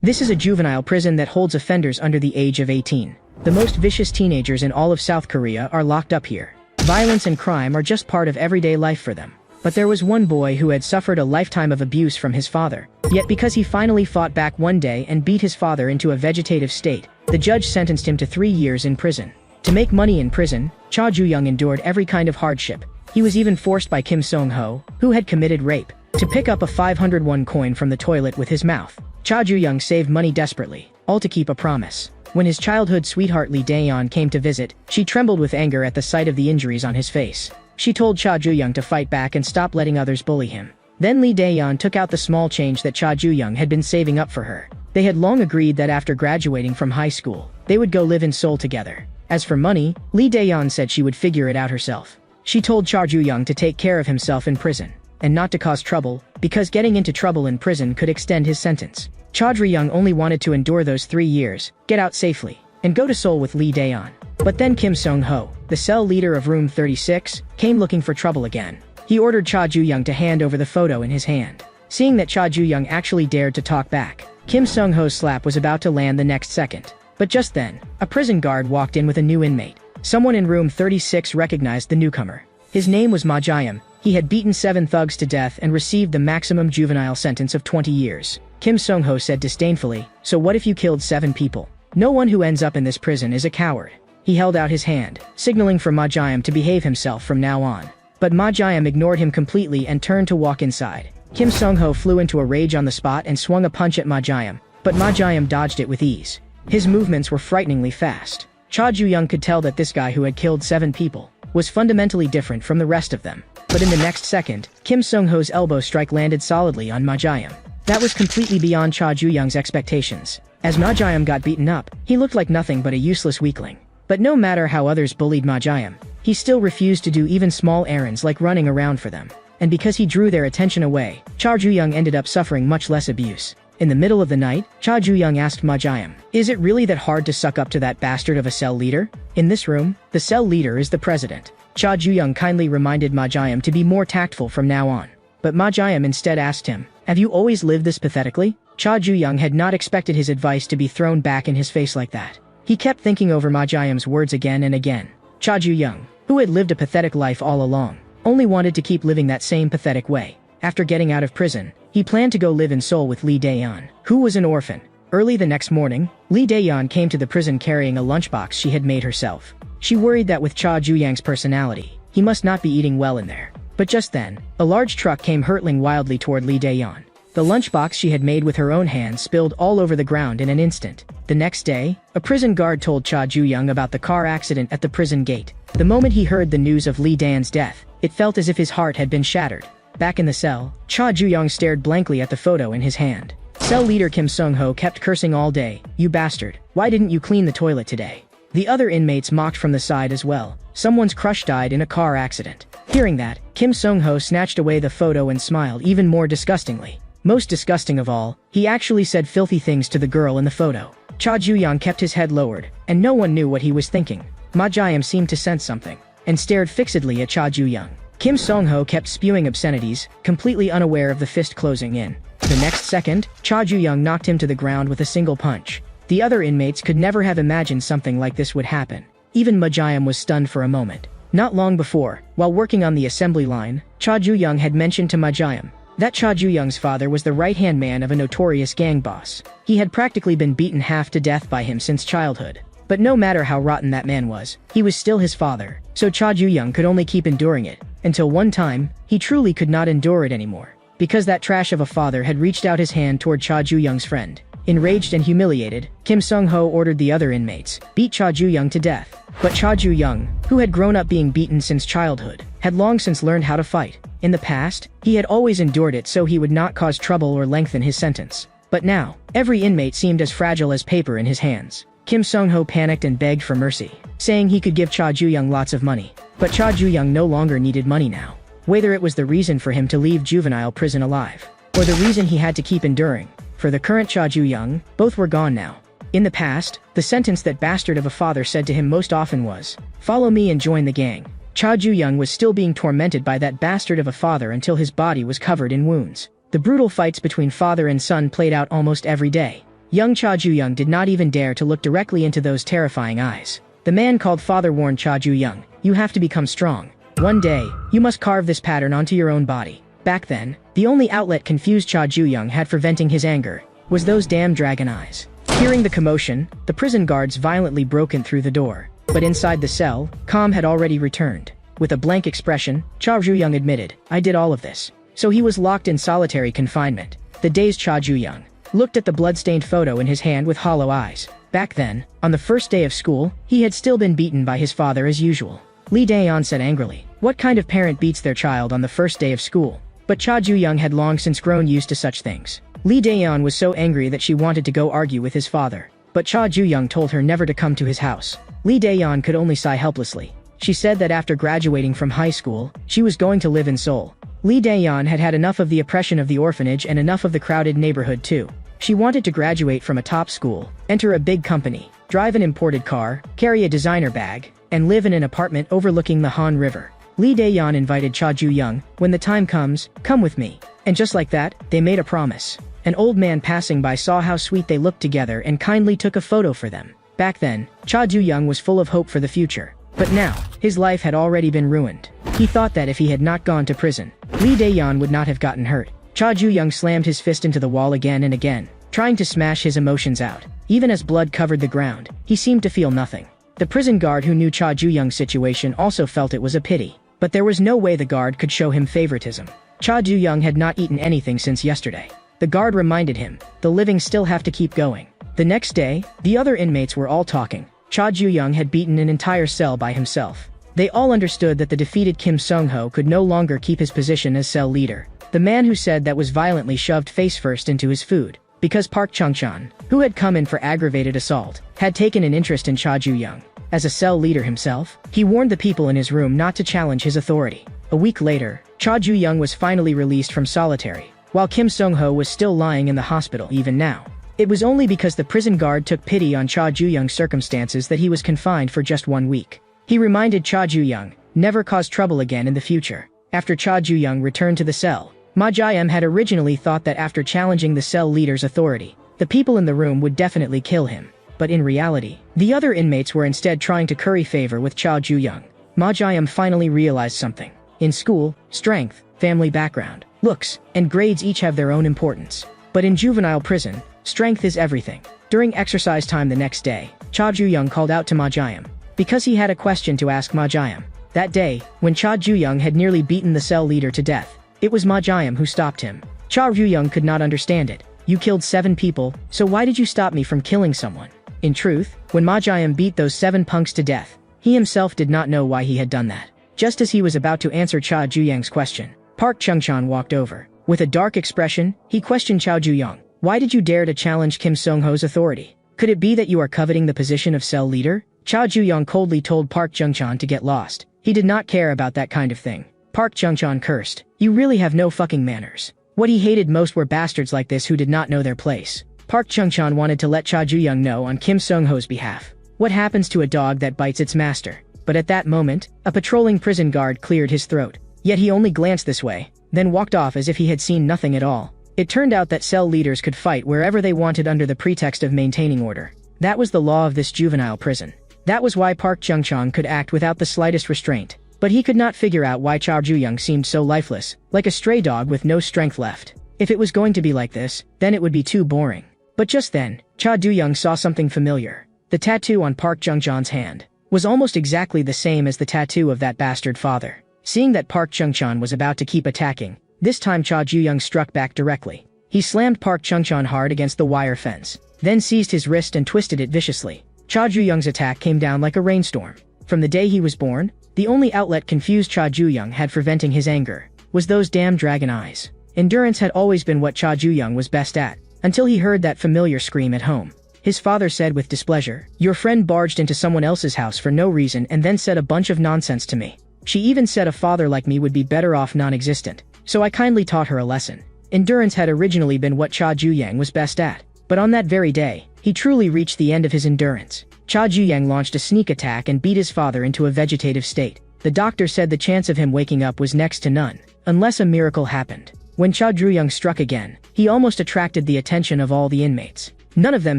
This is a juvenile prison that holds offenders under the age of 18. The most vicious teenagers in all of South Korea are locked up here. Violence and crime are just part of everyday life for them. But there was one boy who had suffered a lifetime of abuse from his father. Yet because he finally fought back one day and beat his father into a vegetative state, the judge sentenced him to 3 years in prison. To make money in prison, Cha Ju-young endured every kind of hardship. He was even forced by Kim Song-ho, who had committed rape, to pick up a 501 coin from the toilet with his mouth. Cha Ju-young saved money desperately, all to keep a promise. When his childhood sweetheart Lee Dae-yeon came to visit, she trembled with anger at the sight of the injuries on his face. She told Cha Ju-young to fight back and stop letting others bully him. Then Lee Dae-yeon took out the small change that Cha Ju-young had been saving up for her. They had long agreed that after graduating from high school, they would go live in Seoul together. As for money, Lee Dae-yeon said she would figure it out herself. She told Cha Ju-young to take care of himself in prison, and not to cause trouble, because getting into trouble in prison could extend his sentence. Cha Ju-young only wanted to endure those 3 years, get out safely, and go to Seoul with Lee Dae-yeon. But then Kim Song-ho, the cell leader of room 36, came looking for trouble again. He ordered Cha Ju-young to hand over the photo in his hand. Seeing that Cha Ju-young actually dared to talk back, Kim Song-ho's slap was about to land the next second. But just then, a prison guard walked in with a new inmate. Someone in room 36 recognized the newcomer. His name was Ma Jae-yum. He had beaten 7 thugs to death and received the maximum juvenile sentence of 20 years. Kim Song-ho said disdainfully, "So what if you killed 7 people? No one who ends up in this prison is a coward." He held out his hand, signaling for Ma Jae-yum to behave himself from now on. But Ma Jae-yum ignored him completely and turned to walk inside. Kim Song-ho flew into a rage on the spot and swung a punch at Ma Jae-yum, but Ma Jae-yum dodged it with ease. His movements were frighteningly fast. Cha Ju-young could tell that this guy who had killed 7 people was fundamentally different from the rest of them. But in the next second, Kim Song-ho's elbow strike landed solidly on Ma Jae-yum. That was completely beyond Cha Ju-young's expectations. As Ma Jae-yum got beaten up, he looked like nothing but a useless weakling. But no matter how others bullied Ma Jae-yum, he still refused to do even small errands like running around for them. And because he drew their attention away, Cha Ju-young ended up suffering much less abuse. In the middle of the night, Cha Ju-young asked Ma Jae-yum, "Is it really that hard to suck up to that bastard of a cell leader? In this room, the cell leader is the president." Cha Ju-young kindly reminded Ma Jae-yum to be more tactful from now on. But Ma Jae-yum instead asked him, "Have you always lived this pathetically?" Cha Ju-young had not expected his advice to be thrown back in his face like that. He kept thinking over Ma Jae-yum's words again and again. Cha Ju-young, who had lived a pathetic life all along, only wanted to keep living that same pathetic way. After getting out of prison, he planned to go live in Seoul with Lee Dae-yeon, who was an orphan. Early the next morning, Lee Dae-yeon came to the prison carrying a lunchbox she had made herself. She worried that with Cha Ju-young's personality, he must not be eating well in there. But just then, a large truck came hurtling wildly toward Lee Dae-yeon. The lunchbox she had made with her own hands spilled all over the ground in an instant. The next day, a prison guard told Cha Ju-young about the car accident at the prison gate. The moment he heard the news of Lee Dae-yeon's death, it felt as if his heart had been shattered. Back in the cell, Cha Ju-young stared blankly at the photo in his hand. Cell leader Kim Song-ho kept cursing all day, "You bastard, why didn't you clean the toilet today?" The other inmates mocked from the side as well. Someone's crush died in a car accident. Hearing that, Kim Song-ho snatched away the photo and smiled even more disgustingly. Most disgusting of all, he actually said filthy things to the girl in the photo. Cha Ju-young kept his head lowered, and no one knew what he was thinking. Ma Jae-yum seemed to sense something, and stared fixedly at Cha Ju-young. Kim Song-ho kept spewing obscenities, completely unaware of the fist closing in. The next second, Cha Ju-young knocked him to the ground with a single punch. The other inmates could never have imagined something like this would happen. Even Ma Jae-yum was stunned for a moment. Not long before, while working on the assembly line, Cha Ju-young had mentioned to Ma Jae-yum that Cha Ju-young's father was the right-hand man of a notorious gang boss. He had practically been beaten half to death by him since childhood. But no matter how rotten that man was, he was still his father, so Cha Ju-young could only keep enduring it, until one time, he truly could not endure it anymore. Because that trash of a father had reached out his hand toward Cha Ju-young's friend. Enraged and humiliated, Kim Song-ho ordered the other inmates, beat Cha Ju-young to death. But Cha Ju-young, who had grown up being beaten since childhood, had long since learned how to fight. In the past, he had always endured it so he would not cause trouble or lengthen his sentence. But now, every inmate seemed as fragile as paper in his hands. Kim Song-ho panicked and begged for mercy, saying he could give Cha Ju-young lots of money. But Cha Ju-young no longer needed money now. Whether it was the reason for him to leave juvenile prison alive, or the reason he had to keep enduring, for the current Cha Ju-young, both were gone now. In the past, the sentence that bastard of a father said to him most often was, "Follow me and join the gang." Cha Ju-young was still being tormented by that bastard of a father until his body was covered in wounds. The brutal fights between father and son played out almost every day. Young Cha Ju-young did not even dare to look directly into those terrifying eyes. The man called father warned Cha Ju-young, "You have to become strong. One day, you must carve this pattern onto your own body." Back then, the only outlet confused Cha Ju-young had for venting his anger was those damn dragon eyes. Hearing the commotion, the prison guards violently broke in through the door. But inside the cell, calm had already returned. With a blank expression, Cha Ju-young admitted, "I did all of this." So he was locked in solitary confinement. The dazed Cha Ju-young looked at the blood-stained photo in his hand with hollow eyes. Back then, on the first day of school, he had still been beaten by his father as usual. Lee Dae-yeon said angrily, "What kind of parent beats their child on the first day of school?" But Cha Ju-young had long since grown used to such things. Lee Dae-yeon was so angry that she wanted to go argue with his father. But Cha Ju-young told her never to come to his house. Lee Dae-yeon could only sigh helplessly. She said that after graduating from high school, she was going to live in Seoul. Lee Dae-yeon had had enough of the oppression of the orphanage and enough of the crowded neighborhood too. She wanted to graduate from a top school, enter a big company, drive an imported car, carry a designer bag, and live in an apartment overlooking the Han River. Lee Dae-yeon invited Cha Ju-young, "When the time comes, come with me." And just like that, they made a promise. An old man passing by saw how sweet they looked together and kindly took a photo for them. Back then, Cha Ju-young was full of hope for the future. But now, his life had already been ruined. He thought that if he had not gone to prison, Lee Dae-yeon would not have gotten hurt. Cha Ju-young slammed his fist into the wall again and again, trying to smash his emotions out. Even as blood covered the ground, he seemed to feel nothing. The prison guard who knew Cha Ju-young's situation also felt it was a pity. But there was no way the guard could show him favoritism. Cha Ju-young had not eaten anything since yesterday. The guard reminded him, "The living still have to keep going." The next day, the other inmates were all talking. Cha Ju-young had beaten an entire cell by himself. They all understood that the defeated Kim Sung-ho could no longer keep his position as cell leader. The man who said that was violently shoved face first into his food. Because Park Chung-chan, who had come in for aggravated assault, had taken an interest in Cha Ju-young. As a cell leader himself, he warned the people in his room not to challenge his authority. A week later, Cha Ju-young was finally released from solitary, while Kim Sung-ho was still lying in the hospital even now. It was only because the prison guard took pity on Cha Ju-young's circumstances that he was confined for just 1 week. He reminded Cha Ju-young, "Never cause trouble again in the future." After Cha Ju-young returned to the cell, Ma Jae-em had originally thought that after challenging the cell leader's authority, the people in the room would definitely kill him. But in reality, the other inmates were instead trying to curry favor with Cha Ju-young. Ma Jae-em finally realized something. In school, strength, family background, looks, and grades each have their own importance. But in juvenile prison, strength is everything. During exercise time the next day, Cha Ju-young called out to Ma Jae-em, because he had a question to ask Ma Jae-em. That day, when Cha Ju-young had nearly beaten the cell leader to death, it was Ma Jae-em who stopped him. Cha Ju-young could not understand it. "You killed 7 people, so why did you stop me from killing someone?" In truth, when Ma Jae-em beat those 7 punks to death, he himself did not know why he had done that. Just as he was about to answer Cha Ju-young's question, Park Chung-chan walked over. With a dark expression, he questioned Cha Ju-young. "Why did you dare to challenge Kim Sung-ho's authority? Could it be that you are coveting the position of cell leader?" Cha Ju-young coldly told Park Chung-chan to get lost. He did not care about that kind of thing. Park Chung-chan cursed. "You really have no fucking manners." What he hated most were bastards like this who did not know their place. Park Chung-chan wanted to let Cha Ju-young know on Kim Sung-ho's behalf. What happens to a dog that bites its master? But at that moment, a patrolling prison guard cleared his throat. Yet he only glanced this way, then walked off as if he had seen nothing at all. It turned out that cell leaders could fight wherever they wanted under the pretext of maintaining order. That was the law of this juvenile prison. That was why Park Chung-chan could act without the slightest restraint. But he could not figure out why Cha Ju-young seemed so lifeless, like a stray dog with no strength left. If it was going to be like this, then it would be too boring. But just then, Cha Ju-young saw something familiar. The tattoo on Park Chung-chan's hand was almost exactly the same as the tattoo of that bastard father. Seeing that Park Chung-chan was about to keep attacking, this time Cha Ju-young struck back directly. He slammed Park Chung-chan hard against the wire fence, then seized his wrist and twisted it viciously. Cha Ju-young's attack came down like a rainstorm. From the day he was born, the only outlet confused Cha Ju-young had for venting his anger was those damn dragon eyes. Endurance had always been what Cha Ju-young was best at, until he heard that familiar scream at home. His father said with displeasure, "Your friend barged into someone else's house for no reason and then said a bunch of nonsense to me. She even said a father like me would be better off non-existent. So I kindly taught her a lesson." Endurance had originally been what Cha Ju-young was best at. But on that very day, he truly reached the end of his endurance. Cha Ju-young launched a sneak attack and beat his father into a vegetative state. The doctor said the chance of him waking up was next to none, unless a miracle happened. When Cha Ju-young struck again, he almost attracted the attention of all the inmates. None of them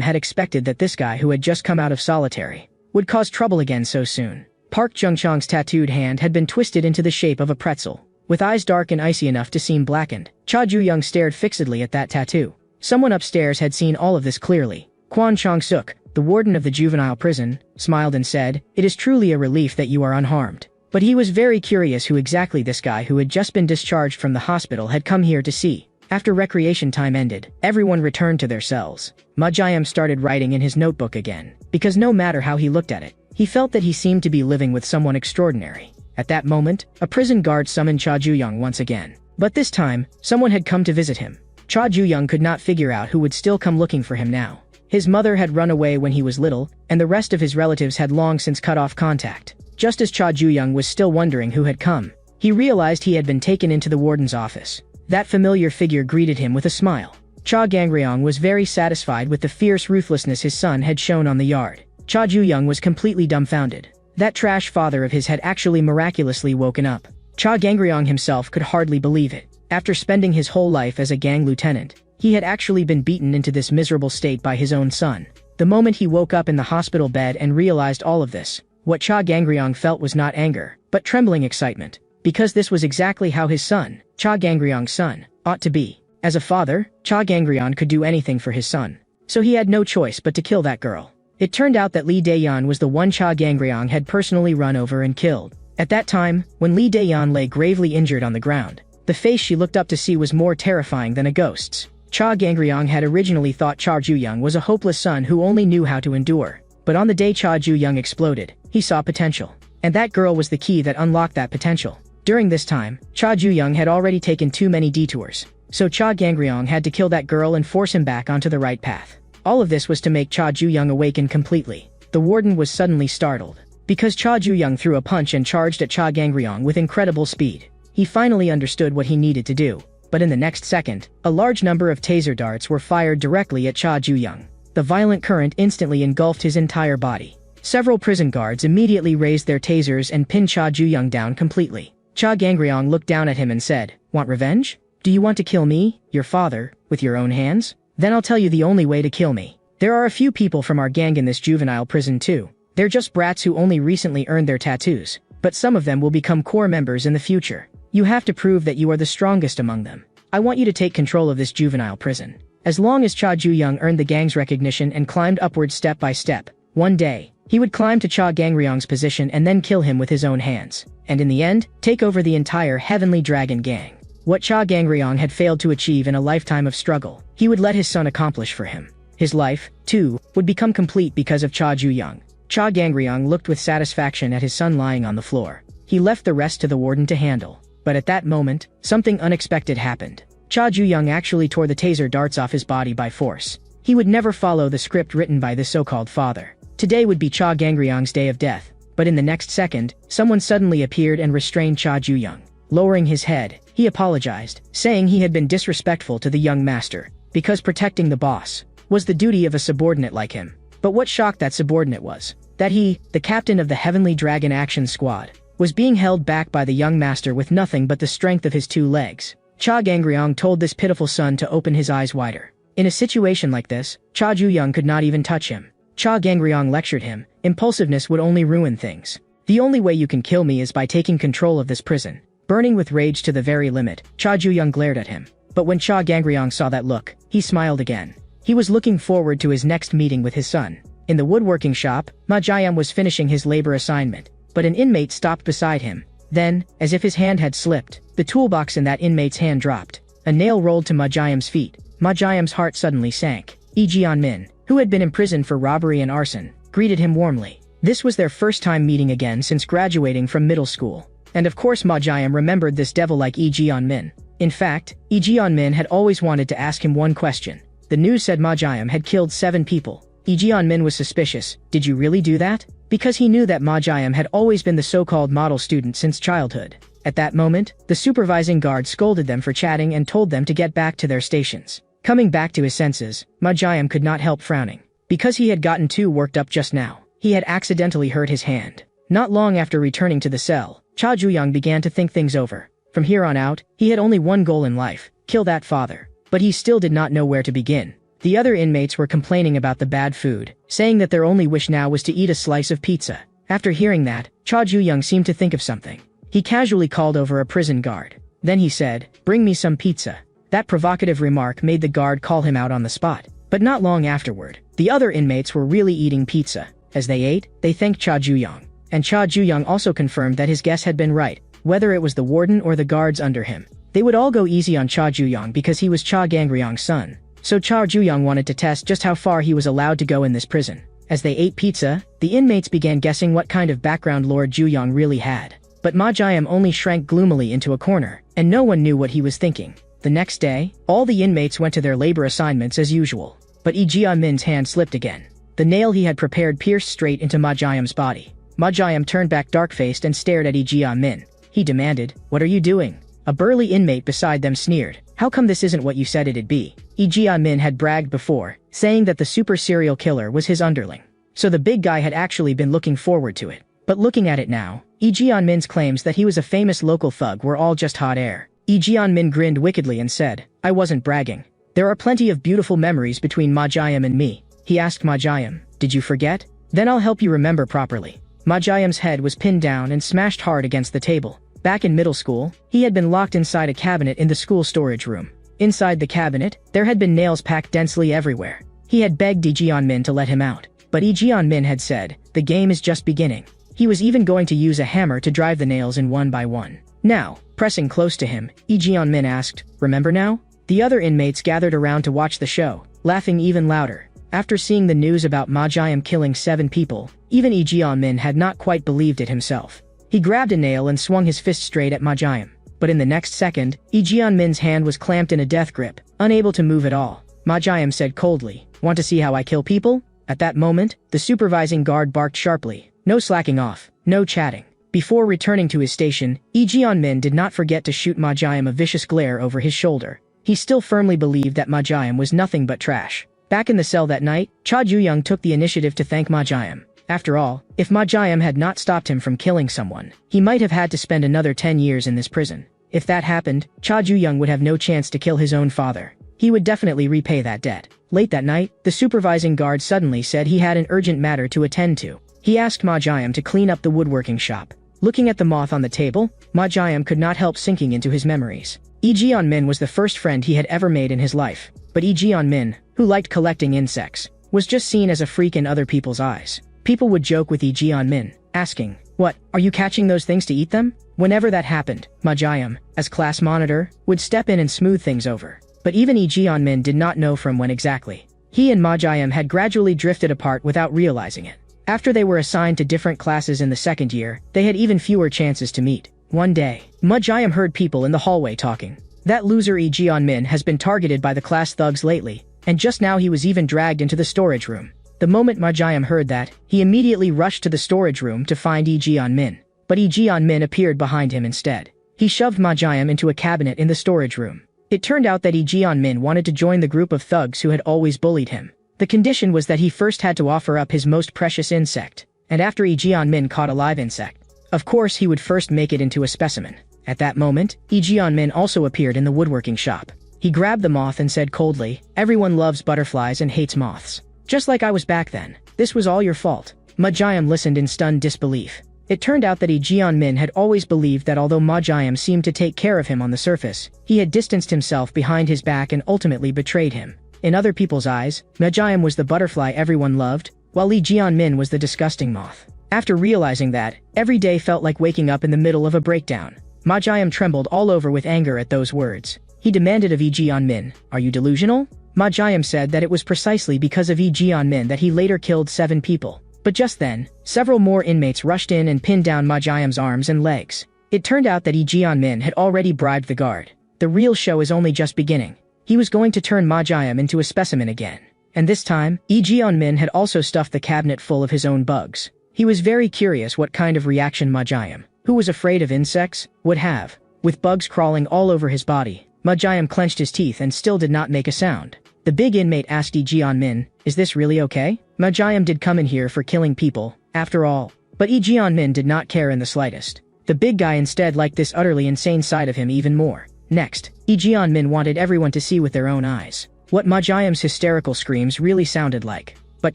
had expected that this guy who had just come out of solitary would cause trouble again so soon. Park Jung-chang's tattooed hand had been twisted into the shape of a pretzel. With eyes dark and icy enough to seem blackened, Cha Ju-young stared fixedly at that tattoo. Someone upstairs had seen all of this clearly. Kwon Chong-suk, the warden of the juvenile prison, smiled and said, "It is truly a relief that you are unharmed." But he was very curious who exactly this guy who had just been discharged from the hospital had come here to see. After recreation time ended, everyone returned to their cells. Ma Jiam started writing in his notebook again, because no matter how he looked at it, he felt that he seemed to be living with someone extraordinary. At that moment, a prison guard summoned Cha Ju-young once again. But this time, someone had come to visit him. Cha Ju-young could not figure out who would still come looking for him now. His mother had run away when he was little, and the rest of his relatives had long since cut off contact. Just as Cha Ju-young was still wondering who had come, he realized he had been taken into the warden's office. That familiar figure greeted him with a smile. Cha Gangryong was very satisfied with the fierce ruthlessness his son had shown on the yard. Cha Ju-young was completely dumbfounded. That trash father of his had actually miraculously woken up. Cha Gangryong himself could hardly believe it. After spending his whole life as a gang lieutenant, he had actually been beaten into this miserable state by his own son. The moment he woke up in the hospital bed and realized all of this, what Cha Gangryong felt was not anger, but trembling excitement. Because this was exactly how his son, Cha Gangryong's son, ought to be. As a father, Cha Gangryong could do anything for his son. So he had no choice but to kill that girl. It turned out that Lee Daeyeon was the one Cha Gangryong had personally run over and killed. At that time, when Lee Daeyeon lay gravely injured on the ground, the face she looked up to see was more terrifying than a ghost's. Cha Gangryong had originally thought Cha Ju-young was a hopeless son who only knew how to endure. But on the day Cha Ju-young exploded, he saw potential. And that girl was the key that unlocked that potential. During this time, Cha Ju-young had already taken too many detours. So Cha Gangryong had to kill that girl and force him back onto the right path. All of this was to make Cha Ju-young awaken completely. The warden was suddenly startled. Because Cha Ju-young threw a punch and charged at Cha Gangryong with incredible speed. He finally understood what he needed to do. But in the next second, a large number of taser darts were fired directly at Cha Ju-young. The violent current instantly engulfed his entire body. Several prison guards immediately raised their tasers and pinned Cha Ju-young down completely. Cha Gangryong looked down at him and said, "Want revenge? Do you want to kill me, your father, with your own hands? Then I'll tell you the only way to kill me. There are a few people from our gang in this juvenile prison too. They're just brats who only recently earned their tattoos, but some of them will become core members in the future. You have to prove that you are the strongest among them. I want you to take control of this juvenile prison." As long as Cha Ju-young earned the gang's recognition and climbed upward step by step, one day, he would climb to Cha Gangryong's position and then kill him with his own hands. And in the end, take over the entire Heavenly Dragon gang. What Cha Gangryong had failed to achieve in a lifetime of struggle, he would let his son accomplish for him. His life, too, would become complete because of Cha Ju-young. Cha Gangryong looked with satisfaction at his son lying on the floor. He left the rest to the warden to handle. But at that moment, something unexpected happened. Cha Ju-young actually tore the taser darts off his body by force. He would never follow the script written by this so-called father. Today would be Cha Gangryong's day of death. But in the next second, someone suddenly appeared and restrained Cha Ju-young. Lowering his head, he apologized, saying he had been disrespectful to the young master, because protecting the boss was the duty of a subordinate like him. But what shocked that subordinate was that he, the captain of the Heavenly Dragon Action Squad, was being held back by the young master with nothing but the strength of his 2 legs. Cha Gangryong told this pitiful son to open his eyes wider. In a situation like this, Cha Ju-young could not even touch him. Cha Gangryong lectured him, impulsiveness would only ruin things. The only way you can kill me is by taking control of this prison. Burning with rage to the very limit, Cha Ju-young glared at him. But when Cha Gangryong saw that look, he smiled again. He was looking forward to his next meeting with his son. In the woodworking shop, Ma Jiam was finishing his labor assignment, but an inmate stopped beside him. Then, as if his hand had slipped, the toolbox in that inmate's hand dropped. A nail rolled to Ma Jiam's feet. Ma Jiam's heart suddenly sank. Lee Jeon-min, who had been imprisoned for robbery and arson, greeted him warmly. This was their first time meeting again since graduating from middle school. And of course Ma Jiam remembered this devil like Lee Jeon-min. In fact, Lee Jeon-min had always wanted to ask him one question. The news said Ma Jiam had killed 7 people. Lee Jeon-min was suspicious. Did you really do that? Because he knew that Ma Jiam had always been the so-called model student since childhood. At that moment, the supervising guard scolded them for chatting and told them to get back to their stations. Coming back to his senses, Ma Jiam could not help frowning. Because he had gotten too worked up just now, he had accidentally hurt his hand. Not long after returning to the cell, Cha Ju-young began to think things over. From here on out, he had only one goal in life, kill that father. But he still did not know where to begin. The other inmates were complaining about the bad food, saying that their only wish now was to eat a slice of pizza. After hearing that, Cha Ju-young seemed to think of something. He casually called over a prison guard. Then he said, "Bring me some pizza." That provocative remark made the guard call him out on the spot. But not long afterward, the other inmates were really eating pizza. As they ate, they thanked Cha Ju-young. And Cha Ju-young also confirmed that his guess had been right, whether it was the warden or the guards under him. They would all go easy on Cha Ju-young because he was Cha Gangryong's son. So Cha Ju-young wanted to test just how far he was allowed to go in this prison. As they ate pizza, the inmates began guessing what kind of background Lord Ju-young really had. But Ma Ji-am only shrank gloomily into a corner, and no one knew what he was thinking. The next day, all the inmates went to their labor assignments as usual. But Lee Ji-min's hand slipped again. The nail he had prepared pierced straight into Ma Ji-am's body. Ma Ji-am turned back dark-faced and stared at Lee Ji-min. He demanded, "What are you doing?" A burly inmate beside them sneered, "How come this isn't what you said it'd be?" Lee Ji-min had bragged before, saying that the super serial killer was his underling. So the big guy had actually been looking forward to it. But looking at it now, Lee Ji-min's claims that he was a famous local thug were all just hot air. Lee Ji-min grinned wickedly and said, "I wasn't bragging. There are plenty of beautiful memories between Ma Ji-am and me." He asked Ma Ji-am, "Did you forget? Then I'll help you remember properly." Ma Ji-am's head was pinned down and smashed hard against the table. Back in middle school, he had been locked inside a cabinet in the school storage room. Inside the cabinet, there had been nails packed densely everywhere. He had begged Lee Ji-min to let him out. But Lee Ji-min had said, "The game is just beginning." He was even going to use a hammer to drive the nails in one by one. Now, pressing close to him, Lee Ji-min asked, "Remember now?" The other inmates gathered around to watch the show, laughing even louder. After seeing the news about Ma Ji-am killing 7 people, even Lee Ji-min had not quite believed it himself. He grabbed a nail and swung his fist straight at Ma Ji-am. But in the next second, Lee Ji-min's hand was clamped in a death grip, unable to move at all. Ma Ji-am said coldly, "Want to see how I kill people?" At that moment, the supervising guard barked sharply, "No slacking off, no chatting." Before returning to his station, Lee Ji-min did not forget to shoot Ma Ji-am a vicious glare over his shoulder. He still firmly believed that Ma Ji-am was nothing but trash. Back in the cell that night, Cha Ju-young took the initiative to thank Ma Ji-am. After all, if Ma Ji-am had not stopped him from killing someone, he might have had to spend another 10 years in this prison. If that happened, Cha Ju-young would have no chance to kill his own father. He would definitely repay that debt. Late that night, the supervising guard suddenly said he had an urgent matter to attend to. He asked Ma Ji-am to clean up the woodworking shop. Looking at the moth on the table, Ma Ji-am could not help sinking into his memories. Lee Ji-min was the first friend he had ever made in his life. But Lee Ji-min, who liked collecting insects, was just seen as a freak in other people's eyes. People would joke with Lee Ji-min, asking, "What, are you catching those things to eat them?" Whenever that happened, Ma Ji-am, as class monitor, would step in and smooth things over. But even Lee Ji-min did not know from when exactly. He and Ma Ji-am had gradually drifted apart without realizing it. After they were assigned to different classes in the second year, they had even fewer chances to meet. One day, Ma Ji-am heard people in the hallway talking. That loser Lee Ji-min has been targeted by the class thugs lately, and just now he was even dragged into the storage room. The moment Ma Ji-am heard that, he immediately rushed to the storage room to find Lee Ji-min. But Lee Ji-min appeared behind him instead. He shoved Ma Ji-am into a cabinet in the storage room. It turned out that Lee Ji-min wanted to join the group of thugs who had always bullied him. The condition was that he first had to offer up his most precious insect, and after Lee Ji-min caught a live insect, of course he would first make it into a specimen. At that moment, Lee Ji-min also appeared in the woodworking shop. He grabbed the moth and said coldly, "Everyone loves butterflies and hates moths. Just like I was back then. This was all your fault." Ma Ji-am listened in stunned disbelief. It turned out that Lee Ji-min had always believed that although Ma Ji-am seemed to take care of him on the surface, he had distanced himself behind his back and ultimately betrayed him. In other people's eyes, Ma Ji-am was the butterfly everyone loved, while Lee Ji-min was the disgusting moth. After realizing that, every day felt like waking up in the middle of a breakdown. Ma Ji-am trembled all over with anger at those words. He demanded of Lee Ji-min, "Are you delusional?" Ma Ji-am said that it was precisely because of Lee Ji-min that he later killed 7 people. But just then, several more inmates rushed in and pinned down Ma Ji-am's arms and legs. It turned out that Lee Ji-min had already bribed the guard. The real show is only just beginning. He was going to turn Ma Ji-am into a specimen again. And this time, Lee Ji-min had also stuffed the cabinet full of his own bugs. He was very curious what kind of reaction Ma Ji-am, who was afraid of insects, would have. With bugs crawling all over his body, Ma Ji-am clenched his teeth and still did not make a sound. The big inmate asked Lee Ji-min, "Is this really okay?" Ma Ji-am did come in here for killing people, after all. But Lee Ji-min did not care in the slightest. The big guy instead liked this utterly insane side of him even more. Next, Lee Ji-min wanted everyone to see with their own eyes. what Ma Jiam's hysterical screams really sounded like. But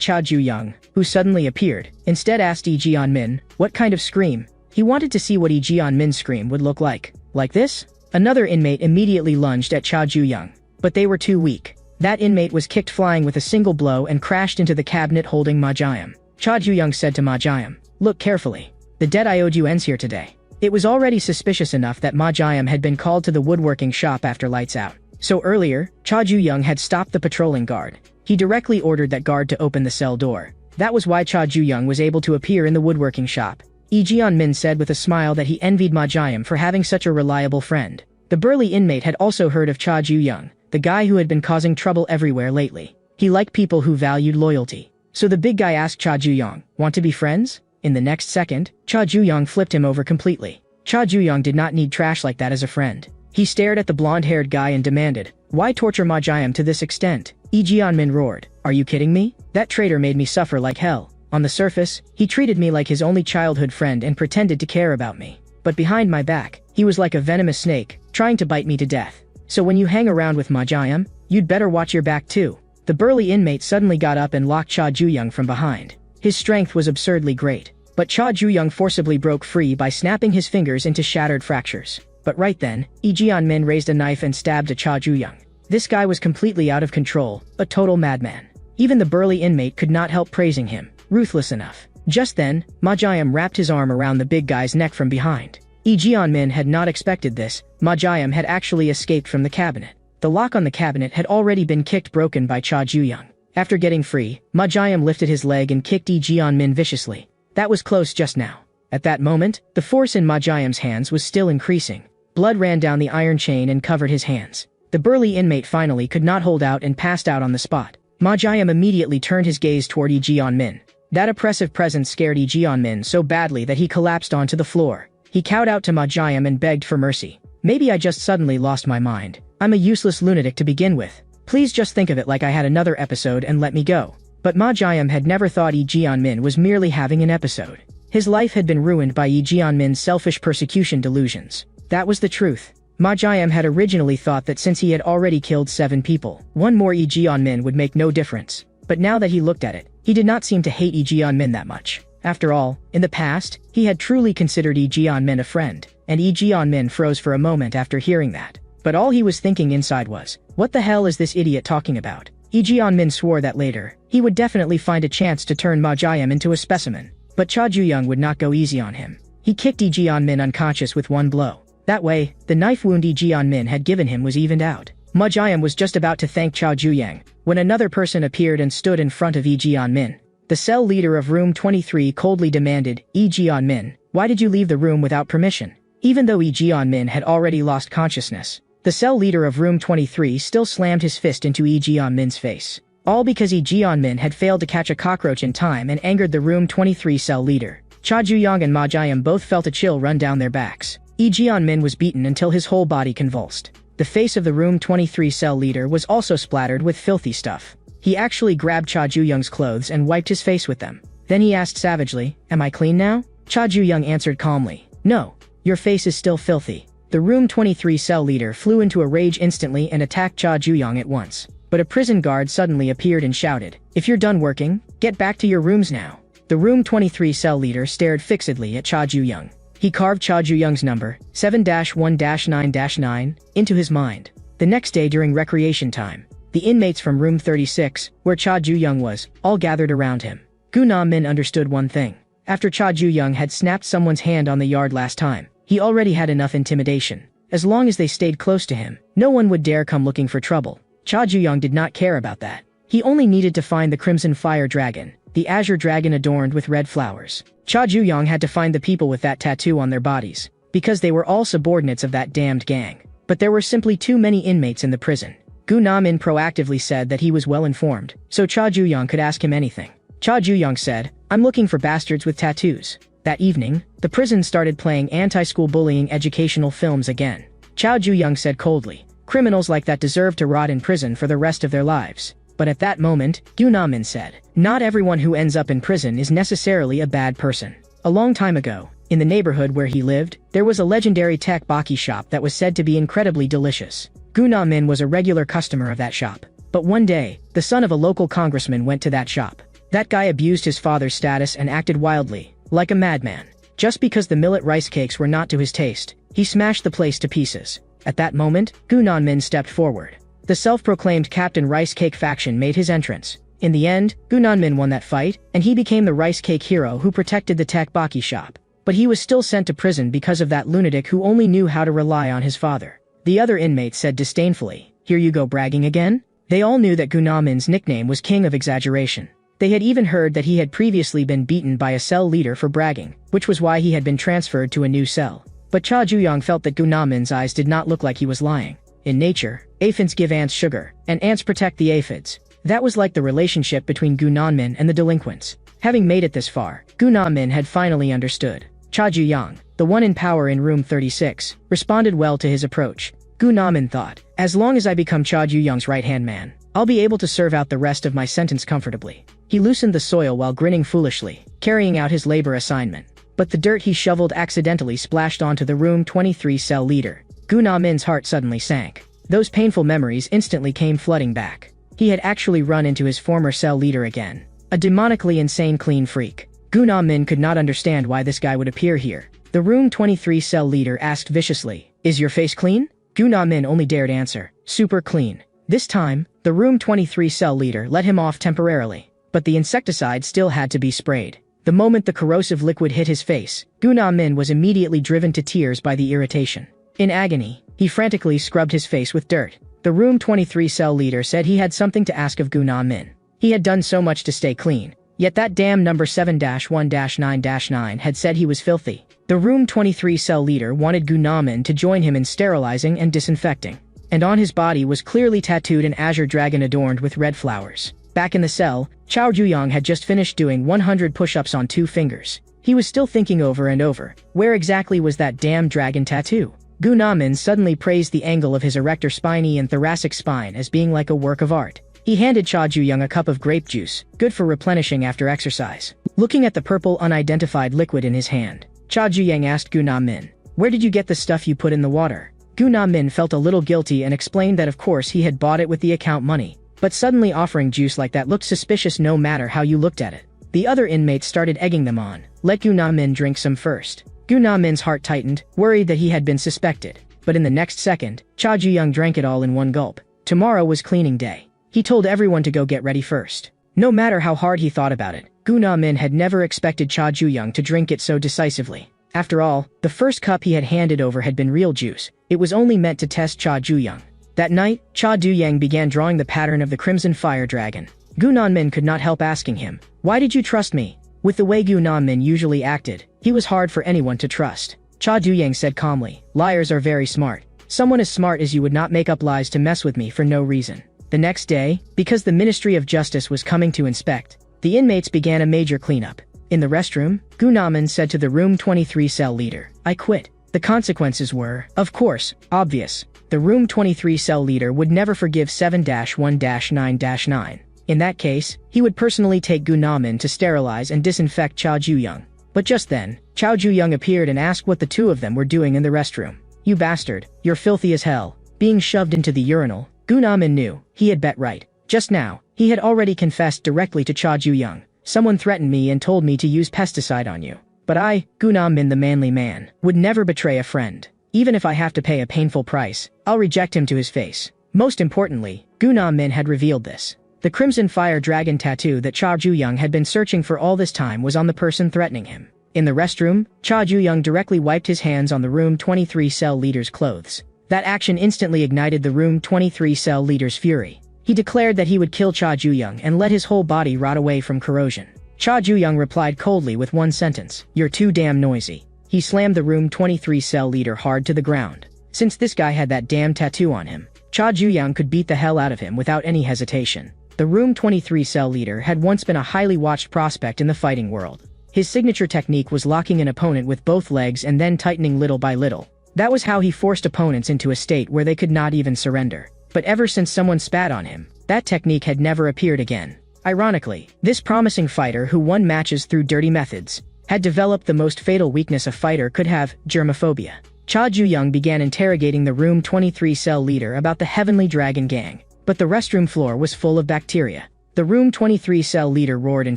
Cha Ju-young, who suddenly appeared, instead asked Lee Ji-yeon-min, what kind of scream? He wanted to see what Lee Ji-yeon-min's scream would look like. Like this? Another inmate immediately lunged at Cha Ju-young. But they were too weak. That inmate was kicked flying with a single blow and crashed into the cabinet holding Ma Jiam. Cha Ju-young said to Ma Jiam, look carefully. The debt I owed you ends here today. It was already suspicious enough that Ma Jiam had been called to the woodworking shop after lights out. So earlier, Cha Ju-young had stopped the patrolling guard. He directly ordered that guard to open the cell door. That was why Cha Ju-young was able to appear in the woodworking shop. Lee Ji-yeon-min said with a smile that he envied Ma Jiam for having such a reliable friend. The burly inmate had also heard of Cha Ju-young, the guy who had been causing trouble everywhere lately. He liked people who valued loyalty. So the big guy asked Cha Ju-young, want to be friends? In the next second, Cha Ju-young flipped him over completely. Cha Ju-young did not need trash like that as a friend. He stared at the blonde-haired guy and demanded, why torture Ma Jiam to this extent? Lee Ji-yeon-min roared, are you kidding me? That traitor made me suffer like hell. On the surface, he treated me like his only childhood friend and pretended to care about me. But behind my back, he was like a venomous snake, trying to bite me to death. So when you hang around with Ma Jiam, you'd better watch your back too. The burly inmate suddenly got up and locked Cha Ju-young from behind. His strength was absurdly great. But Cha Ju-young forcibly broke free by snapping his fingers into shattered fractures. But right then, Lee Ji-yeon-min raised a knife and stabbed at Cha Ju-young. This guy was completely out of control, a total madman. Even the burly inmate could not help praising him. Ruthless enough. Just then, Ma Jiam wrapped his arm around the big guy's neck from behind. Lee Ji-yeon-min had not expected this. Ma Jiam had actually escaped from the cabinet. The lock on the cabinet had already been kicked broken by Cha Ju-young. After getting free, Ma Jiam lifted his leg and kicked Lee Ji-yeon-min viciously. That was close just now. At that moment, the force in Ma Jiam's hands was still increasing. Blood ran down the iron chain and covered his hands. The burly inmate finally could not hold out and passed out on the spot. Ma Jiam immediately turned his gaze toward Lee Ji-yeon-min. That oppressive presence scared Lee Ji-yeon-min so badly that he collapsed onto the floor. He cowed out to Ma Jiam and begged for mercy. Maybe I just suddenly lost my mind. I'm a useless lunatic to begin with. Please just think of it like I had another episode and let me go. But Ma Jiam had never thought Lee Ji-yeon-min was merely having an episode. His life had been ruined by Lee Ji-yeon-min's selfish persecution delusions. That was the truth. Ma Jiam had originally thought that since he had already killed 7 people, one more Lee Ji-yeon-min would make no difference. But now that he looked at it, he did not seem to hate Lee Ji-yeon-min that much. After all, in the past, he had truly considered Lee Ji-yeon-min a friend, and Lee Ji-yeon-min froze for a moment after hearing that. But all he was thinking inside was, what the hell is this idiot talking about? Lee Ji-yeon-min swore that later, he would definitely find a chance to turn Ma Jiam into a specimen. But Cha Ju-young would not go easy on him. He kicked Lee Ji-yeon-min unconscious with one blow. That way, the knife wound Lee Ji-yeon-min had given him was evened out. Ma Jiam was just about to thank Cha Ju-young when another person appeared and stood in front of Lee Ji-yeon-min. The cell leader of room 23 coldly demanded, Lee Ji-yeon-min, why did you leave the room without permission? Even though Lee Ji-yeon-min had already lost consciousness, the cell leader of room 23 still slammed his fist into Lee Ji-yeon-min's face. All because Lee Ji-yeon-min had failed to catch a cockroach in time and angered the room 23 cell leader. Cha Ju-young and Ma Jiam both felt a chill run down their backs. Lee Ji-yeon-min was beaten until his whole body convulsed. The face of the room 23 cell leader was also splattered with filthy stuff. He actually grabbed Cha Ju-young's clothes and wiped his face with them. Then he asked savagely, am I clean now? Cha Ju-young answered calmly, no, your face is still filthy. The room 23 cell leader flew into a rage instantly and attacked Cha Ju-young at once. But a prison guard suddenly appeared and shouted, if you're done working, get back to your rooms now. The room 23 cell leader stared fixedly at Cha Ju-young. He carved Cha Ju-young's number, 7-1-9-9, into his mind. The next day during recreation time, the inmates from room 36, where Cha Ju-young was, all gathered around him. Gu Na-min understood one thing. After Cha Ju-young had snapped someone's hand on the yard last time, he already had enough intimidation. As long as they stayed close to him, no one would dare come looking for trouble. Cha Ju-young did not care about that. He only needed to find the Crimson Fire Dragon, the azure dragon adorned with red flowers. Cha Ju-young had to find the people with that tattoo on their bodies, because they were all subordinates of that damned gang. But there were simply too many inmates in the prison. Gu Na-min proactively said that he was well informed, so Cha Ju-young could ask him anything. Cha Ju-young said, I'm looking for bastards with tattoos. That evening, the prison started playing anti-school bullying educational films again. Cha Ju-young said coldly, criminals like that deserve to rot in prison for the rest of their lives. But at that moment, Gu Na-min said, not everyone who ends up in prison is necessarily a bad person. A long time ago, in the neighborhood where he lived, there was a legendary tteokbokki shop that was said to be incredibly delicious. Gu Na-min was a regular customer of that shop. But one day, the son of a local congressman went to that shop. That guy abused his father's status and acted wildly, like a madman. Just because the millet rice cakes were not to his taste, he smashed the place to pieces. At that moment, Gu Nanmin stepped forward. The self-proclaimed Captain Rice Cake faction made his entrance. In the end, Gu Nanmin won that fight, and he became the rice cake hero who protected the takoyaki shop. But he was still sent to prison because of that lunatic who only knew how to rely on his father. The other inmates said disdainfully, "Here you go bragging again?" They all knew that Gu Nanmin's nickname was King of Exaggeration. They had even heard that he had previously been beaten by a cell leader for bragging, which was why he had been transferred to a new cell. But Cha Juyang felt that Gu Nanmin's eyes did not look like he was lying. In nature, aphids give ants sugar, and ants protect the aphids. That was like the relationship between Gu Nanmin and the delinquents. Having made it this far, Gu Nanmin had finally understood. Cha Juyang, the one in power in room 36, responded well to his approach. Gu Nanmin thought, as long as I become Cha Juyang's right-hand man, I'll be able to serve out the rest of my sentence comfortably. He loosened the soil while grinning foolishly, carrying out his labor assignment. But the dirt he shoveled accidentally splashed onto the room 23 cell leader. Gu Nanmin's heart suddenly sank. Those painful memories instantly came flooding back. He had actually run into his former cell leader again. A demonically insane clean freak. Gu Nanmin could not understand why this guy would appear here. The room 23 cell leader asked viciously, "Is your face clean?" Gu Nanmin only dared answer, "Super clean." This time, the room 23 cell leader let him off temporarily. But the insecticide still had to be sprayed. The moment the corrosive liquid hit his face, Gu Nanmin was immediately driven to tears by the irritation. In agony, he frantically scrubbed his face with dirt. The room 23 cell leader said he had something to ask of Gu Nanmin. He had done so much to stay clean, yet that damn number 7-1-9-9 had said he was filthy. The room 23 cell leader wanted Gu Nanmin to join him in sterilizing and disinfecting. And on his body was clearly tattooed an azure dragon adorned with red flowers. Back in the cell, Chao Juyang had just finished doing 100 push-ups on 2 fingers. He was still thinking over and over, where exactly was that damn dragon tattoo? Gu Nanmin suddenly praised the angle of his erector spiny and thoracic spine as being like a work of art. He handed Cha Juyang a cup of grape juice, good for replenishing after exercise. Looking at the purple unidentified liquid in his hand, Cha Juyang asked Gu Nanmin, "Where did you get the stuff you put in the water?" Gu Nanmin felt a little guilty and explained that of course he had bought it with the account money. But suddenly offering juice like that looked suspicious no matter how you looked at it. The other inmates started egging them on. Let Gu Nanmin drink some first. Gu Nanmin's heart tightened, worried that he had been suspected. But in the next second, Cha Juyang drank it all in one gulp. Tomorrow was cleaning day. He told everyone to go get ready first. No matter how hard he thought about it, Gu Nanmin had never expected Cha Juyang to drink it so decisively. After all, the first cup he had handed over had been real juice. It was only meant to test Cha Juyang. That night, Cha Duyang began drawing the pattern of the Crimson Fire Dragon. Gu Nanmin could not help asking him, "Why did you trust me?" With the way Gu Nanmin usually acted, he was hard for anyone to trust. Cha Duyang said calmly, "Liars are very smart. Someone as smart as you would not make up lies to mess with me for no reason." The next day, because the Ministry of Justice was coming to inspect, the inmates began a major cleanup. In the restroom, Gu Nanmin said to the room 23 cell leader, "I quit." The consequences were, of course, obvious. The room 23 cell leader would never forgive 7-1-9-9. In that case, he would personally take Gu Nanmin to sterilize and disinfect Chao Juyang. But just then, Chao Juyang appeared and asked what the two of them were doing in the restroom. "You bastard, you're filthy as hell." Being shoved into the urinal, Gu Nanmin knew, he had bet right. Just now, he had already confessed directly to Chao Juyang. "Someone threatened me and told me to use pesticide on you. But I, Gu Nanmin the manly man, would never betray a friend. Even if I have to pay a painful price, I'll reject him to his face." Most importantly, Gu Nanmin had revealed this. The Crimson Fire Dragon tattoo that Cha Juyang had been searching for all this time was on the person threatening him. In the restroom, Cha Juyang directly wiped his hands on the room 23 cell leader's clothes. That action instantly ignited the room 23 cell leader's fury. He declared that he would kill Cha Juyang and let his whole body rot away from corrosion. Cha Juyang replied coldly with one sentence, "You're too damn noisy." He slammed the room 23 cell leader hard to the ground. Since this guy had that damn tattoo on him, Cha Juyang could beat the hell out of him without any hesitation. The room 23 cell leader had once been a highly watched prospect in the fighting world. His signature technique was locking an opponent with both legs and then tightening little by little. That was how he forced opponents into a state where they could not even surrender. But ever since someone spat on him, that technique had never appeared again. Ironically, this promising fighter who won matches through dirty methods had developed the most fatal weakness a fighter could have, germophobia. Cha Juyang began interrogating the room 23 cell leader about the Heavenly Dragon Gang. but the restroom floor was full of bacteria. The Room 23 cell leader roared in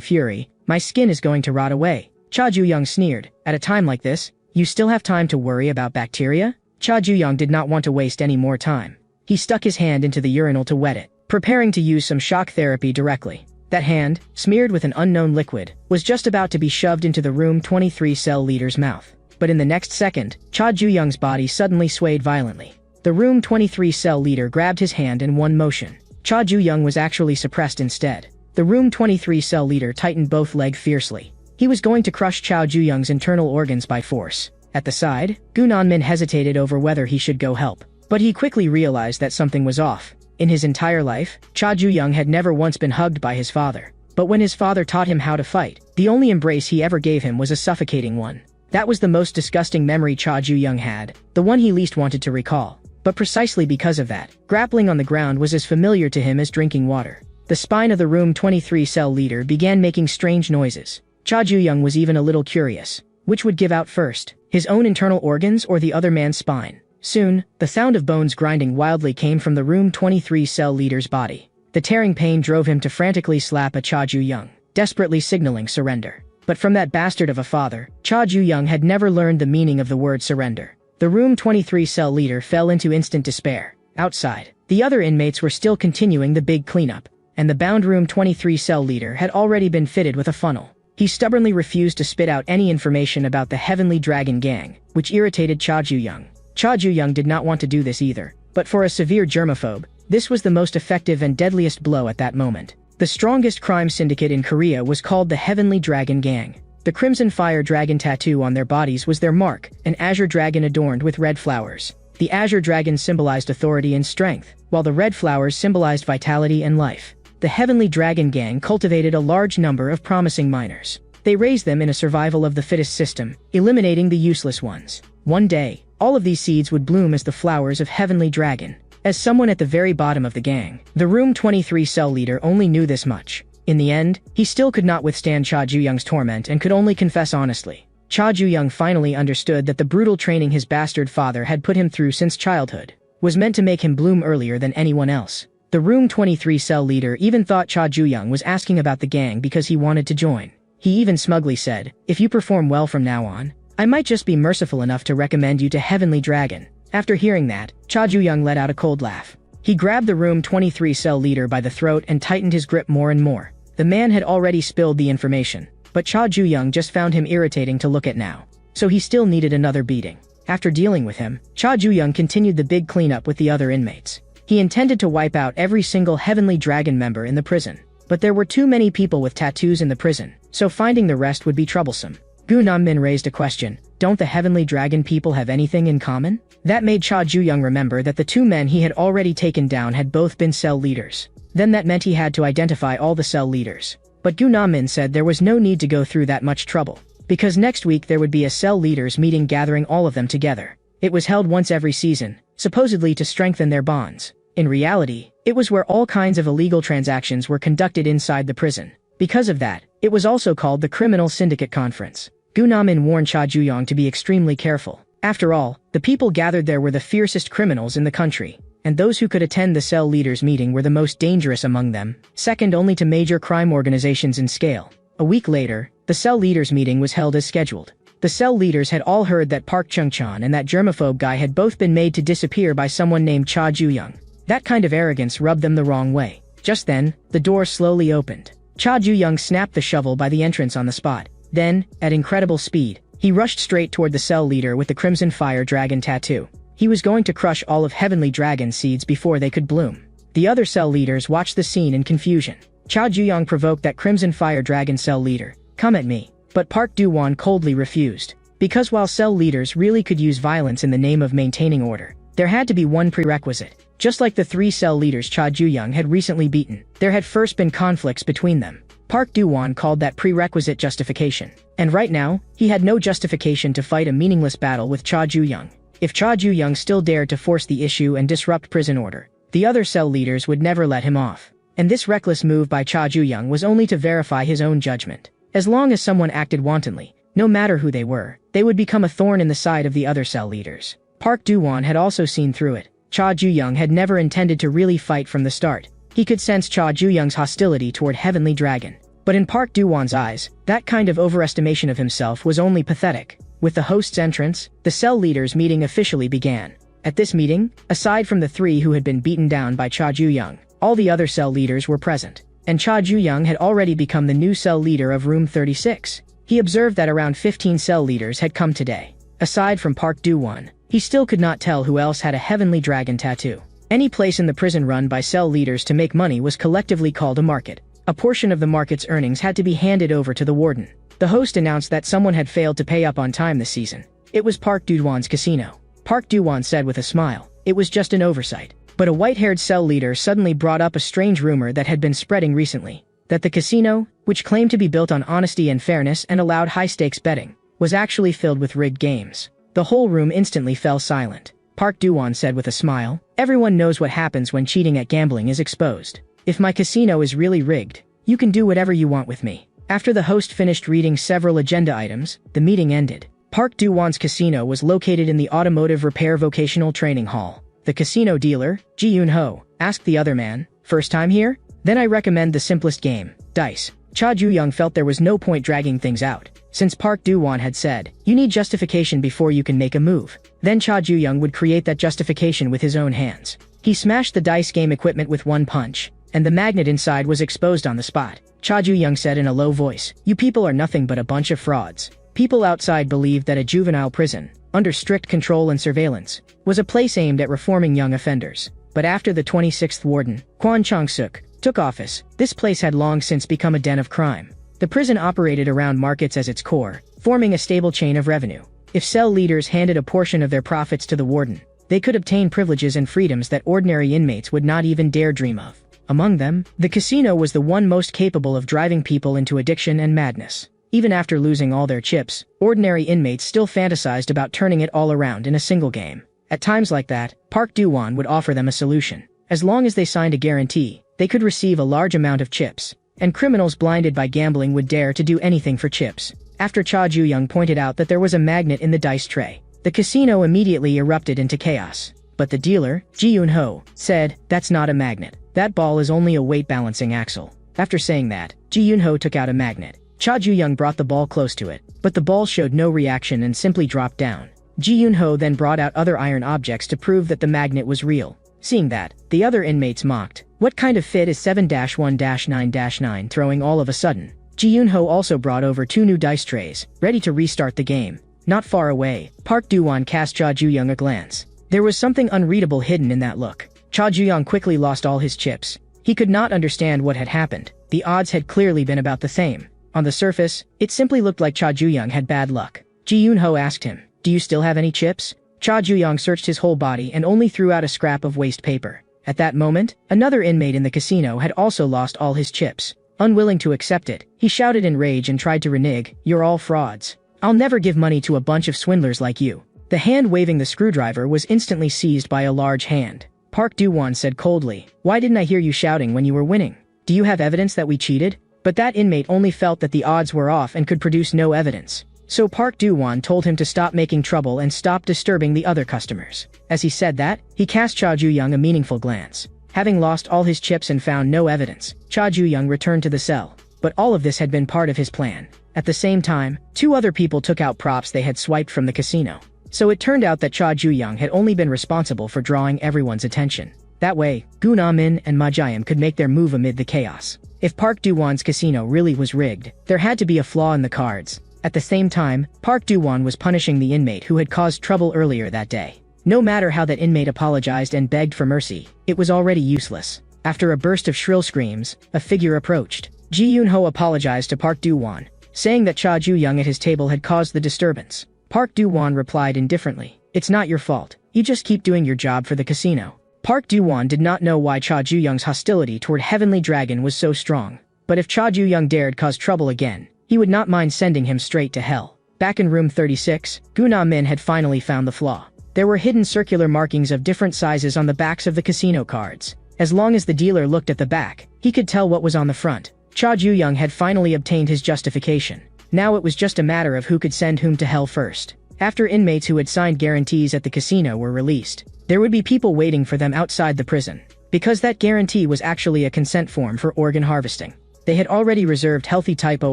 fury, "My skin is going to rot away." Cha Ju-young sneered, "At a time like this, you still have time to worry about bacteria?" Cha Ju-young did not want to waste any more time. He stuck his hand into the urinal to wet it, preparing to use some shock therapy directly. That hand, smeared with an unknown liquid, was just about to be shoved into the Room 23 cell leader's mouth. But in the next second, Cha Ju-young's body suddenly swayed violently. The Room 23 cell leader grabbed his hand in one motion. Cha Ju-young was actually suppressed instead. The Room 23 cell leader tightened both legs fiercely. He was going to crush Cha Ju-young's internal organs by force. At the side, Gu Nanmin hesitated over whether he should go help. But he quickly realized that something was off. In his entire life, Cha Ju-young had never once been hugged by his father. But when his father taught him how to fight, the only embrace he ever gave him was a suffocating one. That was the most disgusting memory Cha Ju-young had, the one he least wanted to recall. But precisely because of that, grappling on the ground was as familiar to him as drinking water. The spine of the Room 23 cell leader began making strange noises. Cha Ju-young was even a little curious. Which would give out first, his own internal organs or the other man's spine? Soon, the sound of bones grinding wildly came from the Room 23 cell leader's body. The tearing pain drove him to frantically slap at Cha Ju-young, desperately signaling surrender. But from that bastard of a father, Cha Ju-young had never learned the meaning of the word surrender. The Room 23 cell leader fell into instant despair. Outside, the other inmates were still continuing the big cleanup, and the bound Room 23 cell leader had already been fitted with a funnel. He stubbornly refused to spit out any information about the Heavenly Dragon Gang, which irritated Cha Ju-young. Cha Ju-young did not want to do this either, but for a severe germaphobe, this was the most effective and deadliest blow at that moment. The strongest crime syndicate in Korea was called the Heavenly Dragon Gang. The Crimson Fire Dragon tattoo on their bodies was their mark, an azure dragon adorned with red flowers. The azure dragon symbolized authority and strength, while the red flowers symbolized vitality and life. The Heavenly Dragon Gang cultivated a large number of promising minors. They raised them in a survival of the fittest system, eliminating the useless ones. One day, all of these seeds would bloom as the flowers of Heavenly Dragon. As someone at the very bottom of the gang, the Room 23 cell leader only knew this much. In the end, he still could not withstand Cha Ju-young's torment and could only confess honestly. Cha Ju-young finally understood that the brutal training his bastard father had put him through since childhood was meant to make him bloom earlier than anyone else. The Room 23 cell leader even thought Cha Ju-young was asking about the gang because he wanted to join. He even smugly said, "If you perform well from now on, I might just be merciful enough to recommend you to Heavenly Dragon." After hearing that, Cha Ju-young let out a cold laugh. He grabbed the Room 23 cell leader by the throat and tightened his grip more and more. The man had already spilled the information, but Cha Ju-young just found him irritating to look at now. So he still needed another beating. After dealing with him, Cha Ju-young continued the big cleanup with the other inmates. He intended to wipe out every single Heavenly Dragon member in the prison. But there were too many people with tattoos in the prison, so finding the rest would be troublesome. Gu Nanmin raised a question, "Don't the Heavenly Dragon people have anything in common?" That made Cha Ju-young remember that the two men he had already taken down had both been cell leaders. Then that meant he had to identify all the cell leaders. But Gu Nanmin said there was no need to go through that much trouble, because next week there would be a cell leaders meeting gathering all of them together. It was held once every season, supposedly to strengthen their bonds. In reality, it was where all kinds of illegal transactions were conducted inside the prison. Because of that, it was also called the Criminal Syndicate Conference. Gu Nanmin warned Cha Ju-young to be extremely careful. After all, the people gathered there were the fiercest criminals in the country, and those who could attend the cell leaders meeting were the most dangerous among them, second only to major crime organizations in scale. A week later, the cell leaders meeting was held as scheduled. The cell leaders had all heard that Park Chung-chan and that germaphobe guy had both been made to disappear by someone named Cha Ju-young. That kind of arrogance rubbed them the wrong way. Just then, the door slowly opened. Cha Ju-young snapped the shovel by the entrance on the spot. Then, at incredible speed, he rushed straight toward the cell leader with the Crimson Fire Dragon tattoo. He was going to crush all of Heavenly Dragon seeds before they could bloom. The other cell leaders watched the scene in confusion. Cha Ju-young provoked that Crimson Fire Dragon cell leader. "Come at me." But Park Do-won coldly refused. Because while cell leaders really could use violence in the name of maintaining order, there had to be one prerequisite. Just like the three cell leaders Cha Ju-young had recently beaten, there had first been conflicts between them. Park Do-won called that prerequisite justification. And right now, he had no justification to fight a meaningless battle with Cha Ju-young. If Cha Ju-young still dared to force the issue and disrupt prison order, the other cell leaders would never let him off. And this reckless move by Cha Ju-young was only to verify his own judgment. As long as someone acted wantonly, no matter who they were, they would become a thorn in the side of the other cell leaders. Park Do-won had also seen through it. Cha Ju-young had never intended to really fight from the start. He could sense Cha Ju-young's hostility toward Heavenly Dragon. But in Park Do-won's eyes, that kind of overestimation of himself was only pathetic. With the host's entrance, the cell leaders' meeting officially began. At this meeting, aside from the 3 who had been beaten down by Cha Ju-young, all the other cell leaders were present. And Cha Ju-young had already become the new cell leader of Room 36. He observed that around 15 cell leaders had come today. Aside from Park Do-won, he still could not tell who else had a Heavenly Dragon tattoo. Any place in the prison run by cell leaders to make money was collectively called a market. A portion of the market's earnings had to be handed over to the warden. The host announced that someone had failed to pay up on time this season. It was Park Do-won's casino. Park Do-won said with a smile, "It was just an oversight." But a white-haired cell leader suddenly brought up a strange rumor that had been spreading recently. That the casino, which claimed to be built on honesty and fairness and allowed high-stakes betting, was actually filled with rigged games. The whole room instantly fell silent. Park Do-won said with a smile, "Everyone knows what happens when cheating at gambling is exposed. If my casino is really rigged, you can do whatever you want with me." After the host finished reading several agenda items, the meeting ended. Park Do-won's casino was located in the Automotive Repair Vocational Training Hall. The casino dealer, Ji-Yoon-ho, asked the other man, "First time here? Then I recommend the simplest game, dice." Cha Ju-young felt there was no point dragging things out, since Park Do-won had said, "You need justification before you can make a move." Then Cha Ju-young would create that justification with his own hands. He smashed the dice game equipment with one punch, and the magnet inside was exposed on the spot. Cha Ju-young said in a low voice, "You people are nothing but a bunch of frauds." People outside believed that a juvenile prison, under strict control and surveillance, was a place aimed at reforming young offenders. But after the 26th warden, Kwon Chong-suk, took office, this place had long since become a den of crime. The prison operated around markets as its core, forming a stable chain of revenue. If cell leaders handed a portion of their profits to the warden, they could obtain privileges and freedoms that ordinary inmates would not even dare dream of. Among them, the casino was the one most capable of driving people into addiction and madness. Even after losing all their chips, ordinary inmates still fantasized about turning it all around in a single game. At times like that, Park Do-won would offer them a solution. As long as they signed a guarantee, they could receive a large amount of chips, and criminals blinded by gambling would dare to do anything for chips. After Cha Ju-young pointed out that there was a magnet in the dice tray, the casino immediately erupted into chaos. But the dealer, Ji-Yoon-ho, said, "That's not a magnet. That ball is only a weight-balancing axle." After saying that, Ji-Yoon-ho took out a magnet. Cha Ju-young brought the ball close to it, but the ball showed no reaction and simply dropped down. Ji-Yoon-ho then brought out other iron objects to prove that the magnet was real. Seeing that, the other inmates mocked, "What kind of fit is 7-1-9-9?" Throwing all of a sudden, Ji-Yoon-ho also brought over 2 new dice trays, ready to restart the game. Not far away, Park Do-won cast Cha Ju-young a glance. There was something unreadable hidden in that look. Cha Ju-young quickly lost all his chips. He could not understand what had happened. The odds had clearly been about the same. On the surface, it simply looked like Cha Ju-young had bad luck. Ji-Yoon-ho asked him, "Do you still have any chips?" Cha Ju-young searched his whole body and only threw out a scrap of waste paper. At that moment, another inmate in the casino had also lost all his chips. Unwilling to accept it, he shouted in rage and tried to renege, "You're all frauds. I'll never give money to a bunch of swindlers like you." The hand waving the screwdriver was instantly seized by a large hand. Park Do-won said coldly, "Why didn't I hear you shouting when you were winning? Do you have evidence that we cheated?" But that inmate only felt that the odds were off and could produce no evidence. So Park Do-won told him to stop making trouble and stop disturbing the other customers. As he said that, he cast Cha Ju-young a meaningful glance. Having lost all his chips and found no evidence, Cha Ju-young returned to the cell. But all of this had been part of his plan. At the same time, 2 other people took out props they had swiped from the casino. So it turned out that Cha Ju-young had only been responsible for drawing everyone's attention. That way, Gun Ah-min and Ma Jae-im could make their move amid the chaos. If Park Do-won's casino really was rigged, there had to be a flaw in the cards. At the same time, Park Do-won was punishing the inmate who had caused trouble earlier that day. No matter how that inmate apologized and begged for mercy, it was already useless. After a burst of shrill screams, a figure approached. Ji-Yoon-ho apologized to Park Do-won, saying that Cha Ju-young at his table had caused the disturbance. Park Do-won replied indifferently, "It's not your fault. You just keep doing your job for the casino." Park Do-won did not know why Cha Ju-young's hostility toward Heavenly Dragon was so strong. But if Cha Ju-young dared cause trouble again, he would not mind sending him straight to hell. Back in room 36, Gun Ah-min had finally found the flaw. There were hidden circular markings of different sizes on the backs of the casino cards. As long as the dealer looked at the back, he could tell what was on the front. Cha Ju-young had finally obtained his justification. Now it was just a matter of who could send whom to hell first. After inmates who had signed guarantees at the casino were released, there would be people waiting for them outside the prison. because that guarantee was actually a consent form for organ harvesting. They had already reserved healthy type O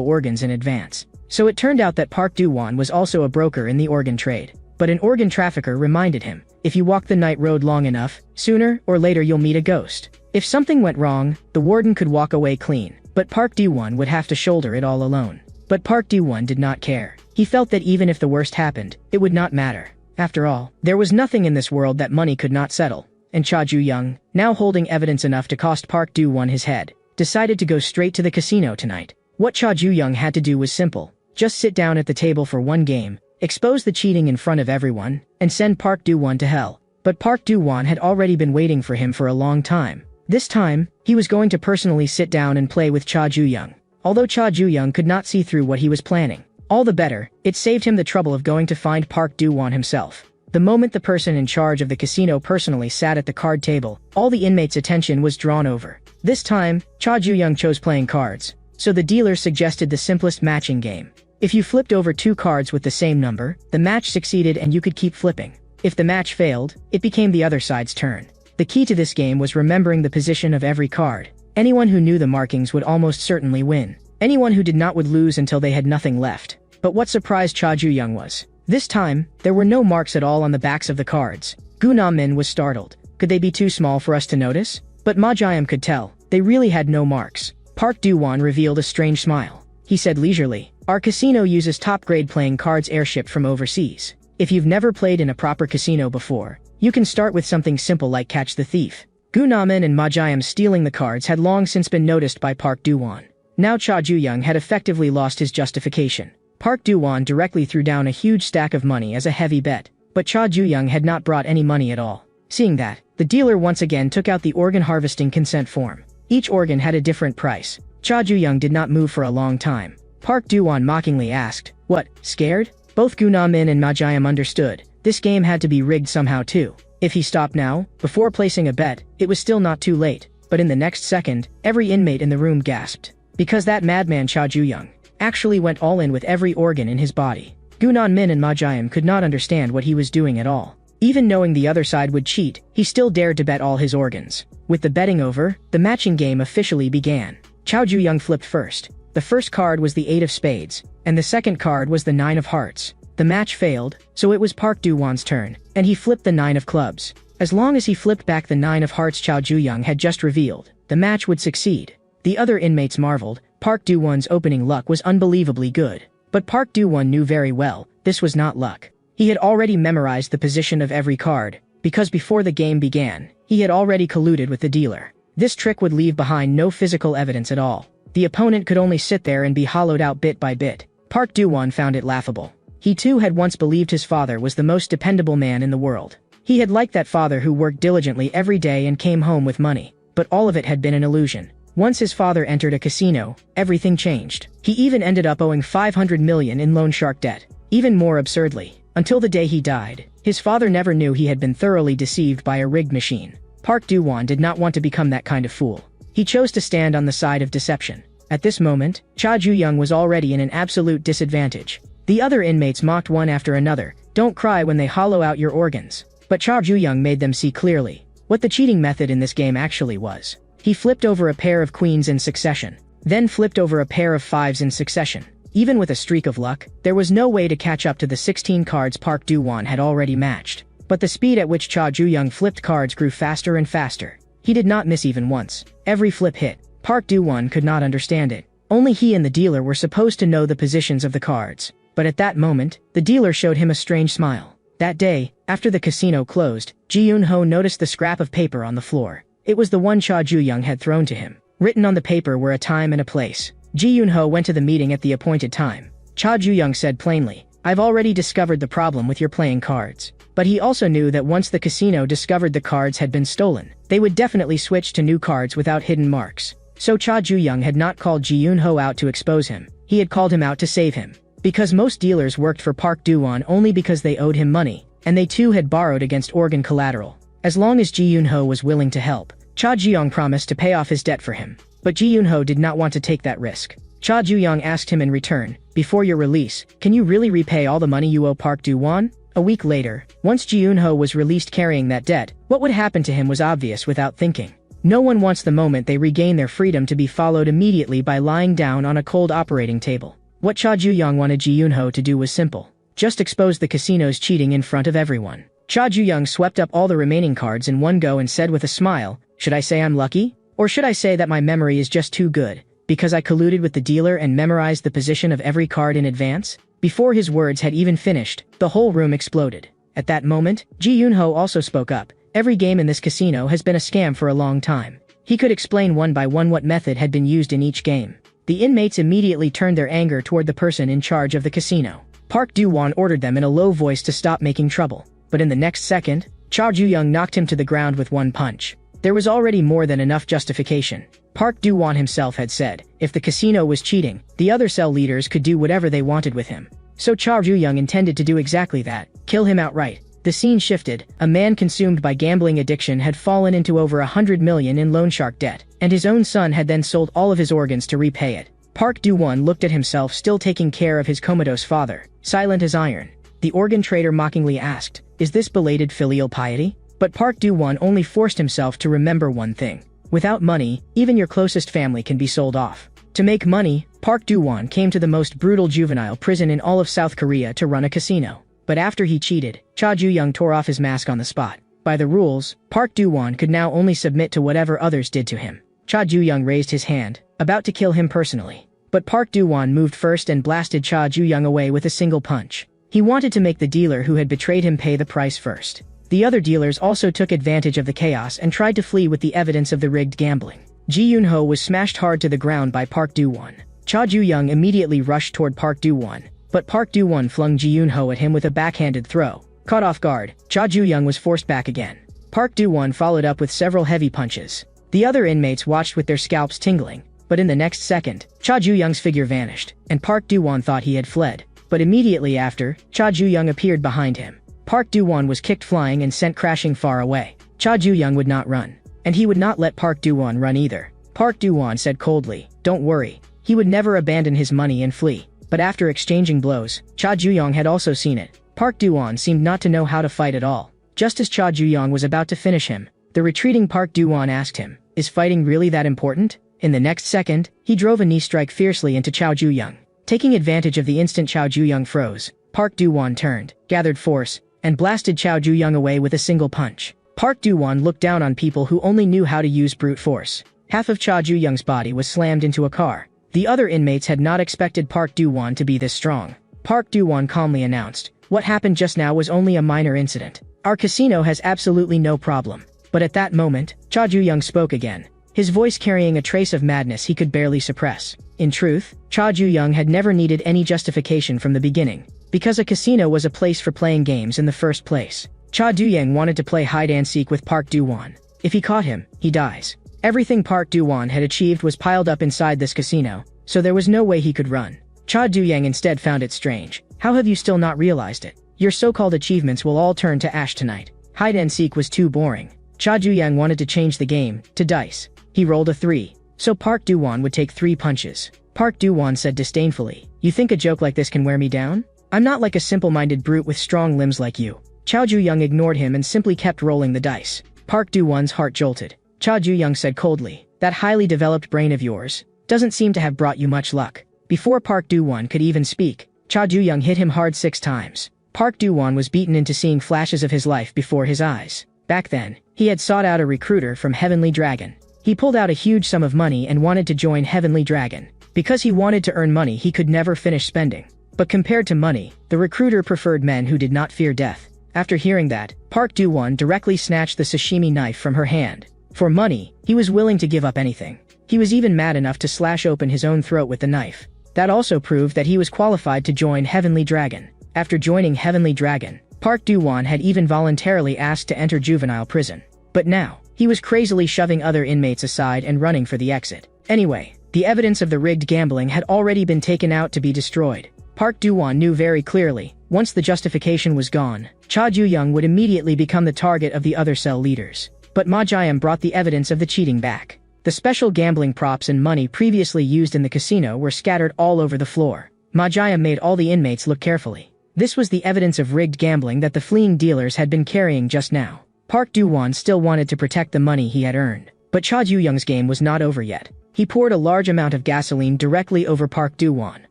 organs in advance. So it turned out that Park Do-won was also a broker in the organ trade. But an organ trafficker reminded him, if you walk the night road long enough, sooner or later you'll meet a ghost. If something went wrong, the warden could walk away clean, but Park Do-won would have to shoulder it all alone. But Park Do-won did not care. He felt that even if the worst happened, it would not matter. After all, there was nothing in this world that money could not settle. And Cha Ju-young, now holding evidence enough to cost Park Do-won his head, decided to go straight to the casino tonight. What Cha Ju-young had to do was simple. Just sit down at the table for one game, expose the cheating in front of everyone, and send Park Do-won to hell. But Park Do-won had already been waiting for him for a long time. This time, he was going to personally sit down and play with Cha Ju-young. Although Cha Ju-young could not see through what he was planning. All the better, it saved him the trouble of going to find Park Do-won himself. The moment the person in charge of the casino personally sat at the card table, all the inmates' attention was drawn over. This time, Cha Ju-young chose playing cards, so the dealer suggested the simplest matching game. If you flipped over 2 cards with the same number, the match succeeded and you could keep flipping. If the match failed, it became the other side's turn. The key to this game was remembering the position of every card. Anyone who knew the markings would almost certainly win. Anyone who did not would lose until they had nothing left. But what surprised Cha Ju-young was, this time, there were no marks at all on the backs of the cards. Gu Na-min was startled. Could they be too small for us to notice? But Ma Ji-am could tell. They really had no marks. Park Do-won revealed a strange smile. He said leisurely, our casino uses top-grade playing cards airshipped from overseas. If you've never played in a proper casino before, you can start with something simple like Catch the Thief. Gu Na-min and Ma Ji-am stealing the cards had long since been noticed by Park Do-won. Now Cha Ju-young had effectively lost his justification. Park Do-won directly threw down a huge stack of money as a heavy bet, but Cha Ju-young had not brought any money at all. Seeing that, the dealer once again took out the organ harvesting consent form. Each organ had a different price. Cha Ju-young did not move for a long time. Park Do-won mockingly asked, what, scared? Both Gu Na-min and Ma Ji-am understood. This game had to be rigged somehow too. If he stopped now, before placing a bet, it was still not too late. But in the next second, every inmate in the room gasped. Because that madman Cha Ju-young actually went all in with every organ in his body. Gu Na-min and Ma Ji-am could not understand what he was doing at all. Even knowing the other side would cheat, he still dared to bet all his organs. With the betting over, the matching game officially began. Cha Ju-young flipped first. The first card was the 8 of spades, and the second card was the 9 of hearts. The match failed, so it was Park Do-won's turn, and he flipped the 9 of clubs. As long as he flipped back the 9 of hearts Cha Ju-young had just revealed, the match would succeed. The other inmates marveled. Park Do-won's opening luck was unbelievably good. But Park Do-won knew very well, this was not luck. He had already memorized the position of every card, because before the game began, he had already colluded with the dealer. This trick would leave behind no physical evidence at all. The opponent could only sit there and be hollowed out bit by bit. Park Do-won found it laughable. He too had once believed his father was the most dependable man in the world. He had liked that father who worked diligently every day and came home with money. But all of it had been an illusion. Once his father entered a casino, everything changed. He even ended up owing 500 million in loan shark debt. Even more absurdly, until the day he died, his father never knew he had been thoroughly deceived by a rigged machine. Park Do-won did not want to become that kind of fool. He chose to stand on the side of deception. At this moment, Cha Ju-young was already in an absolute disadvantage. The other inmates mocked one after another, don't cry when they hollow out your organs. But Cha Ju-young made them see clearly what the cheating method in this game actually was. He flipped over a pair of queens in succession, then flipped over a pair of fives in succession. Even with a streak of luck, there was no way to catch up to the 16 cards Park Do-won had already matched. But the speed at which Cha Ju-young flipped cards grew faster and faster. He did not miss even once. Every flip hit. Park Do-won could not understand it. Only he and the dealer were supposed to know the positions of the cards. But at that moment, the dealer showed him a strange smile. That day, after the casino closed, Ji-yoon-ho noticed the scrap of paper on the floor. It was the one Cha Ju-young had thrown to him. Written on the paper were a time and a place. Ji-yoon-ho went to the meeting at the appointed time. Cha Ju-young said plainly, I've already discovered the problem with your playing cards. But he also knew that once the casino discovered the cards had been stolen, they would definitely switch to new cards without hidden marks. So Cha Ju-young had not called Ji-yoon-ho out to expose him. He had called him out to save him. Because most dealers worked for Park Do-won only because they owed him money, and they too had borrowed against organ collateral. As long as Ji-yoon-ho was willing to help, Cha Ju-young promised to pay off his debt for him. But Ji-yoon-ho did not want to take that risk. Cha Ju-young asked him in return, before your release, can you really repay all the money you owe Park Do-won? A week later, once Ji-yoon-ho was released carrying that debt, what would happen to him was obvious without thinking. No one wants the moment they regain their freedom to be followed immediately by lying down on a cold operating table. What Cha Ju-young wanted Ji Yun-ho to do was simple. Just expose the casino's cheating in front of everyone. Cha Ju-young swept up all the remaining cards in one go and said with a smile, "Should I say I'm lucky? Or should I say that my memory is just too good, because I colluded with the dealer and memorized the position of every card in advance?" Before his words had even finished, the whole room exploded. At that moment, Ji Yun-ho also spoke up. Every game in this casino has been a scam for a long time. He could explain one by one what method had been used in each game. The inmates immediately turned their anger toward the person in charge of the casino. Park Do-won ordered them in a low voice to stop making trouble. But in the next second, Cha Ju-young knocked him to the ground with one punch. There was already more than enough justification. Park Do-won himself had said, if the casino was cheating, the other cell leaders could do whatever they wanted with him. So Cha Ju-young intended to do exactly that, kill him outright. The scene shifted. A man consumed by gambling addiction had fallen into over 100 million in loan shark debt, and his own son had then sold all of his organs to repay it. Park Do-won looked at himself still taking care of his comatose father, silent as iron. The organ trader mockingly asked, "Is this belated filial piety?" But Park Do-won only forced himself to remember one thing. Without money, even your closest family can be sold off. To make money, Park Do-won came to the most brutal juvenile prison in all of South Korea to run a casino. But after he cheated, Cha Ju-young tore off his mask on the spot. By the rules, Park Do-won could now only submit to whatever others did to him. Cha Ju-young raised his hand, about to kill him personally. But Park Do-won moved first and blasted Cha Ju-young away with a single punch. He wanted to make the dealer who had betrayed him pay the price first. The other dealers also took advantage of the chaos and tried to flee with the evidence of the rigged gambling. Ji Yun-ho was smashed hard to the ground by Park Do-won. Cha Ju-young immediately rushed toward Park Do-won, but Park Do-won flung Ji Yun-ho at him with a backhanded throw. Caught off guard, Cha Ju-young was forced back again. Park Do-won followed up with several heavy punches. The other inmates watched with their scalps tingling, but in the next second, Cha Ju-young's figure vanished, and Park Do-won thought he had fled. But immediately after, Cha Ju-young appeared behind him. Park Do-won was kicked flying and sent crashing far away. Cha Ju-young would not run. And he would not let Park Do-won run either. Park Do-won said coldly, "Don't worry." He would never abandon his money and flee. But after exchanging blows, Cha Ju-young had also seen it. Park Do-won seemed not to know how to fight at all. Just as Cha Ju-young was about to finish him, the retreating Park Do-won asked him, "Is fighting really that important?" In the next second, he drove a knee strike fiercely into Cha Ju-young. Taking advantage of the instant Cha Ju-young froze, Park Do-won turned, gathered force, and blasted Cha Ju-young away with a single punch. Park Do-won looked down on people who only knew how to use brute force. Half of Cha Ju-young's body was slammed into a car. The other inmates had not expected Park Do-won to be this strong. Park Do-won calmly announced, "What happened just now was only a minor incident. Our casino has absolutely no problem." But at that moment, Cha Ju-young spoke again, his voice carrying a trace of madness he could barely suppress. In truth, Cha Ju-young had never needed any justification from the beginning, because a casino was a place for playing games in the first place. Cha Du-young wanted to play hide-and-seek with Park Do-won. If he caught him, he dies. Everything Park Do-won had achieved was piled up inside this casino, so there was no way he could run. Cha Du-young instead found it strange. "How have you still not realized it? Your so-called achievements will all turn to ash tonight." Hide-and-seek was too boring. Cha Du-young wanted to change the game, to dice. He rolled a 3. So Park Do-won would take 3 punches. Park Do-won said disdainfully, "You think a joke like this can wear me down? I'm not like a simple-minded brute with strong limbs like you." Cha Ju-young ignored him and simply kept rolling the dice. Park Do-won's heart jolted. Cha Ju-young said coldly, "That highly developed brain of yours doesn't seem to have brought you much luck." Before Park Do-won could even speak, Cha Ju-young hit him hard 6 times. Park Do-won was beaten into seeing flashes of his life before his eyes. Back then, he had sought out a recruiter from Heavenly Dragon. He pulled out a huge sum of money and wanted to join Heavenly Dragon. Because he wanted to earn money he could never finish spending. But compared to money, the recruiter preferred men who did not fear death. After hearing that, Park Do-won directly snatched the sashimi knife from her hand. For money, he was willing to give up anything. He was even mad enough to slash open his own throat with the knife. That also proved that he was qualified to join Heavenly Dragon. After joining Heavenly Dragon, Park Do-won had even voluntarily asked to enter juvenile prison. But now, he was crazily shoving other inmates aside and running for the exit. Anyway, the evidence of the rigged gambling had already been taken out to be destroyed. Park Do-won knew very clearly, once the justification was gone, Cha Ju-young would immediately become the target of the other cell leaders. But Ma Jae-am brought the evidence of the cheating back. The special gambling props and money previously used in the casino were scattered all over the floor. Ma Jae-am made all the inmates look carefully. This was the evidence of rigged gambling that the fleeing dealers had been carrying just now. Park Do-won still wanted to protect the money he had earned. But Cha Ju-young's game was not over yet. He poured a large amount of gasoline directly over Park Do-won.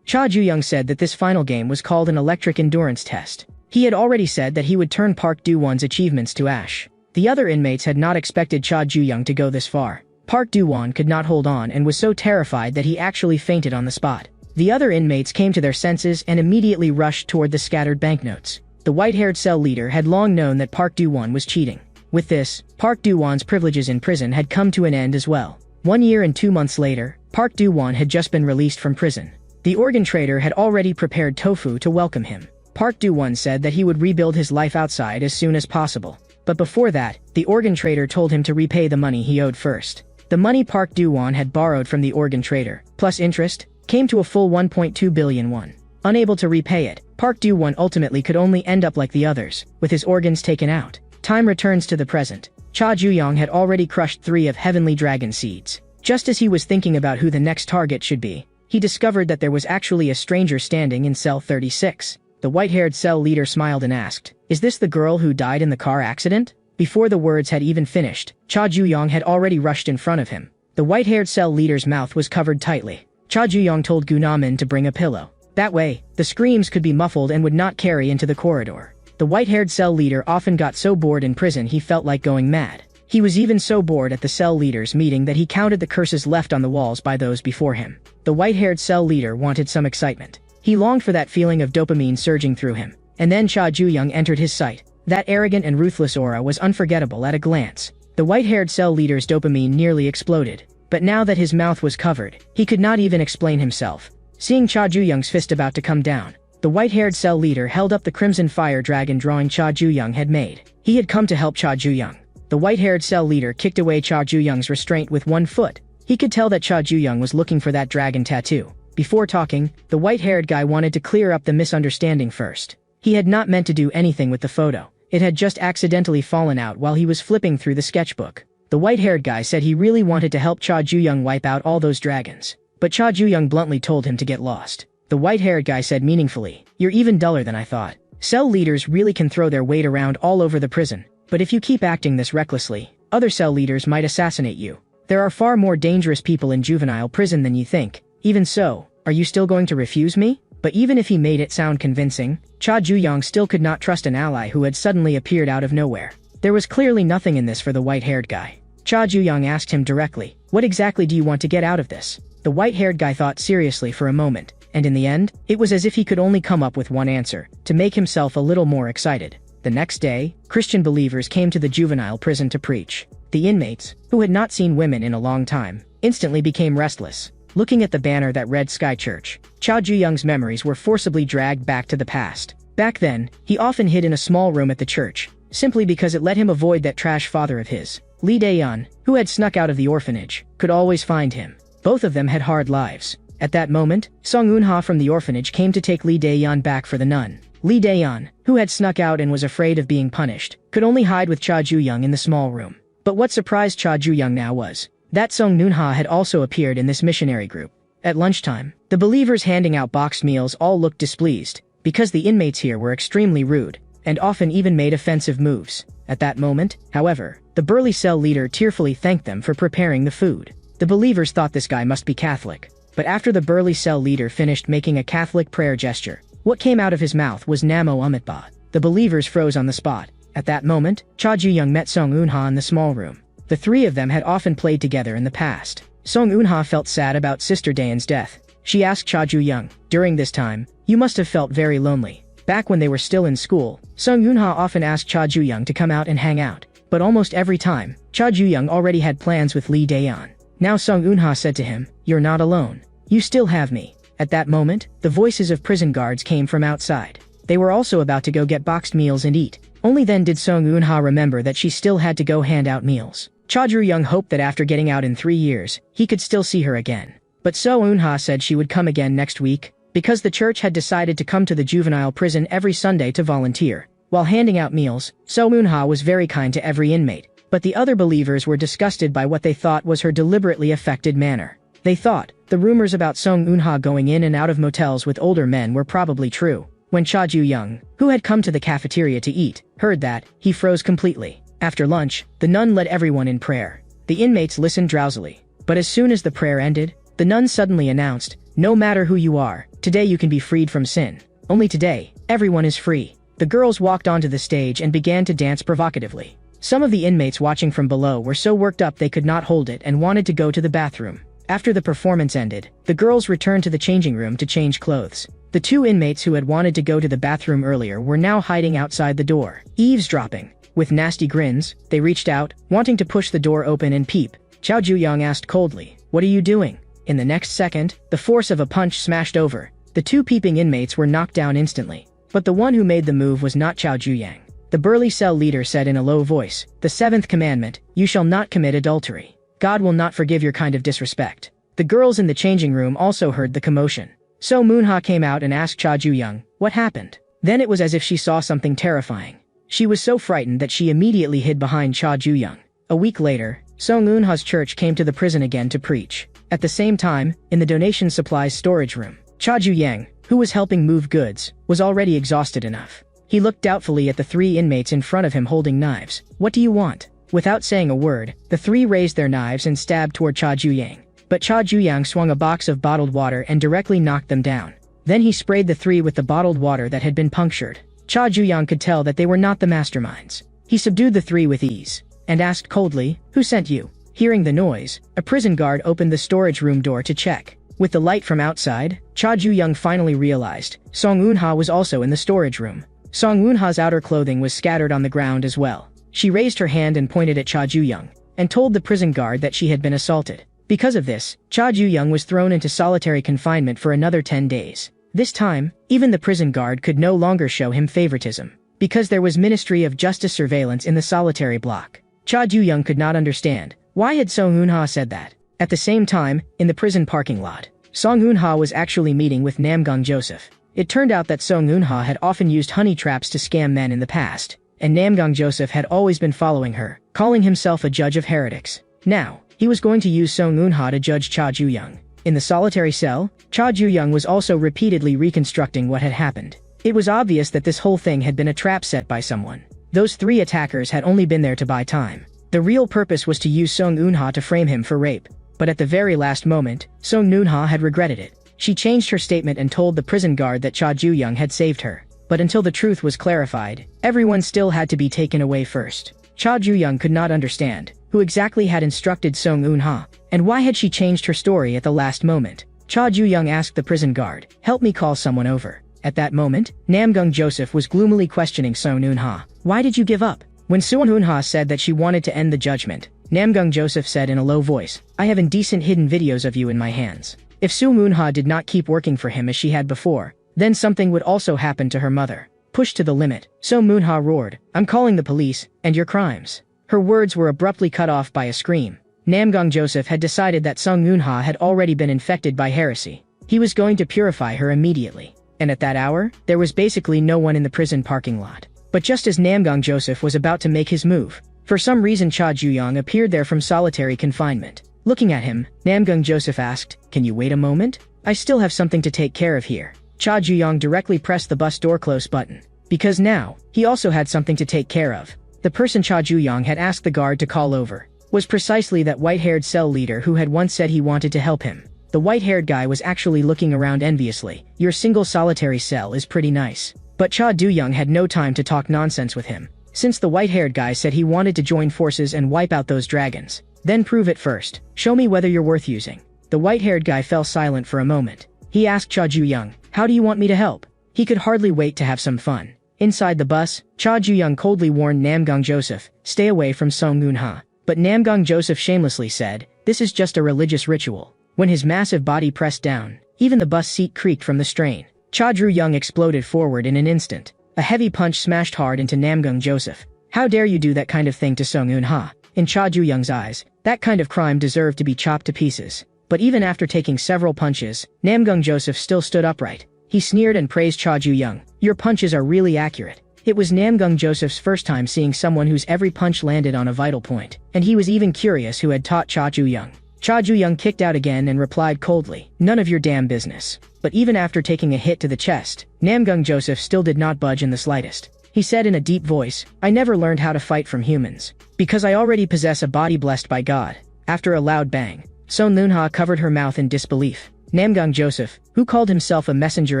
Cha Ju-young said that this final game was called an electric endurance test. He had already said that he would turn Park Do-won's achievements to ash. The other inmates had not expected Cha Ju-young to go this far. Park Do-won could not hold on and was so terrified that he actually fainted on the spot. The other inmates came to their senses and immediately rushed toward the scattered banknotes. The white-haired cell leader had long known that Park Do-won was cheating. With this, Park Do-won's privileges in prison had come to an end as well. 1 year and 2 months later, Park Do-won had just been released from prison. The organ trader had already prepared tofu to welcome him. Park Do-won said that he would rebuild his life outside as soon as possible. But before that, the organ trader told him to repay the money he owed first. The money Park Do-won had borrowed from the organ trader, plus interest, came to a full 1.2 billion won. Unable to repay it, Park Do-won ultimately could only end up like the others, with his organs taken out. Time returns to the present. Cha Ju-young had already crushed 3 of Heavenly Dragon seeds. Just as he was thinking about who the next target should be, he discovered that there was actually a stranger standing in cell 36. The white-haired cell leader smiled and asked, "Is this the girl who died in the car accident?" Before the words had even finished, Cha Ju-young had already rushed in front of him. The white-haired cell leader's mouth was covered tightly. Cha Ju-young told Gunamin to bring a pillow. That way, the screams could be muffled and would not carry into the corridor. The white-haired cell leader often got so bored in prison he felt like going mad. He was even so bored at the cell leaders' meeting that he counted the curses left on the walls by those before him. The white-haired cell leader wanted some excitement. He longed for that feeling of dopamine surging through him. And then Cha Ju-young entered his sight. That arrogant and ruthless aura was unforgettable at a glance. The white-haired cell leader's dopamine nearly exploded. But now that his mouth was covered, he could not even explain himself. Seeing Cha Ju-young's fist about to come down, the white-haired cell leader held up the crimson fire dragon drawing Cha Ju-young had made. He had come to help Cha Ju-young. The white-haired cell leader kicked away Cha Ju-young's restraint with one foot. He could tell that Cha Ju-young was looking for that dragon tattoo. Before talking, the white-haired guy wanted to clear up the misunderstanding first. He had not meant to do anything with the photo. It had just accidentally fallen out while he was flipping through the sketchbook. The white-haired guy said he really wanted to help Cha Ju-young wipe out all those dragons. But Cha Ju-young bluntly told him to get lost. The white-haired guy said meaningfully, "You're even duller than I thought." Cell leaders really can throw their weight around all over the prison. But if you keep acting this recklessly, other cell leaders might assassinate you. There are far more dangerous people in juvenile prison than you think. Even so, are you still going to refuse me? But even if he made it sound convincing, Cha Ju-young still could not trust an ally who had suddenly appeared out of nowhere. There was clearly nothing in this for the white-haired guy. Cha Ju-young asked him directly, "What exactly do you want to get out of this?" The white-haired guy thought seriously for a moment, and in the end, it was as if he could only come up with one answer, to make himself a little more excited. The next day, Christian believers came to the juvenile prison to preach. The inmates, who had not seen women in a long time, instantly became restless. Looking at the banner that read Sky Church, Cha Ju-young's memories were forcibly dragged back to the past. Back then, he often hid in a small room at the church, simply because it let him avoid that trash father of his. Lee Dae-yeon, who had snuck out of the orphanage, could always find him. Both of them had hard lives. At that moment, Song Eun-ha from the orphanage came to take Lee Dae-yeon back for the nun. Lee Dae-yeon, who had snuck out and was afraid of being punished, could only hide with Cha Ju-young in the small room. But what surprised Cha Ju-young now was that Song Eun-ha had also appeared in this missionary group. At lunchtime, the believers handing out boxed meals all looked displeased, because the inmates here were extremely rude, and often even made offensive moves. At that moment, however, the burly cell leader tearfully thanked them for preparing the food. The believers thought this guy must be Catholic. But after the burly cell leader finished making a Catholic prayer gesture, what came out of his mouth was Namo Amitba. The believers froze on the spot. At that moment, Cha Ju-young met Song Eun-ha in the small room. The three of them had often played together in the past. Song Eun-ha felt sad about Sister Daeyeon's death. She asked Cha Ju-young, "During this time, you must have felt very lonely." Back when they were still in school, Song Eun-ha often asked Cha Ju-young to come out and hang out. But almost every time, Cha Ju-young already had plans with Lee Dae-yeon. Now Song Eun-ha said to him, "You're not alone. You still have me." At that moment, the voices of prison guards came from outside. They were also about to go get boxed meals and eat. Only then did Song Eun-ha remember that she still had to go hand out meals. Cha Ju-young hoped that after getting out in 3 years, he could still see her again. But Song Eun-ha said she would come again next week, because the church had decided to come to the juvenile prison every Sunday to volunteer. While handing out meals, Song Eun-ha was very kind to every inmate, but the other believers were disgusted by what they thought was her deliberately affected manner. They thought the rumors about Song Eun-ha going in and out of motels with older men were probably true. When Cha Ju-young, who had come to the cafeteria to eat, heard that, he froze completely. After lunch, the nun led everyone in prayer. The inmates listened drowsily. But as soon as the prayer ended, the nun suddenly announced, "No matter who you are, today you can be freed from sin. Only today, everyone is free." The girls walked onto the stage and began to dance provocatively. Some of the inmates watching from below were so worked up they could not hold it and wanted to go to the bathroom. After the performance ended, the girls returned to the changing room to change clothes. The two inmates who had wanted to go to the bathroom earlier were now hiding outside the door, eavesdropping. With nasty grins, they reached out, wanting to push the door open and peep. Chao Ju-young asked coldly, "What are you doing?" In the next second, the force of a punch smashed over. The two peeping inmates were knocked down instantly. But the one who made the move was not Chao Ju-yang. The burly cell leader said in a low voice, "The seventh commandment, you shall not commit adultery. God will not forgive your kind of disrespect." The girls in the changing room also heard the commotion. So Moonha came out and asked Cha Ju-young, "What happened?" Then it was as if she saw something terrifying. She was so frightened that she immediately hid behind Cha Ju-young. A week later, Song Eun-ha's church came to the prison again to preach. At the same time, in the donation supplies storage room, Cha Ju-yang, who was helping move goods, was already exhausted enough. He looked doubtfully at the three inmates in front of him holding knives. "What do you want?" Without saying a word, the three raised their knives and stabbed toward Cha Ju-yang. But Cha Ju-yang swung a box of bottled water and directly knocked them down. Then he sprayed the three with the bottled water that had been punctured. Cha Ju-yang could tell that they were not the masterminds. He subdued the three with ease, and asked coldly, "Who sent you?" Hearing the noise, a prison guard opened the storage room door to check. With the light from outside, Cha Ju-young finally realized Song Eun-ha was also in the storage room. Song Eun-ha's outer clothing was scattered on the ground as well. She raised her hand and pointed at Cha Ju-young, and told the prison guard that she had been assaulted. Because of this, Cha Ju-young was thrown into solitary confinement for another 10 days. This time, even the prison guard could no longer show him favoritism, because there was Ministry of Justice surveillance in the solitary block. Cha Ju-young could not understand, why had Song Eun-ha said that? At the same time, in the prison parking lot, Song Eun-ha was actually meeting with Namgung Joseph. It turned out that Song Eun-ha had often used honey traps to scam men in the past, and Namgung Joseph had always been following her, calling himself a judge of heretics. Now, he was going to use Song Eun-ha to judge Cha Ju-young. In the solitary cell, Cha Ju-young was also repeatedly reconstructing what had happened. It was obvious that this whole thing had been a trap set by someone. Those three attackers had only been there to buy time. The real purpose was to use Song Eun-ha to frame him for rape. But at the very last moment, Song Eun-ha had regretted it. She changed her statement and told the prison guard that Cha Ju-young had saved her. But until the truth was clarified, everyone still had to be taken away first. Cha Ju-young could not understand who exactly had instructed Song Eun-ha, and why had she changed her story at the last moment. Cha Ju-young asked the prison guard, "Help me call someone over." At that moment, Namgung Joseph was gloomily questioning Song Eun-ha. "Why did you give up?" When Song Eun-ha said that she wanted to end the judgment, Namgung Joseph said in a low voice, "I have indecent hidden videos of you in my hands." If Song Eun-ha did not keep working for him as she had before, then something would also happen to her mother. Pushed to the limit, Song Eun-ha roared, "I'm calling the police, and your crimes." Her words were abruptly cut off by a scream. Namgung Joseph had decided that Song Eun-ha had already been infected by heresy. He was going to purify her immediately. And at that hour, there was basically no one in the prison parking lot. But just as Namgung Joseph was about to make his move, for some reason Cha Ju-young appeared there from solitary confinement. Looking at him, Namgung Joseph asked, "Can you wait a moment? I still have something to take care of here." Cha Ju-young directly pressed the bus door close button. Because now, he also had something to take care of. The person Cha Ju-young had asked the guard to call over was precisely that white-haired cell leader who had once said he wanted to help him. The white-haired guy was actually looking around enviously. "Your single solitary cell is pretty nice." But Cha Du-young had no time to talk nonsense with him, since the white-haired guy said he wanted to join forces and wipe out those dragons. "Then prove it first. Show me whether you're worth using." The white-haired guy fell silent for a moment. He asked Cha Ju-young, "How do you want me to help?" He could hardly wait to have some fun. Inside the bus, Cha Ju-young coldly warned Namgung Joseph, "Stay away from Song Eun-ha." But Namgung Joseph shamelessly said, "This is just a religious ritual." When his massive body pressed down, even the bus seat creaked from the strain. Cha Ju-young exploded forward in an instant. A heavy punch smashed hard into Namgung Joseph. "How dare you do that kind of thing to Song Eun-ha?" In Cha Ju-young's eyes, that kind of crime deserved to be chopped to pieces. But even after taking several punches, Namgung Joseph still stood upright. He sneered and praised Cha Ju-young. "Your punches are really accurate." It was Namgung Joseph's first time seeing someone whose every punch landed on a vital point, and he was even curious who had taught Cha Ju-young. Cha Ju-young kicked out again and replied coldly, "None of your damn business." But even after taking a hit to the chest, Namgung Joseph still did not budge in the slightest. he said in a deep voice, "I never learned how to fight from humans. Because I already possess a body blessed by God." After a loud bang, Song Eun-ha covered her mouth in disbelief. Namgang Joseph, who called himself a messenger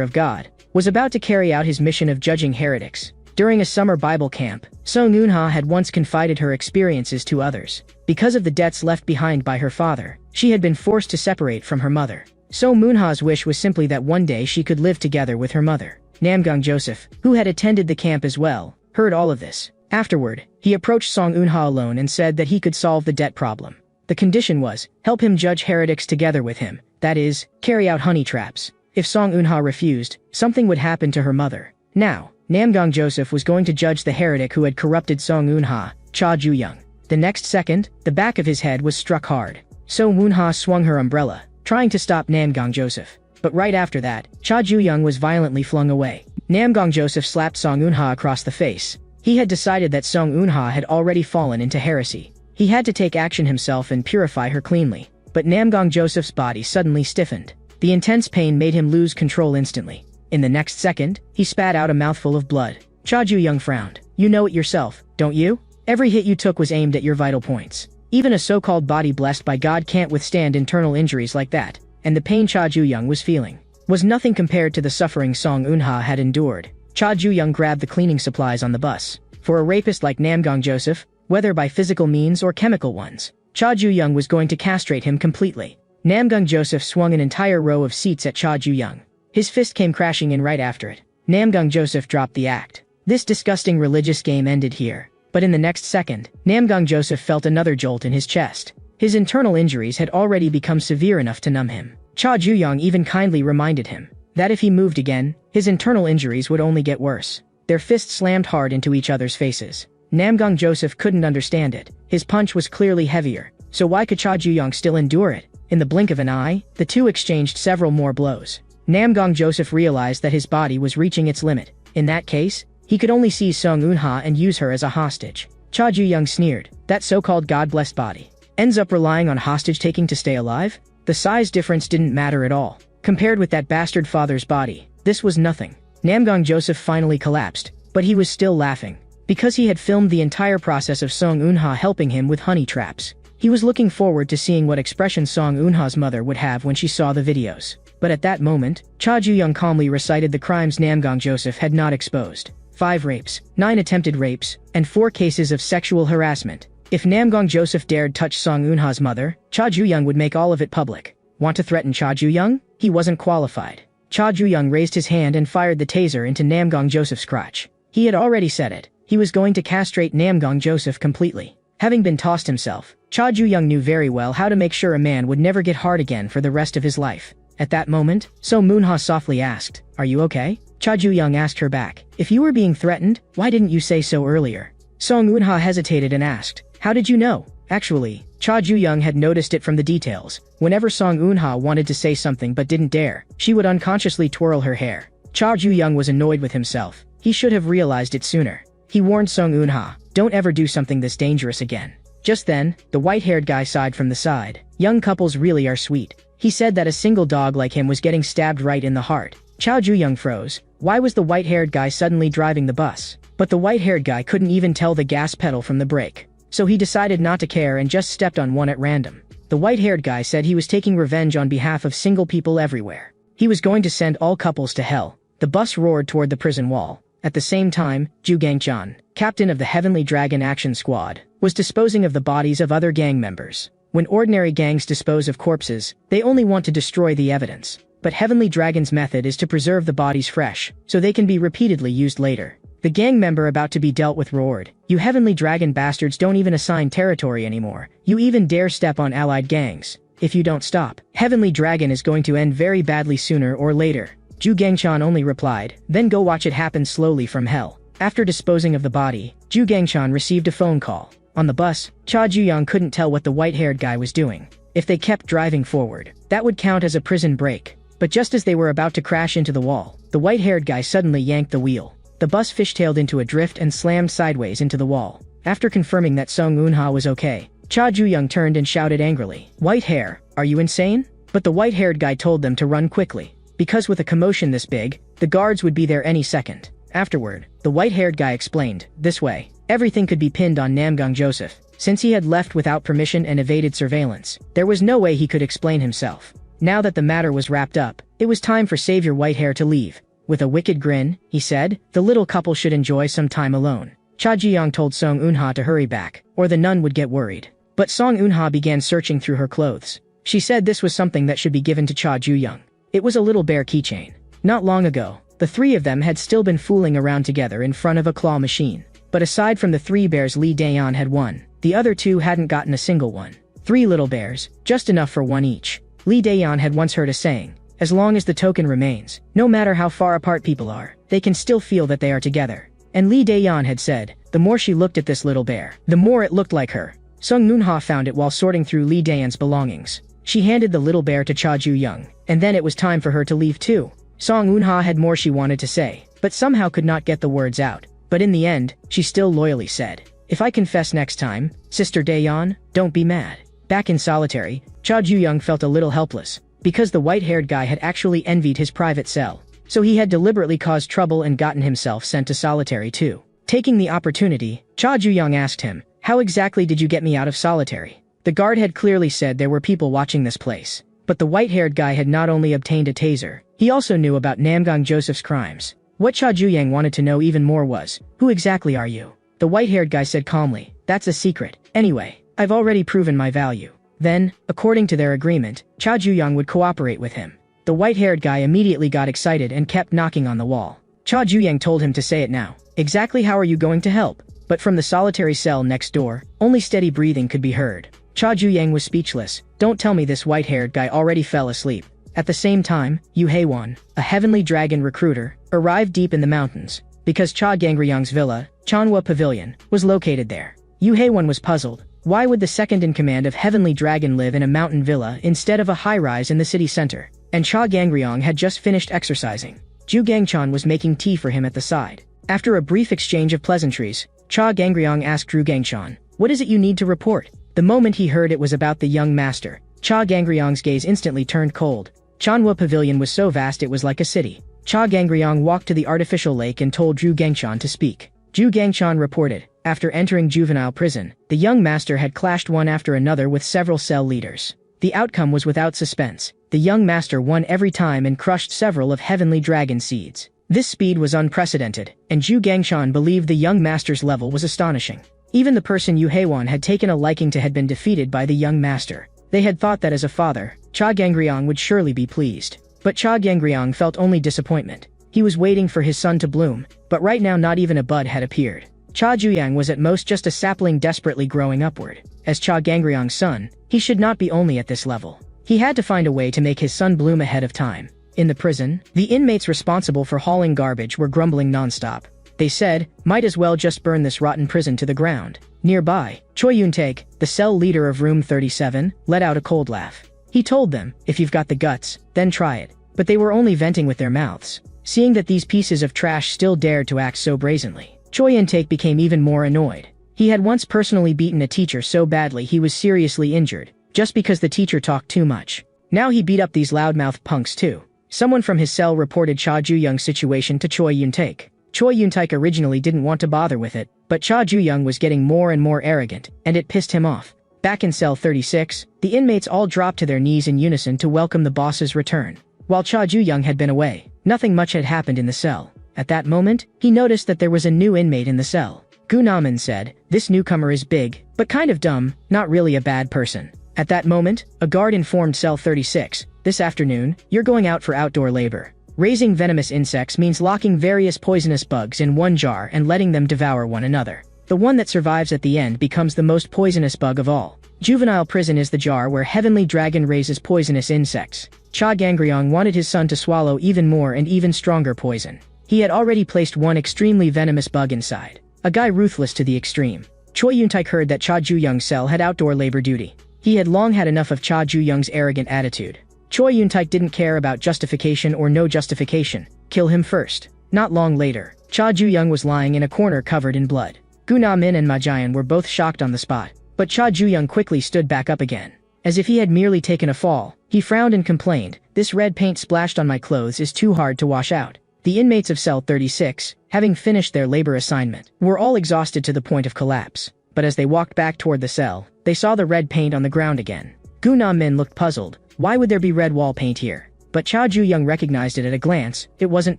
of God, was about to carry out his mission of judging heretics. During a summer Bible camp, Song Eun-ha had once confided her experiences to others. Because of the debts left behind by her father, she had been forced to separate from her mother. Song Eun-ha's wish was simply that one day she could live together with her mother. Namgang Joseph, who had attended the camp as well, heard all of this. Afterward, he approached Song Eun-ha alone and said that he could solve the debt problem. The condition was, help him judge heretics together with him, that is, carry out honey traps. If Song Eun-ha refused, something would happen to her mother. Now, Namgang Joseph was going to judge the heretic who had corrupted Song Eun-ha, Cha Ju-young. The next second, the back of his head was struck hard. Song Eun-ha swung her umbrella, trying to stop Namgang Joseph. But right after that, Cha Ju-young was violently flung away. Namgang Joseph slapped Song Eun-ha across the face. He had decided that Song Eun-ha had already fallen into heresy. He had to take action himself and purify her cleanly. But Namgang Joseph's body suddenly stiffened. The intense pain made him lose control instantly. In the next second, he spat out a mouthful of blood. Cha Ju-young frowned. "You know it yourself, don't you? Every hit you took was aimed at your vital points. Even a so-called body blessed by God can't withstand internal injuries like that." And the pain Cha Ju-young was feeling was nothing compared to the suffering Song Eun-ha had endured. Cha Ju-young grabbed the cleaning supplies on the bus. For a rapist like Namgang Joseph, whether by physical means or chemical ones, Cha Ju-young was going to castrate him completely. Namgang Joseph swung an entire row of seats at Cha Ju-young. His fist came crashing in right after it. Namgang Joseph dropped the act. This disgusting religious game ended here. But in the next second, Namgang Joseph felt another jolt in his chest. His internal injuries had already become severe enough to numb him. Cha Ju-young even kindly reminded him that if he moved again, his internal injuries would only get worse. Their fists slammed hard into each other's faces. Namgang Joseph couldn't understand it. His punch was clearly heavier, so why could Cha Ju-young still endure it? In the blink of an eye, the two exchanged several more blows. Namgang Joseph realized that his body was reaching its limit. In that case, he could only seize Song Eun-ha and use her as a hostage. Cha Ju-young sneered. That so-called God-blessed body ends up relying on hostage-taking to stay alive? The size difference didn't matter at all. Compared with that bastard father's body, this was nothing. Namgang Joseph finally collapsed, but he was still laughing. Because he had filmed the entire process of Song Eun-ha helping him with honey traps. He was looking forward to seeing what expression Song Eun-ha's mother would have when she saw the videos. But at that moment, Cha Ju-young calmly recited the crimes Namgang Joseph had not exposed. 5 rapes, 9 attempted rapes, and 4 cases of sexual harassment. If Namgang Joseph dared touch Song Eun-ha's mother, Cha Ju-young would make all of it public. Want to threaten Cha Ju-young? He wasn't qualified. Cha Ju-young raised his hand and fired the taser into Namgang Joseph's crotch. He had already said it. He was going to castrate Namgang Joseph completely. Having been tossed himself, Cha Ju-young knew very well how to make sure a man would never get hard again for the rest of his life. At that moment, Song Eun-ha softly asked, "Are you okay?" Cha Ju-young asked her back, "If you were being threatened, why didn't you say so earlier?" Song Eun-ha hesitated and asked, "How did you know?" Actually, Cha Ju-young had noticed it from the details. Whenever Song Eun-ha wanted to say something but didn't dare, she would unconsciously twirl her hair. Cha Ju-young was annoyed with himself. He should have realized it sooner. He warned Song Eun-ha, "Don't ever do something this dangerous again." Just then, the white-haired guy sighed from the side. "Young couples really are sweet." He said that a single dog like him was getting stabbed right in the heart. Cha Ju-young froze. Why was the white-haired guy suddenly driving the bus? But the white-haired guy couldn't even tell the gas pedal from the brake. So he decided not to care and just stepped on one at random. The white-haired guy said he was taking revenge on behalf of single people everywhere. He was going to send all couples to hell. The bus roared toward the prison wall. At the same time, Ju Gang-chan, captain of the Heavenly Dragon Action Squad, was disposing of the bodies of other gang members. When ordinary gangs dispose of corpses, they only want to destroy the evidence. But Heavenly Dragon's method is to preserve the bodies fresh, so they can be repeatedly used later. The gang member about to be dealt with roared, "You Heavenly Dragon bastards don't even assign territory anymore. You even dare step on allied gangs. If you don't stop, Heavenly Dragon is going to end very badly sooner or later." Ju Gang-chan only replied, "Then go watch it happen slowly from hell." After disposing of the body, Ju Gang-chan received a phone call. On the bus, Cha Ju-young couldn't tell what the white-haired guy was doing. If they kept driving forward, that would count as a prison break. But just as they were about to crash into the wall, the white-haired guy suddenly yanked the wheel. The bus fishtailed into a drift and slammed sideways into the wall. After confirming that Song Eun-ha was okay, Cha Ju-young turned and shouted angrily, "White hair, are you insane?" But the white-haired guy told them to run quickly, because with a commotion this big, the guards would be there any second. Afterward, the white-haired guy explained, this way, everything could be pinned on Namgung Joseph. Since he had left without permission and evaded surveillance, there was no way he could explain himself. Now that the matter was wrapped up, it was time for Savior Whitehair to leave. With a wicked grin, he said, the little couple should enjoy some time alone. Cha Juyong told Song Eunha to hurry back, or the nun would get worried. But Song Eunha began searching through her clothes. She said this was something that should be given to Cha Juyong. It was a little bear keychain. Not long ago, the three of them had still been fooling around together in front of a claw machine. But aside from the three bears Lee Daeon had won, the other two hadn't gotten a single one. 3 little bears, just enough for one each. Lee Daeon had once heard a saying, as long as the token remains, no matter how far apart people are, they can still feel that they are together. And Lee Daeon had said, the more she looked at this little bear, the more it looked like her. Sung Eunha found it while sorting through Lee Daeon's belongings. She handed the little bear to Cha Ju-young, and then it was time for her to leave too. Song Eunha had more she wanted to say, but somehow could not get the words out. But in the end, she still loyally said, if I confess next time, Sister Daeon, don't be mad. Back in solitary, Cha Ju-young felt a little helpless, because the white-haired guy had actually envied his private cell. So he had deliberately caused trouble and gotten himself sent to solitary too. Taking the opportunity, Cha Ju-young asked him, how exactly did you get me out of solitary? The guard had clearly said there were people watching this place. But the white-haired guy had not only obtained a taser, he also knew about Namgung Joseph's crimes. What Cha Ju-young wanted to know even more was, who exactly are you? The white-haired guy said calmly, that's a secret. Anyway, I've already proven my value. Then, according to their agreement, Cha Ju-young would cooperate with him. The white-haired guy immediately got excited and kept knocking on the wall. Cha Ju-young told him to say it now. Exactly how are you going to help? But from the solitary cell next door, only steady breathing could be heard. Cha Ju-young was speechless. Don't tell me this white-haired guy already fell asleep. At the same time, Yu Haewon, a heavenly dragon recruiter, arrived deep in the mountains, because Cha Gangryong's villa, Manhwa Pavilion, was located there. Yu Haewon was puzzled. Why would the second-in-command of Heavenly Dragon live in a mountain villa instead of a high-rise in the city center? And Cha Gangryong had just finished exercising. Ju Gangchan was making tea for him at the side. After a brief exchange of pleasantries, Cha Gangryong asked Ju Gangchan, what is it you need to report? The moment he heard it was about the young master, Cha Gangryong's gaze instantly turned cold. Chanhua Pavilion was so vast it was like a city. Cha Gangryong walked to the artificial lake and told Ju Gangchan to speak. Ju Gangchan reported, after entering juvenile prison, the young master had clashed one after another with several cell leaders. The outcome was without suspense. The young master won every time and crushed several of Heavenly Dragon seeds. This speed was unprecedented, and Ju Gangchan believed the young master's level was astonishing. Even the person Yu Haewon had taken a liking to had been defeated by the young master. They had thought that as a father, Cha Gangryong would surely be pleased. But Cha Gangryong felt only disappointment. He was waiting for his son to bloom, but right now not even a bud had appeared. Cha Ju-young was at most just a sapling desperately growing upward. As Cha Gangryong's son, he should not be only at this level. He had to find a way to make his son bloom ahead of time. In the prison, the inmates responsible for hauling garbage were grumbling nonstop. They said, might as well just burn this rotten prison to the ground. Nearby, Choi Yoon-taek, the cell leader of room 37, let out a cold laugh. He told them, if you've got the guts, then try it. But they were only venting with their mouths. Seeing that these pieces of trash still dared to act so brazenly, Choi Yoon-taek became even more annoyed. He had once personally beaten a teacher so badly he was seriously injured, just because the teacher talked too much. Now he beat up these loudmouth punks too. Someone from his cell reported Cha Ju-young's situation to Choi Yoon-taek. Choi Yoon-taek originally didn't want to bother with it, but Cha Ju-young was getting more and more arrogant, and it pissed him off. Back in cell 36, the inmates all dropped to their knees in unison to welcome the boss's return. While Cha Ju-young had been away, nothing much had happened in the cell. At that moment, he noticed that there was a new inmate in the cell. Gu Naman said, this newcomer is big, but kind of dumb, not really a bad person. At that moment, a guard informed cell 36, this afternoon, you're going out for outdoor labor. Raising venomous insects means locking various poisonous bugs in one jar and letting them devour one another. The one that survives at the end becomes the most poisonous bug of all. Juvenile prison is the jar where Heavenly Dragon raises poisonous insects. Cha Gangryong wanted his son to swallow even more and even stronger poison. He had already placed one extremely venomous bug inside. A guy ruthless to the extreme. Choi Yoon-taek heard that Cha Ju-young's cell had outdoor labor duty. He had long had enough of Cha Ju-young's arrogant attitude. Choi Yoon-taek didn't care about justification or no justification. Kill him first. Not long later, Cha Ju-young was lying in a corner covered in blood. Gu Na-min and Ma Jian were both shocked on the spot, but Cha Ju-young quickly stood back up again. As if he had merely taken a fall, he frowned and complained, this red paint splashed on my clothes is too hard to wash out. The inmates of cell 36, having finished their labor assignment, were all exhausted to the point of collapse. But as they walked back toward the cell, they saw the red paint on the ground again. Gu Na-min looked puzzled. Why would there be red wall paint here? But Cha Ju-young recognized it at a glance. It wasn't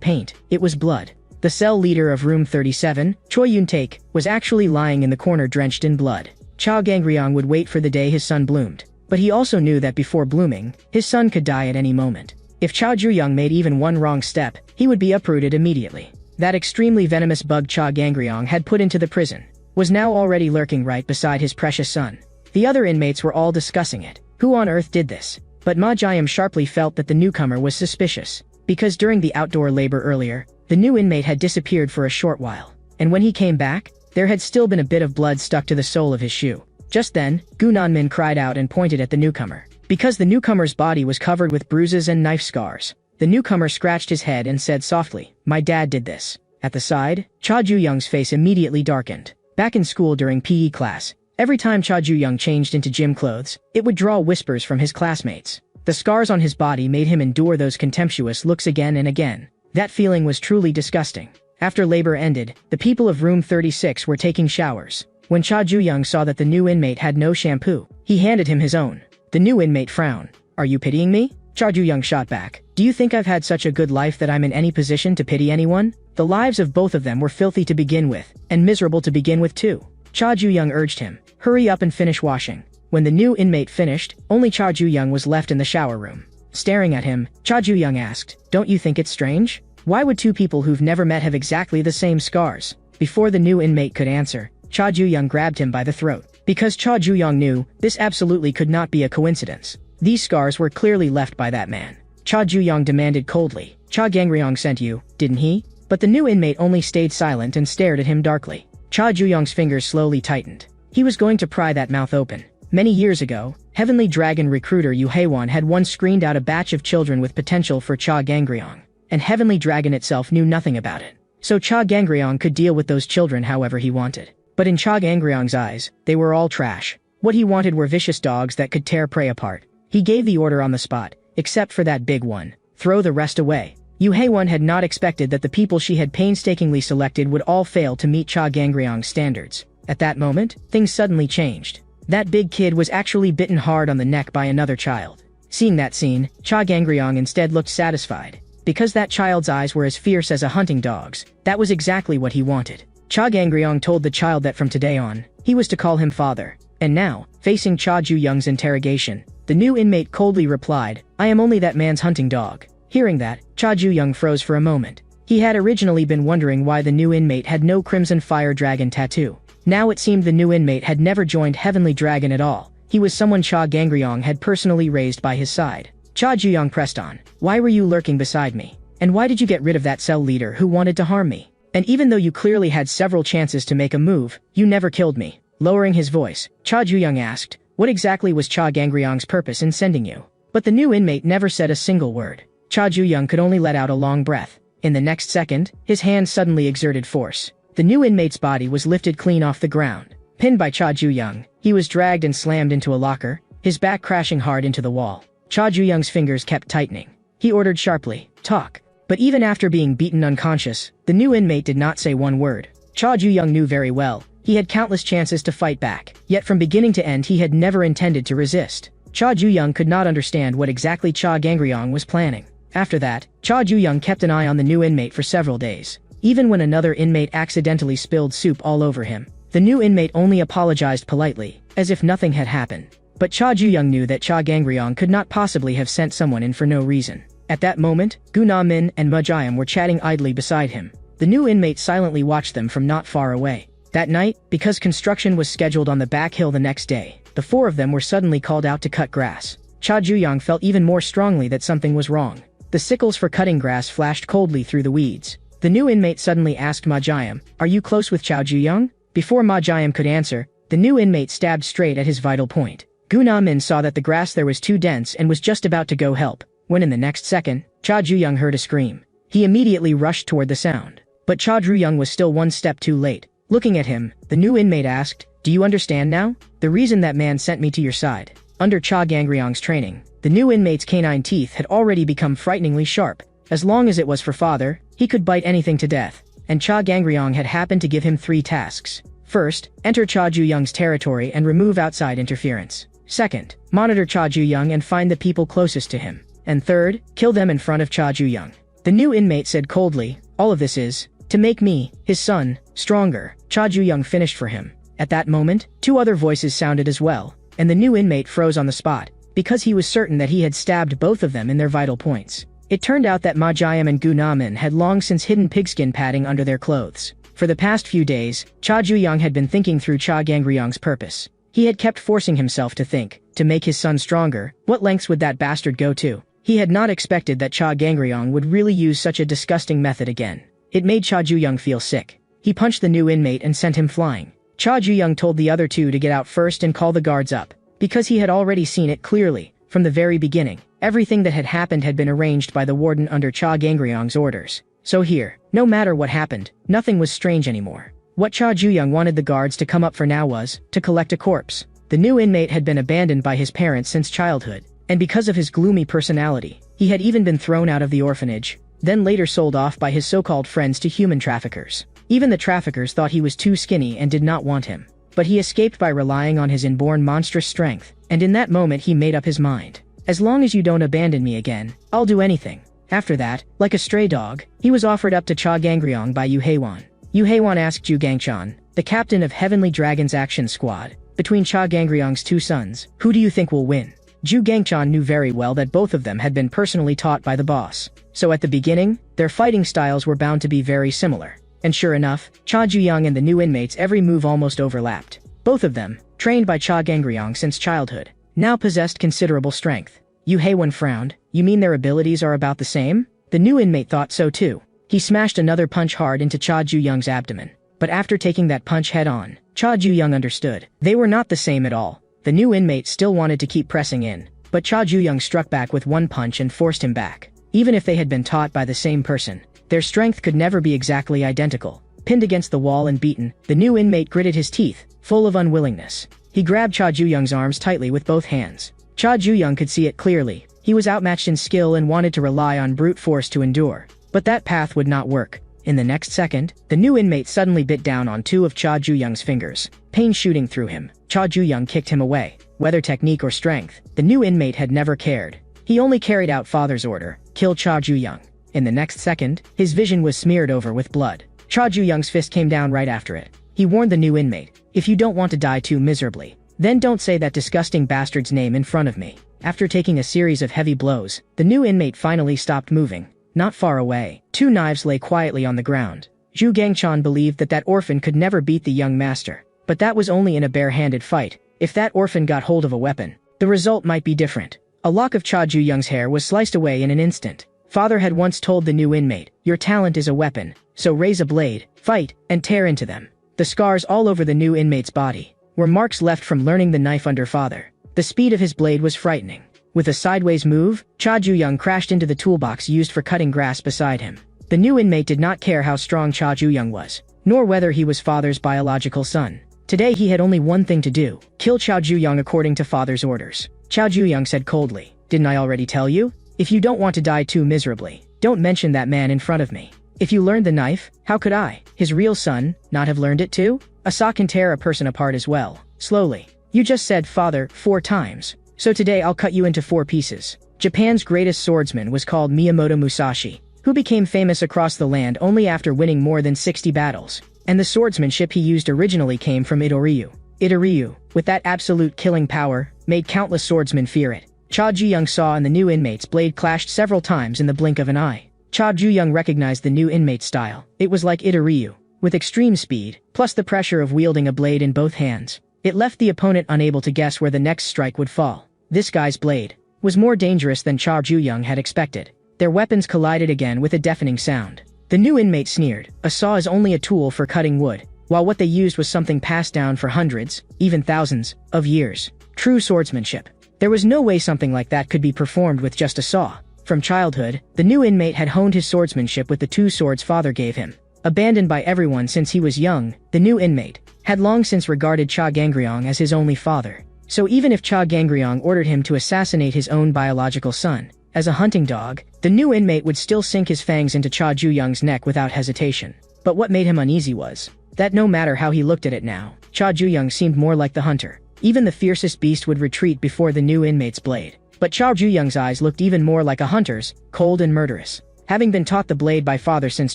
paint, it was blood. The cell leader of room 37, Choi Yun-taek, was actually lying in the corner drenched in blood. Cha Gang-ryong would wait for the day his son bloomed. But he also knew that before blooming, his son could die at any moment. If Cha Ju-young made even one wrong step, he would be uprooted immediately. That extremely venomous bug Cha Gang-ryong had put into the prison was now already lurking right beside his precious son. The other inmates were all discussing it. Who on earth did this? But Ma Jiam sharply felt that the newcomer was suspicious, because during the outdoor labor earlier, the new inmate had disappeared for a short while. And when he came back, there had still been a bit of blood stuck to the sole of his shoe. Just then, Gu Na-min cried out and pointed at the newcomer. Because the newcomer's body was covered with bruises and knife scars, the newcomer scratched his head and said softly, "My dad did this." At the side, Cha Ju-young's face immediately darkened. Back in school during PE class, every time Cha Ju-young changed into gym clothes, it would draw whispers from his classmates. The scars on his body made him endure those contemptuous looks again and again. That feeling was truly disgusting. After labor ended, the people of room 36 were taking showers. When Cha Ju-young saw that the new inmate had no shampoo, he handed him his own. The new inmate frowned. "Are you pitying me?" Cha Ju-young shot back. "Do you think I've had such a good life that I'm in any position to pity anyone?" The lives of both of them were filthy to begin with, and miserable to begin with too. Cha Ju-young urged him, "Hurry up and finish washing." When the new inmate finished, only Cha Ju-young was left in the shower room. Staring at him, Cha Ju-young asked, "Don't you think it's strange? Why would two people who've never met have exactly the same scars?" Before the new inmate could answer, Cha Ju-young grabbed him by the throat. Because Cha Ju-young knew, this absolutely could not be a coincidence. These scars were clearly left by that man. Cha Ju-young demanded coldly, "Cha Gang-ryong sent you, didn't he?" But the new inmate only stayed silent and stared at him darkly. Cha Ju-young's fingers slowly tightened. He was going to pry that mouth open. Many years ago, Heavenly Dragon recruiter Yu Haewon had once screened out a batch of children with potential for Cha Gang-ryong, and Heavenly Dragon itself knew nothing about it. So Cha Gang-ryong could deal with those children however he wanted. But in Cha Gang-ryong's eyes, they were all trash. What he wanted were vicious dogs that could tear prey apart. He gave the order on the spot, except for that big one. Throw the rest away. Yu Haewon had not expected that the people she had painstakingly selected would all fail to meet Cha Gang-ryong's standards. At that moment, things suddenly changed. That big kid was actually bitten hard on the neck by another child. Seeing that scene, Cha Gang-ryong instead looked satisfied. Because that child's eyes were as fierce as a hunting dog's, that was exactly what he wanted. Cha Gang-ryong told the child that from today on, he was to call him father. And now, facing Cha Ju-young's interrogation, the new inmate coldly replied, "I am only that man's hunting dog." Hearing that, Cha Ju-young froze for a moment. He had originally been wondering why the new inmate had no Crimson Fire Dragon tattoo. Now it seemed the new inmate had never joined Heavenly Dragon at all. He was someone Cha Gang-ryong had personally raised by his side. Cha Ju-young pressed on, "Why were you lurking beside me? And why did you get rid of that cell leader who wanted to harm me? And even though you clearly had several chances to make a move, you never killed me." Lowering his voice, Cha Ju-young asked, "What exactly was Cha Gang-ryong's purpose in sending you?" But the new inmate never said a single word. Cha Ju-young could only let out a long breath. In the next second, his hand suddenly exerted force. The new inmate's body was lifted clean off the ground. Pinned by Cha Ju-young, he was dragged and slammed into a locker, his back crashing hard into the wall. Cha Ju-young's fingers kept tightening. He ordered sharply, "Talk." But even after being beaten unconscious, the new inmate did not say one word. Cha Ju-young knew very well. He had countless chances to fight back, yet from beginning to end he had never intended to resist. Cha Ju-young could not understand what exactly Cha Gang-ryong was planning. After that, Cha Ju-young kept an eye on the new inmate for several days. Even when another inmate accidentally spilled soup all over him, the new inmate only apologized politely, as if nothing had happened. But Cha Ju-young knew that Cha Gang-ryong could not possibly have sent someone in for no reason. At that moment, Gu Na-min and Ma Jiam were chatting idly beside him. The new inmate silently watched them from not far away. That night, because construction was scheduled on the back hill the next day, the four of them were suddenly called out to cut grass. Cha Ju-young felt even more strongly that something was wrong. The sickles for cutting grass flashed coldly through the weeds. The new inmate suddenly asked Ma Jiam, "Are you close with Cha Ju-young?" Before Ma Jiam could answer, the new inmate stabbed straight at his vital point. Gu Na-min saw that the grass there was too dense and was just about to go help, when in the next second, Cha Ju-young heard a scream. He immediately rushed toward the sound. But Cha Ju-young was still one step too late. Looking at him, the new inmate asked, "Do you understand now? The reason that man sent me to your side." Under Cha Gang-ryong's training, the new inmate's canine teeth had already become frighteningly sharp. As long as it was for father, he could bite anything to death. And Cha Gangryong had happened to give him 3 tasks. First, enter Cha Ju-young's territory and remove outside interference. Second, monitor Cha Ju-young and find the people closest to him. And third, kill them in front of Cha Ju-young. The new inmate said coldly, all of this is to make me, his son, stronger. Cha Ju-young finished for him. At that moment, 2 other voices sounded as well, and the new inmate froze on the spot, because he was certain that he had stabbed both of them in their vital points. It turned out that Ma Jiam and Gu Namin had long since hidden pigskin padding under their clothes. For the past few days, Cha Ju-young had been thinking through Cha Gangryong's purpose. He had kept forcing himself to think, to make his son stronger, what lengths would that bastard go to? He had not expected that Cha Gangryong would really use such a disgusting method again. It made Cha Ju-young feel sick. He punched the new inmate and sent him flying. Cha Ju-young told the other 2 to get out first and call the guards up, because he had already seen it clearly, from the very beginning. Everything that had happened had been arranged by the warden under Cha Gangryong's orders. So here, no matter what happened, nothing was strange anymore. What Cha Ju-young wanted the guards to come up for now was to collect a corpse. The new inmate had been abandoned by his parents since childhood, and because of his gloomy personality, he had even been thrown out of the orphanage, then later sold off by his so-called friends to human traffickers. Even the traffickers thought he was too skinny and did not want him. But he escaped by relying on his inborn monstrous strength, and in that moment he made up his mind. As long as you don't abandon me again, I'll do anything. After that, like a stray dog, he was offered up to Cha Gangryong by Yu Haewon. Yu Haewon asked Ju Gangchan, the captain of Heavenly Dragon's action squad, between Cha Gangryong's 2 sons, who do you think will win? Ju Gangchan knew very well that both of them had been personally taught by the boss. So at the beginning, their fighting styles were bound to be very similar. And sure enough, Cha Ju-young and the new inmate's every move almost overlapped. Both of them, trained by Cha Gangryong since childhood, now possessed considerable strength. Yu Haewon frowned. You mean their abilities are about the same? The new inmate thought so too. He smashed another punch hard into Cha Ju-young's abdomen. But after taking that punch head on, Cha Ju-young understood. They were not the same at all. The new inmate still wanted to keep pressing in, but Cha Ju-young struck back with 1 punch and forced him back. Even if they had been taught by the same person, their strength could never be exactly identical. Pinned against the wall and beaten, the new inmate gritted his teeth, full of unwillingness. He grabbed Cha Ju-young's arms tightly with both hands. Cha Ju-young could see it clearly. He was outmatched in skill and wanted to rely on brute force to endure. But that path would not work. In the next second, the new inmate suddenly bit down on 2 of Cha Ju-young's fingers, pain shooting through him. Cha Ju-young kicked him away. Whether technique or strength, the new inmate had never cared. He only carried out father's order, kill Cha Ju-young. In the next second, his vision was smeared over with blood. Cha Ju-young's fist came down right after it. He warned the new inmate, if you don't want to die too miserably, then don't say that disgusting bastard's name in front of me. After taking a series of heavy blows, the new inmate finally stopped moving. Not far away, 2 knives lay quietly on the ground. Zhu Gangchan believed that orphan could never beat the young master. But that was only in a bare-handed fight. If that orphan got hold of a weapon, the result might be different. A lock of Cha Ju-young's hair was sliced away in an instant. Father had once told the new inmate, your talent is a weapon, so raise a blade, fight, and tear into them. The scars all over the new inmate's body were marks left from learning the knife under father. The speed of his blade was frightening. With a sideways move, Cha Ju-young crashed into the toolbox used for cutting grass beside him. The new inmate did not care how strong Cha Ju-young was, nor whether he was father's biological son. Today he had only one thing to do, kill Cha Ju-young according to father's orders. Cha Ju-young said coldly, didn't I already tell you? If you don't want to die too miserably, don't mention that man in front of me. If you learned the knife, how could I, his real son, not have learned it too? A saw can tear a person apart as well. Slowly. You just said father 4 times. So today I'll cut you into 4 pieces. Japan's greatest swordsman was called Miyamoto Musashi, who became famous across the land only after winning more than 60 battles. And the swordsmanship he used originally came from Itoryu. Itoryu, with that absolute killing power, made countless swordsmen fear it. Cha Ju-young saw and the new inmate's blade clashed several times in the blink of an eye. Cha Ju-young recognized the new inmate's style. It was like Itoryu, with extreme speed, plus the pressure of wielding a blade in both hands. It left the opponent unable to guess where the next strike would fall. This guy's blade was more dangerous than Cha Ju-young had expected. Their weapons collided again with a deafening sound. The new inmate sneered, a saw is only a tool for cutting wood, while what they used was something passed down for hundreds, even thousands, of years. True swordsmanship. There was no way something like that could be performed with just a saw. From childhood, the new inmate had honed his swordsmanship with the 2 swords father gave him. Abandoned by everyone since he was young, the new inmate had long since regarded Cha Gangryong as his only father. So even if Cha Gangryong ordered him to assassinate his own biological son, As a hunting dog, the new inmate would still sink his fangs into Cha Ju-young's neck without hesitation. But what made him uneasy was that no matter how he looked at it now, Cha Ju-young seemed more like the hunter. Even the fiercest beast would retreat before the new inmate's blade. But Cha Ju-young's eyes looked even more like a hunter's, cold and murderous. Having been taught the blade by father since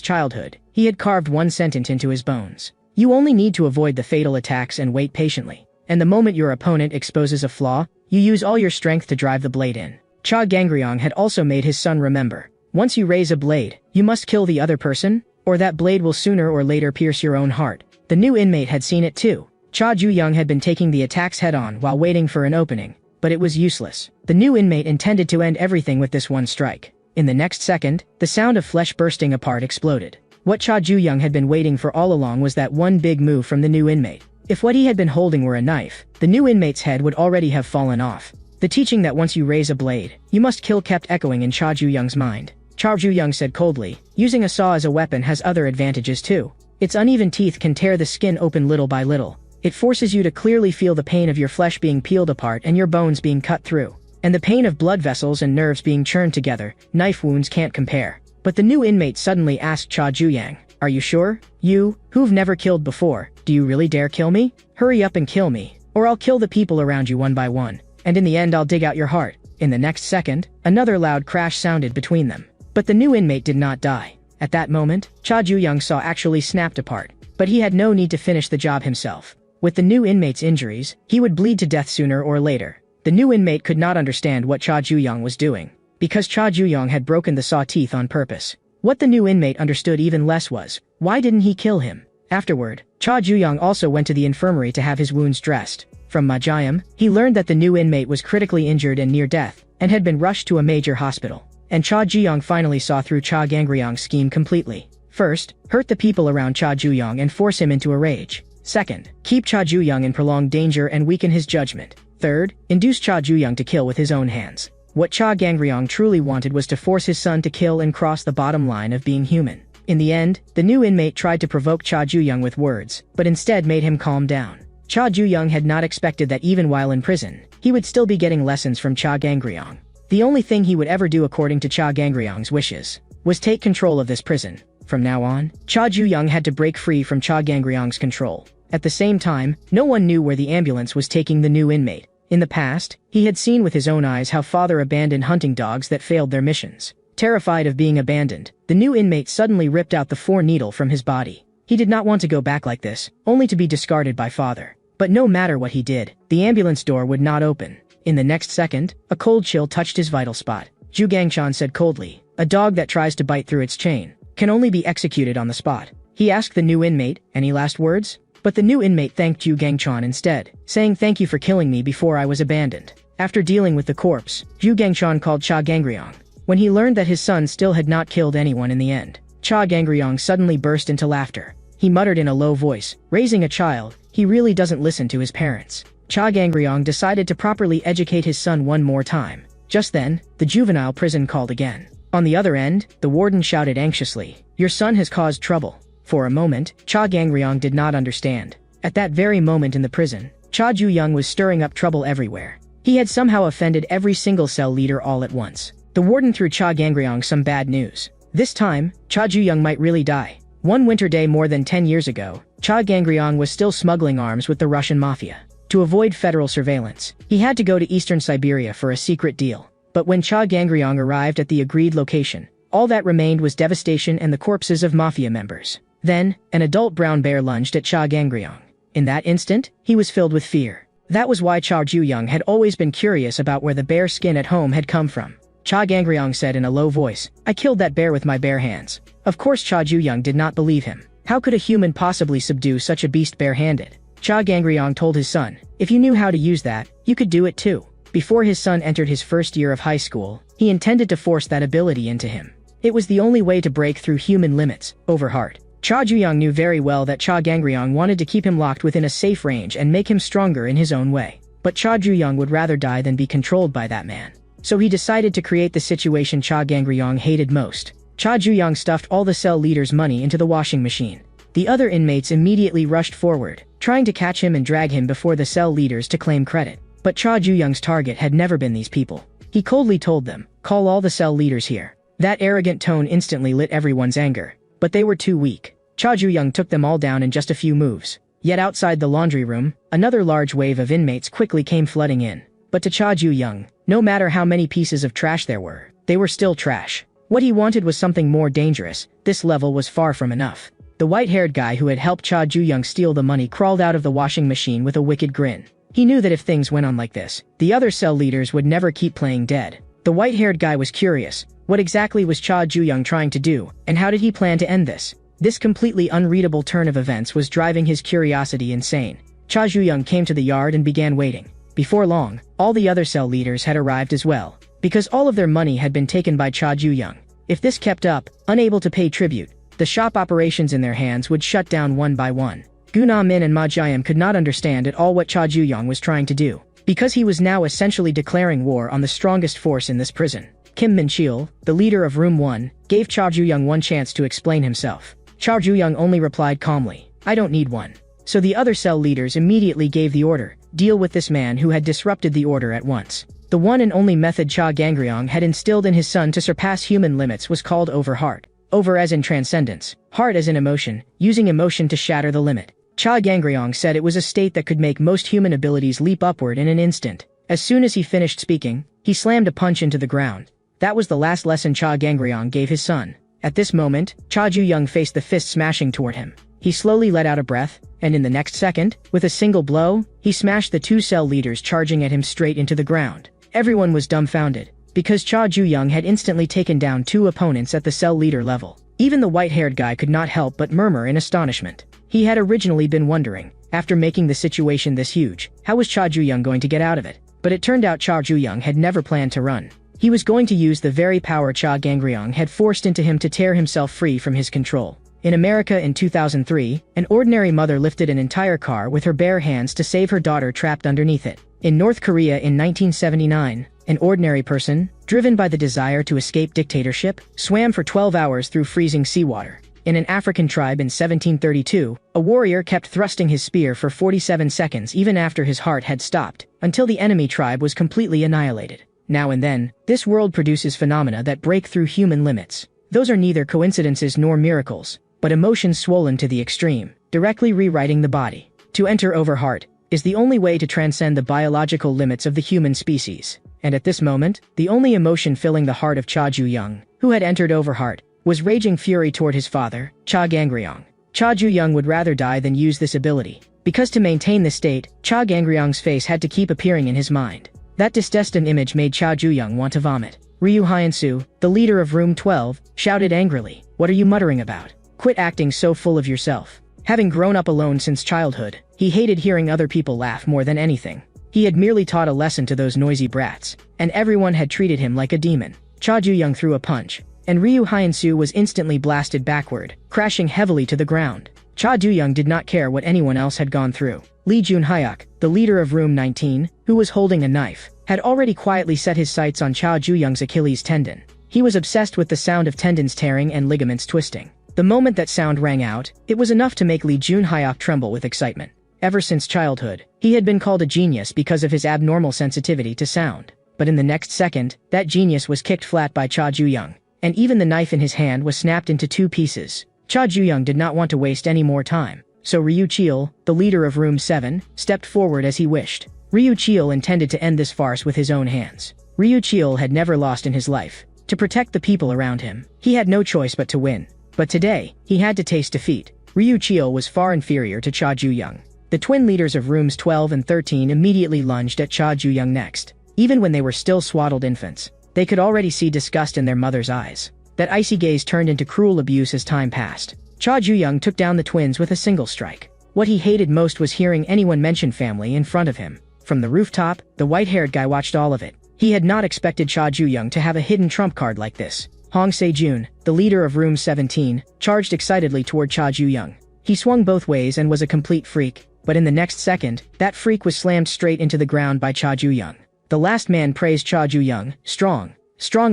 childhood, he had carved one sentence into his bones. You only need to avoid the fatal attacks and wait patiently. And the moment your opponent exposes a flaw, you use all your strength to drive the blade in. Cha Gangryong had also made his son remember. Once you raise a blade, you must kill the other person, or that blade will sooner or later pierce your own heart. The new inmate had seen it too. Cha Ju-young had been taking the attacks head-on while waiting for an opening, but it was useless. The new inmate intended to end everything with this one strike. In the next second, the sound of flesh bursting apart exploded. What Cha Ju-young had been waiting for all along was that one big move from the new inmate. If what he had been holding were a knife, the new inmate's head would already have fallen off. The teaching that once you raise a blade, you must kill kept echoing in Cha Ju-young's mind. Cha Ju-young said coldly, using a saw as a weapon has other advantages too. Its uneven teeth can tear the skin open little by little. It forces you to clearly feel the pain of your flesh being peeled apart and your bones being cut through. And the pain of blood vessels and nerves being churned together, knife wounds can't compare. But the new inmate suddenly asked Cha Ju-young, are you sure? You, who've never killed before, do you really dare kill me? Hurry up and kill me, or I'll kill the people around you one by one. And in the end I'll dig out your heart. In the next second, another loud crash sounded between them. But the new inmate did not die. At that moment, Cha Ju-young's saw actually snapped apart. But he had no need to finish the job himself. With the new inmate's injuries, he would bleed to death sooner or later. The new inmate could not understand what Cha Ju-young was doing, because Cha Ju-young had broken the saw teeth on purpose. What the new inmate understood even less was, why didn't he kill him? Afterward, Cha Ju-young also went to the infirmary to have his wounds dressed. From Ma Jiam, he learned that the new inmate was critically injured and near death, and had been rushed to a major hospital. And Cha Ju-young finally saw through Cha Gangryong's scheme completely. First, hurt the people around Cha Ju-young and force him into a rage. Second, keep Cha Ju-young in prolonged danger and weaken his judgment. Third, induce Cha Ju-young to kill with his own hands. What Cha Gangryong truly wanted was to force his son to kill and cross the bottom line of being human. In the end, the new inmate tried to provoke Cha Ju-young with words, but instead made him calm down. Cha Ju-young had not expected that even while in prison, he would still be getting lessons from Cha Gangryong. The only thing he would ever do according to Cha Gangryong's wishes was take control of this prison. From now on, Cha Ju-young had to break free from Cha Gangryong's control. At the same time, no one knew where the ambulance was taking the new inmate. In the past, he had seen with his own eyes how father abandoned hunting dogs that failed their missions. Terrified of being abandoned, the new inmate suddenly ripped out the 4-needle from his body. He did not want to go back like this, only to be discarded by father. But no matter what he did, the ambulance door would not open. In the next second, a cold chill touched his vital spot. Zhu Gangchan said coldly, a dog that tries to bite through its chain can only be executed on the spot. He asked the new inmate, any last words? But the new inmate thanked Zhu Gangchan instead, saying thank you for killing me before I was abandoned. After dealing with the corpse, Zhu Gangchan called Cha Gangryong. When he learned that his son still had not killed anyone in the end, Cha Gangryong suddenly burst into laughter. He muttered in a low voice, raising a child, he really doesn't listen to his parents. Cha Gangryong decided to properly educate his son one more time. Just then, the juvenile prison called again. On the other end, the warden shouted anxiously, your son has caused trouble. For a moment, Cha Gangryong did not understand. At that very moment in the prison, Cha Ju-young was stirring up trouble everywhere. He had somehow offended every single cell leader all at once. The warden threw Cha Gangryong some bad news. This time, Cha Ju-young might really die. One winter day more than 10 years ago, Cha Gangryong was still smuggling arms with the Russian mafia. To avoid federal surveillance, he had to go to eastern Siberia for a secret deal. But when Cha Gangryong arrived at the agreed location, all that remained was devastation and the corpses of mafia members. Then, an adult brown bear lunged at Cha Gangryong. In that instant, he was filled with fear. That was why Cha Ju-young had always been curious about where the bear skin at home had come from. Cha Gangryong said in a low voice, I killed that bear with my bare hands. Of course Cha Ju-young did not believe him. How could a human possibly subdue such a beast barehanded? Cha Gangryong told his son, if you knew how to use that, you could do it too. Before his son entered his first year of high school, he intended to force that ability into him. It was the only way to break through human limits, over heart. Cha Ju-young knew very well that Cha Gangryong wanted to keep him locked within a safe range and make him stronger in his own way. But Cha Ju-young would rather die than be controlled by that man. So he decided to create the situation Cha Gangryong hated most. Cha Ju-young stuffed all the cell leaders' money into the washing machine. The other inmates immediately rushed forward, trying to catch him and drag him before the cell leaders to claim credit. But Cha Ju-young's target had never been these people. He coldly told them, call all the cell leaders here." That arrogant tone instantly lit everyone's anger. But they were too weak. Cha Ju-young took them all down in just a few moves. Yet outside the laundry room, another large wave of inmates quickly came flooding in. But to Cha Ju-young, no matter how many pieces of trash there were, they were still trash. What he wanted was something more dangerous. This level was far from enough. The white-haired guy who had helped Cha Ju-young steal the money crawled out of the washing machine with a wicked grin. He knew that if things went on like this, the other cell leaders would never keep playing dead. The white-haired guy was curious. What exactly was Cha Ju-young trying to do, and how did he plan to end this? This completely unreadable turn of events was driving his curiosity insane. Cha Ju-young came to the yard and began waiting. Before long, all the other cell leaders had arrived as well, because all of their money had been taken by Cha Ju-young. If this kept up, unable to pay tribute, the shop operations in their hands would shut down one by one. Gu Na-min and Ma Jiam could not understand at all what Cha Ju-young was trying to do, because he was now essentially declaring war on the strongest force in this prison. Kim Min-cheol, the leader of Room 1, gave Cha Ju-young one chance to explain himself. Cha Ju-young only replied calmly, "I don't need one." So the other cell leaders immediately gave the order, deal with this man who had disrupted the order at once. The one and only method Cha Gangryong had instilled in his son to surpass human limits was called over heart. Over as in transcendence, heart as in emotion, using emotion to shatter the limit. Cha Gangryong said it was a state that could make most human abilities leap upward in an instant. As soon as he finished speaking, he slammed a punch into the ground. That was the last lesson Cha Gangryong gave his son. At this moment, Cha Ju-young faced the fist smashing toward him. He slowly let out a breath, and in the next second, with a single blow, he smashed the two cell leaders charging at him straight into the ground. Everyone was dumbfounded, because Cha Ju-young had instantly taken down two opponents at the cell leader level. Even the white-haired guy could not help but murmur in astonishment. He had originally been wondering, after making the situation this huge, how was Cha Ju-young going to get out of it? But it turned out Cha Ju-young had never planned to run. He was going to use the very power Cha Gangryong had forced into him to tear himself free from his control. In America in 2003, an ordinary mother lifted an entire car with her bare hands to save her daughter trapped underneath it. In North Korea in 1979, an ordinary person, driven by the desire to escape dictatorship, swam for 12 hours through freezing seawater. In an African tribe in 1732, a warrior kept thrusting his spear for 47 seconds even after his heart had stopped, until the enemy tribe was completely annihilated. Now and then, this world produces phenomena that break through human limits. Those are neither coincidences nor miracles, but emotions swollen to the extreme, directly rewriting the body. To enter over heart is the only way to transcend the biological limits of the human species. And at this moment, the only emotion filling the heart of Cha Ju-young, who had entered over heart, was raging fury toward his father, Cha Gangryong. Cha Ju-young would rather die than use this ability, because to maintain this state, Cha Gangryong's face had to keep appearing in his mind. That disdestined image made Cha Ju-young want to vomit. Ryu Hyun-soo, the leader of Room 12, shouted angrily, "What are you muttering about? Quit acting so full of yourself." Having grown up alone since childhood, he hated hearing other people laugh more than anything. He had merely taught a lesson to those noisy brats, and everyone had treated him like a demon. Cha Ju-young threw a punch, and Ryu Hyun-soo was instantly blasted backward, crashing heavily to the ground. Cha Ju-young did not care what anyone else had gone through. Lee Jun-hyuk, the leader of Room 19, who was holding a knife, had already quietly set his sights on Cha Ju-young's Achilles tendon. He was obsessed with the sound of tendons tearing and ligaments twisting. The moment that sound rang out, it was enough to make Lee Jun-hyuk tremble with excitement. Ever since childhood, he had been called a genius because of his abnormal sensitivity to sound. But in the next second, that genius was kicked flat by Cha Ju-young, and even the knife in his hand was snapped into two pieces. Cha Ju-young did not want to waste any more time, so Ryu Cheol, the leader of Room 7, stepped forward as he wished. Ryu Cheol intended to end this farce with his own hands. Ryu Cheol had never lost in his life. To protect the people around him, he had no choice but to win. But today, he had to taste defeat. Ryu Cheol was far inferior to Cha Ju-young. The twin leaders of Rooms 12 and 13 immediately lunged at Cha Ju-young next. Even when they were still swaddled infants, they could already see disgust in their mother's eyes. That icy gaze turned into cruel abuse as time passed. Cha Ju-young took down the twins with a single strike. What he hated most was hearing anyone mention family in front of him. From the rooftop, the white-haired guy watched all of it. He had not expected Cha Ju-young to have a hidden trump card like this. Hong Se-jun, the leader of Room 17, charged excitedly toward Cha Ju-young. He swung both ways and was a complete freak, but in the next second, that freak was slammed straight into the ground by Cha Ju-young. The last man praised Cha Ju-young, strong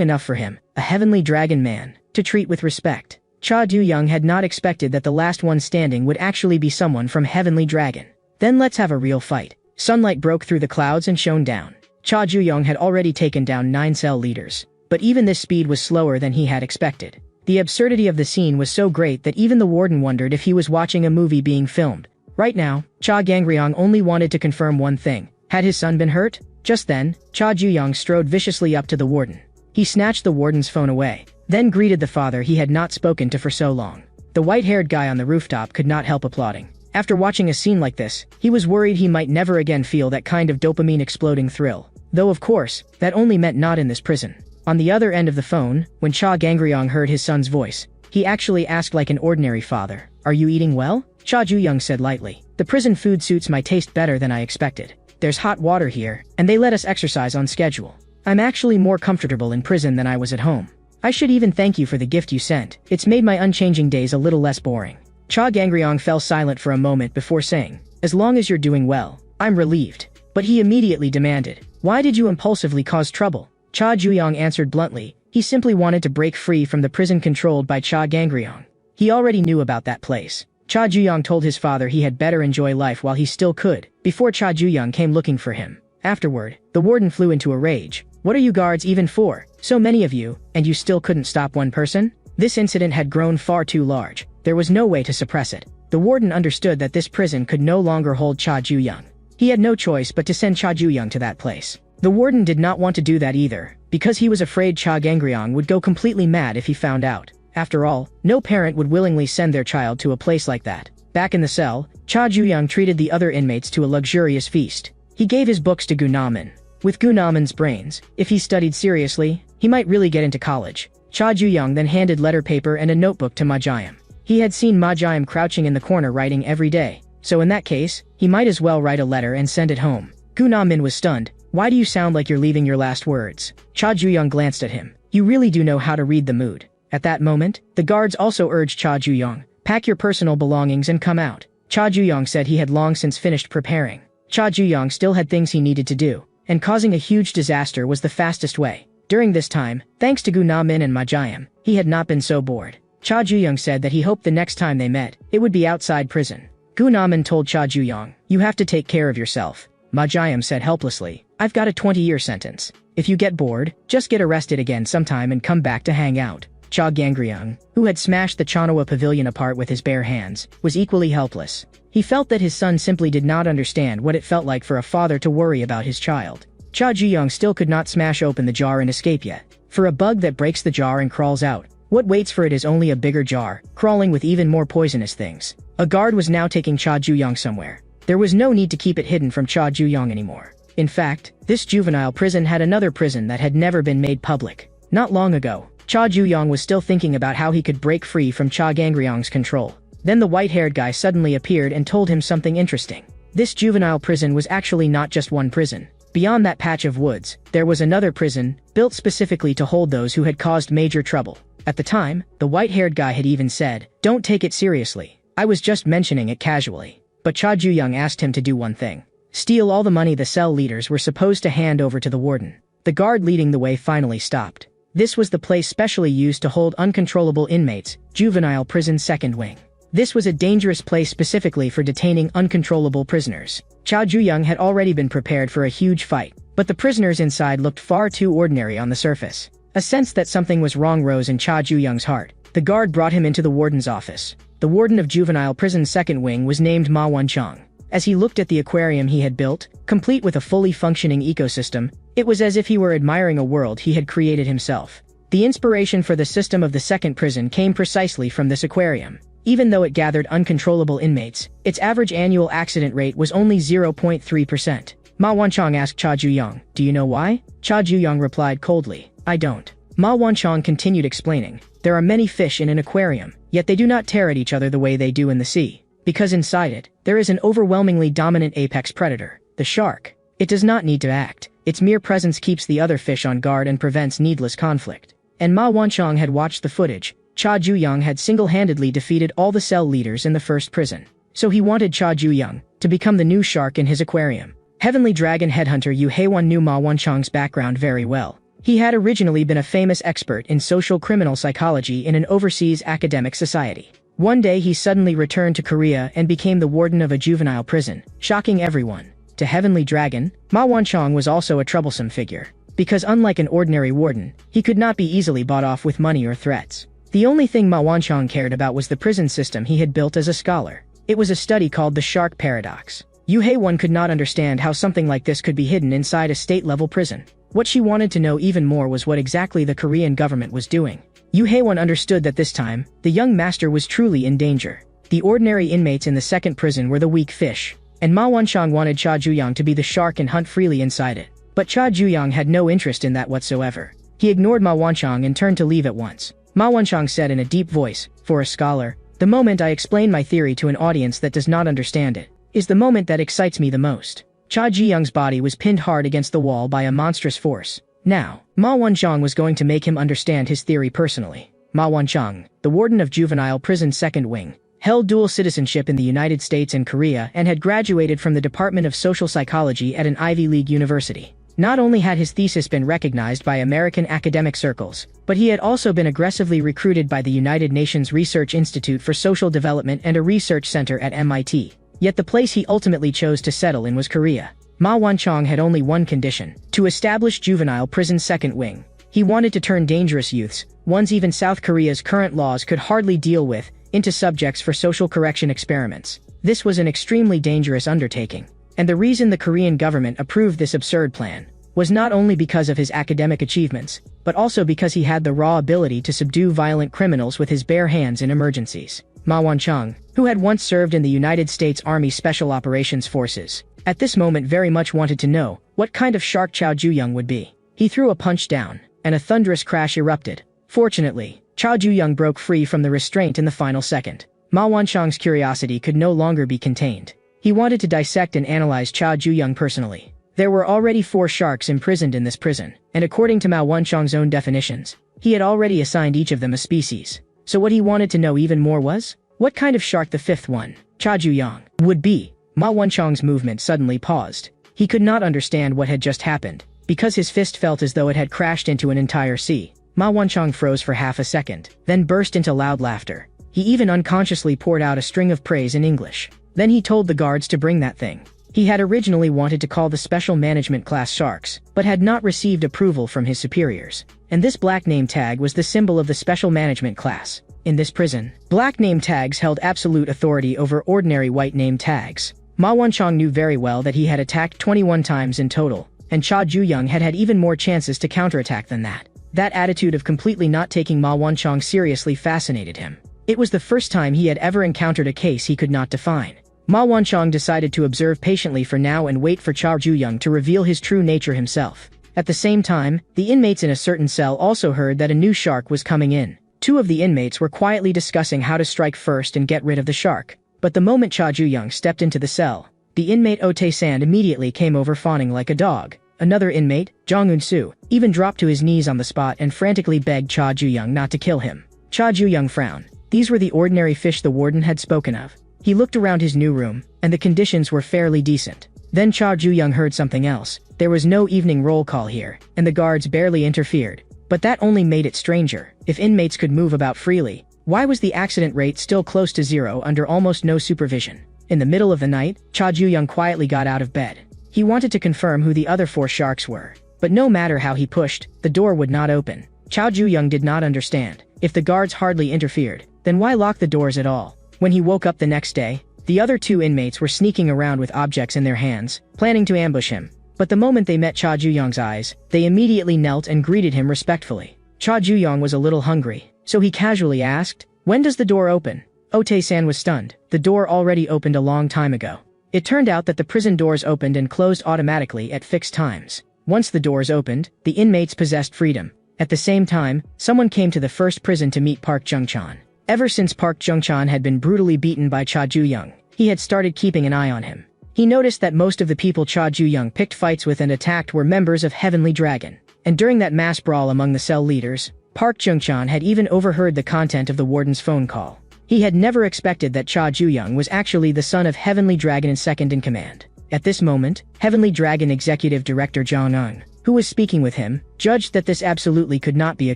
enough for him, a heavenly dragon man, to treat with respect. Cha Ju-young had not expected that the last one standing would actually be someone from Heavenly Dragon. Then let's have a real fight. Sunlight broke through the clouds and shone down. Cha Ju-young had already taken down 9 cell leaders. but even this speed was slower than he had expected. The absurdity of the scene was so great that even the warden wondered if he was watching a movie being filmed. Right now, Cha Gangryong only wanted to confirm one thing. Had his son been hurt? Just then, Cha Juyong strode viciously up to the warden. He snatched the warden's phone away, then greeted the father he had not spoken to for so long. The white-haired guy on the rooftop could not help applauding. After watching a scene like this, he was worried he might never again feel that kind of dopamine-exploding thrill. Though of course, that only meant not in this prison. On the other end of the phone, when Cha Gangryong heard his son's voice, he actually asked like an ordinary father, "Are you eating well?" Cha Juyong said lightly, "The prison food suits my taste better than I expected. There's hot water here, and they let us exercise on schedule. I'm actually more comfortable in prison than I was at home. I should even thank you for the gift you sent. It's made my unchanging days a little less boring." Cha Gangryong fell silent for a moment before saying, "As long as you're doing well, I'm relieved." But he immediately demanded, "Why did you impulsively cause trouble?" Cha Juyong answered bluntly, he simply wanted to break free from the prison controlled by Cha Gangryong. He already knew about that place. Cha Juyong told his father he had better enjoy life while he still could, before Cha Juyong came looking for him. Afterward, the warden flew into a rage. "What are you guards even for? So many of you, and you still couldn't stop one person?" This incident had grown far too large. There was no way to suppress it. The warden understood that this prison could no longer hold Cha Juyong. He had no choice but to send Cha Juyong to that place. The warden did not want to do that either, because he was afraid Cha Gangryong would go completely mad if he found out. After all, no parent would willingly send their child to a place like that. Back in the cell, Cha Juyong treated the other inmates to a luxurious feast. He gave his books to Gunaman. With Gunaman's brains, if he studied seriously, he might really get into college. Cha Juyong then handed letter paper and a notebook to Majayam. He had seen Majayam crouching in the corner writing every day, so in that case, he might as well write a letter and send it home. Gunaman was stunned. "Why do you sound like you're leaving your last words?" Cha Juyong glanced at him. "You really do know how to read the mood." At that moment, the guards also urged Cha Juyong, "Pack your personal belongings and come out." Cha Juyong said he had long since finished preparing. Cha Juyong still had things he needed to do, and causing a huge disaster was the fastest way. During this time, thanks to Gunamin and Majayam, he had not been so bored. Cha Juyong said that he hoped the next time they met, it would be outside prison. Gunamin told Cha Juyong, "You have to take care of yourself." Majayam said helplessly, "I've got a 20-year sentence. If you get bored, just get arrested again sometime and come back to hang out." Cha Gangryong, who had smashed the Chanwa pavilion apart with his bare hands, was equally helpless. He felt that his son simply did not understand what it felt like for a father to worry about his child. Cha Juyong still could not smash open the jar and escape yet. For a bug that breaks the jar and crawls out, what waits for it is only a bigger jar, crawling with even more poisonous things. A guard was now taking Cha Juyong somewhere. There was no need to keep it hidden from Cha Juyong anymore. In fact, this juvenile prison had another prison that had never been made public. Not long ago, Cha Juyong was still thinking about how he could break free from Cha Gangryong's control. Then the white-haired guy suddenly appeared and told him something interesting. This juvenile prison was actually not just one prison. Beyond that patch of woods, there was another prison, built specifically to hold those who had caused major trouble. At the time, the white-haired guy had even said, "Don't take it seriously. I was just mentioning it casually." But Cha Juyong asked him to do one thing. Steal all the money the cell leaders were supposed to hand over to the warden. The guard leading the way finally stopped. This was the place specially used to hold uncontrollable inmates, juvenile prison second wing. This was a dangerous place specifically for detaining uncontrollable prisoners. Cha Juyong had already been prepared for a huge fight, but the prisoners inside looked far too ordinary on the surface. A sense that something was wrong rose in Cha Juyong's heart. The guard brought him into the warden's office. The warden of juvenile prison second wing was named Ma Wanchong. As he looked at the aquarium he had built, complete with a fully functioning ecosystem, it was as if he were admiring a world he had created himself. The inspiration for the system of the second prison came precisely from this aquarium. Even though it gathered uncontrollable inmates, its average annual accident rate was only 0.3%. Ma Wanchong asked Cha Juyong, "Do you know why?" Cha Juyong replied coldly, "I don't." Ma Wanchong continued explaining, "There are many fish in an aquarium, yet they do not tear at each other the way they do in the sea. Because inside it, there is an overwhelmingly dominant apex predator, the shark. It does not need to act. Its mere presence keeps the other fish on guard and prevents needless conflict." And Ma Wanchong had watched the footage. Cha Juyong had single-handedly defeated all the cell leaders in the first prison. So he wanted Cha Juyong to become the new shark in his aquarium. Heavenly Dragon headhunter Yu Haewon knew Ma Wanchong's background very well. He had originally been a famous expert in social criminal psychology in an overseas academic society. One day he suddenly returned to Korea and became the warden of a juvenile prison, shocking everyone. To Heavenly Dragon, Ma Wanchong was also a troublesome figure. because unlike an ordinary warden, he could not be easily bought off with money or threats. The only thing Ma Wanchong cared about was the prison system he had built as a scholar. It was a study called the Shark Paradox. Yu Haewon could not understand how something like this could be hidden inside a state-level prison. What she wanted to know even more was what exactly the Korean government was doing. Yu Haewon understood that this time, the young master was truly in danger. The ordinary inmates in the second prison were the weak fish, and Ma Wanchong wanted Cha Juyang to be the shark and hunt freely inside it. But Cha Juyang had no interest in that whatsoever. He ignored Ma Wanchong and turned to leave at once. Ma Wanchong said in a deep voice, "For a scholar, the moment I explain my theory to an audience that does not understand it, is the moment that excites me the most." Cha Juyang's body was pinned hard against the wall by a monstrous force. Now, Ma Wanchong was going to make him understand his theory personally. Ma Wanchong, the warden of Juvenile Prison Second Wing, held dual citizenship in the United States and Korea and had graduated from the Department of Social Psychology at an Ivy League university. Not only had his thesis been recognized by American academic circles, but he had also been aggressively recruited by the United Nations Research Institute for Social Development and a research center at MIT. Yet the place he ultimately chose to settle in was Korea. Ma Wanchong had only one condition: to establish Juvenile Prison Second Wing. He wanted to turn dangerous youths, ones even South Korea's current laws could hardly deal with, into subjects for social correction experiments. This was an extremely dangerous undertaking. And the reason the Korean government approved this absurd plan was not only because of his academic achievements, but also because he had the raw ability to subdue violent criminals with his bare hands in emergencies. Ma Wanchong, who had once served in the United States Army Special Operations Forces, at this moment very much wanted to know what kind of shark Cha Juyang would be. He threw a punch down, and a thunderous crash erupted. Fortunately, Cha Juyang broke free from the restraint in the final second. Ma Wanchong's curiosity could no longer be contained. He wanted to dissect and analyze Cha Juyang personally. There were already 4 sharks imprisoned in this prison, and according to Ma Wanchong's own definitions, he had already assigned each of them a species. So what he wanted to know even more was, what kind of shark the 5th one, Cha Juyang, would be. Ma Wanchong's movement suddenly paused. He could not understand what had just happened, because his fist felt as though it had crashed into an entire sea. Ma Wanchong froze for half a second, then burst into loud laughter. He even unconsciously poured out a string of praise in English. Then he told the guards to bring that thing. He had originally wanted to call the Special Management Class Sharks, but had not received approval from his superiors. And this black name tag was the symbol of the Special Management Class. In this prison, black name tags held absolute authority over ordinary white name tags. Ma Wanchong knew very well that he had attacked 21 times in total, and Cha Juyang had had even more chances to counterattack than that. That attitude of completely not taking Ma Wanchong seriously fascinated him. It was the first time he had ever encountered a case he could not define. Ma Wanchong decided to observe patiently for now and wait for Cha Juyang to reveal his true nature himself. At the same time, the inmates in a certain cell also heard that a new shark was coming in. 2 of the inmates were quietly discussing how to strike first and get rid of the shark. But the moment Cha Juyang stepped into the cell, the inmate Oh Tae-san immediately came over fawning like a dog. Another inmate, Jong Eun-soo, even dropped to his knees on the spot and frantically begged Cha Juyang not to kill him. Cha Juyang frowned. These were the ordinary fish the warden had spoken of. He looked around his new room, and the conditions were fairly decent. Then Cha Juyang heard something else. There was no evening roll call here, and the guards barely interfered. But that only made it stranger. If inmates could move about freely, why was the accident rate still close to 0 under almost no supervision? In the middle of the night, Cha Juyang quietly got out of bed. He wanted to confirm who the other 4 sharks were. But no matter how he pushed, the door would not open. Cha Juyang did not understand. If the guards hardly interfered, then why lock the doors at all? When he woke up the next day, the other 2 inmates were sneaking around with objects in their hands, planning to ambush him. But the moment they met Cha Juyang's eyes, they immediately knelt and greeted him respectfully. Cha Juyang was a little hungry, so he casually asked, "When does the door open?" Oh Tae-san was stunned. The door already opened a long time ago. It turned out that the prison doors opened and closed automatically at fixed times. Once the doors opened, the inmates possessed freedom. At the same time, someone came to the first prison to meet Park Jung-chan. Ever since Park Jung-chan had been brutally beaten by Cha Juyang, he had started keeping an eye on him. He noticed that most of the people Cha Juyang picked fights with and attacked were members of Heavenly Dragon. And during that mass brawl among the cell leaders, Park Jung-chan had even overheard the content of the warden's phone call. He had never expected that Cha Juyang was actually the son of Heavenly Dragon and second in command. At this moment, Heavenly Dragon Executive Director Jong Eun, who was speaking with him, judged that this absolutely could not be a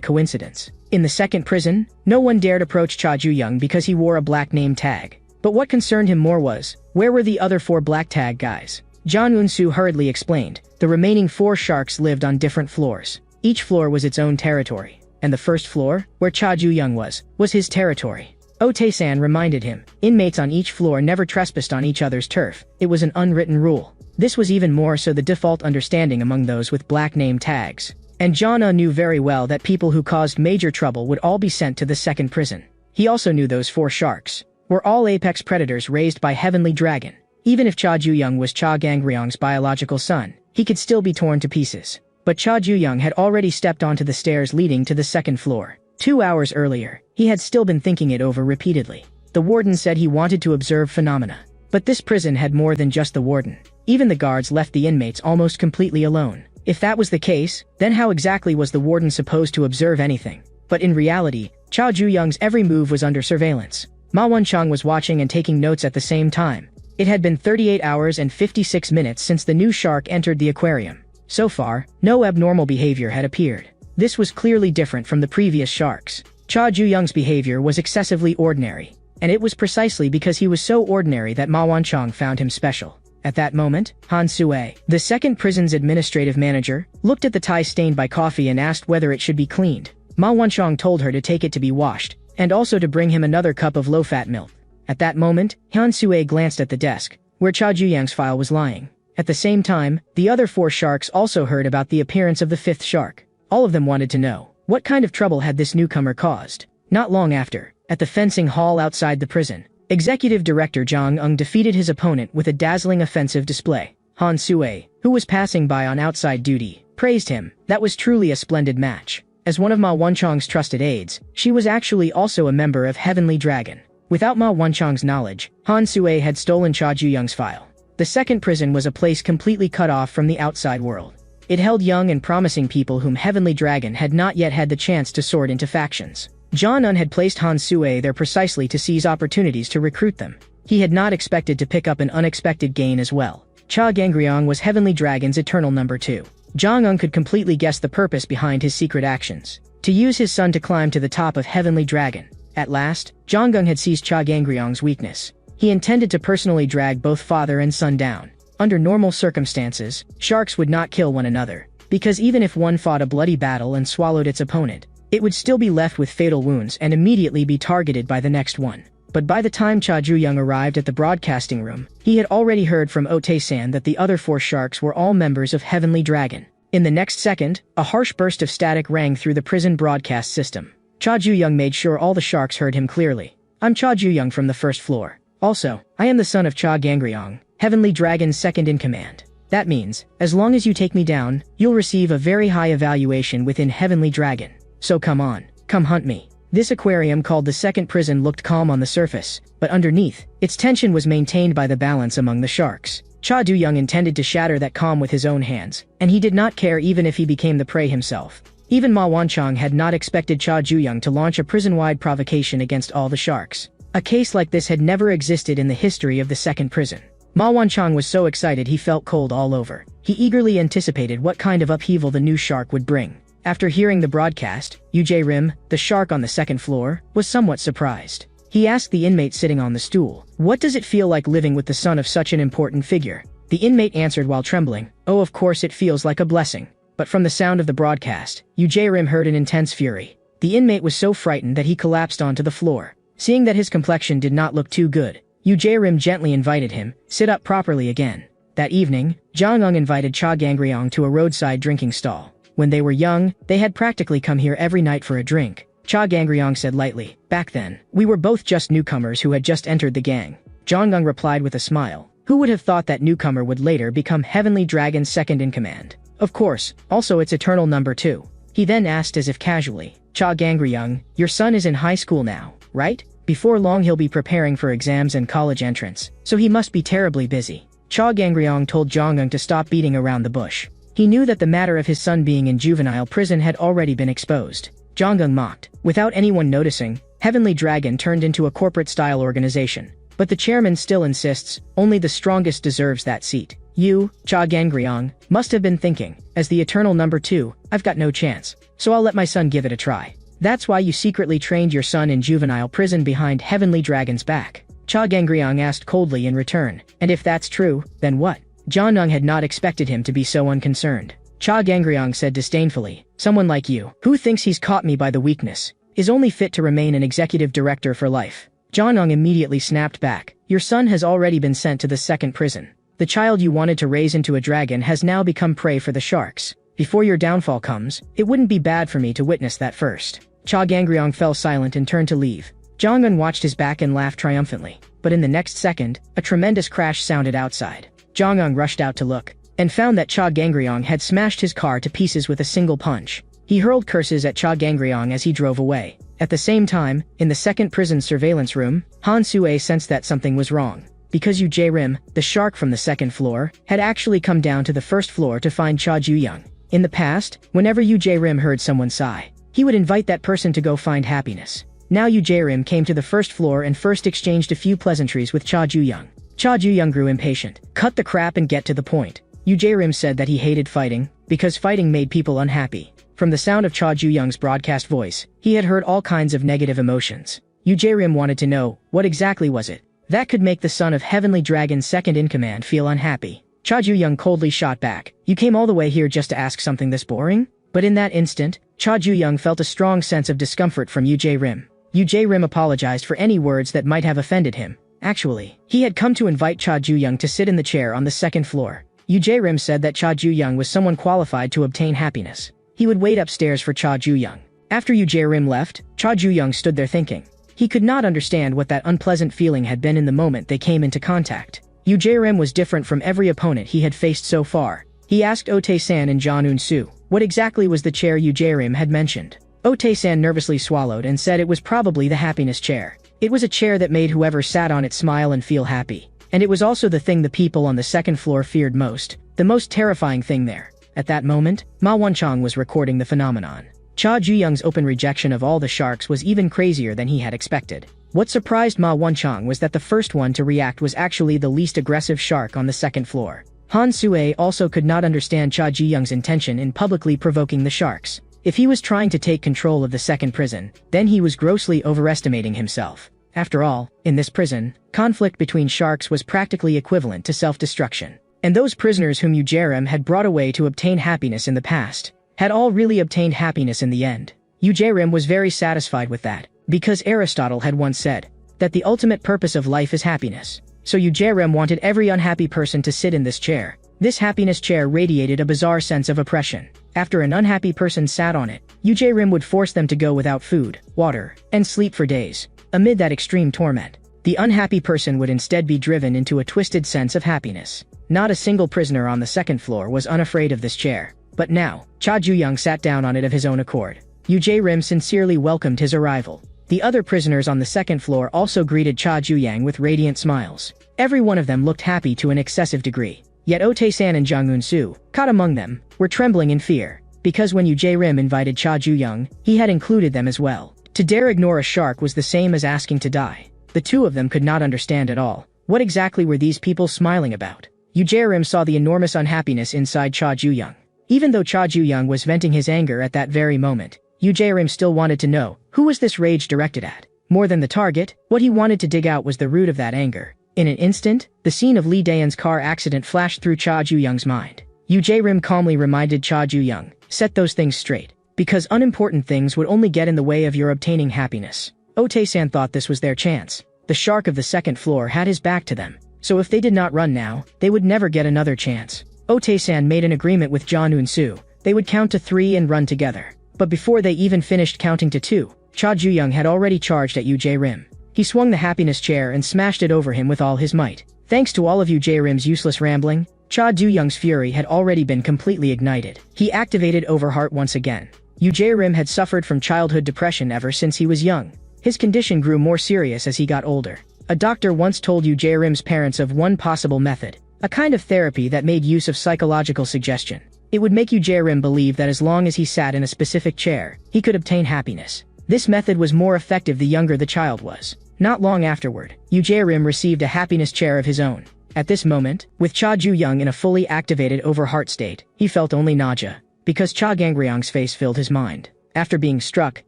coincidence. In the second prison, no one dared approach Cha Juyang because he wore a black name tag. But what concerned him more was, where were the other 4 black tag guys? John Eun-soo hurriedly explained. The remaining 4 sharks lived on different floors. Each floor was its own territory, and the first floor, where Cha Ju-young was his territory. Oh Tae-san reminded him, inmates on each floor never trespassed on each other's turf. It was an unwritten rule. This was even more so the default understanding among those with black name tags. And Jana knew very well that people who caused major trouble would all be sent to the second prison. He also knew those 4 sharks were all apex predators raised by Heavenly Dragon. Even if Cha Ju-young was Cha Gang-ryong's biological son, he could still be torn to pieces. But Cha Ju-young had already stepped onto the stairs leading to the second floor. 2 hours earlier, he had still been thinking it over repeatedly. The warden said he wanted to observe phenomena. But this prison had more than just the warden. Even the guards left the inmates almost completely alone. If that was the case, then how exactly was the warden supposed to observe anything? But in reality, Cha Ju-young's every move was under surveillance. Ma Won-chang was watching and taking notes at the same time. It had been 38 hours and 56 minutes since the new shark entered the aquarium. So far, no abnormal behavior had appeared. This was clearly different from the previous sharks. Cha Ju-young's behavior was excessively ordinary. And it was precisely because he was so ordinary that Ma Won-chang found him special. At that moment, Han Sue, the second prison's administrative manager, looked at the tie stained by coffee and asked whether it should be cleaned. Ma Won-chang told her to take it to be washed, and also to bring him another cup of low-fat milk. At that moment, Han Sue glanced at the desk, where Cha Ju-young's file was lying. At the same time, the other 4 sharks also heard about the appearance of the 5th shark. All of them wanted to know, what kind of trouble had this newcomer caused? Not long after, at the fencing hall outside the prison, Executive Director Jang Eung defeated his opponent with a dazzling offensive display. Han Sue, who was passing by on outside duty, praised him. That was truly a splendid match. As one of Ma Won-chang's trusted aides, she was actually also a member of Heavenly Dragon. Without Ma Won-chang's knowledge, Han Sue had stolen Cha Ju-young's file. The second prison was a place completely cut off from the outside world. It held young and promising people whom Heavenly Dragon had not yet had the chance to sort into factions. John Un had placed Han Sue there precisely to seize opportunities to recruit them. He had not expected to pick up an unexpected gain as well. Cha Gang-ryong was Heavenly Dragon's eternal number 2. Jang Un could completely guess the purpose behind his secret actions. To use his son to climb to the top of Heavenly Dragon. At last, Jang Un had seized Cha Gang-ryong's weakness. He intended to personally drag both father and son down. Under normal circumstances, sharks would not kill one another, because even if one fought a bloody battle and swallowed its opponent, it would still be left with fatal wounds and immediately be targeted by the next one. But by the time Cha Ju-young arrived at the broadcasting room, he had already heard from Oh Tae-san that the other 4 sharks were all members of Heavenly Dragon. In the next second, a harsh burst of static rang through the prison broadcast system. Cha Ju-young made sure all the sharks heard him clearly. I'm Cha Ju-young from the first floor. Also, I am the son of Cha Gang-ryong, Heavenly Dragon's second in command. That means, as long as you take me down, you'll receive a very high evaluation within Heavenly Dragon. So come on, come hunt me. This aquarium called the second prison looked calm on the surface, but underneath, its tension was maintained by the balance among the sharks. Cha Du-young intended to shatter that calm with his own hands, and he did not care even if he became the prey himself. Even Ma Wanchang had not expected Cha Ju-young to launch a prison-wide provocation against all the sharks. A case like this had never existed in the history of the second prison. Ma Wanchang was so excited he felt cold all over. He eagerly anticipated what kind of upheaval the new shark would bring. After hearing the broadcast, Yu-jae Rim, the shark on the second floor, was somewhat surprised. He asked the inmate sitting on the stool, "What does it feel like living with the son of such an important figure?" The inmate answered while trembling, "Oh, of course it feels like a blessing." But from the sound of the broadcast, Yu-jae Rim heard an intense fury. The inmate was so frightened that he collapsed onto the floor. Seeing that his complexion did not look too good, Yu-jae Rim gently invited him, "Sit up properly again." That evening, Jang Eung invited Cha Gang-ryong to a roadside drinking stall. When they were young, they had practically come here every night for a drink. Cha Gang-ryong said lightly, "Back then, we were both just newcomers who had just entered the gang." Jang Eung replied with a smile. Who would have thought that newcomer would later become Heavenly Dragon's second in command? Of course, also its eternal number 2. He then asked as if casually, "Cha Gang-ryong, your son is in high school now, right? Before long he'll be preparing for exams and college entrance, so he must be terribly busy." Cha Gang-ryong told Jang Eung to stop beating around the bush. He knew that the matter of his son being in juvenile prison had already been exposed. Jang Eung mocked. Without anyone noticing, Heavenly Dragon turned into a corporate-style organization. But the chairman still insists, only the strongest deserves that seat. You, Cha Gang-ryong, must have been thinking, as the eternal number 2, I've got no chance, so I'll let my son give it a try. That's why you secretly trained your son in juvenile prison behind Heavenly Dragon's back. Cha Gang-ryong asked coldly in return, and if that's true, then what? Jianeng had not expected him to be so unconcerned. Cha Gangryong said disdainfully, "Someone like you, who thinks he's caught me by the weakness, is only fit to remain an executive director for life." Jianeng immediately snapped back, "Your son has already been sent to the second prison. The child you wanted to raise into a dragon has now become prey for the sharks. Before your downfall comes, it wouldn't be bad for me to witness that first." Cha Gangryong fell silent and turned to leave. Jiangen watched his back and laughed triumphantly. But in the next second, a tremendous crash sounded outside. Jiangen rushed out to look, and found that Cha Gangryong had smashed his car to pieces with a single punch. He hurled curses at Cha Gangryong as he drove away. At the same time, in the second prison surveillance room, Han Sue sensed that something was wrong. Because Yu Jae-rim, the shark from the second floor, had actually come down to the first floor to find Cha Ju-young. In the past, whenever Yu Jae-rim heard someone sigh, he would invite that person to go find happiness. Now Yu Jae-rim came to the first floor and first exchanged a few pleasantries with Cha Ju-young. Cha Ju-young grew impatient. "Cut the crap and get to the point." Yu Jae-rim said that he hated fighting, because fighting made people unhappy. From the sound of Cha Ju-young's broadcast voice, he had heard all kinds of negative emotions. Yu Jae-rim wanted to know, what exactly was it that could make the son of Heavenly Dragon's second-in-command feel unhappy? Cha Ju-young coldly shot back, "You came all the way here just to ask something this boring?" But in that instant, Cha Ju-young felt a strong sense of discomfort from Yu Jae-rim. Yu Jae-rim apologized for any words that might have offended him. Actually, he had come to invite Cha Ju-young to sit in the chair on the second floor. Yu Jae-rim said that Cha Ju-young was someone qualified to obtain happiness. He would wait upstairs for Cha Ju-young. After Yu Jae-rim left, Cha Ju-young stood there thinking. He could not understand what that unpleasant feeling had been in the moment they came into contact. Yu Jae-rim was different from every opponent he had faced so far. He asked Otae-san and John Eun-soo, what exactly was the chair Yu Jae-rim had mentioned. Otae-san nervously swallowed and said it was probably the happiness chair. It was a chair that made whoever sat on it smile and feel happy. And it was also the thing the people on the second floor feared most, the most terrifying thing there. At that moment, Ma Wonchang was recording the phenomenon. Cha Ju-young's open rejection of all the sharks was even crazier than he had expected. What surprised Ma Wonchang was that the first one to react was actually the least aggressive shark on the second floor. Han Sue also could not understand Cha Ju-young's intention in publicly provoking the sharks. If he was trying to take control of the second prison, then he was grossly overestimating himself. After all, in this prison, conflict between sharks was practically equivalent to self-destruction. And those prisoners whom Yu Jae-rim had brought away to obtain happiness in the past, had all really obtained happiness in the end. Yu Jae-rim was very satisfied with that, because Aristotle had once said, that the ultimate purpose of life is happiness. So Yu Jae-rim wanted every unhappy person to sit in this chair. This happiness chair radiated a bizarre sense of oppression. After an unhappy person sat on it, Yu Jae-rim would force them to go without food, water, and sleep for days. Amid that extreme torment, the unhappy person would instead be driven into a twisted sense of happiness. Not a single prisoner on the second floor was unafraid of this chair. But now, Cha Ju-young sat down on it of his own accord. Yu Jae-rim sincerely welcomed his arrival. The other prisoners on the second floor also greeted Cha Ju-young with radiant smiles. Every one of them looked happy to an excessive degree. Yet Otae-san and Jang Eun-soo, caught among them, were trembling in fear. Because when Yu Jae-rim invited Cha Ju-young, he had included them as well. To dare ignore a shark was the same as asking to die. The two of them could not understand at all. What exactly were these people smiling about? Yu Jae-rim saw the enormous unhappiness inside Cha Ju-young. Even though Cha Ju-young was venting his anger at that very moment, Yu Jae-rim still wanted to know, who was this rage directed at? More than the target, what he wanted to dig out was the root of that anger. In an instant, the scene of Lee Daeun's car accident flashed through Cha Ju-young's mind. Yu Jae-rim calmly reminded Cha Ju-young, set those things straight. Because unimportant things would only get in the way of your obtaining happiness. Otae-san thought this was their chance. The shark of the second floor had his back to them. So if they did not run now, they would never get another chance. Otae-san made an agreement with John Eun-soo. They would count to 3 and run together. But before they even finished counting to 2, Cha Ju-young had already charged at Yu Jae-rim. He swung the happiness chair and smashed it over him with all his might. Thanks to all of Yu Jae-rim's useless rambling, Cha Ju-young's fury had already been completely ignited. He activated Overheart once again. Yu Jae-rim had suffered from childhood depression ever since he was young. His condition grew more serious as he got older. A doctor once told Yu Jae-rim's parents of one possible method, a kind of therapy that made use of psychological suggestion. It would make Yu Jae-rim believe that as long as he sat in a specific chair, he could obtain happiness. This method was more effective the younger the child was. Not long afterward, Yu Jae-rim received a happiness chair of his own. At this moment, with Cha Ju-young in a fully activated Overheart state, he felt only nausea, because Cha Gangryong's face filled his mind. After being struck,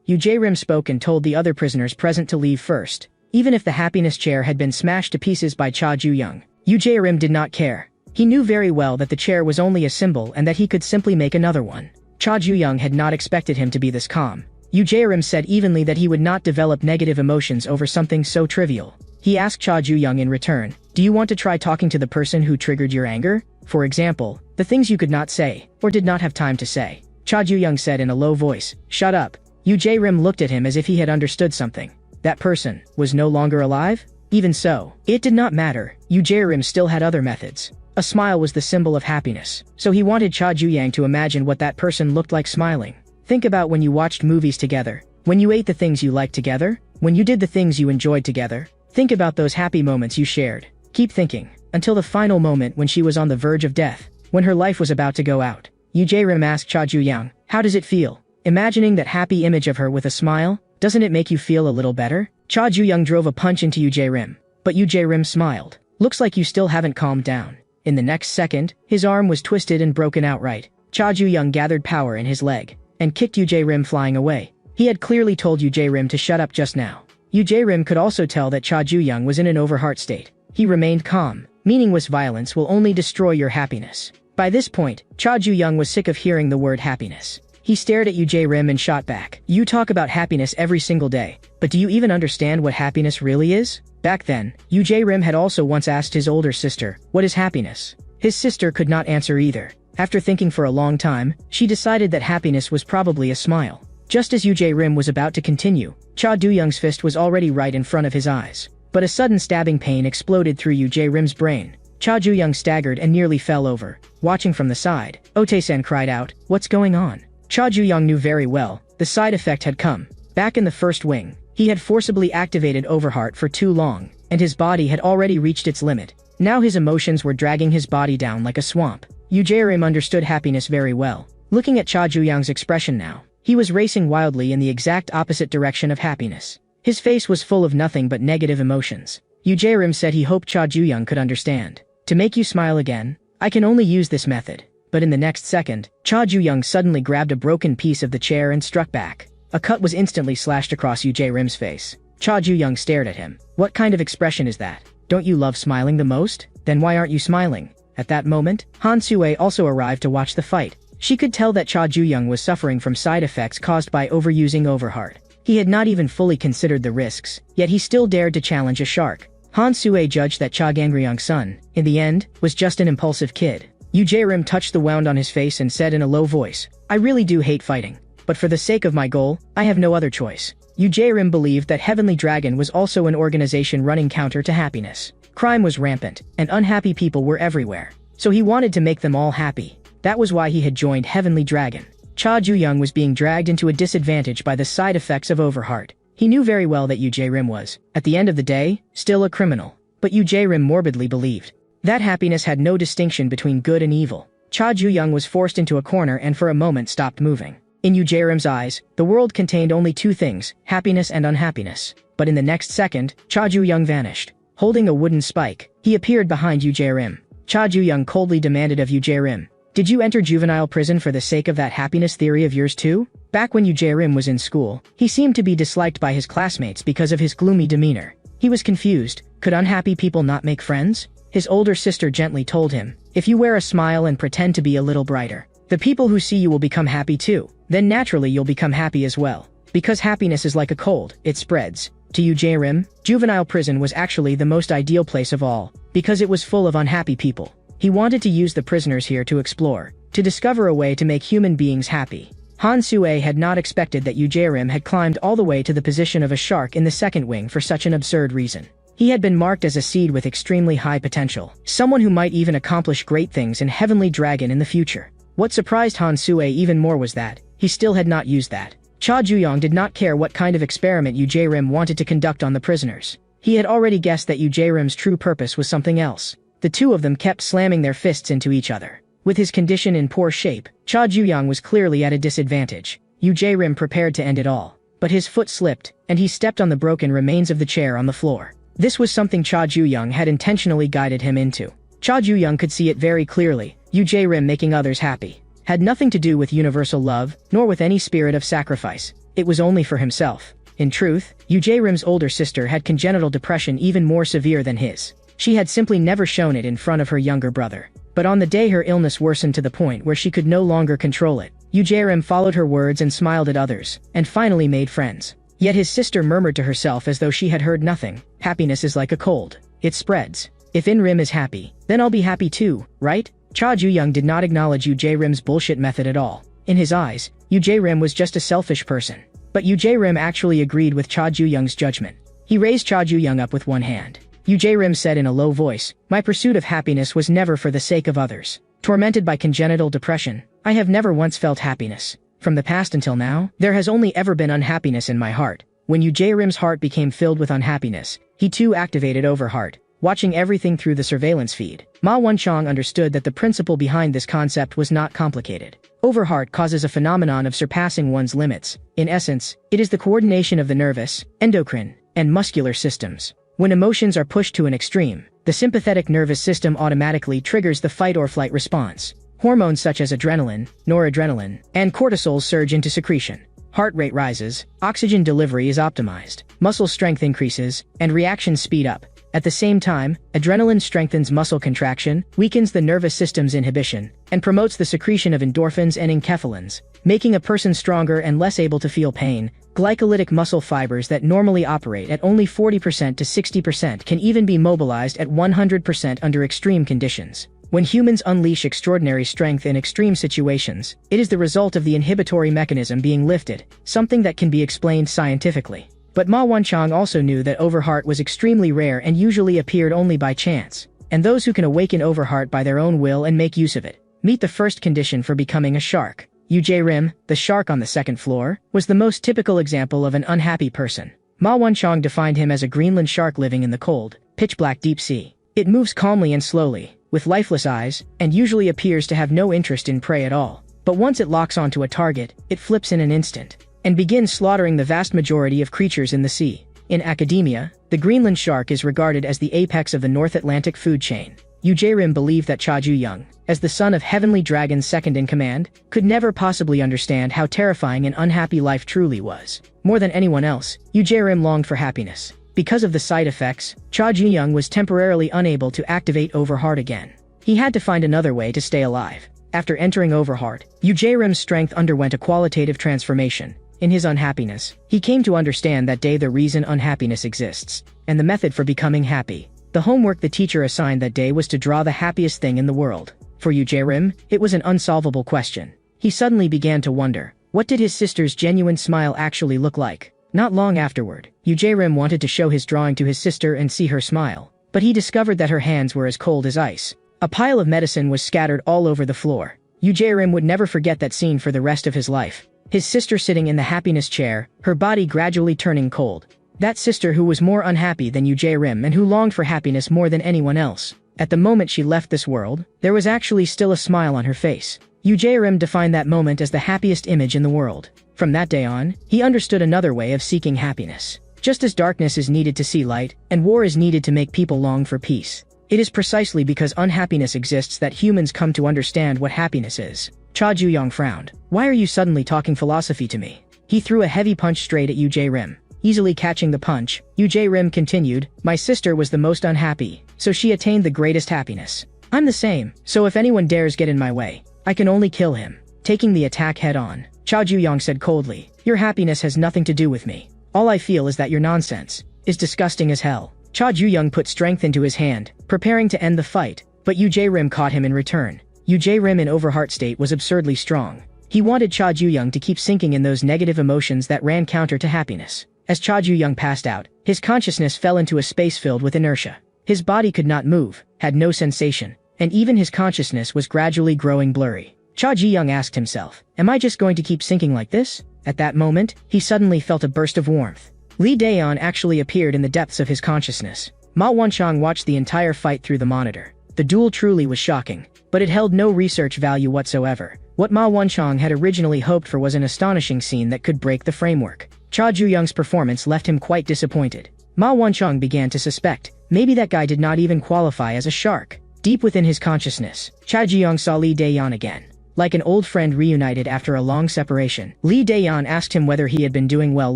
Yu Jae-rim spoke and told the other prisoners present to leave first. Even if the happiness chair had been smashed to pieces by Cha Ju-young, Yu Jae-rim did not care. He knew very well that the chair was only a symbol and that he could simply make another one. Cha Ju-young had not expected him to be this calm. Yu Jae-rim said evenly that he would not develop negative emotions over something so trivial. He asked Cha Ju-young in return, "Do you want to try talking to the person who triggered your anger? For example, the things you could not say, or did not have time to say." Cha Ju-young said in a low voice, "Shut up." Yu Jae-rim looked at him as if he had understood something. That person was no longer alive? Even so, it did not matter. Yu Jae-rim still had other methods. A smile was the symbol of happiness, so he wanted Cha Ju-young to imagine what that person looked like smiling. Think about when you watched movies together, when you ate the things you liked together, when you did the things you enjoyed together. Think about those happy moments you shared. Keep thinking, until the final moment when she was on the verge of death, when her life was about to go out. Yu Jae-rim asked Cha Ju-young, "How does it feel? Imagining that happy image of her with a smile, doesn't it make you feel a little better?" Cha Ju-young drove a punch into Yu Jae-rim, but Yu Jae-rim smiled. "Looks like you still haven't calmed down." In the next second, his arm was twisted and broken outright. Cha Ju-young gathered power in his leg and kicked Yu Jae-rim flying away. He had clearly told Yu Jae-rim to shut up just now. Yu Jae-rim could also tell that Cha Ju-young was in an overheart state. He remained calm. Meaningless violence will only destroy your happiness. By this point, Cha Ju-young was sick of hearing the word happiness. He stared at Yu Jae-rim and shot back. "You talk about happiness every single day, but do you even understand what happiness really is?" Back then, Yu Jae-rim had also once asked his older sister, "What is happiness?" His sister could not answer either. After thinking for a long time, she decided that happiness was probably a smile. Just as Yu Jae-rim was about to continue, Cha Du-young's fist was already right in front of his eyes. But a sudden stabbing pain exploded through Yu Jae-rim's brain. Cha Ju-young staggered and nearly fell over. Watching from the side, Ote-san cried out, "What's going on?" Cha Ju-young knew very well, the side effect had come. Back in the first wing, he had forcibly activated Overheart for too long, and his body had already reached its limit. Now his emotions were dragging his body down like a swamp. Yu Jae-rim understood happiness very well. Looking at Cha Ju-young's expression now, he was racing wildly in the exact opposite direction of happiness. His face was full of nothing but negative emotions. Yu Jae-rim said he hoped Cha Ju-young could understand. "To make you smile again, I can only use this method." But in the next second, Cha Ju-young suddenly grabbed a broken piece of the chair and struck back. A cut was instantly slashed across Yu Jae-rim's face. Cha Ju-young stared at him. "What kind of expression is that? Don't you love smiling the most? Then why aren't you smiling?" At that moment, Han Sue also arrived to watch the fight. She could tell that Cha Ju-young was suffering from side effects caused by overusing Overheart. He had not even fully considered the risks, yet he still dared to challenge a shark. Han Sue judged that Cha Gangryung's son, in the end, was just an impulsive kid. Yu Jae-rim touched the wound on his face and said in a low voice, "I really do hate fighting. But for the sake of my goal, I have no other choice." Yu Jae-rim believed that Heavenly Dragon was also an organization running counter to happiness. Crime was rampant, and unhappy people were everywhere. So he wanted to make them all happy. That was why he had joined Heavenly Dragon. Cha Ju-young was being dragged into a disadvantage by the side effects of Overheart. He knew very well that Yu Jae-rim was, at the end of the day, still a criminal. But Yu Jae-rim morbidly believed that happiness had no distinction between good and evil. Cha Ju-young was forced into a corner and for a moment stopped moving. In Yu Jae-rim's eyes, the world contained only two things, happiness and unhappiness. But in the next second, Cha Ju-young vanished. Holding a wooden spike, he appeared behind Yu Jae-rim. Cha Ju-young coldly demanded of Yu Jae-rim, "Did you enter juvenile prison for the sake of that happiness theory of yours too?" Back when Yu Jae-rim was in school, he seemed to be disliked by his classmates because of his gloomy demeanor. He was confused. Could unhappy people not make friends? His older sister gently told him, "If you wear a smile and pretend to be a little brighter, the people who see you will become happy too. Then naturally you'll become happy as well. Because happiness is like a cold, it spreads." To Yu Jae-rim, juvenile prison was actually the most ideal place of all, because it was full of unhappy people. He wanted to use the prisoners here to explore, to discover a way to make human beings happy. Han Sue had not expected that Yu Jae-rim had climbed all the way to the position of a shark in the second wing for such an absurd reason. He had been marked as a seed with extremely high potential, someone who might even accomplish great things in Heavenly Dragon in the future. What surprised Han Sue even more was that he still had not used that. Cha Ju-young did not care what kind of experiment Yu Jae-rim wanted to conduct on the prisoners. He had already guessed that Yu Jae-rim's true purpose was something else. The two of them kept slamming their fists into each other. With his condition in poor shape, Cha Ju-young was clearly at a disadvantage. Yu Jae-rim prepared to end it all. But his foot slipped, and he stepped on the broken remains of the chair on the floor. This was something Cha Ju-young had intentionally guided him into. Cha Ju-young could see it very clearly. Yu Jae-rim making others happy had nothing to do with universal love, nor with any spirit of sacrifice. It was only for himself. In truth, Yu Jae-rim's older sister had congenital depression even more severe than his. She had simply never shown it in front of her younger brother. But on the day her illness worsened to the point where she could no longer control it, Yu Jae-rim followed her words and smiled at others, and finally made friends. Yet his sister murmured to herself as though she had heard nothing. Happiness is like a cold. It spreads. If In-rim is happy, then I'll be happy too, right? Cha Ju-young did not acknowledge Yu Jae-rim's bullshit method at all. In his eyes, Yu Jae-rim was just a selfish person. But Yu Jae-rim actually agreed with Cha Ju-young's judgment. He raised Cha Ju-young up with one hand. Yu Jae-rim said in a low voice, "My pursuit of happiness was never for the sake of others. Tormented by congenital depression, I have never once felt happiness. From the past until now, there has only ever been unhappiness in my heart." When Yu Jae-rim's heart became filled with unhappiness, he too activated Overheart. Watching everything through the surveillance feed, Ma Won-chong understood that the principle behind this concept was not complicated. Overheart causes a phenomenon of surpassing one's limits. In essence, it is the coordination of the nervous, endocrine, and muscular systems. When emotions are pushed to an extreme, the sympathetic nervous system automatically triggers the fight-or-flight response. Hormones such as adrenaline, noradrenaline, and cortisol surge into secretion. Heart rate rises, oxygen delivery is optimized, muscle strength increases, and reactions speed up. At the same time, adrenaline strengthens muscle contraction, weakens the nervous system's inhibition, and promotes the secretion of endorphins and enkephalins, making a person stronger and less able to feel pain. Glycolytic muscle fibers that normally operate at only 40% to 60% can even be mobilized at 100% under extreme conditions. When humans unleash extraordinary strength in extreme situations, it is the result of the inhibitory mechanism being lifted, something that can be explained scientifically. But Ma Won-chong also knew that Overheart was extremely rare and usually appeared only by chance, and those who can awaken Overheart by their own will and make use of it, meet the first condition for becoming a shark. Yu Jae-rim, the shark on the second floor, was the most typical example of an unhappy person. Ma Won-chong defined him as a Greenland shark living in the cold, pitch-black deep sea. It moves calmly and slowly, with lifeless eyes, and usually appears to have no interest in prey at all. But once it locks onto a target, it flips in an instant, and begins slaughtering the vast majority of creatures in the sea. In academia, the Greenland shark is regarded as the apex of the North Atlantic food chain. Yu Jae-rim believed that Cha Ju-young, as the son of Heavenly Dragon's second-in-command, could never possibly understand how terrifying and unhappy life truly was. More than anyone else, Yu Jae-rim longed for happiness. Because of the side effects, Cha Ju-young was temporarily unable to activate Overheart again. He had to find another way to stay alive. After entering Overheart, Yu Jae-rim's strength underwent a qualitative transformation. In his unhappiness, he came to understand that day the reason unhappiness exists, and the method for becoming happy. The homework the teacher assigned that day was to draw the happiest thing in the world. For Yu Jae-rim, it was an unsolvable question. He suddenly began to wonder, what did his sister's genuine smile actually look like? Not long afterward, Yu Jae-rim wanted to show his drawing to his sister and see her smile, but he discovered that her hands were as cold as ice. A pile of medicine was scattered all over the floor. Yu Jae-rim would never forget that scene for the rest of his life. His sister sitting in the happiness chair, her body gradually turning cold. That sister who was more unhappy than Yu Jae-rim and who longed for happiness more than anyone else. At the moment she left this world, there was actually still a smile on her face. Yu Jae-rim defined that moment as the happiest image in the world. From that day on, he understood another way of seeking happiness. Just as darkness is needed to see light, and war is needed to make people long for peace, it is precisely because unhappiness exists that humans come to understand what happiness is. Cha Ju-young frowned. "Why are you suddenly talking philosophy to me?" He threw a heavy punch straight at Yu Jae-rim. Easily catching the punch, Yu Jae-rim continued, "My sister was the most unhappy, so she attained the greatest happiness. I'm the same, so if anyone dares get in my way, I can only kill him." Taking the attack head-on, Cha Ju-young said coldly, "Your happiness has nothing to do with me. All I feel is that your nonsense is disgusting as hell." Cha Ju-young put strength into his hand, preparing to end the fight, but Yu Jae-rim caught him in return. Yu Jae-rim in Overheart state was absurdly strong. He wanted Cha Ju-young to keep sinking in those negative emotions that ran counter to happiness. As Cha Ju-young passed out, his consciousness fell into a space filled with inertia. His body could not move, had no sensation, and even his consciousness was gradually growing blurry. Cha Ji-young asked himself, "Am I just going to keep sinking like this?" At that moment, he suddenly felt a burst of warmth. Lee Daeon actually appeared in the depths of his consciousness. Ma Won-chong watched the entire fight through the monitor. The duel truly was shocking, but it held no research value whatsoever. What Ma Won-chong had originally hoped for was an astonishing scene that could break the framework. Cha Ju-young's performance left him quite disappointed. Ma Won-chong began to suspect, maybe that guy did not even qualify as a shark. Deep within his consciousness, Cha Ji-young saw Lee Daeon again. Like an old friend reunited after a long separation, Lee Daeon asked him whether he had been doing well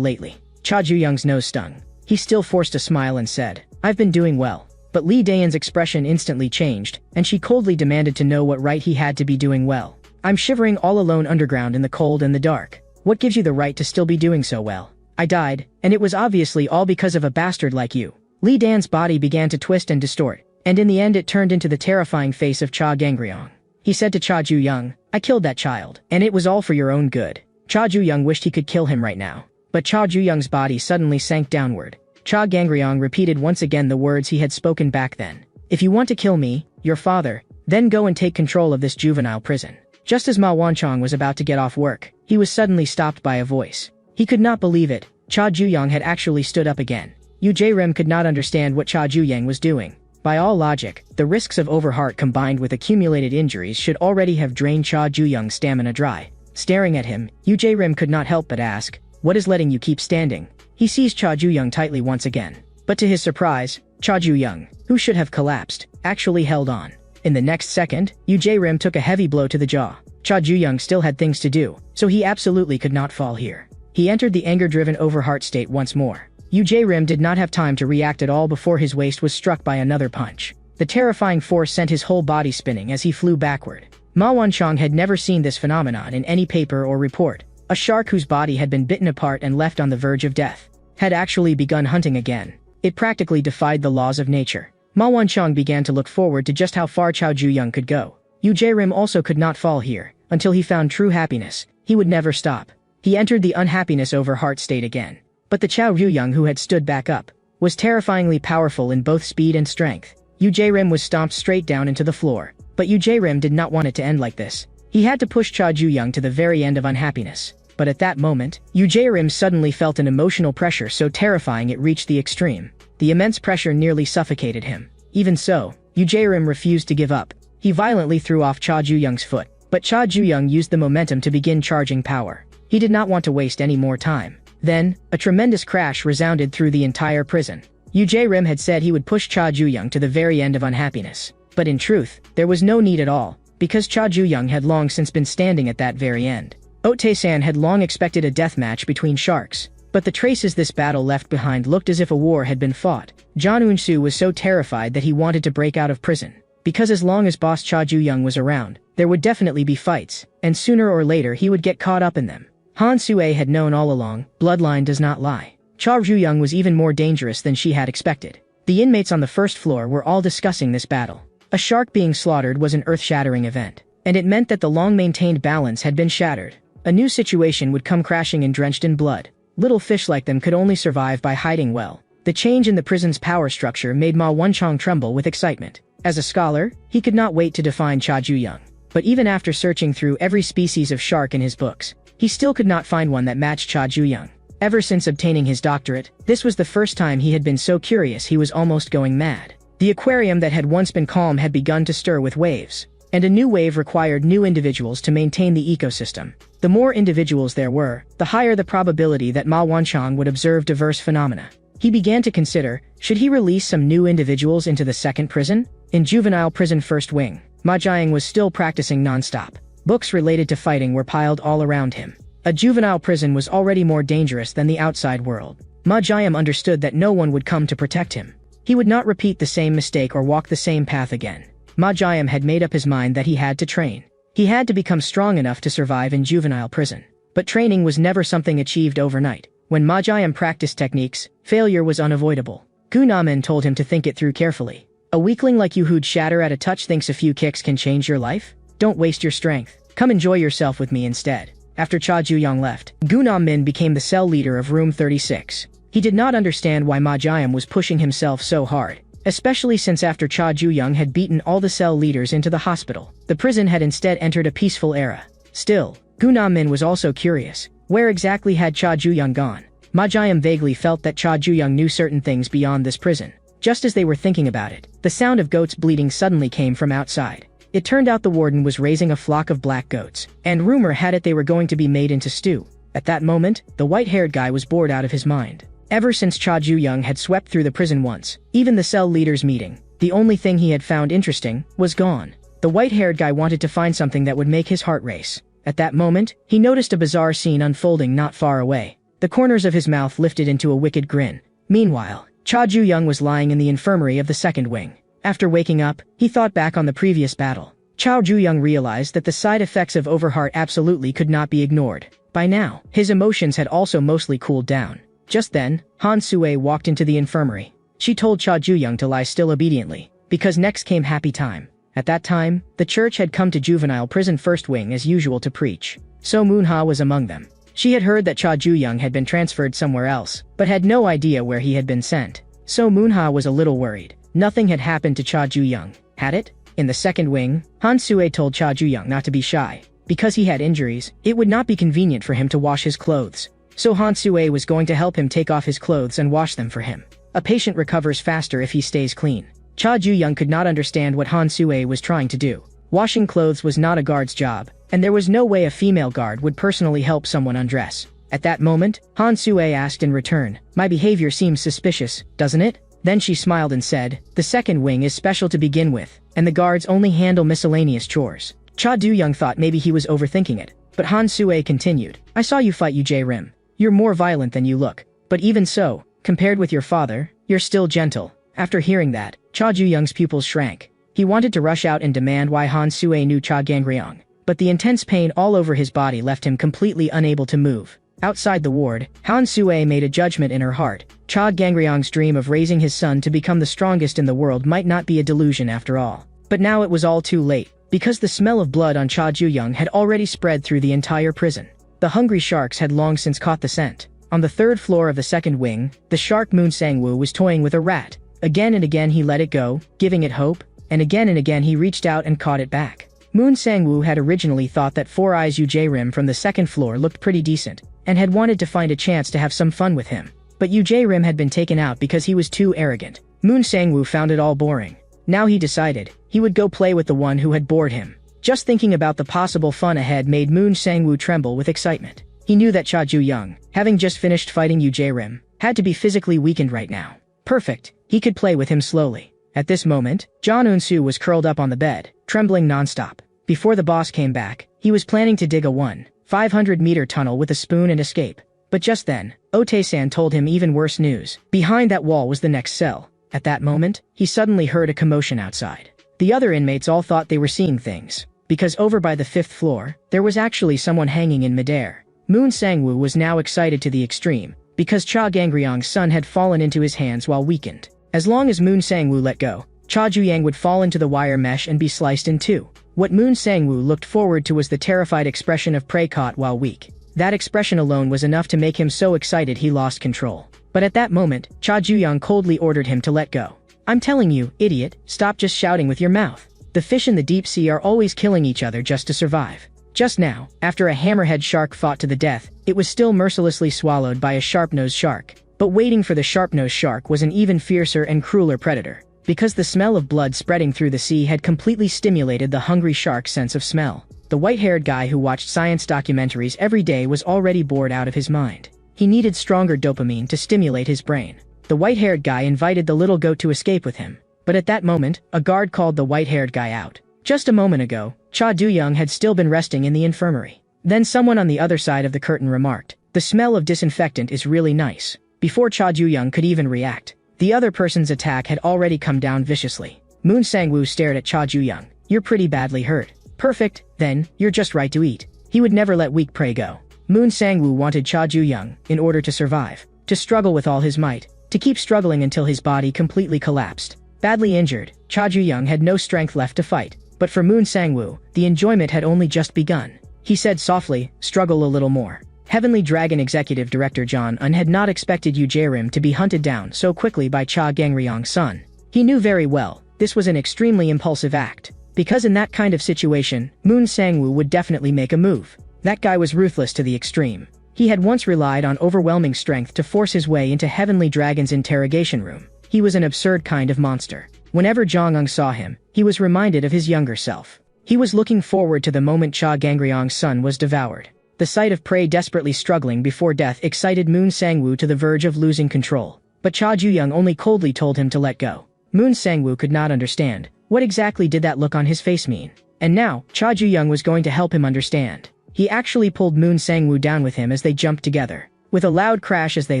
lately. Cha Ju-young's nose stung. He still forced a smile and said, "I've been doing well. But Li Dayan's expression instantly changed, and she coldly demanded to know what right he had to be doing well. I'm shivering all alone underground in the cold and the dark. What gives you the right to still be doing so well? I died, and it was obviously all because of a bastard like you. Li Dan's body began to twist and distort, and in the end it turned into the terrifying face of Cha Gangryong. He said to Cha Ju-young, I killed that child, and it was all for your own good. Cha Ju-young wished he could kill him right now. But Cha Ju-young's body suddenly sank downward. Cha Gangryong repeated once again the words he had spoken back then. If you want to kill me, your father, then go and take control of this juvenile prison. Just as Ma Wanchong was about to get off work, he was suddenly stopped by a voice. He could not believe it. Cha Ju-young had actually stood up again. Yu Jae-rim could not understand what Cha Ju-yang was doing. By all logic, the risks of overheat combined with accumulated injuries should already have drained Cha Ju-young's stamina dry. Staring at him, Yu Jae-rim could not help but ask, what is letting you keep standing? He seized Cha Ju-young tightly once again. But to his surprise, Cha Ju-young, who should have collapsed, actually held on. In the next second, Yu Jae-rim took a heavy blow to the jaw. Cha Ju-young still had things to do, so he absolutely could not fall here. He entered the anger-driven overheart state once more. Yu Jae-rim did not have time to react at all before his waist was struck by another punch. The terrifying force sent his whole body spinning as he flew backward. Ma Wanchong had never seen this phenomenon in any paper or report. A shark whose body had been bitten apart and left on the verge of death had actually begun hunting again. It practically defied the laws of nature. Ma Wanchong began to look forward to just how far Cha Ju-young could go. Yu Jae-rim also could not fall here. Until he found true happiness, he would never stop. He entered the unhappiness over heart state again. But the Cha Ju-young who had stood back up was terrifyingly powerful in both speed and strength. Yu Jae-rim was stomped straight down into the floor. But Yu Jae-rim did not want it to end like this. He had to push Cha Ju-young to the very end of unhappiness. But at that moment, Yu Jae-rim suddenly felt an emotional pressure so terrifying it reached the extreme. The immense pressure nearly suffocated him. Even so, Yu Jae-rim refused to give up. He violently threw off Cha Ju-young's foot. But Cha Ju-young used the momentum to begin charging power. He did not want to waste any more time. Then, a tremendous crash resounded through the entire prison. Yu Jae-rim had said he would push Cha Ju-young to the very end of unhappiness. But in truth, there was no need at all, because Cha Ju-young had long since been standing at that very end. Ote-san had long expected a death match between sharks, but the traces this battle left behind looked as if a war had been fought. John Eun-soo was so terrified that he wanted to break out of prison, because as long as boss Cha Ju-young was around, there would definitely be fights, and sooner or later he would get caught up in them. Han Sue had known all along, bloodline does not lie. Cha Ju-young was even more dangerous than she had expected. The inmates on the first floor were all discussing this battle. A shark being slaughtered was an earth-shattering event, and it meant that the long-maintained balance had been shattered. A new situation would come crashing and drenched in blood. Little fish like them could only survive by hiding well. The change in the prison's power structure made Ma Wanchong tremble with excitement. As a scholar, he could not wait to define Cha Ju-young. But even after searching through every species of shark in his books, he still could not find one that matched Cha Ju-young. Ever since obtaining his doctorate, this was the first time he had been so curious he was almost going mad. The aquarium that had once been calm had begun to stir with waves, and a new wave required new individuals to maintain the ecosystem. The more individuals there were, the higher the probability that Ma Wanchong would observe diverse phenomena. He began to consider, should he release some new individuals into the second prison? In Juvenile Prison First Wing, Ma Jiang was still practicing non-stop. Books related to fighting were piled all around him. A juvenile prison was already more dangerous than the outside world. Ma Jiang understood that no one would come to protect him. He would not repeat the same mistake or walk the same path again. Ma Jiang had made up his mind that he had to train. He had to become strong enough to survive in juvenile prison. But training was never something achieved overnight. When Ma Jiang practiced techniques, failure was unavoidable. Gu Namin told him to think it through carefully. A weakling like you who'd shatter at a touch thinks a few kicks can change your life? Don't waste your strength. Come enjoy yourself with me instead. After Cha Ju-young left, Gu Namin became the cell leader of Room 36. He did not understand why Ma Jiang was pushing himself so hard, especially since after Cha Ju-young had beaten all the cell leaders into the hospital, the prison had instead entered a peaceful era. Still, Gu Namin was also curious. Where exactly had Cha Ju-young gone? Ma Jiang vaguely felt that Cha Ju-young knew certain things beyond this prison. Just as they were thinking about it, the sound of goats bleating suddenly came from outside. It turned out the warden was raising a flock of black goats, and rumor had it they were going to be made into stew. At that moment, the white-haired guy was bored out of his mind. Ever since Cha Ju-young had swept through the prison once, even the cell leaders' meeting, the only thing he had found interesting was gone. The white-haired guy wanted to find something that would make his heart race. At that moment, he noticed a bizarre scene unfolding not far away. The corners of his mouth lifted into a wicked grin. Meanwhile, Cha Ju-young was lying in the infirmary of the second wing. After waking up, he thought back on the previous battle. Cha Ju-young realized that the side effects of overheart absolutely could not be ignored. By now, his emotions had also mostly cooled down. Just then, Han Sui walked into the infirmary. She told Cha Ju-young to lie still obediently, because next came happy time. At that time, the church had come to Juvenile prison first wing as usual to preach. So Manhwa was among them. She had heard that Cha Ju-young had been transferred somewhere else, but had no idea where he had been sent. So Manhwa was a little worried. Nothing had happened to Cha Ju-young, had it? In the second wing, Han Sui told Cha Ju-young not to be shy. Because he had injuries, it would not be convenient for him to wash his clothes. So Han Sui was going to help him take off his clothes and wash them for him. A patient recovers faster if he stays clean. Cha Ju-young could not understand what Han Sui was trying to do. Washing clothes was not a guard's job, and there was no way a female guard would personally help someone undress. At that moment, Han Sui asked in return, "My behavior seems suspicious, doesn't it?" Then she smiled and said, "The second wing is special to begin with, and the guards only handle miscellaneous chores." Cha Du-young thought maybe he was overthinking it, but Han Sui continued, "I saw you fight Rim. You're more violent than you look. But even so, compared with your father, you're still gentle." After hearing that, Cha Ju-young's pupils shrank. He wanted to rush out and demand why Han Sui knew Cha Gangryong, but the intense pain all over his body left him completely unable to move. Outside the ward, Han Sui made a judgment in her heart. Cha Gangryong's dream of raising his son to become the strongest in the world might not be a delusion after all. But now it was all too late, because the smell of blood on Cha Ju-young had already spread through the entire prison. The hungry sharks had long since caught the scent. On the third floor of the second wing, the shark Moon Sang-woo was toying with a rat. Again and again he let it go, giving it hope, and again he reached out and caught it back. Moon Sang-woo had originally thought that Four Eyes Rim from the second floor looked pretty decent, and had wanted to find a chance to have some fun with him. But Rim had been taken out because he was too arrogant. Moon Sang-woo found it all boring. Now he decided, he would go play with the one who had bored him. Just thinking about the possible fun ahead made Moon Sang-woo tremble with excitement. He knew that Cha Ju-young, having just finished fighting Rim, had to be physically weakened right now. Perfect, he could play with him slowly. At this moment, John Eun-soo was curled up on the bed, trembling nonstop. Before the boss came back, he was planning to dig a 500-meter tunnel with a spoon and escape. But just then, Ote-san told him even worse news. Behind that wall was the next cell. At that moment, he suddenly heard a commotion outside. The other inmates all thought they were seeing things, because over by the 5th floor, there was actually someone hanging in midair. Moon Sang-woo was now excited to the extreme, because Cha Gangryong's son had fallen into his hands while weakened. As long as Moon Sang-woo let go, Cha Ju-young would fall into the wire mesh and be sliced in two. What Moon Sang-woo looked forward to was the terrified expression of prey caught while weak. That expression alone was enough to make him so excited he lost control. But at that moment, Cha Ju-young coldly ordered him to let go. "I'm telling you, idiot, stop just shouting with your mouth. The fish in the deep sea are always killing each other just to survive." Just now, after a hammerhead shark fought to the death, it was still mercilessly swallowed by a sharp-nosed shark. But waiting for the sharp-nosed shark was an even fiercer and crueler predator. Because the smell of blood spreading through the sea had completely stimulated the hungry shark's sense of smell. The white-haired guy who watched science documentaries every day was already bored out of his mind. He needed stronger dopamine to stimulate his brain. The white-haired guy invited the little goat to escape with him. But at that moment, a guard called the white-haired guy out. Just a moment ago, Cha Du-young had still been resting in the infirmary. Then someone on the other side of the curtain remarked, "The smell of disinfectant is really nice." Before Cha Du-young could even react, the other person's attack had already come down viciously. Moon Sang-woo stared at Cha Ju-young. "You're pretty badly hurt." "Perfect, then, you're just right to eat." He would never let weak prey go. Moon Sang-woo wanted Cha Ju-young, in order to survive, to struggle with all his might, to keep struggling until his body completely collapsed. Badly injured, Cha Ju-young had no strength left to fight. But for Moon Sang-woo, the enjoyment had only just begun. He said softly, "Struggle a little more." Heavenly Dragon Executive Director John Un had not expected Rim to be hunted down so quickly by Cha Gangryong's son. He knew very well, this was an extremely impulsive act. Because in that kind of situation, Moon Sang-woo would definitely make a move. That guy was ruthless to the extreme. He had once relied on overwhelming strength to force his way into Heavenly Dragon's interrogation room. He was an absurd kind of monster. Whenever Jong-un saw him, he was reminded of his younger self. He was looking forward to the moment Cha Gangryong's son was devoured. The sight of prey desperately struggling before death excited Moon Sang-woo to the verge of losing control. But Cha Ju-young only coldly told him to let go. Moon Sang-woo could not understand. What exactly did that look on his face mean? And now, Cha Ju-young was going to help him understand. He actually pulled Moon Sang-woo down with him as they jumped together. With a loud crash as they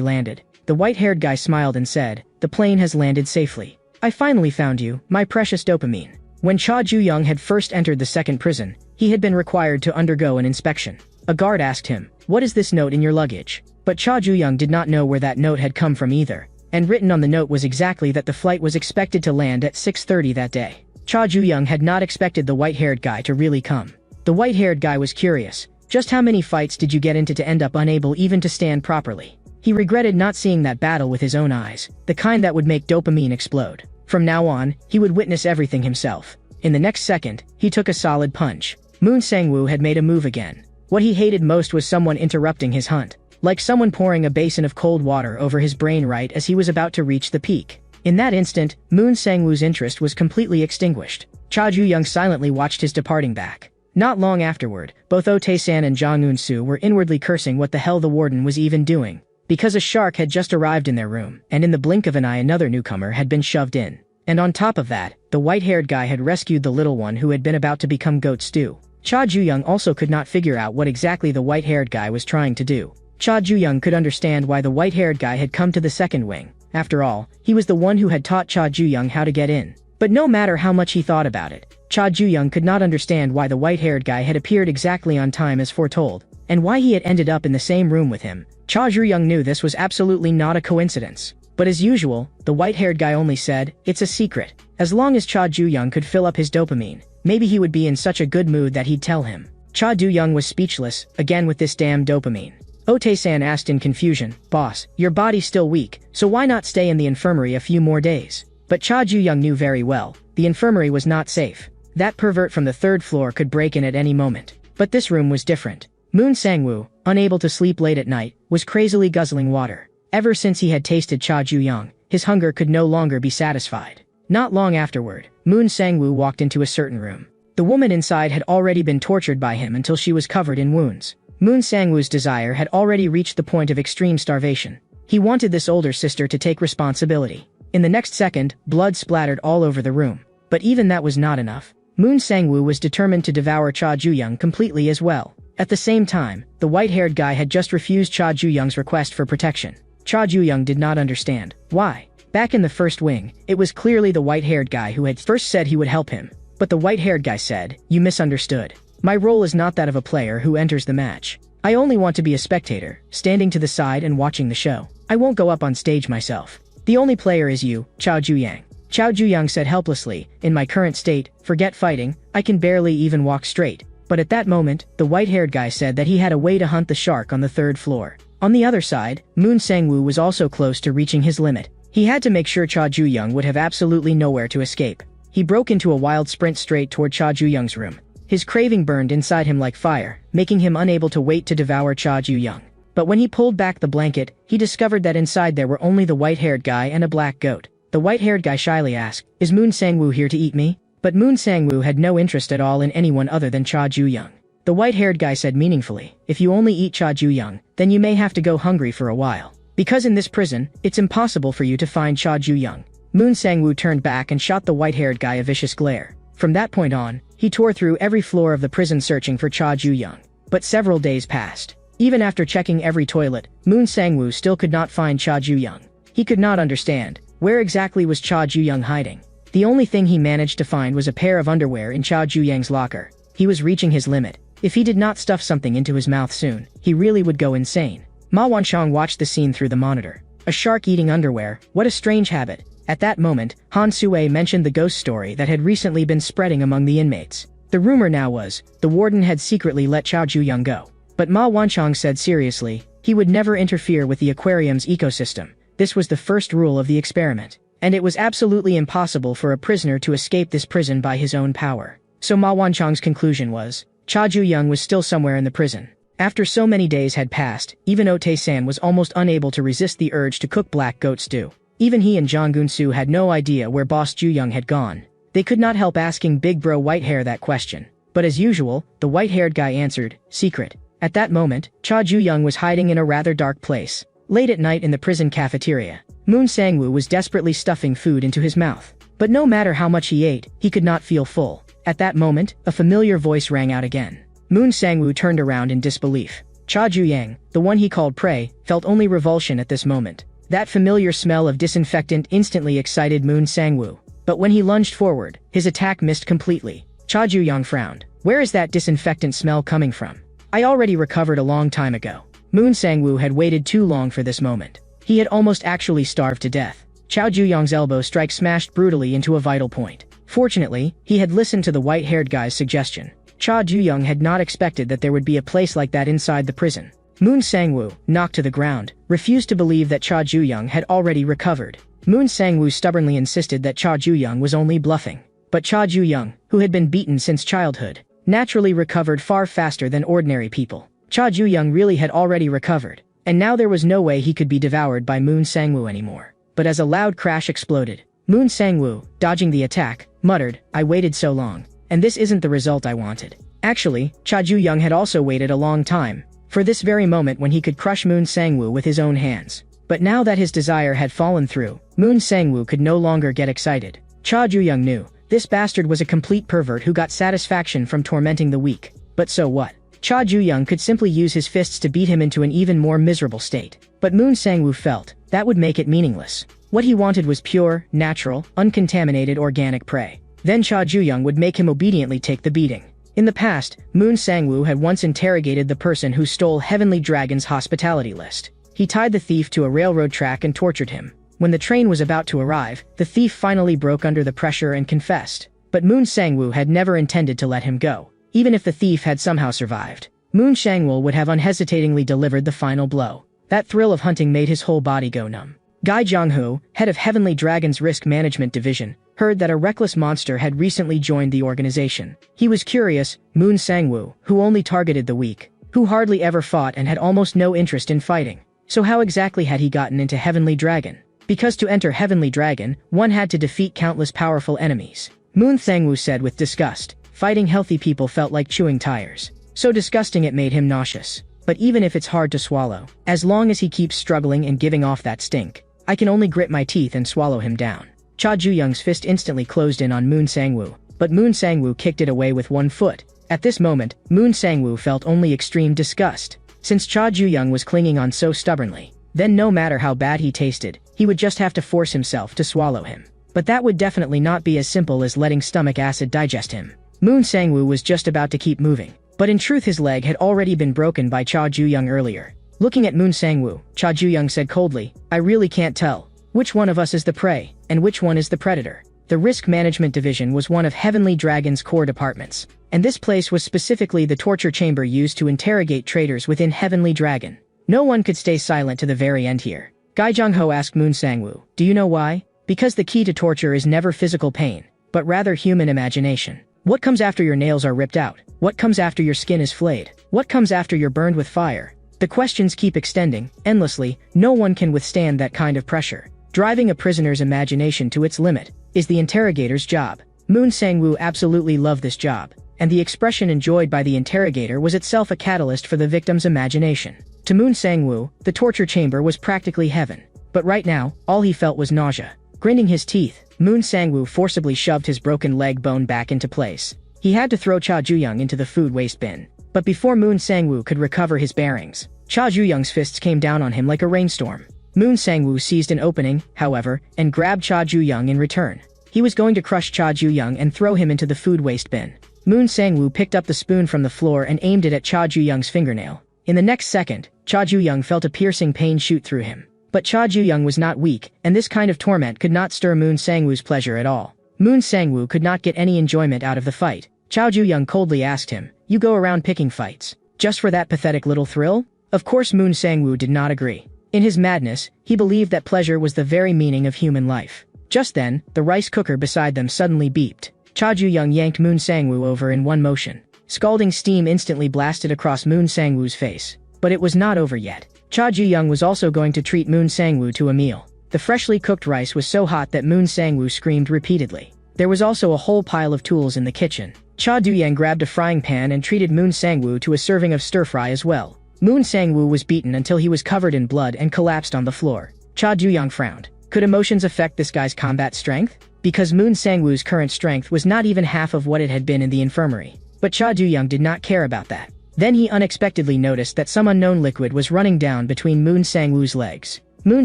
landed, The white-haired guy smiled and said, "The plane has landed safely. I finally found you, my precious dopamine." When Cha Ju-young had first entered the second prison, he had been required to undergo an inspection. A guard asked him, "What is this note in your luggage?" But Cha Ju-young did not know where that note had come from either, and written on the note was exactly that the flight was expected to land at 6:30 that day. Cha Ju-young had not expected the white-haired guy to really come. The white-haired guy was curious. Just how many fights did you get into to end up unable even to stand properly? He regretted not seeing that battle with his own eyes, the kind that would make dopamine explode. From now on, he would witness everything himself. In the next second, he took a solid punch. Moon Sang-woo had made a move again. What he hated most was someone interrupting his hunt. Like someone pouring a basin of cold water over his brain right as he was about to reach the peak. In that instant, Moon Sang-woo's interest was completely extinguished. Cha Ju-young silently watched his departing back. Not long afterward, both Oh Tae-san and Jang Eun-soo were inwardly cursing what the hell the warden was even doing. Because a shark had just arrived in their room, and in the blink of an eye another newcomer had been shoved in. And on top of that, the white-haired guy had rescued the little one who had been about to become goat stew. Cha Ju-young also could not figure out what exactly the white-haired guy was trying to do. Cha Ju-young could understand why the white-haired guy had come to the second wing. After all, he was the one who had taught Cha Ju-young how to get in. But no matter how much he thought about it, Cha Ju-young could not understand why the white-haired guy had appeared exactly on time as foretold, and why he had ended up in the same room with him. Cha Ju-young knew this was absolutely not a coincidence. But as usual, the white-haired guy only said, "It's a secret." As long as Cha Ju-young could fill up his dopamine, maybe he would be in such a good mood that he'd tell him. Cha Ju-young was speechless, again with this damn dopamine. Oh Tae-san asked in confusion, "Boss, your body's still weak, so why not stay in the infirmary a few more days?" But Cha Ju-young knew very well, the infirmary was not safe. That pervert from the third floor could break in at any moment. But this room was different. Moon Sang-woo, unable to sleep late at night, was crazily guzzling water. Ever since he had tasted Cha Ju-young, his hunger could no longer be satisfied. Not long afterward, Moon Sang-woo walked into a certain room. The woman inside had already been tortured by him until she was covered in wounds. Moon Sang-woo's desire had already reached the point of extreme starvation. He wanted this older sister to take responsibility. In the next second, blood splattered all over the room. But even that was not enough. Moon Sang-woo was determined to devour Cha Ju-young completely as well. At the same time, the white-haired guy had just refused Cha Ju-young's request for protection. Cha Ju-young did not understand. Why? Back in the first wing, it was clearly the white-haired guy who had first said he would help him. But the white-haired guy said, "You misunderstood. My role is not that of a player who enters the match. I only want to be a spectator, standing to the side and watching the show. I won't go up on stage myself. The only player is you, Cha Ju-young." Cha Ju-young said helplessly, "In my current state, forget fighting, I can barely even walk straight." But at that moment, the white-haired guy said that he had a way to hunt the shark on the third floor. On the other side, Moon Sang-woo was also close to reaching his limit. He had to make sure Cha Ju-young would have absolutely nowhere to escape. He broke into a wild sprint straight toward Cha Ju-young's room. His craving burned inside him like fire, making him unable to wait to devour Cha Ju-young. But when he pulled back the blanket, he discovered that inside there were only the white-haired guy and a black goat. The white-haired guy shyly asked, "Is Moon Sang-woo here to eat me?" But Moon Sang-woo had no interest at all in anyone other than Cha Ju-young. The white-haired guy said meaningfully, "If you only eat Cha Ju-young, then you may have to go hungry for a while. Because in this prison, it's impossible for you to find Cha Ju-young." Moon Sang-woo turned back and shot the white-haired guy a vicious glare. From that point on, he tore through every floor of the prison searching for Cha Ju-young. But several days passed. Even after checking every toilet, Moon Sang-woo still could not find Cha Ju-young. He could not understand, where exactly was Cha Ju-young hiding? The only thing he managed to find was a pair of underwear in Cha Ju-young's locker. He was reaching his limit. If he did not stuff something into his mouth soon, he really would go insane. Ma Wanchong watched the scene through the monitor. A shark eating underwear, what a strange habit. At that moment, Han Sue mentioned the ghost story that had recently been spreading among the inmates. The rumor now was, the warden had secretly let Cha Ju-young go. But Ma Wanchong said seriously, he would never interfere with the aquarium's ecosystem. This was the first rule of the experiment. And it was absolutely impossible for a prisoner to escape this prison by his own power. So Ma Wanchong's conclusion was, Cha Ju-young was still somewhere in the prison. After so many days had passed, even Oh Tae-san was almost unable to resist the urge to cook black goat stew. Even he and Jang Eun-soo had no idea where Boss Ju-young had gone. They could not help asking Big Bro Whitehair that question. But as usual, the white-haired guy answered, secret. At that moment, Cha Ju-young was hiding in a rather dark place. Late at night in the prison cafeteria, Moon Sang-woo was desperately stuffing food into his mouth. But no matter how much he ate, he could not feel full. At that moment, a familiar voice rang out again. Moon Sang-woo turned around in disbelief. Cha Ju-young, the one he called prey, felt only revulsion at this moment. That familiar smell of disinfectant instantly excited Moon Sangwoo. But when he lunged forward, his attack missed completely. Cha Ju-young frowned. Where is that disinfectant smell coming from? I already recovered a long time ago. Moon Sangwoo had waited too long for this moment. He had almost actually starved to death. Cha Ju-young's elbow strike smashed brutally into a vital point. Fortunately, he had listened to the white-haired guy's suggestion. Cha Ju-young had not expected that there would be a place like that inside the prison. Moon Sangwoo, knocked to the ground, refused to believe that Cha Ju-young had already recovered. Moon Sangwoo stubbornly insisted that Cha Ju-young was only bluffing. But Cha Ju-young, who had been beaten since childhood, naturally recovered far faster than ordinary people. Cha Ju-young really had already recovered, and now there was no way he could be devoured by Moon Sangwoo anymore. But as a loud crash exploded, Moon Sangwoo, dodging the attack, muttered, "I waited so long, and this isn't the result I wanted." Actually, Cha Ju-young had also waited a long time, for this very moment when he could crush Moon Sangwoo with his own hands. But now that his desire had fallen through, Moon Sangwoo could no longer get excited. Cha Ju-young knew, this bastard was a complete pervert who got satisfaction from tormenting the weak. But so what? Cha Ju-young could simply use his fists to beat him into an even more miserable state. But Moon Sangwoo felt, that would make it meaningless. What he wanted was pure, natural, uncontaminated organic prey. Then Cha Ju-young would make him obediently take the beating. In the past, Moon Sangwoo had once interrogated the person who stole Heavenly Dragon's hospitality list. He tied the thief to a railroad track and tortured him. When the train was about to arrive, the thief finally broke under the pressure and confessed. But Moon Sangwoo had never intended to let him go. Even if the thief had somehow survived, Moon Sangwoo would have unhesitatingly delivered the final blow. That thrill of hunting made his whole body go numb. Guy Jong-hoo, head of Heavenly Dragon's Risk Management Division, heard that a reckless monster had recently joined the organization. He was curious. Moon Sangwoo, who only targeted the weak, who hardly ever fought and had almost no interest in fighting. So how exactly had he gotten into Heavenly Dragon? Because to enter Heavenly Dragon, one had to defeat countless powerful enemies. Moon Sangwoo said with disgust, fighting healthy people felt like chewing tires. So disgusting it made him nauseous. But even if it's hard to swallow, as long as he keeps struggling and giving off that stink, I can only grit my teeth and swallow him down. Cha Ju-young's fist instantly closed in on Moon Sangwoo, but Moon Sangwoo kicked it away with one foot. At this moment, Moon Sangwoo felt only extreme disgust. Since Cha Ju-young was clinging on so stubbornly, then no matter how bad he tasted, he would just have to force himself to swallow him. But that would definitely not be as simple as letting stomach acid digest him. Moon Sangwoo was just about to keep moving, but in truth his leg had already been broken by Cha Ju-young earlier. Looking at Moon Sangwoo, Cha Ju-young said coldly, "I really can't tell which one of us is the prey, and which one is the predator." The Risk Management Division was one of Heavenly Dragon's core departments, and this place was specifically the torture chamber used to interrogate traitors within Heavenly Dragon. No one could stay silent to the very end here. Guy Jong-ho asked Moon Sangwoo, "Do you know why?" Because the key to torture is never physical pain, but rather human imagination. What comes after your nails are ripped out? What comes after your skin is flayed? What comes after you're burned with fire? The questions keep extending, endlessly. No one can withstand that kind of pressure. Driving a prisoner's imagination to its limit is the interrogator's job. Moon Sangwoo absolutely loved this job, and the expression enjoyed by the interrogator was itself a catalyst for the victim's imagination. To Moon Sangwoo, the torture chamber was practically heaven. But right now, all he felt was nausea. Grinding his teeth, Moon Sangwoo forcibly shoved his broken leg bone back into place. He had to throw Cha Ju-young into the food waste bin. But before Moon Sangwoo could recover his bearings, Cha Ju-young's fists came down on him like a rainstorm. Moon Sangwoo seized an opening, however, and grabbed Cha Ju-young in return. He was going to crush Cha Ju-young and throw him into the food waste bin. Moon Sangwoo picked up the spoon from the floor and aimed it at Cha Ju-young's fingernail. In the next second, Cha Ju-young felt a piercing pain shoot through him. But Cha Ju-young was not weak, and this kind of torment could not stir Moon Sangwoo's pleasure at all. Moon Sangwoo could not get any enjoyment out of the fight. Cha Ju-young coldly asked him, "You go around picking fights, just for that pathetic little thrill?" Of course Moon Sangwoo did not agree. In his madness, he believed that pleasure was the very meaning of human life. Just then, the rice cooker beside them suddenly beeped. Cha Ju-young yanked Moon Sangwoo over in one motion. Scalding steam instantly blasted across Moon Sangwoo's face. But it was not over yet. Cha Ju-young was also going to treat Moon Sangwoo to a meal. The freshly cooked rice was so hot that Moon Sangwoo screamed repeatedly. There was also a whole pile of tools in the kitchen. Cha Ju-young grabbed a frying pan and treated Moon Sangwoo to a serving of stir-fry as well. Moon Sangwoo was beaten until he was covered in blood and collapsed on the floor. Cha Ju-young frowned. Could emotions affect this guy's combat strength? Because Moon Sangwoo's current strength was not even half of what it had been in the infirmary. But Cha Ju-young did not care about that. Then he unexpectedly noticed that some unknown liquid was running down between Moon Sangwoo's legs. Moon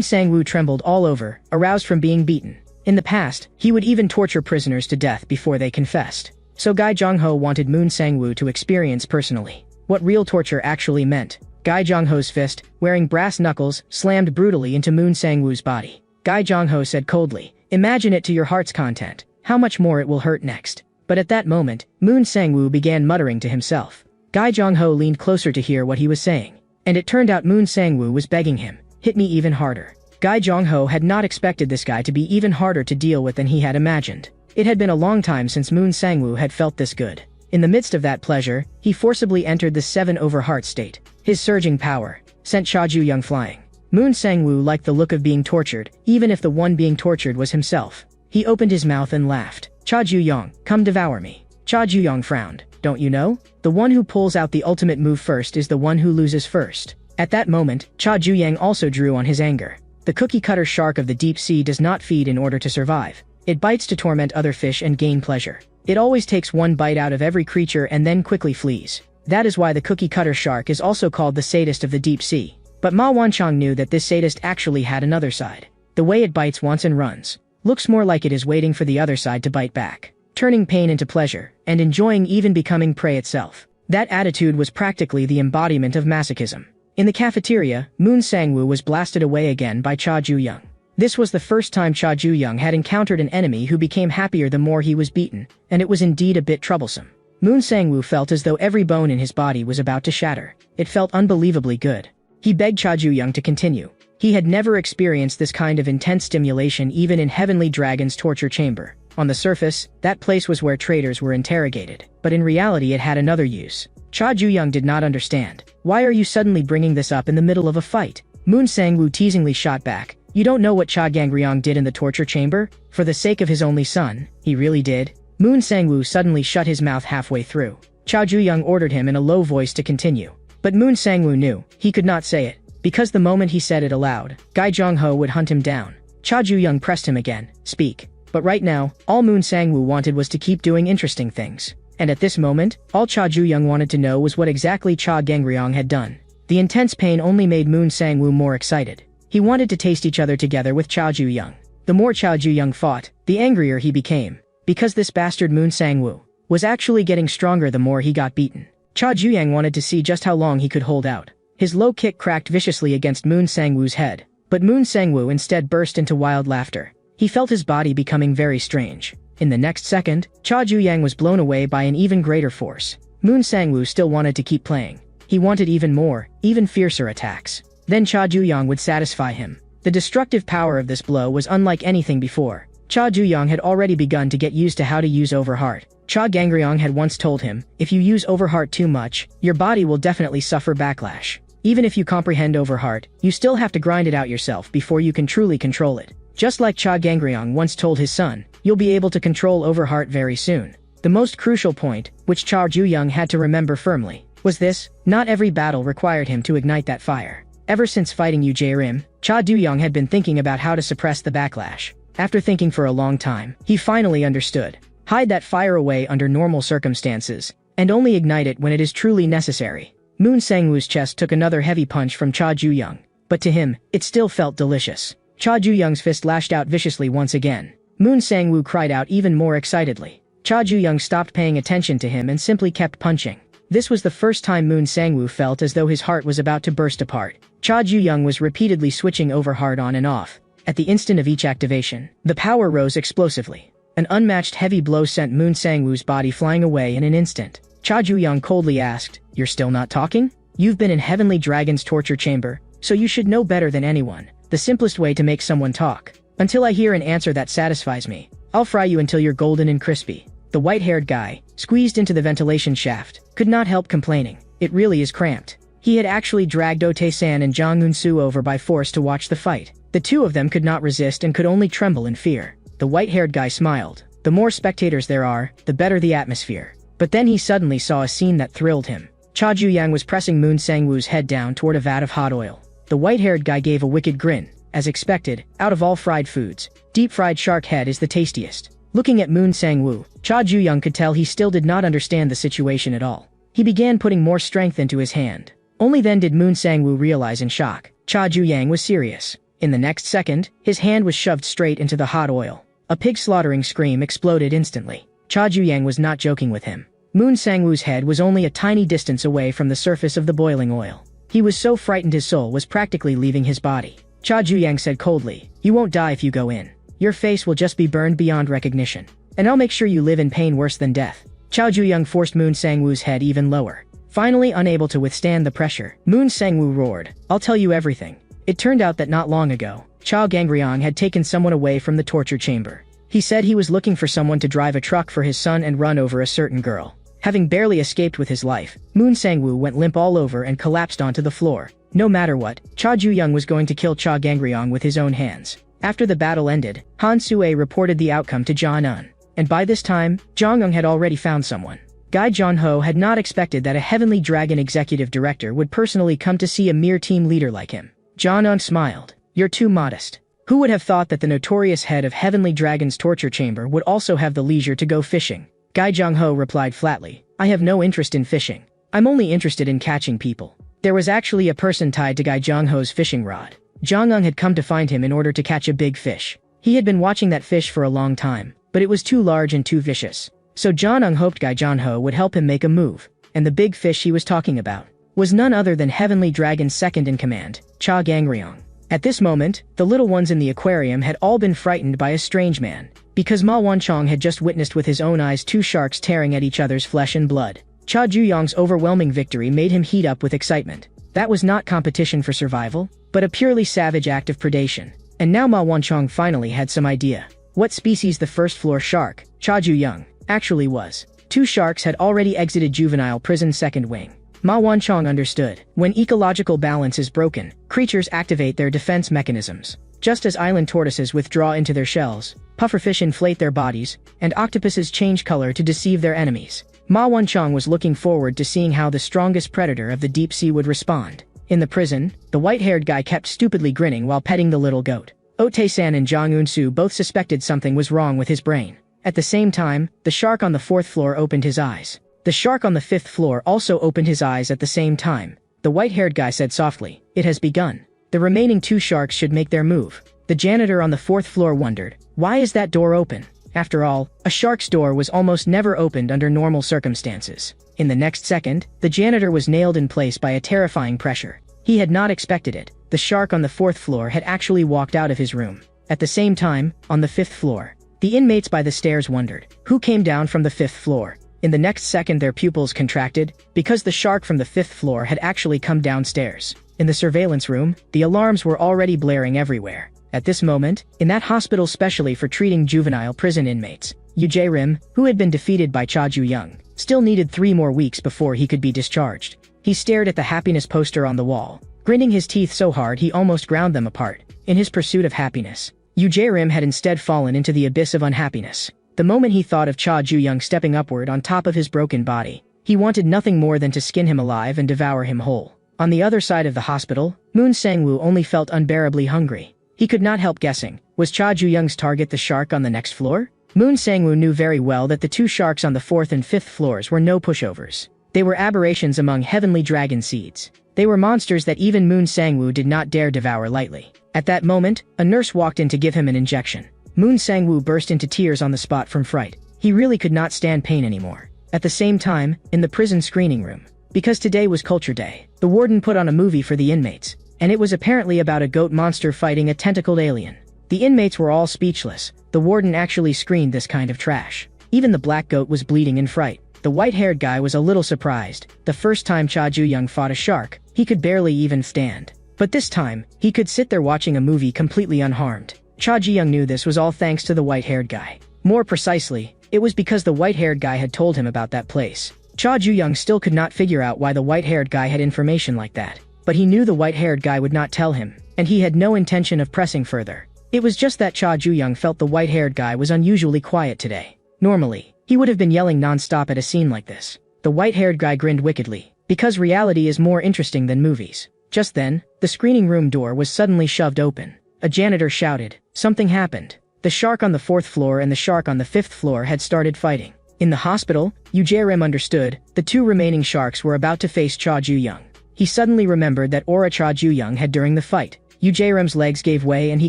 Sang-woo trembled all over, aroused from being beaten. In the past, he would even torture prisoners to death before they confessed. So Gai Jong-ho wanted Moon Sang-woo to experience personally what real torture actually meant. Gai Jong-ho's fist, wearing brass knuckles, slammed brutally into Moon Sang-woo's body. Gai Jong-ho said coldly, "Imagine it to your heart's content, how much more it will hurt next." But at that moment, Moon Sang-woo began muttering to himself. Gai Jong-ho leaned closer to hear what he was saying. And it turned out Moon Sang-woo was begging him, "Hit me even harder." Gai Jong-ho had not expected this guy to be even harder to deal with than he had imagined. It had been a long time since Moon Sang-woo had felt this good. In the midst of that pleasure, he forcibly entered the 7 over heart state. His surging power sent Cha Ju-young flying. Moon Sang-woo liked the look of being tortured, even if the one being tortured was himself. He opened his mouth and laughed. "Cha Ju-young, come devour me." Cha Ju-young frowned. "Don't you know? The one who pulls out the ultimate move first is the one who loses first." At that moment, Cha Ju-young also drew on his anger. The cookie-cutter shark of the deep sea does not feed in order to survive. It bites to torment other fish and gain pleasure. It always takes one bite out of every creature and then quickly flees. That is why the cookie-cutter shark is also called the sadist of the deep sea. But Ma Wanchong knew that this sadist actually had another side. The way it bites once and runs looks more like it is waiting for the other side to bite back, turning pain into pleasure, and enjoying even becoming prey itself. That attitude was practically the embodiment of masochism. In the cafeteria, Moon Sang-woo was blasted away again by Cha Ju-young. This was the first time Cha Ju-young had encountered an enemy who became happier the more he was beaten, and it was indeed a bit troublesome. Moon Sang-woo felt as though every bone in his body was about to shatter. It felt unbelievably good. He begged Cha Ju-young to continue. He had never experienced this kind of intense stimulation even in Heavenly Dragon's torture chamber. On the surface, that place was where traitors were interrogated, but in reality it had another use. Cha Ju-young did not understand. "Why are you suddenly bringing this up in the middle of a fight?" Moon Sang-woo teasingly shot back. "You don't know what Cha Gangryong did in the torture chamber? For the sake of his only son, he really did?" Moon Sang-woo suddenly shut his mouth halfway through. Cha Ju-young ordered him in a low voice to continue. But Moon Sang-woo knew he could not say it, because the moment he said it aloud, Gai Jong-ho would hunt him down. Cha Ju-young pressed him again. "Speak." But right now, all Moon Sang-woo wanted was to keep doing interesting things. And at this moment, all Cha Ju-young wanted to know was what exactly Cha Gangryong had done. The intense pain only made Moon Sang-woo more excited. He wanted to taste each other together with Cha Ju-young. The more Cha Ju-young fought, the angrier he became. Because this bastard Moon Sang-woo was actually getting stronger the more he got beaten. Cha Ju-young wanted to see just how long he could hold out. His low kick cracked viciously against Moon Sang-woo's head, but Moon Sang-woo instead burst into wild laughter. He felt his body becoming very strange. In the next second, Cha Ju-young was blown away by an even greater force. Moon Sang-woo still wanted to keep playing. He wanted even more, even fiercer attacks. Then Cha Ju-young would satisfy him. The destructive power of this blow was unlike anything before. Cha Ju-young had already begun to get used to how to use Overheart. Cha Gangryong had once told him, if you use Overheart too much, your body will definitely suffer backlash. Even if you comprehend Overheart, you still have to grind it out yourself before you can truly control it. Just like Cha Gangryong once told his son, you'll be able to control Overheart very soon. The most crucial point, which Cha Ju-young had to remember firmly, was this: not every battle required him to ignite that fire. Ever since fighting Yu Jae-rim, Cha Ju-young had been thinking about how to suppress the backlash. After thinking for a long time, he finally understood. Hide that fire away under normal circumstances, and only ignite it when it is truly necessary. Moon Sang-woo's chest took another heavy punch from Cha Ju-young, but to him, it still felt delicious. Cha Ju-young's fist lashed out viciously once again. Moon Sang-woo cried out even more excitedly. Cha Ju-young stopped paying attention to him and simply kept punching. This was the first time Moon Sang-woo felt as though his heart was about to burst apart. Cha Ju-young was repeatedly switching Overheart on and off. At the instant of each activation, the power rose explosively. An unmatched heavy blow sent Moon Sang-woo's body flying away in an instant. Cha Ju-young coldly asked, "You're still not talking? You've been in Heavenly Dragon's torture chamber, so you should know better than anyone the simplest way to make someone talk. Until I hear an answer that satisfies me, I'll fry you until you're golden and crispy." The white-haired guy, squeezed into the ventilation shaft, could not help complaining. It really is cramped. He had actually dragged Ote-san and Jang Eun-soo over by force to watch the fight. The two of them could not resist and could only tremble in fear. The white-haired guy smiled. The more spectators there are, the better the atmosphere. But then he suddenly saw a scene that thrilled him. Cha Ju-young was pressing Moon Sang-woo's head down toward a vat of hot oil. The white-haired guy gave a wicked grin. As expected, out of all fried foods, deep-fried shark head is the tastiest. Looking at Moon Sang-woo, Cha Ju-young could tell he still did not understand the situation at all. He began putting more strength into his hand. Only then did Moon Sang-woo realize in shock. Cha Ju-young was serious. In the next second, his hand was shoved straight into the hot oil. A pig-slaughtering scream exploded instantly. Cha Juyang was not joking with him. Moon Sangwoo's head was only a tiny distance away from the surface of the boiling oil. He was so frightened his soul was practically leaving his body. Cha Juyang said coldly, "You won't die if you go in. Your face will just be burned beyond recognition. And I'll make sure you live in pain worse than death." Cha Juyang forced Moon Sangwoo's head even lower. Finally unable to withstand the pressure, Moon Sangwoo roared, "I'll tell you everything." It turned out that not long ago, Cha Gangryong had taken someone away from the torture chamber. He said he was looking for someone to drive a truck for his son and run over a certain girl. Having barely escaped with his life, Moon Sangwoo went limp all over and collapsed onto the floor. No matter what, Cha Juyang was going to kill Cha Gangryong with his own hands. After the battle ended, Han Sue reported the outcome to Jong Un. And by this time, Jong Un had already found someone. Guy Jong-ho had not expected that a Heavenly Dragon executive director would personally come to see a mere team leader like him. Jong Un smiled. "You're too modest. Who would have thought that the notorious head of Heavenly Dragon's torture chamber would also have the leisure to go fishing?" Guy Jong-ho replied flatly, "I have no interest in fishing. I'm only interested in catching people." There was actually a person tied to Guy Jong-ho's fishing rod. Jong-un had come to find him in order to catch a big fish. He had been watching that fish for a long time, but it was too large and too vicious. So Jong-un hoped Guy Jong-ho would help him make a move, and the big fish he was talking about was none other than Heavenly Dragon's second-in-command, Cha Gangryong. At this moment, the little ones in the aquarium had all been frightened by a strange man, because Ma Wanchong had just witnessed with his own eyes two sharks tearing at each other's flesh and blood. Cha Juyang's overwhelming victory made him heat up with excitement. That was not competition for survival, but a purely savage act of predation. And now Ma Wanchong finally had some idea. What species the first-floor shark, Cha Juyang, actually was. Two sharks had already exited Juvenile prison's second wing. Ma Wanchong understood. When ecological balance is broken, creatures activate their defense mechanisms. Just as island tortoises withdraw into their shells, pufferfish inflate their bodies, and octopuses change color to deceive their enemies. Ma Wanchong was looking forward to seeing how the strongest predator of the deep sea would respond. In the prison, the white-haired guy kept stupidly grinning while petting the little goat. Otae-san and Jong Un-soo both suspected something was wrong with his brain. At the same time, the shark on the fourth floor opened his eyes. The shark on the fifth floor also opened his eyes at the same time. The white-haired guy said softly, "It has begun." The remaining two sharks should make their move. The janitor on the fourth floor wondered, "Why is that door open?" After all, a shark's door was almost never opened under normal circumstances. In the next second, the janitor was nailed in place by a terrifying pressure. He had not expected it. The shark on the fourth floor had actually walked out of his room. At the same time, on the fifth floor, the inmates by the stairs wondered, who came down from the fifth floor? In the next second their pupils contracted, because the shark from the fifth floor had actually come downstairs. In the surveillance room, the alarms were already blaring everywhere. At this moment, in that hospital specially for treating juvenile prison inmates, Yu Jae-rim, who had been defeated by Cha Ju-young, still needed 3 more weeks before he could be discharged. He stared at the happiness poster on the wall, grinding his teeth so hard he almost ground them apart. In his pursuit of happiness, Yu Jae-rim had instead fallen into the abyss of unhappiness. The moment he thought of Cha Ju-young stepping upward on top of his broken body, he wanted nothing more than to skin him alive and devour him whole. On the other side of the hospital, Moon Sang-woo only felt unbearably hungry. He could not help guessing, was Cha Ju-young's target the shark on the next floor? Moon Sang-woo knew very well that the 2 sharks on the 4th and 5th floors were no pushovers. They were aberrations among heavenly dragon seeds. They were monsters that even Moon Sang-woo did not dare devour lightly. At that moment, a nurse walked in to give him an injection. Moon Sang-woo burst into tears on the spot from fright. He really could not stand pain anymore. At the same time, in the prison screening room, because today was Culture Day, the warden put on a movie for the inmates, and it was apparently about a goat monster fighting a tentacled alien. The inmates were all speechless. The warden actually screened this kind of trash. Even the black goat was bleeding in fright. The white-haired guy was a little surprised. The first time Cha Ju-young fought a shark, he could barely even stand. But this time, he could sit there watching a movie completely unharmed. Cha Ji-young knew this was all thanks to the white-haired guy. More precisely, it was because the white-haired guy had told him about that place. Cha Ju-young still could not figure out why the white-haired guy had information like that. But he knew the white-haired guy would not tell him, and he had no intention of pressing further. It was just that Cha Ju-young felt the white-haired guy was unusually quiet today. Normally, he would have been yelling non-stop at a scene like this. The white-haired guy grinned wickedly, because reality is more interesting than movies. Just then, the screening room door was suddenly shoved open. A janitor shouted, "Something happened." The shark on the 4th floor and the shark on the 5th floor had started fighting. In the hospital, Yu Jae-rim understood, the 2 remaining sharks were about to face Cha Ju-young. He suddenly remembered that aura Cha Ju-young had during the fight. Jae-rum's legs gave way and he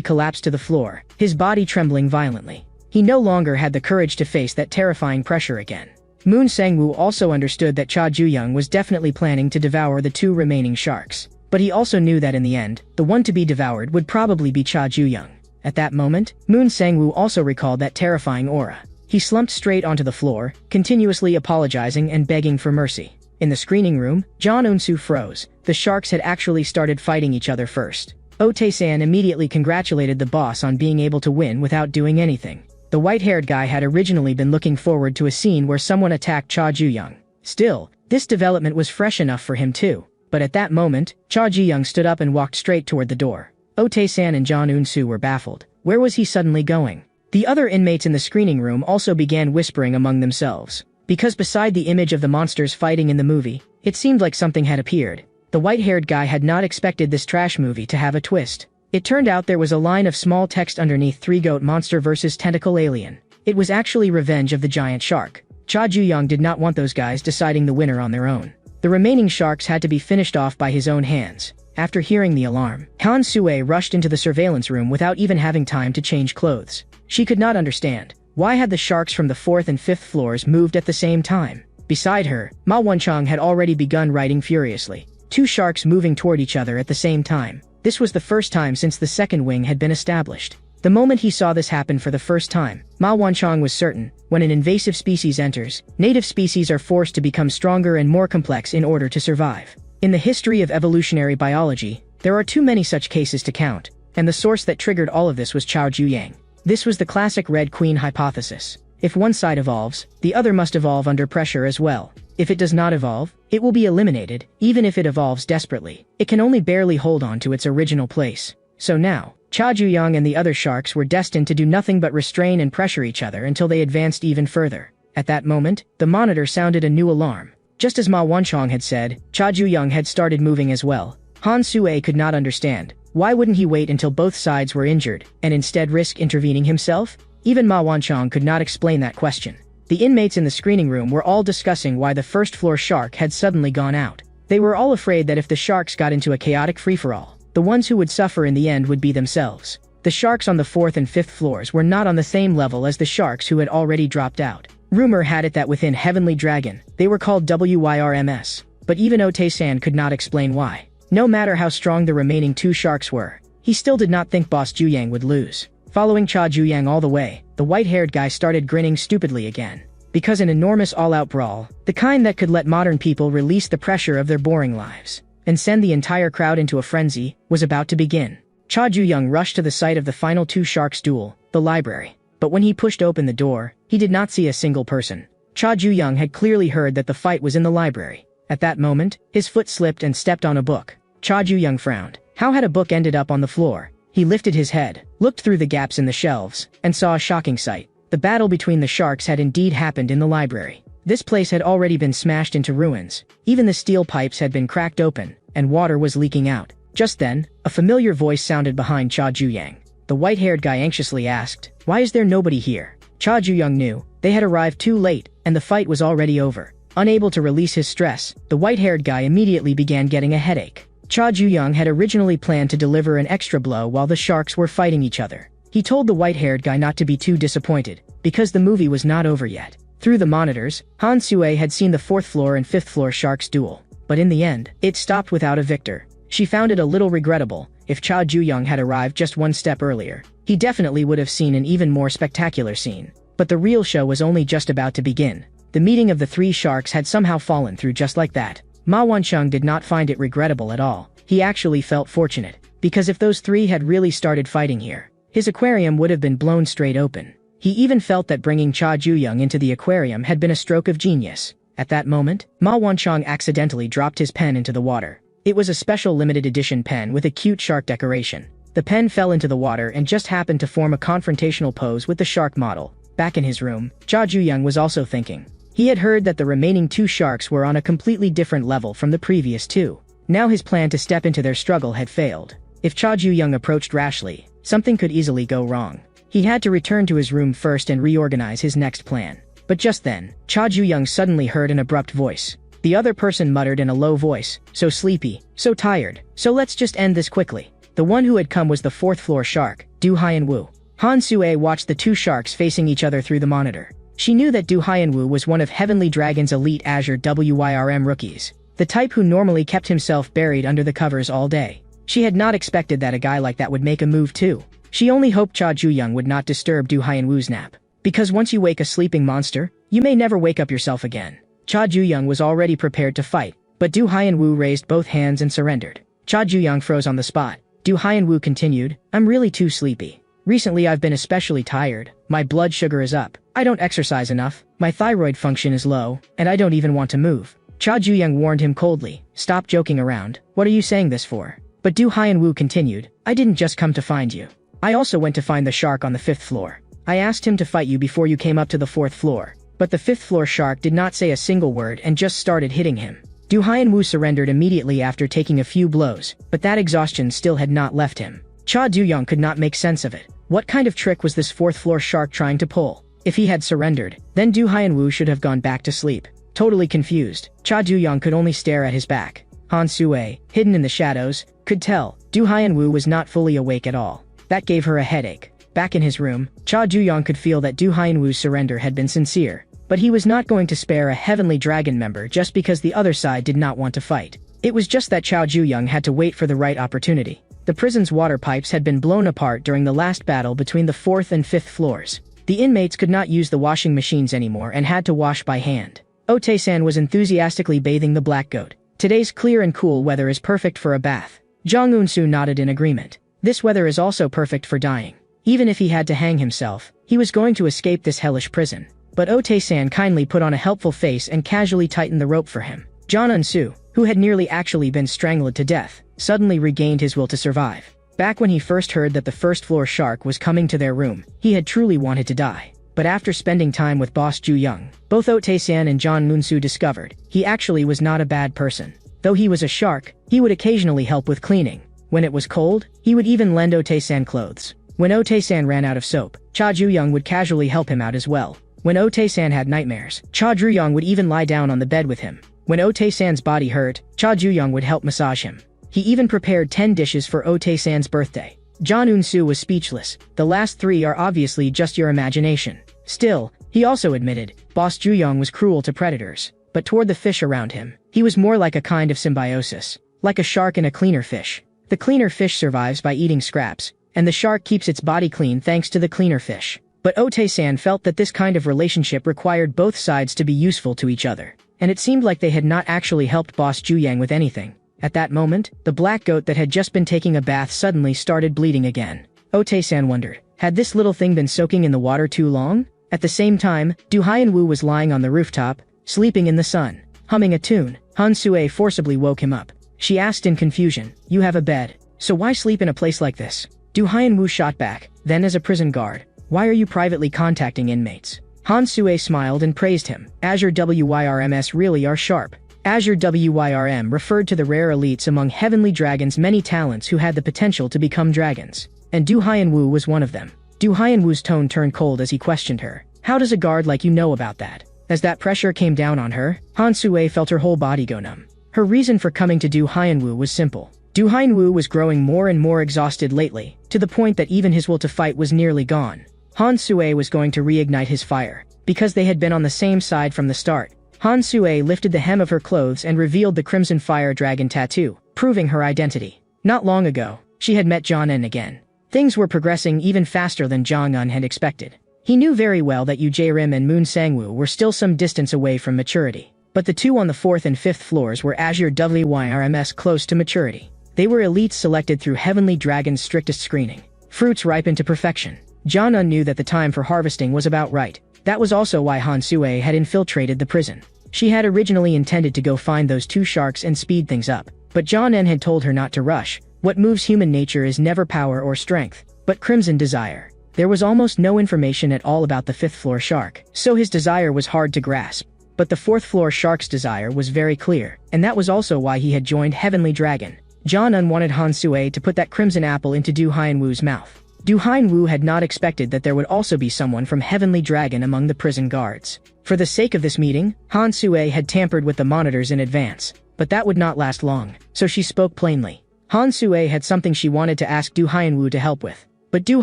collapsed to the floor, his body trembling violently. He no longer had the courage to face that terrifying pressure again. Moon Sang-woo also understood that Cha Ju-young was definitely planning to devour the 2 remaining sharks. But he also knew that in the end, the one to be devoured would probably be Cha Ju-young. At that moment, Moon Sang-woo also recalled that terrifying aura. He slumped straight onto the floor, continuously apologizing and begging for mercy. In the screening room, John Eun-soo froze. The sharks had actually started fighting each other first. Oh Tae-san immediately congratulated the boss on being able to win without doing anything. The white-haired guy had originally been looking forward to a scene where someone attacked Cha Ju-young. Still, this development was fresh enough for him too. But at that moment, Cha Ji-young stood up and walked straight toward the door. Oh Tae-san and John Eun-soo were baffled. Where was he suddenly going? The other inmates in the screening room also began whispering among themselves. Because beside the image of the monsters fighting in the movie, it seemed like something had appeared. The white-haired guy had not expected this trash movie to have a twist. It turned out there was a line of small text underneath 3-goat monster vs tentacle alien. It was actually Revenge of the Giant Shark. Cha Ju-young did not want those guys deciding the winner on their own. The remaining sharks had to be finished off by his own hands. After hearing the alarm, Han Sue rushed into the surveillance room without even having time to change clothes. She could not understand. Why had the sharks from the 4th and 5th floors moved at the same time? Beside her, Ma Won-chang had already begun writing furiously. 2 sharks moving toward each other at the same time. This was the first time since the second wing had been established. The moment he saw this happen for the first time, Ma Won-chang was certain, when an invasive species enters, native species are forced to become stronger and more complex in order to survive. In the history of evolutionary biology, there are too many such cases to count, and the source that triggered all of this was Cha Ju-young. This was the classic Red Queen hypothesis. If one side evolves, the other must evolve under pressure as well. If it does not evolve, it will be eliminated. Even if it evolves desperately, it can only barely hold on to its original place. So now, Cha Ju-young and the other sharks were destined to do nothing but restrain and pressure each other until they advanced even further. At that moment, the monitor sounded a new alarm. Just as Ma Won-chang had said, Cha Ju-young had started moving as well. Han Sue could not understand. Why wouldn't he wait until both sides were injured, and instead risk intervening himself? Even Ma Won-chang could not explain that question. The inmates in the screening room were all discussing why the first-floor shark had suddenly gone out. They were all afraid that if the sharks got into a chaotic free-for-all, the ones who would suffer in the end would be themselves. The sharks on the 4th and 5th floors were not on the same level as the sharks who had already dropped out. Rumor had it that within Heavenly Dragon, they were called WYRMS. But even Oh Tae-san could not explain why. No matter how strong the remaining 2 sharks were, he still did not think Boss Ju-yang would lose. Following Cha Ju-young all the way, the white-haired guy started grinning stupidly again. Because an enormous all-out brawl, the kind that could let modern people release the pressure of their boring lives, and send the entire crowd into a frenzy, was about to begin. Cha Ju-young rushed to the site of the final 2 sharks' duel, the library. But when he pushed open the door, he did not see a single person. Cha Ju-young had clearly heard that the fight was in the library. At that moment, his foot slipped and stepped on a book. Cha Ju-young frowned. How had a book ended up on the floor? He lifted his head, looked through the gaps in the shelves, and saw a shocking sight. The battle between the sharks had indeed happened in the library. This place had already been smashed into ruins. Even the steel pipes had been cracked open, and water was leaking out. Just then, a familiar voice sounded behind Cha Ju-young. The white-haired guy anxiously asked, "Why is there nobody here?" Cha Ju-young knew. They had arrived too late, and the fight was already over. Unable to release his stress, the white-haired guy immediately began getting a headache. Cha Ju-young had originally planned to deliver an extra blow while the sharks were fighting each other. He told the white-haired guy not to be too disappointed, because the movie was not over yet. Through the monitors, Han Sue had seen the 4th floor and 5th floor sharks duel. But in the end, it stopped without a victor. She found it a little regrettable. If Cha Ju-young had arrived just one step earlier, he definitely would have seen an even more spectacular scene. But the real show was only just about to begin. The meeting of the 3 sharks had somehow fallen through just like that. Ma Won-chang did not find it regrettable at all. He actually felt fortunate. Because if those 3 had really started fighting here, his aquarium would have been blown straight open. He even felt that bringing Cha Ju-young into the aquarium had been a stroke of genius. At that moment, Ma Won-chang accidentally dropped his pen into the water. It was a special limited edition pen with a cute shark decoration. The pen fell into the water and just happened to form a confrontational pose with the shark model. Back in his room, Cha Ju-young was also thinking. He had heard that the remaining 2 sharks were on a completely different level from the previous 2. Now his plan to step into their struggle had failed. If Cha Ju-young approached rashly, something could easily go wrong. He had to return to his room first and reorganize his next plan. But just then, Cha Ju-young suddenly heard an abrupt voice. The other person muttered in a low voice, "So sleepy, so tired, so let's just end this quickly." The one who had come was the fourth-floor shark, Du Hyanwoo. Han Sue watched the two sharks facing each other through the monitor. She knew that Du Hyanwoo was one of Heavenly Dragon's elite Azure WYRM rookies, the type who normally kept himself buried under the covers all day. She had not expected that a guy like that would make a move too. She only hoped Cha Ju-young would not disturb Du Hyanwoo's nap. Because once you wake a sleeping monster, you may never wake up yourself again. Cha Ju-young was already prepared to fight, but Du Hyanwoo raised both hands and surrendered. Cha Ju-young froze on the spot. Du Hyanwoo continued, "I'm really too sleepy. Recently I've been especially tired, my blood sugar is up, I don't exercise enough, my thyroid function is low, and I don't even want to move." Cha Ju-young warned him coldly, "Stop joking around, what are you saying this for?" But Du Hyanwoo continued, "I didn't just come to find you. I also went to find the shark on the 5th floor. I asked him to fight you before you came up to the 4th floor. But the 5th floor shark did not say a single word and just started hitting him." Du Hyanwoo surrendered immediately after taking a few blows, but that exhaustion still had not left him. Cha Ju-young could not make sense of it. What kind of trick was this 4th floor shark trying to pull? If he had surrendered, then Du Hyanwoo should have gone back to sleep. Totally confused, Cha Ju-young could only stare at his back. Han Sue, hidden in the shadows, could tell Du Hyanwoo was not fully awake at all. That gave her a headache. Back in his room, Cha Ju-young could feel that Du Hyanwoo's surrender had been sincere. But he was not going to spare a Heavenly Dragon member just because the other side did not want to fight. It was just that Cha Ju-young had to wait for the right opportunity. The prison's water pipes had been blown apart during the last battle between the 4th and 5th floors. The inmates could not use the washing machines anymore and had to wash by hand. Ote-san was enthusiastically bathing the black goat. "Today's clear and cool weather is perfect for a bath." Jang Eun-soo nodded in agreement. "This weather is also perfect for dying. Even if he had to hang himself, he was going to escape this hellish prison." But Ote-san kindly put on a helpful face and casually tightened the rope for him. Jang Eun-soo, who had nearly actually been strangled to death, suddenly regained his will to survive. Back when he first heard that the 1st floor shark was coming to their room, he had truly wanted to die. But after spending time with Boss Ju-young, both Ote-san and Jang Eun-soo discovered he actually was not a bad person. Though he was a shark, he would occasionally help with cleaning. When it was cold, he would even lend Ote-san clothes. When Ote-san ran out of soap, Cha Ju-young would casually help him out as well. When Ote-san had nightmares, Cha Ju-young would even lie down on the bed with him. When Ote-san's body hurt, Cha Ju-young would help massage him. He even prepared 10 dishes for Ote-san's birthday. Jang Eun-soo was speechless. The last 3 are obviously just your imagination. Still, he also admitted, Boss Ju-young was cruel to predators. But toward the fish around him, he was more like a kind of symbiosis. Like a shark and a cleaner fish. The cleaner fish survives by eating scraps, and the shark keeps its body clean thanks to the cleaner fish. But Ote-san felt that this kind of relationship required both sides to be useful to each other. And it seemed like they had not actually helped Boss Ju-yang with anything. At that moment, the black goat that had just been taking a bath suddenly started bleeding again. Ote-san wondered, had this little thing been soaking in the water too long? At the same time, Du Hyanwoo was lying on the rooftop, sleeping in the sun, humming a tune. Han Sue forcibly woke him up. She asked in confusion, "You have a bed, so why sleep in a place like this?" Du Hyanwoo shot back, "Then as a prison guard, why are you privately contacting inmates?" Han Sue smiled and praised him. Azure WYRMs really are sharp. Azure WYRM referred to the rare elites among Heavenly Dragon's many talents who had the potential to become dragons. And Du Hyanwoo was one of them. Du Hyanwoo's tone turned cold as he questioned her. "How does a guard like you know about that?" As that pressure came down on her, Han Sue felt her whole body go numb. Her reason for coming to Du Hyanwoo was simple. Du Hyanwoo was growing more and more exhausted lately, to the point that even his will to fight was nearly gone. Han Sue was going to reignite his fire. Because they had been on the same side from the start, Han Sue lifted the hem of her clothes and revealed the Crimson Fire Dragon tattoo, proving her identity. Not long ago, she had met Jang Eun again. Things were progressing even faster than Jang Eun had expected. He knew very well that Yu Jae-rim and Moon Sang-woo were still some distance away from maturity. But the two on the 4th and 5th floors were Azure WYRMs close to maturity. They were elites selected through Heavenly Dragon's strictest screening. Fruits ripened to perfection. Jang Eun knew that the time for harvesting was about right. That was also why Han Sue had infiltrated the prison. She had originally intended to go find those 2 sharks and speed things up. But Jang Eun had told her not to rush. What moves human nature is never power or strength, but crimson desire. There was almost no information at all about the 5th floor shark, so his desire was hard to grasp. But the 4th floor shark's desire was very clear, and that was also why he had joined Heavenly Dragon. Jang Eun wanted Han Sue to put that crimson apple into Du Hyanwoo's mouth. Du Hyanwoo had not expected that there would also be someone from Heavenly Dragon among the prison guards. For the sake of this meeting, Han Sue had tampered with the monitors in advance. But that would not last long, so she spoke plainly. Han Sue had something she wanted to ask Du Hyenwoo to help with, but Du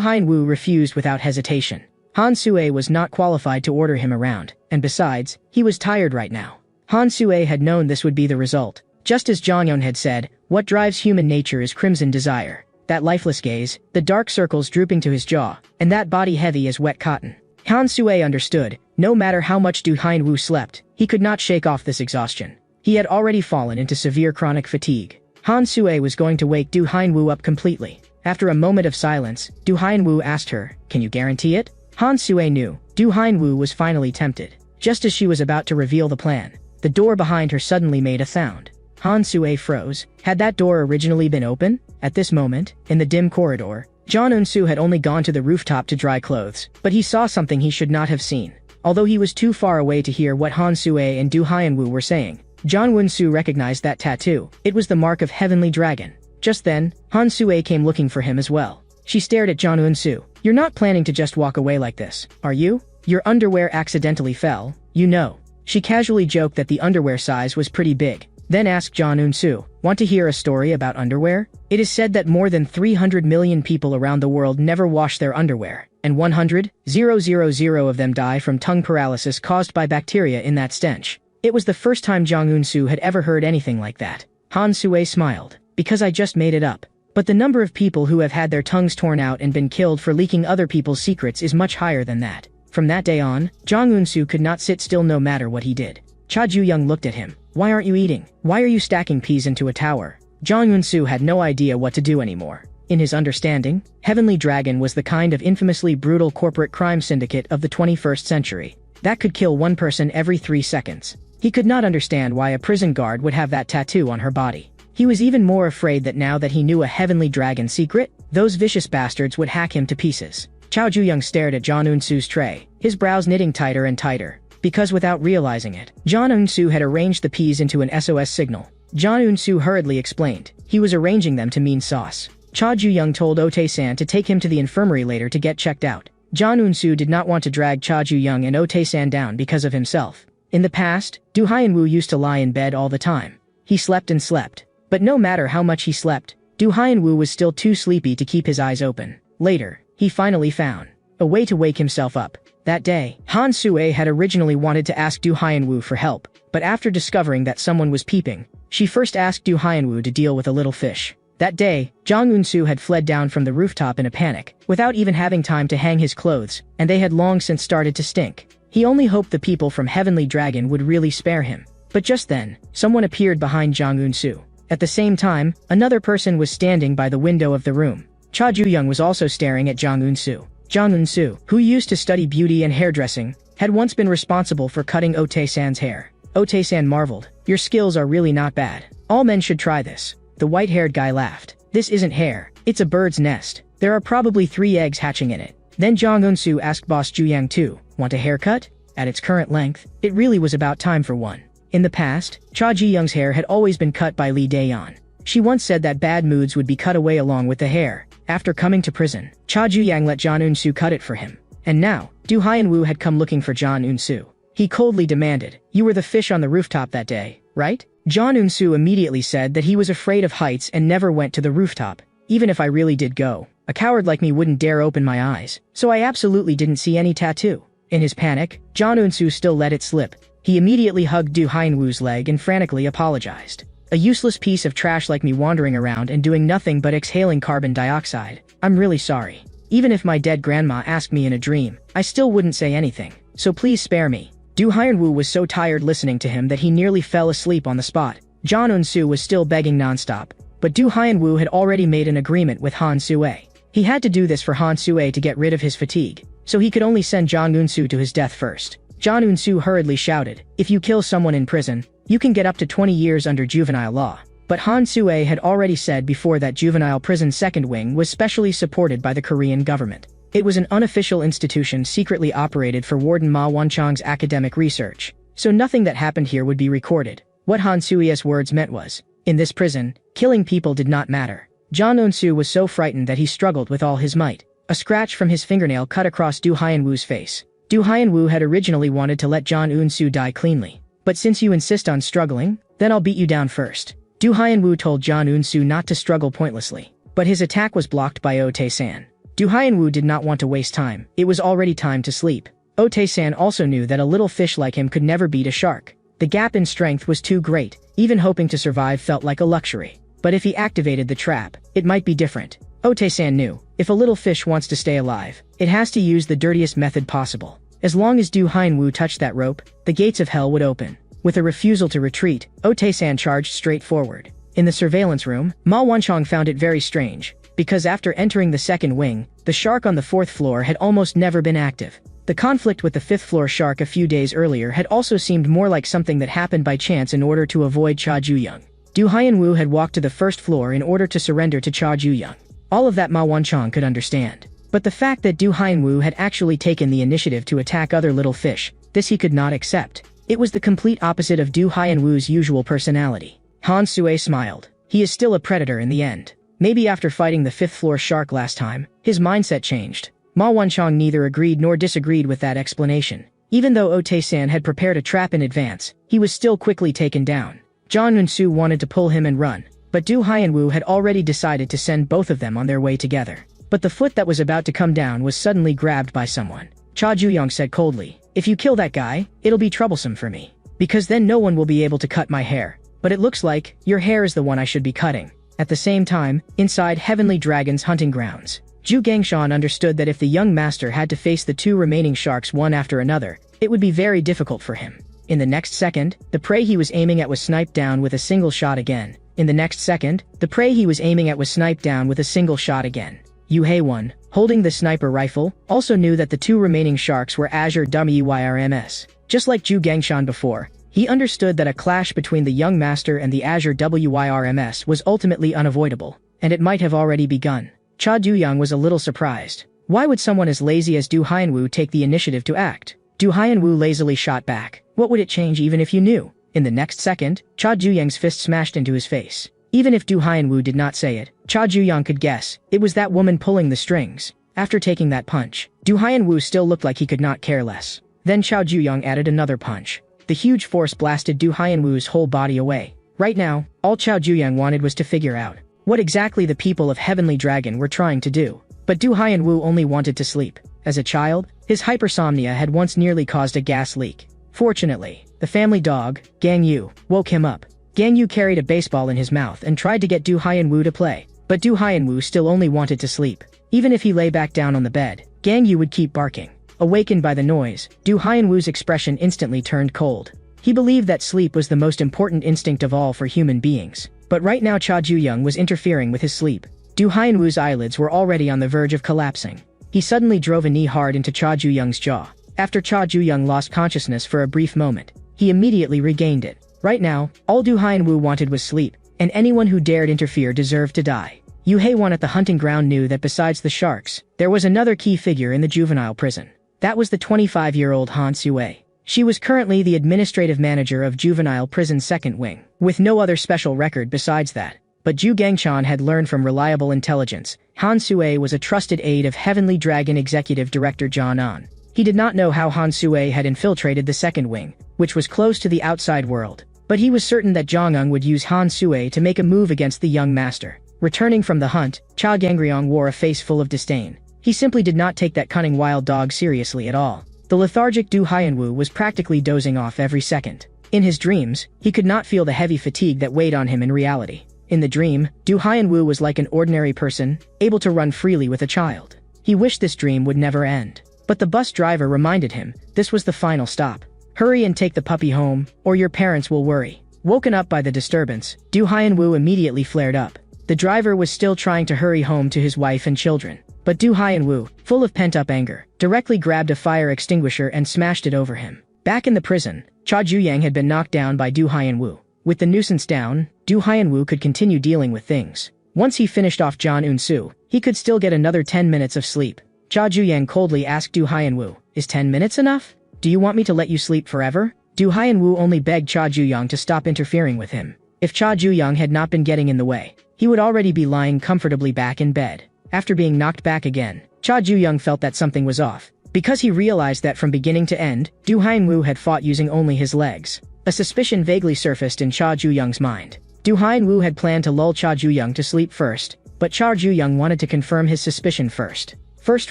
Hyenwoo refused without hesitation. Han Sue was not qualified to order him around, and besides, he was tired right now. Han Sue had known this would be the result. Just as Jong Yeon had said, what drives human nature is crimson desire. That lifeless gaze, the dark circles drooping to his jaw, and that body heavy as wet cotton. Han Sue understood, no matter how much Du Hyenwoo slept, he could not shake off this exhaustion. He had already fallen into severe chronic fatigue. Han Sue was going to wake Du Hyenwoo up completely. After a moment of silence, Du Hyenwoo asked her, "Can you guarantee it?" Han Sue knew. Du Hyenwoo was finally tempted. Just as she was about to reveal the plan, the door behind her suddenly made a sound. Han Sue froze. Had that door originally been open? At this moment, in the dim corridor, John Eun-soo had only gone to the rooftop to dry clothes, but he saw something he should not have seen. Although he was too far away to hear what Han Sue and Du Hyenwoo were saying, John Eun-soo recognized that tattoo. It was the mark of Heavenly Dragon. Just then, Han Sue came looking for him as well. She stared at John Eun-soo. "You're not planning to just walk away like this, are you? Your underwear accidentally fell, you know." She casually joked that the underwear size was pretty big, then asked John Eun-soo, "Want to hear a story about underwear? It is said that more than 300 million people around the world never wash their underwear, and 100,000 of them die from tongue paralysis caused by bacteria in that stench." It was the first time Jong Eun-soo had ever heard anything like that. Han Sue smiled. "Because I just made it up. But the number of people who have had their tongues torn out and been killed for leaking other people's secrets is much higher than that." From that day on, Jong Eun-soo could not sit still no matter what he did. Cha Ju-young looked at him. "Why aren't you eating? Why are you stacking peas into a tower?" Jong Eun-soo had no idea what to do anymore. In his understanding, Heavenly Dragon was the kind of infamously brutal corporate crime syndicate of the 21st century that could kill one person every 3 seconds. He could not understand why a prison guard would have that tattoo on her body. He was even more afraid that now that he knew a Heavenly Dragon secret, those vicious bastards would hack him to pieces. Cha Ju-young stared at John Eun-soo's tray, his brows knitting tighter and tighter. Because without realizing it, John Eun-soo had arranged the peas into an SOS signal. John Eun-soo hurriedly explained. He was arranging them to mean sauce. Cha Ju-young told Otae-san to take him to the infirmary later to get checked out. John Eun-soo did not want to drag Cha Ju-young and Otae-san down because of himself. In the past, Du Hyenwoo used to lie in bed all the time. He slept and slept. But no matter how much he slept, Du Hyenwoo was still too sleepy to keep his eyes open. Later, he finally found a way to wake himself up. That day, Han Sue had originally wanted to ask Du Hyenwoo for help, but after discovering that someone was peeping, she first asked Du Hyenwoo to deal with a little fish. That day, Jong Eun-soo had fled down from the rooftop in a panic, without even having time to hang his clothes, and they had long since started to stink. He only hoped the people from Heavenly Dragon would really spare him. But just then, someone appeared behind Jong Eun-soo. At the same time, another person was standing by the window of the room. Cha Ju-young was also staring at Jong Eun-soo. Jong Eun-soo, who used to study beauty and hairdressing, had once been responsible for cutting Otae-san's hair. Otae-san marveled. "Your skills are really not bad. All men should try this." The white-haired guy laughed. "This isn't hair. It's a bird's nest. There are probably 3 eggs hatching in it." Then Jong Eun-soo asked Boss Ju-yang too, "Want a haircut?" At its current length, it really was about time for one. In the past, Cha Ji-young's hair had always been cut by Lee Dae-yeon. She once said that bad moods would be cut away along with the hair. After coming to prison, Cha Ju-yang let John Eun-soo cut it for him. And now, Du Hyenwoo had come looking for John Eun-soo. He coldly demanded, "You were the fish on the rooftop that day, right?" John Eun-soo immediately said that he was afraid of heights and never went to the rooftop. "Even if I really did go, a coward like me wouldn't dare open my eyes, so I absolutely didn't see any tattoo." In his panic, John Eun-soo still let it slip. He immediately hugged Du Hyenwoo's leg and frantically apologized. "A useless piece of trash like me wandering around and doing nothing but exhaling carbon dioxide. I'm really sorry. Even if my dead grandma asked me in a dream, I still wouldn't say anything. So please spare me." Du Hyenwoo was so tired listening to him that he nearly fell asleep on the spot. John Eun-soo was still begging nonstop, but Du Hyenwoo had already made an agreement with Han Sue. He had to do this for Han Sue to get rid of his fatigue, so he could only send Jong Eun-soo to his death first. John Eun-soo hurriedly shouted, "If you kill someone in prison, you can get up to 20 years under juvenile law." But Han Sue had already said before that juvenile prison second wing was specially supported by the Korean government. It was an unofficial institution secretly operated for Warden Ma Won-chang's academic research, so nothing that happened here would be recorded. What Han Sue's words meant was, in this prison, killing people did not matter. John Eun-soo was so frightened that he struggled with all his might. A scratch from his fingernail cut across Du Hyenwoo's face. Du Hyenwoo had originally wanted to let John Eun-soo die cleanly. "But since you insist on struggling, then I'll beat you down first." Du Hyanwoo told John Eun-soo not to struggle pointlessly, but his attack was blocked by Oh Tae-san. Du Hyanwoo did not want to waste time, it was already time to sleep. Oh Tae-san also knew that a little fish like him could never beat a shark. The gap in strength was too great, even hoping to survive felt like a luxury. But if he activated the trap, it might be different. Oh Tae-san knew, if a little fish wants to stay alive, it has to use the dirtiest method possible. As long as Du Hyanwoo touched that rope, the gates of hell would open. With a refusal to retreat, Oh Tae-san charged straight forward. In the surveillance room, Ma Wonchong found it very strange, because after entering the second wing, the shark on the fourth floor had almost never been active. The conflict with the fifth floor shark a few days earlier had also seemed more like something that happened by chance in order to avoid Cha Ju-young. Du Hyanwoo had walked to the first floor in order to surrender to Cha Ju-young. All of that Ma Wonchong could understand. But the fact that Du Hyanwoo had actually taken the initiative to attack other little fish, this he could not accept. It was the complete opposite of Du Hyanwoo's usual personality. Han Sue smiled. He is still a predator in the end. Maybe after fighting the fifth floor shark last time, his mindset changed. Ma Wonchong neither agreed nor disagreed with that explanation. Even though Oh Tae-san had prepared a trap in advance, he was still quickly taken down. John Eun-soo wanted to pull him and run, but Du Hyanwoo had already decided to send both of them on their way together. But the foot that was about to come down was suddenly grabbed by someone. Cha Ju-young said coldly, "If you kill that guy, it'll be troublesome for me. Because then no one will be able to cut my hair. But it looks like, your hair is the one I should be cutting." At the same time, inside Heavenly Dragon's hunting grounds, Ju Gangshan understood that if the young master had to face the two remaining sharks one after another, it would be very difficult for him. In the next second, the prey he was aiming at was sniped down with a single shot again. In the next second, the prey he was aiming at was sniped down with a single shot again. Yu Hae-won, holding the sniper rifle, also knew that the two remaining sharks were Azure WYRMS. Just like Ju Gangshan before, he understood that a clash between the young master and the Azure WYRMS was ultimately unavoidable, and it might have already begun. Cha Du-young was a little surprised. Why would someone as lazy as Du Hyanwoo take the initiative to act? Du Hyanwoo lazily shot back. What would it change even if you knew? In the next second, Cha Ju-young's fist smashed into his face. Even if Du Hyanwoo did not say it, Cha Ju-young could guess, it was that woman pulling the strings. After taking that punch, Du Hyanwoo still looked like he could not care less. Then Cha Ju-young added another punch. The huge force blasted Du Hyanwoo's whole body away. Right now, all Cha Ju-young wanted was to figure out what exactly the people of Heavenly Dragon were trying to do. But Du Hyanwoo only wanted to sleep. As a child, his hypersomnia had once nearly caused a gas leak. Fortunately, the family dog, Gang Yu, woke him up. Gang Yu carried a baseball in his mouth and tried to get Du Hyanwoo to play. But Du Hyanwoo still only wanted to sleep. Even if he lay back down on the bed, Gang Yu would keep barking. Awakened by the noise, Du Hyanwoo's expression instantly turned cold. He believed that sleep was the most important instinct of all for human beings. But right now Cha Ju-young was interfering with his sleep. Du Hyanwoo's eyelids were already on the verge of collapsing. He suddenly drove a knee hard into Cha Ju-young's jaw. After Cha Ju-young lost consciousness for a brief moment, he immediately regained it. Right now, all Du Hyanwoo wanted was sleep, and anyone who dared interfere deserved to die. Yu Hae-won at the hunting ground knew that besides the sharks, there was another key figure in the juvenile prison. That was the 25-year-old Han Sue. She was currently the administrative manager of Juvenile Prison's second wing, with no other special record besides that. But Ju Gangshan had learned from reliable intelligence. Han Sue was a trusted aide of Heavenly Dragon Executive Director John An. He did not know how Han Sue had infiltrated the second wing, which was close to the outside world. But he was certain that Jong-un would use Han Sue to make a move against the young master. Returning from the hunt, Cha Gangryong wore a face full of disdain. He simply did not take that cunning wild dog seriously at all. The lethargic Du Hyanwoo was practically dozing off every second. In his dreams, he could not feel the heavy fatigue that weighed on him in reality. In the dream, Du Hyanwoo was like an ordinary person, able to run freely with a child. He wished this dream would never end. But the bus driver reminded him, this was the final stop. Hurry and take the puppy home, or your parents will worry. Woken up by the disturbance, Du Hyanwoo immediately flared up. The driver was still trying to hurry home to his wife and children. But Du Hyanwoo, full of pent-up anger, directly grabbed a fire extinguisher and smashed it over him. Back in the prison, Cha Ju-yang had been knocked down by Du Hyanwoo. With the nuisance down, Du Hyanwoo could continue dealing with things. Once he finished off John Eun-soo, he could still get another 10 minutes of sleep. Cha Ju-yang coldly asked Du Hyanwoo, "Is 10 minutes enough? Do you want me to let you sleep forever?" Du Hyanwoo only begged Cha Ju-yang to stop interfering with him. If Cha Ju-yang had not been getting in the way, he would already be lying comfortably back in bed. After being knocked back again, Cha Ju-young felt that something was off. Because he realized that from beginning to end, Du Hyanwoo had fought using only his legs. A suspicion vaguely surfaced in Cha Ju-young's mind. Du Haiyan-woo had planned to lull Cha Ju-young to sleep first, but Cha Ju-young wanted to confirm his suspicion first. First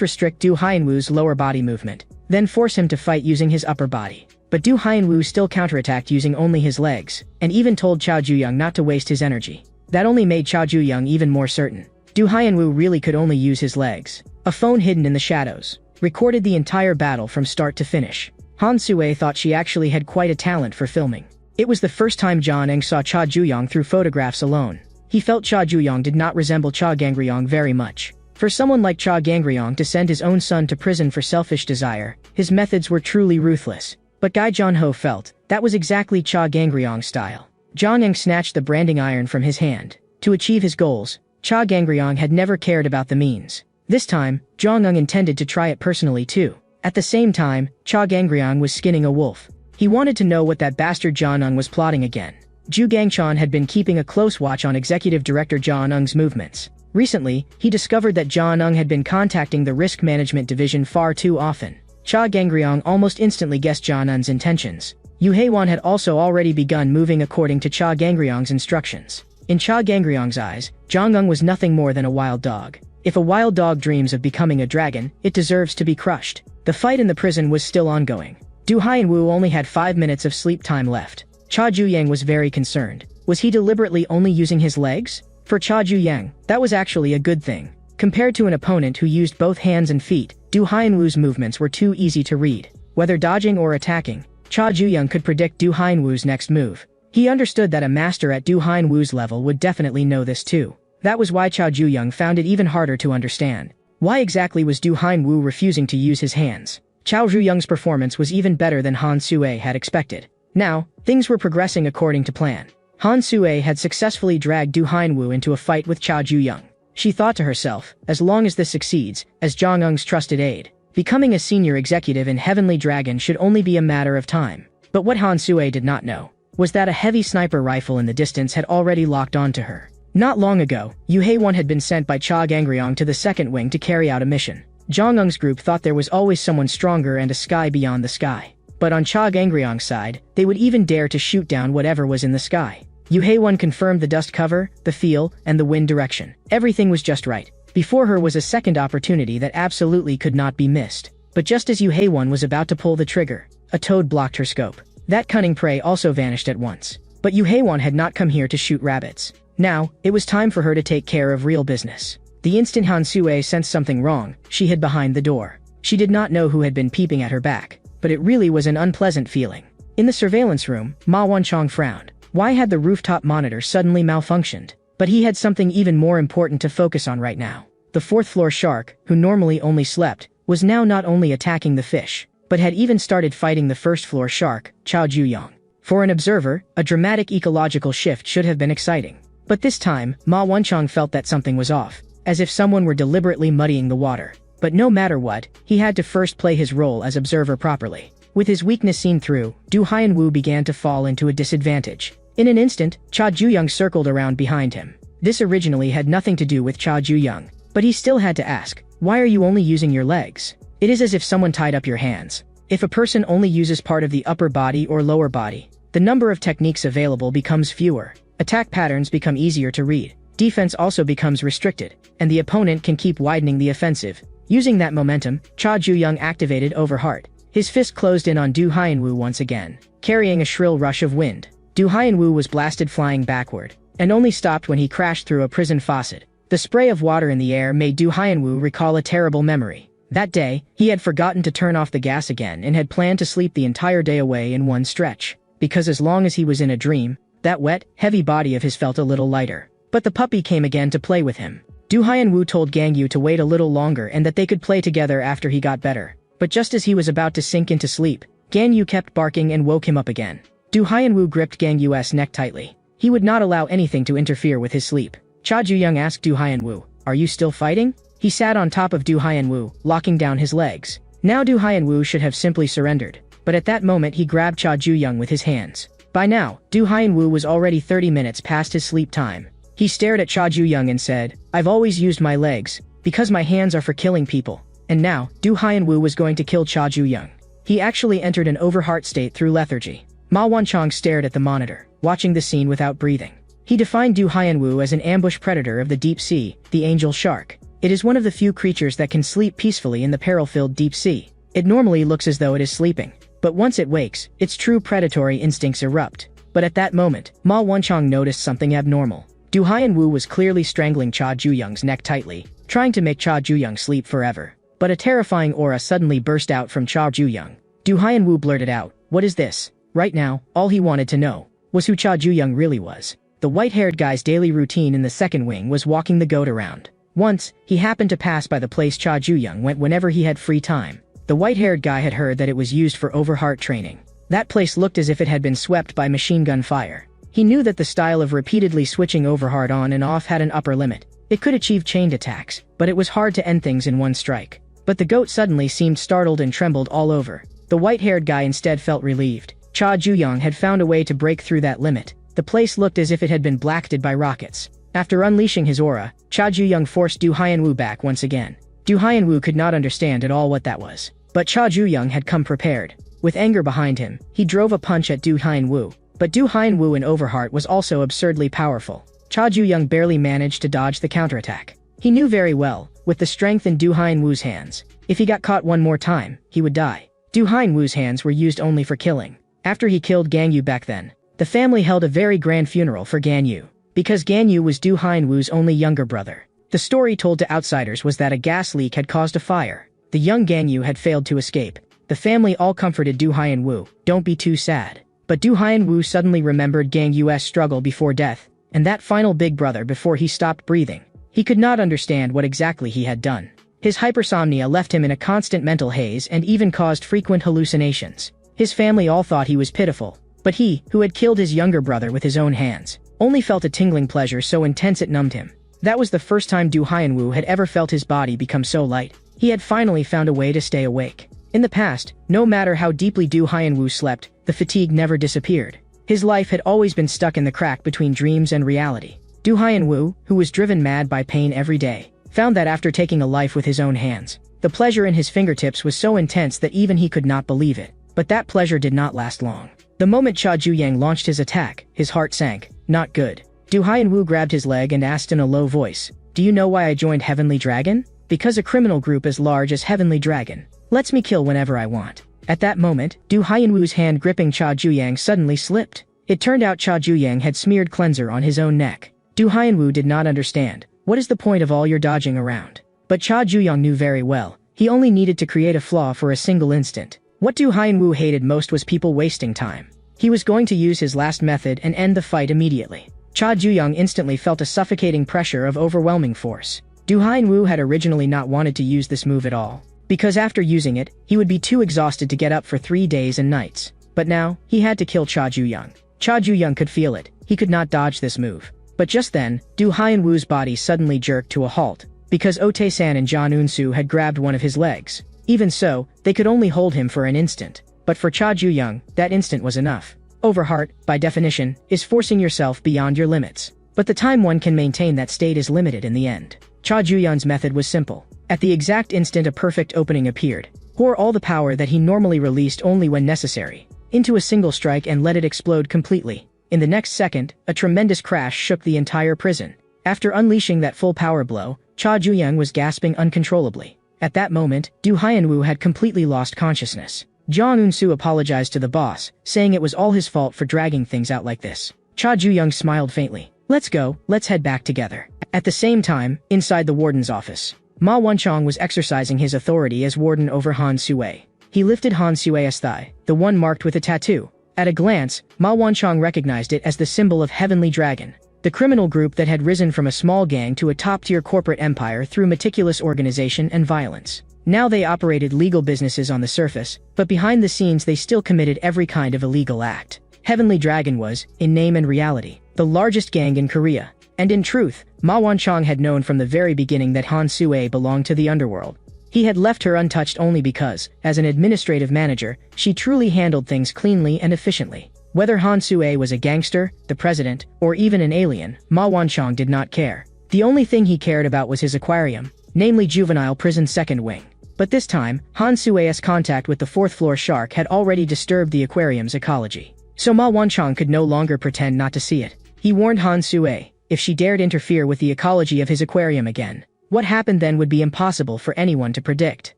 restrict Du Haiyan-woo's lower body movement, then force him to fight using his upper body. But Du Haiyan-woo still counterattacked using only his legs, and even told Cha Ju-young not to waste his energy. That only made Cha Ju-young even more certain. Du Haiyan-woo really could only use his legs. A phone hidden in the shadows recorded the entire battle from start to finish. Han Sue thought she actually had quite a talent for filming. It was the first time John Eng saw Cha Ju-young through photographs alone. He felt Cha Ju-young did not resemble Cha Gangryong very much. For someone like Cha Gangryong to send his own son to prison for selfish desire, his methods were truly ruthless. But Gai John-ho felt that was exactly Cha Gangryong's style. John Eng snatched the branding iron from his hand. To achieve his goals, Cha Gangryong had never cared about the means. This time, Jong Ung intended to try it personally too. At the same time, Cha Gangryong was skinning a wolf. He wanted to know what that bastard John Ung was plotting again. Ju Gangchon had been keeping a close watch on Executive Director John Ung's movements. Recently, he discovered that John Ung had been contacting the Risk Management Division far too often. Cha Gangryong almost instantly guessed John Ung's intentions. Yu Hae-won had also already begun moving according to Cha Gangryong's instructions. In Cha Gangryong's eyes, Jong Ung was nothing more than a wild dog. If a wild dog dreams of becoming a dragon, it deserves to be crushed. The fight in the prison was still ongoing. Du Haiyan-woo only had 5 minutes of sleep time left. Cha Ju-yang was very concerned. Was he deliberately only using his legs? For Cha Ju-yang, that was actually a good thing. Compared to an opponent who used both hands and feet, Du Haiyan-woo's movements were too easy to read. Whether dodging or attacking, Cha Ju-young could predict Du Haiyan-woo's next move. He understood that a master at Du Haiyan-woo's level would definitely know this too. That was why Cha Ju-young found it even harder to understand. Why exactly was Du Haiyan-woo refusing to use his hands? Cha Ju-young's performance was even better than Han Sue had expected. Now, things were progressing according to plan. Han Sue had successfully dragged Du Haiyan-woo into a fight with Cha Ju-young. She thought to herself, as long as this succeeds, as Jong Ung's trusted aide, becoming a senior executive in Heavenly Dragon should only be a matter of time. But what Han Sue did not know was that a heavy sniper rifle in the distance had already locked onto her. Not long ago, Yu Hae-won had been sent by Cha Gangryong to the second wing to carry out a mission. Jong Ung's group thought there was always someone stronger and a sky beyond the sky. But on Cha Gangryong's side, they would even dare to shoot down whatever was in the sky. Yu Hae-won confirmed the dust cover, the feel, and the wind direction. Everything was just right. Before her was a second opportunity that absolutely could not be missed. But just as Yu Hae-won was about to pull the trigger, a toad blocked her scope. That cunning prey also vanished at once. But Yu Hae-won had not come here to shoot rabbits. Now, it was time for her to take care of real business. The instant Han Sue sensed something wrong, she hid behind the door. She did not know who had been peeping at her back, but it really was an unpleasant feeling. In the surveillance room, Ma Won-chong frowned. Why had the rooftop monitor suddenly malfunctioned? But he had something even more important to focus on right now. The fourth-floor shark, who normally only slept, was now not only attacking the fish, but had even started fighting the first-floor shark, Cha Ju-young. For an observer, a dramatic ecological shift should have been exciting. But this time, Ma Won-chong felt that something was off, as if someone were deliberately muddying the water. But no matter what, he had to first play his role as observer properly. With his weakness seen through, Du Haiyan-woo began to fall into a disadvantage. In an instant, Cha Ju-young circled around behind him. This originally had nothing to do with Cha Ju-young, but he still had to ask, why are you only using your legs? It is as if someone tied up your hands. If a person only uses part of the upper body or lower body, the number of techniques available becomes fewer. Attack patterns become easier to read. Defense also becomes restricted, and the opponent can keep widening the offensive. Using that momentum, Cha Ju-young activated Overheart. His fist closed in on Du Haiyan-woo once again, carrying a shrill rush of wind. Du Haiyan-woo was blasted flying backward, and only stopped when he crashed through a prison faucet. The spray of water in the air made Du Haiyan-woo recall a terrible memory. That day, he had forgotten to turn off the gas again and had planned to sleep the entire day away in one stretch. Because as long as he was in a dream, that wet, heavy body of his felt a little lighter. But the puppy came again to play with him. Du Haiyan-woo told Gang Yu to wait a little longer and that they could play together after he got better. But just as he was about to sink into sleep, Gang Yu kept barking and woke him up again. Du Haiyan-woo gripped Gang Yu's neck tightly. He would not allow anything to interfere with his sleep. Cha Ju-young asked Du Haiyan-woo, "Are you still fighting?" He sat on top of Du Haiyan-woo, locking down his legs. Now Du Haiyan-woo should have simply surrendered. But at that moment he grabbed Cha Ju-young with his hands. By now, Du Haiyan-woo was already 30 minutes past his sleep time. He stared at Cha Ju-young and said, "I've always used my legs, because my hands are for killing people." And now, Du Haiyan-woo was going to kill Cha Ju-young. He actually entered an overheart state through lethargy. Ma Won-chong stared at the monitor, watching the scene without breathing. He defined Du Haiyanwu as an ambush predator of the deep sea, the angel shark. It is one of the few creatures that can sleep peacefully in the peril-filled deep sea. It normally looks as though it is sleeping, but once it wakes, its true predatory instincts erupt. But at that moment, Ma Wanchong noticed something abnormal. Du Haiyanwu was clearly strangling Cha Juyang's neck tightly, trying to make Cha Juyang sleep forever. But a terrifying aura suddenly burst out from Cha Juyang. Du Haiyanwu blurted out, "What is this?" Right now, all he wanted to know was who Cha Juyang really was. The white-haired guy's daily routine in the second wing was walking the goat around. Once, he happened to pass by the place Cha Juyang went whenever he had free time. The white-haired guy had heard that it was used for overheart training. That place looked as if it had been swept by machine gun fire. He knew that the style of repeatedly switching overheart on and off had an upper limit. It could achieve chained attacks, but it was hard to end things in one strike. But the goat suddenly seemed startled and trembled all over. The white-haired guy instead felt relieved. Cha Juyang had found a way to break through that limit. The place looked as if it had been blasted by rockets. After unleashing his aura, Cha Juyang forced Du Haiyanwu back once again. Du Haiyanwu could not understand at all what that was. But Cha Juyang had come prepared. With anger behind him, he drove a punch at Du Haiyanwu. But Du Haiyanwu in Overheart was also absurdly powerful. Cha Juyang barely managed to dodge the counterattack. He knew very well, with the strength in Du Haiyanwu's hands, if he got caught one more time, he would die. Du Haiyanwu's hands were used only for killing. After he killed Gang Yu back then, the family held a very grand funeral for Gan Yu. Because Gan Yu was Du Haiyanwu's only younger brother. The story told to outsiders was that a gas leak had caused a fire. The young Gan Yu had failed to escape. The family all comforted Du Haiyanwu, "Don't be too sad." But Du Haiyanwu suddenly remembered Gang Yu's struggle before death, and that final big brother before he stopped breathing. He could not understand what exactly he had done. His hypersomnia left him in a constant mental haze and even caused frequent hallucinations. His family all thought he was pitiful. But he, who had killed his younger brother with his own hands, only felt a tingling pleasure so intense it numbed him. That was the first time Du Haiyanwu had ever felt his body become so light. He had finally found a way to stay awake. In the past, no matter how deeply Du Haiyanwu slept, the fatigue never disappeared. His life had always been stuck in the crack between dreams and reality. Du Haiyanwu, who was driven mad by pain every day, found that after taking a life with his own hands, the pleasure in his fingertips was so intense that even he could not believe it. But that pleasure did not last long. The moment Cha Juyang launched his attack, his heart sank. Not good. Du Haiyanwu grabbed his leg and asked in a low voice, "Do you know why I joined Heavenly Dragon? Because a criminal group as large as Heavenly Dragon lets me kill whenever I want." At that moment, Du Haiyanwu's hand gripping Cha Juyang suddenly slipped. It turned out Cha Juyang had smeared cleanser on his own neck. Du Haiyanwu did not understand. What is the point of all your dodging around? But Cha Juyang knew very well. He only needed to create a flaw for a single instant. What Du Haiyanwu hated most was people wasting time. He was going to use his last method and end the fight immediately. Cha Juyang instantly felt a suffocating pressure of overwhelming force. Du Haiyanwu had originally not wanted to use this move at all, because after using it, he would be too exhausted to get up for 3 days and nights. But now, he had to kill Cha Juyang. Cha Juyang could feel it. He could not dodge this move. But just then, Du Haiyanwu's body suddenly jerked to a halt, because Ote-san and John Unsu had grabbed one of his legs. Even so, they could only hold him for an instant. But for Cha Juyang, that instant was enough. Overheart, by definition, is forcing yourself beyond your limits. But the time one can maintain that state is limited in the end. Cha Juyang's method was simple. At the exact instant a perfect opening appeared, pour all the power that he normally released only when necessary into a single strike and let it explode completely. In the next second, a tremendous crash shook the entire prison. After unleashing that full power blow, Cha Juyang was gasping uncontrollably. At that moment, Du Haiyanwu had completely lost consciousness. Jang Eun-soo apologized to the boss, saying it was all his fault for dragging things out like this. Cha Juyang smiled faintly. "Let's go, let's head back together." At the same time, inside the warden's office, Ma Wanchong was exercising his authority as warden over Han Sue. He lifted Han Sue's thigh, the one marked with a tattoo. At a glance, Ma Wanchong recognized it as the symbol of Heavenly Dragon, the criminal group that had risen from a small gang to a top-tier corporate empire through meticulous organization and violence. Now they operated legal businesses on the surface, but behind the scenes they still committed every kind of illegal act. Heavenly Dragon was, in name and reality, the largest gang in Korea. And in truth, Ma Wanchong had known from the very beginning that Han Sue belonged to the underworld. He had left her untouched only because, as an administrative manager, she truly handled things cleanly and efficiently. Whether Han Sue was a gangster, the president, or even an alien, Ma Wanchong did not care. The only thing he cared about was his aquarium, namely Juvenile Prison's second wing. But this time, Han Sue's contact with the fourth-floor shark had already disturbed the aquarium's ecology. So Ma Wanchong could no longer pretend not to see it. He warned Han Sue, if she dared interfere with the ecology of his aquarium again, what happened then would be impossible for anyone to predict.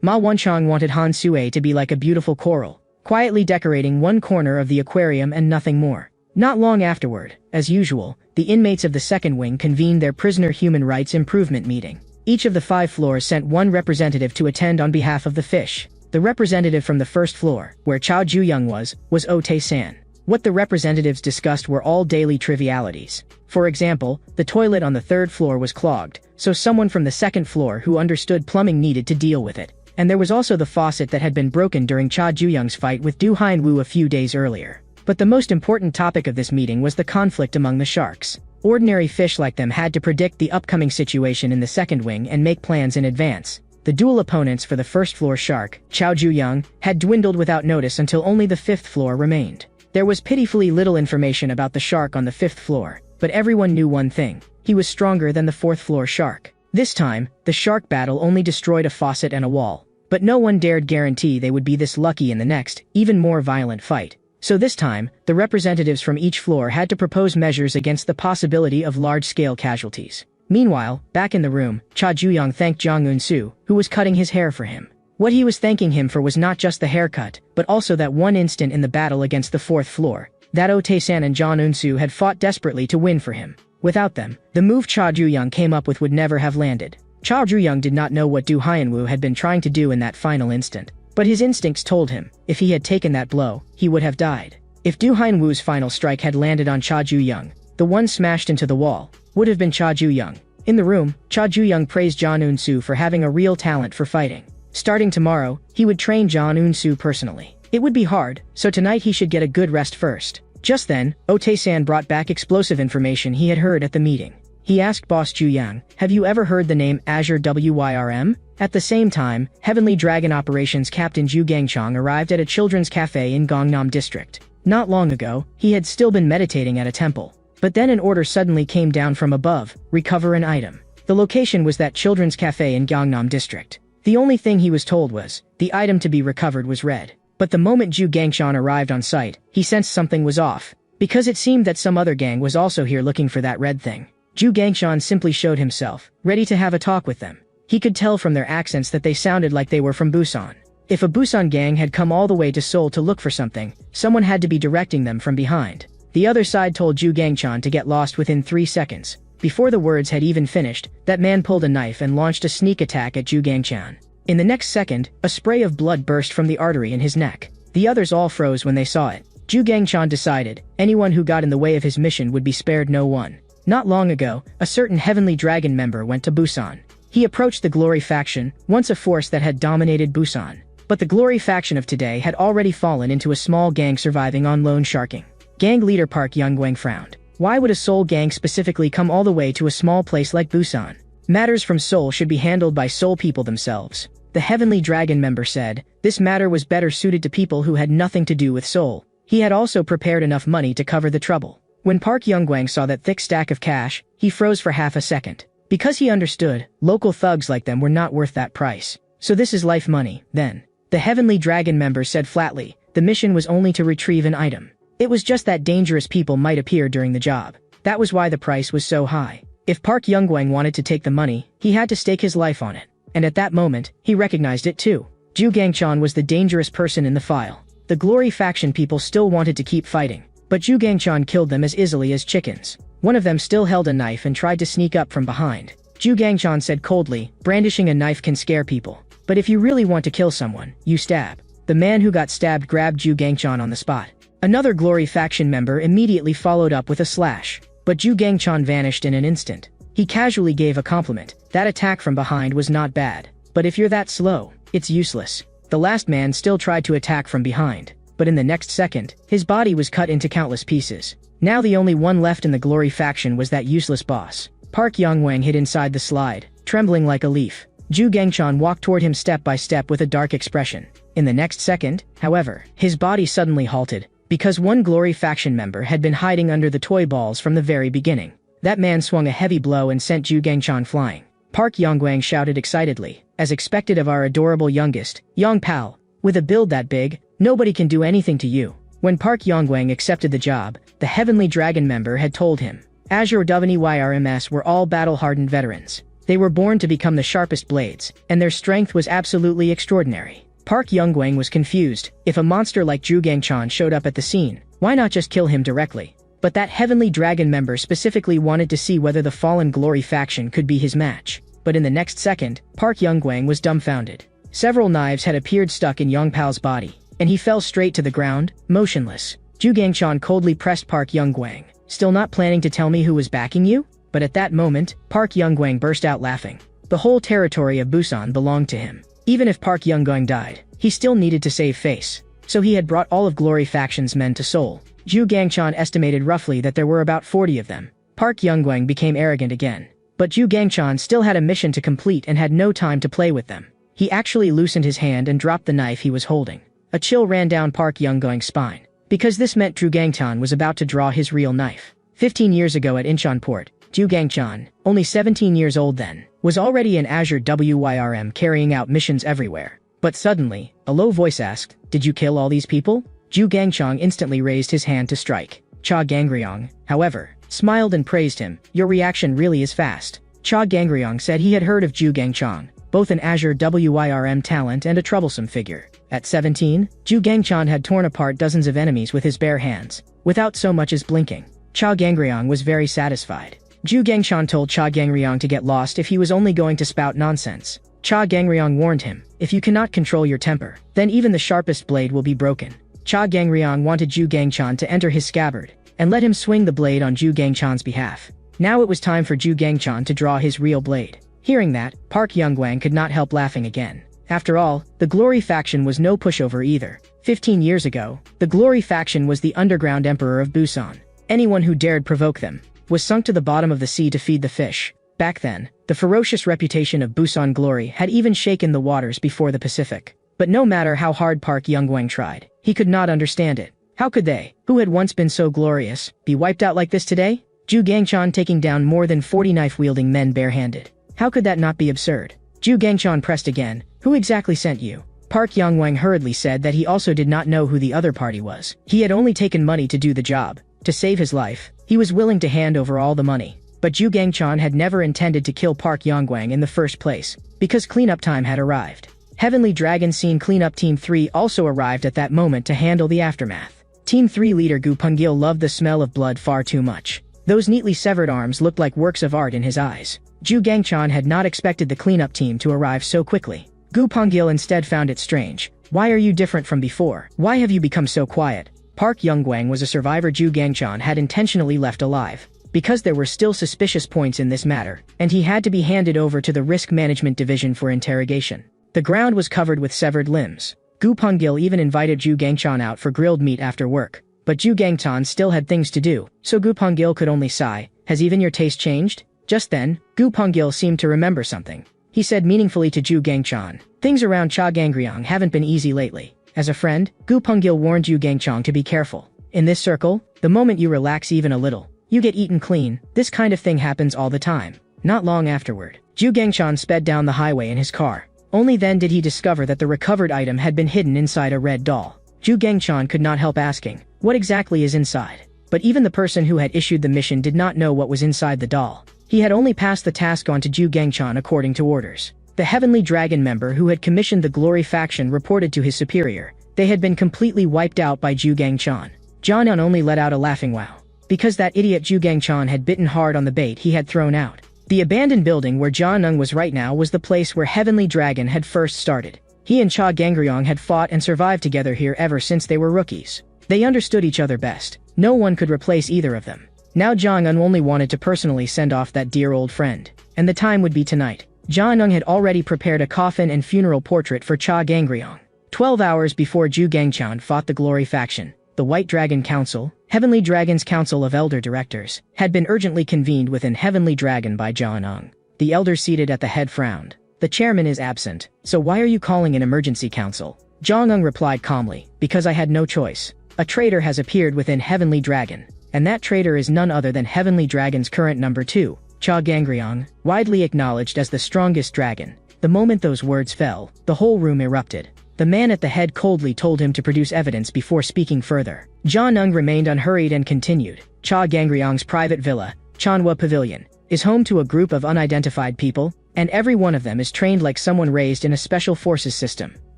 Ma Wanchong wanted Han Sue to be like a beautiful coral, quietly decorating one corner of the aquarium and nothing more. Not long afterward, as usual, the inmates of the second wing convened their prisoner human rights improvement meeting. Each of the 5 floors sent one representative to attend on behalf of the fish. The representative from the first floor, where Chao Ju-young was Oh Tae-san. What the representatives discussed were all daily trivialities. For example, the toilet on the 3rd floor was clogged, so someone from the 2nd floor who understood plumbing needed to deal with it. And there was also the faucet that had been broken during Cha Ju-young's fight with Du Hyun-woo a few days earlier. But the most important topic of this meeting was the conflict among the sharks. Ordinary fish like them had to predict the upcoming situation in the second wing and make plans in advance. The dual opponents for the first floor shark, Chao Ju-young, had dwindled without notice until only the 5th floor remained. There was pitifully little information about the shark on the 5th floor, but everyone knew one thing: he was stronger than the 4th floor shark. This time, the shark battle only destroyed a faucet and a wall. But no one dared guarantee they would be this lucky in the next, even more violent fight. So this time, the representatives from each floor had to propose measures against the possibility of large-scale casualties. Meanwhile, back in the room, Cha Ju-young thanked Jang Eun-soo, who was cutting his hair for him. What he was thanking him for was not just the haircut, but also that one instant in the battle against the 4th floor, that Oh Tae-san and Jang Eun-soo had fought desperately to win for him. Without them, the move Cha Ju-young came up with would never have landed. Cha Ju-young did not know what Du Hyun-woo had been trying to do in that final instant. But his instincts told him, if he had taken that blow, he would have died. If Du Hyun-woo's final strike had landed on Cha Ju-young, the one smashed into the wall would have been Cha Ju-young. In the room, Cha Ju-young praised Jang Eun-soo for having a real talent for fighting. Starting tomorrow, he would train Jang Eun-soo personally. It would be hard, so tonight he should get a good rest first. Just then, Oh Tae-san brought back explosive information he had heard at the meeting. He asked Boss Ju-yang, have you ever heard the name Azure Wyrm? At the same time, Heavenly Dragon Operations Captain Ju Gangchong arrived at a children's cafe in Gangnam District. Not long ago, he had still been meditating at a temple. But then an order suddenly came down from above: recover an item. The location was that children's cafe in Gangnam District. The only thing he was told was, the item to be recovered was red. But the moment Ju Gangchong arrived on site, he sensed something was off. Because it seemed that some other gang was also here looking for that red thing. Ju Gangchong simply showed himself, ready to have a talk with them. He could tell from their accents that they sounded like they were from Busan. If a Busan gang had come all the way to Seoul to look for something, someone had to be directing them from behind. The other side told Ju Gangchong to get lost within 3 seconds. Before the words had even finished, that man pulled a knife and launched a sneak attack at Ju Gangchong. In the next second, a spray of blood burst from the artery in his neck. The others all froze when they saw it. Ju Gangchong decided, anyone who got in the way of his mission would be spared no one. Not long ago, a certain Heavenly Dragon member went to Busan. He approached the Glory faction, once a force that had dominated Busan. But the Glory faction of today had already fallen into a small gang surviving on loan sharking. Gang leader Park Young-gwang frowned. Why would a Seoul gang specifically come all the way to a small place like Busan? Matters from Seoul should be handled by Seoul people themselves. The Heavenly Dragon member said, this matter was better suited to people who had nothing to do with Seoul. He had also prepared enough money to cover the trouble. When Park Young-gwang saw that thick stack of cash, he froze for half a second. Because he understood, local thugs like them were not worth that price. So this is life money, then. The Heavenly Dragon member said flatly, the mission was only to retrieve an item. It was just that dangerous people might appear during the job. That was why the price was so high. If Park Young-gwang wanted to take the money, he had to stake his life on it. And at that moment, he recognized it too. Ju Gangchong was the dangerous person in the file. The Glory faction people still wanted to keep fighting, but Ju Gangchong killed them as easily as chickens. One of them still held a knife and tried to sneak up from behind. Ju Gangchong said coldly, brandishing a knife can scare people. But if you really want to kill someone, you stab. The man who got stabbed grabbed Ju Gangchong on the spot. Another Glory faction member immediately followed up with a slash. But Ju Gangchong vanished in an instant. He casually gave a compliment. That attack from behind was not bad. But if you're that slow, it's useless. The last man still tried to attack from behind. But in the next second, his body was cut into countless pieces. Now the only one left in the Glory faction was that useless boss. Park Young-gwang hid inside the slide, trembling like a leaf. Ju Gangchong walked toward him step by step with a dark expression. In the next second, however, his body suddenly halted, because one Glory faction member had been hiding under the toy balls from the very beginning. That man swung a heavy blow and sent Ju Gangchong flying. Park Young-gwang shouted excitedly, as expected of our adorable youngest, Young Pal. With a build that big, nobody can do anything to you. When Park Young-gwang accepted the job, the Heavenly Dragon member had told him. Azure WYRMS were all battle-hardened veterans. They were born to become the sharpest blades, and their strength was absolutely extraordinary. Park Youngwang was confused. If a monster like Zhu Gangchan showed up at the scene, why not just kill him directly? But that Heavenly Dragon member specifically wanted to see whether the Fallen Glory faction could be his match. But in the next second, Park Youngwang was dumbfounded. Several knives had appeared stuck in Yongpao's body, and he fell straight to the ground, motionless. Zhu Gangchan coldly pressed Park Youngwang. Still not planning to tell me who was backing you? But at that moment, Park Youngwang burst out laughing. The whole territory of Busan belonged to him. Even if Park Youngwang died, he still needed to save face. So he had brought all of Glory Faction's men to Seoul. Zhu Gangchan estimated roughly that there were about 40 of them. Park Youngwang became arrogant again. But Zhu Gangchan still had a mission to complete and had no time to play with them. He actually loosened his hand and dropped the knife he was holding. A chill ran down Park Youngwang's spine. Because this meant Zhu Gangchan was about to draw his real knife. 15 years ago at Incheon Port, Zhu Gangchan, only 17 years old then, was already in Azure WYRM carrying out missions everywhere. But suddenly, a low voice asked, "Did you kill all these people?" Zhu Gangchan instantly raised his hand to strike. Cha Gangryong, however, smiled and praised him. "Your reaction really is fast." Cha Gangryong said he had heard of Zhu Gangchan, both an Azure WYRM talent and a troublesome figure. At 17, Zhu Gangchan had torn apart dozens of enemies with his bare hands, without so much as blinking. Cha Gangryong was very satisfied. Zhu Gangchan told Cha Gangryong to get lost if he was only going to spout nonsense. Cha Gangryong warned him, "If you cannot control your temper, then even the sharpest blade will be broken." Cha Gangryong wanted Zhu Gangchan to enter his scabbard, and let him swing the blade on Zhu Gangchan's behalf. Now it was time for Zhu Gangchan to draw his real blade. Hearing that, Park Youngwang could not help laughing again. After all, the Glory faction was no pushover either. 15 years ago, the Glory faction was the underground emperor of Busan. Anyone who dared provoke them was sunk to the bottom of the sea to feed the fish. Back then, the ferocious reputation of Busan Glory had even shaken the waters before the Pacific. But no matter how hard Park Youngwang tried, he could not understand it. How could they, who had once been so glorious, be wiped out like this today? Zhu Gangchan taking down more than 40 knife-wielding men barehanded. How could that not be absurd? Zhu Gangchan pressed again. "Who exactly sent you?" Park Youngwang hurriedly said that he also did not know who the other party was. He had only taken money to do the job. To save his life, he was willing to hand over all the money. But Zhu Gangchan had never intended to kill Park Youngwang in the first place, because cleanup time had arrived. Heavenly Dragon Scene Cleanup Team 3 also arrived at that moment to handle the aftermath. Team 3 leader Gu Pengil loved the smell of blood far too much. Those neatly severed arms looked like works of art in his eyes. Zhu Gangchan had not expected the cleanup team to arrive so quickly. Gu Pengil instead found it strange. "Why are you different from before? Why have you become so quiet?" Park Youngwang was a survivor Zhu Gangchan had intentionally left alive. Because there were still suspicious points in this matter, and he had to be handed over to the Risk Management Division for interrogation. The ground was covered with severed limbs. Gu Pengil even invited Zhu Gangchan out for grilled meat after work. But Zhu Gangchan still had things to do, so Gu Pengil could only sigh. "Has even your taste changed?" Just then, Gu Pengil seemed to remember something. He said meaningfully to Zhu Gangchan, "Things around Cha Gangryong haven't been easy lately." As a friend, Gu Pengil warned Zhu Gangchan to be careful. "In this circle, the moment you relax even a little, you get eaten clean. This kind of thing happens all the time." Not long afterward, Zhu Gangchan sped down the highway in his car. Only then did he discover that the recovered item had been hidden inside a red doll. Zhu Gangchan could not help asking, "What exactly is inside?" But even the person who had issued the mission did not know what was inside the doll. He had only passed the task on to Zhu Gangchan according to orders. The Heavenly Dragon member who had commissioned the Glory faction reported to his superior. They had been completely wiped out by Zhu Gangchan. Jian'an only let out a laughing wow. Because that idiot Zhu Gangchan had bitten hard on the bait he had thrown out. The abandoned building where Jian'an was right now was the place where Heavenly Dragon had first started. He and Cha Gangryong had fought and survived together here ever since they were rookies. They understood each other best. No one could replace either of them. Now Jian'an only wanted to personally send off that dear old friend. And the time would be tonight. Jian'an had already prepared a coffin and funeral portrait for Cha Gangryong. 12 hours before Zhu Gangchan fought the Glory faction, the White Dragon Council, Heavenly Dragon's Council of Elder Directors, had been urgently convened within Heavenly Dragon by Jian'an. The elders seated at the head frowned. "The chairman is absent, so why are you calling an emergency council?" Jian'an replied calmly, "Because I had no choice. A traitor has appeared within Heavenly Dragon, and that traitor is none other than Heavenly Dragon's current number 2, Cha Gangryong, widely acknowledged as the strongest dragon." The moment those words fell, the whole room erupted. The man at the head coldly told him to produce evidence before speaking further. Jia Nung remained unhurried and continued. Cha Gangryong's private villa, Chanhua Pavilion, is home to a group of unidentified people, and every one of them is trained like someone raised in a special forces system.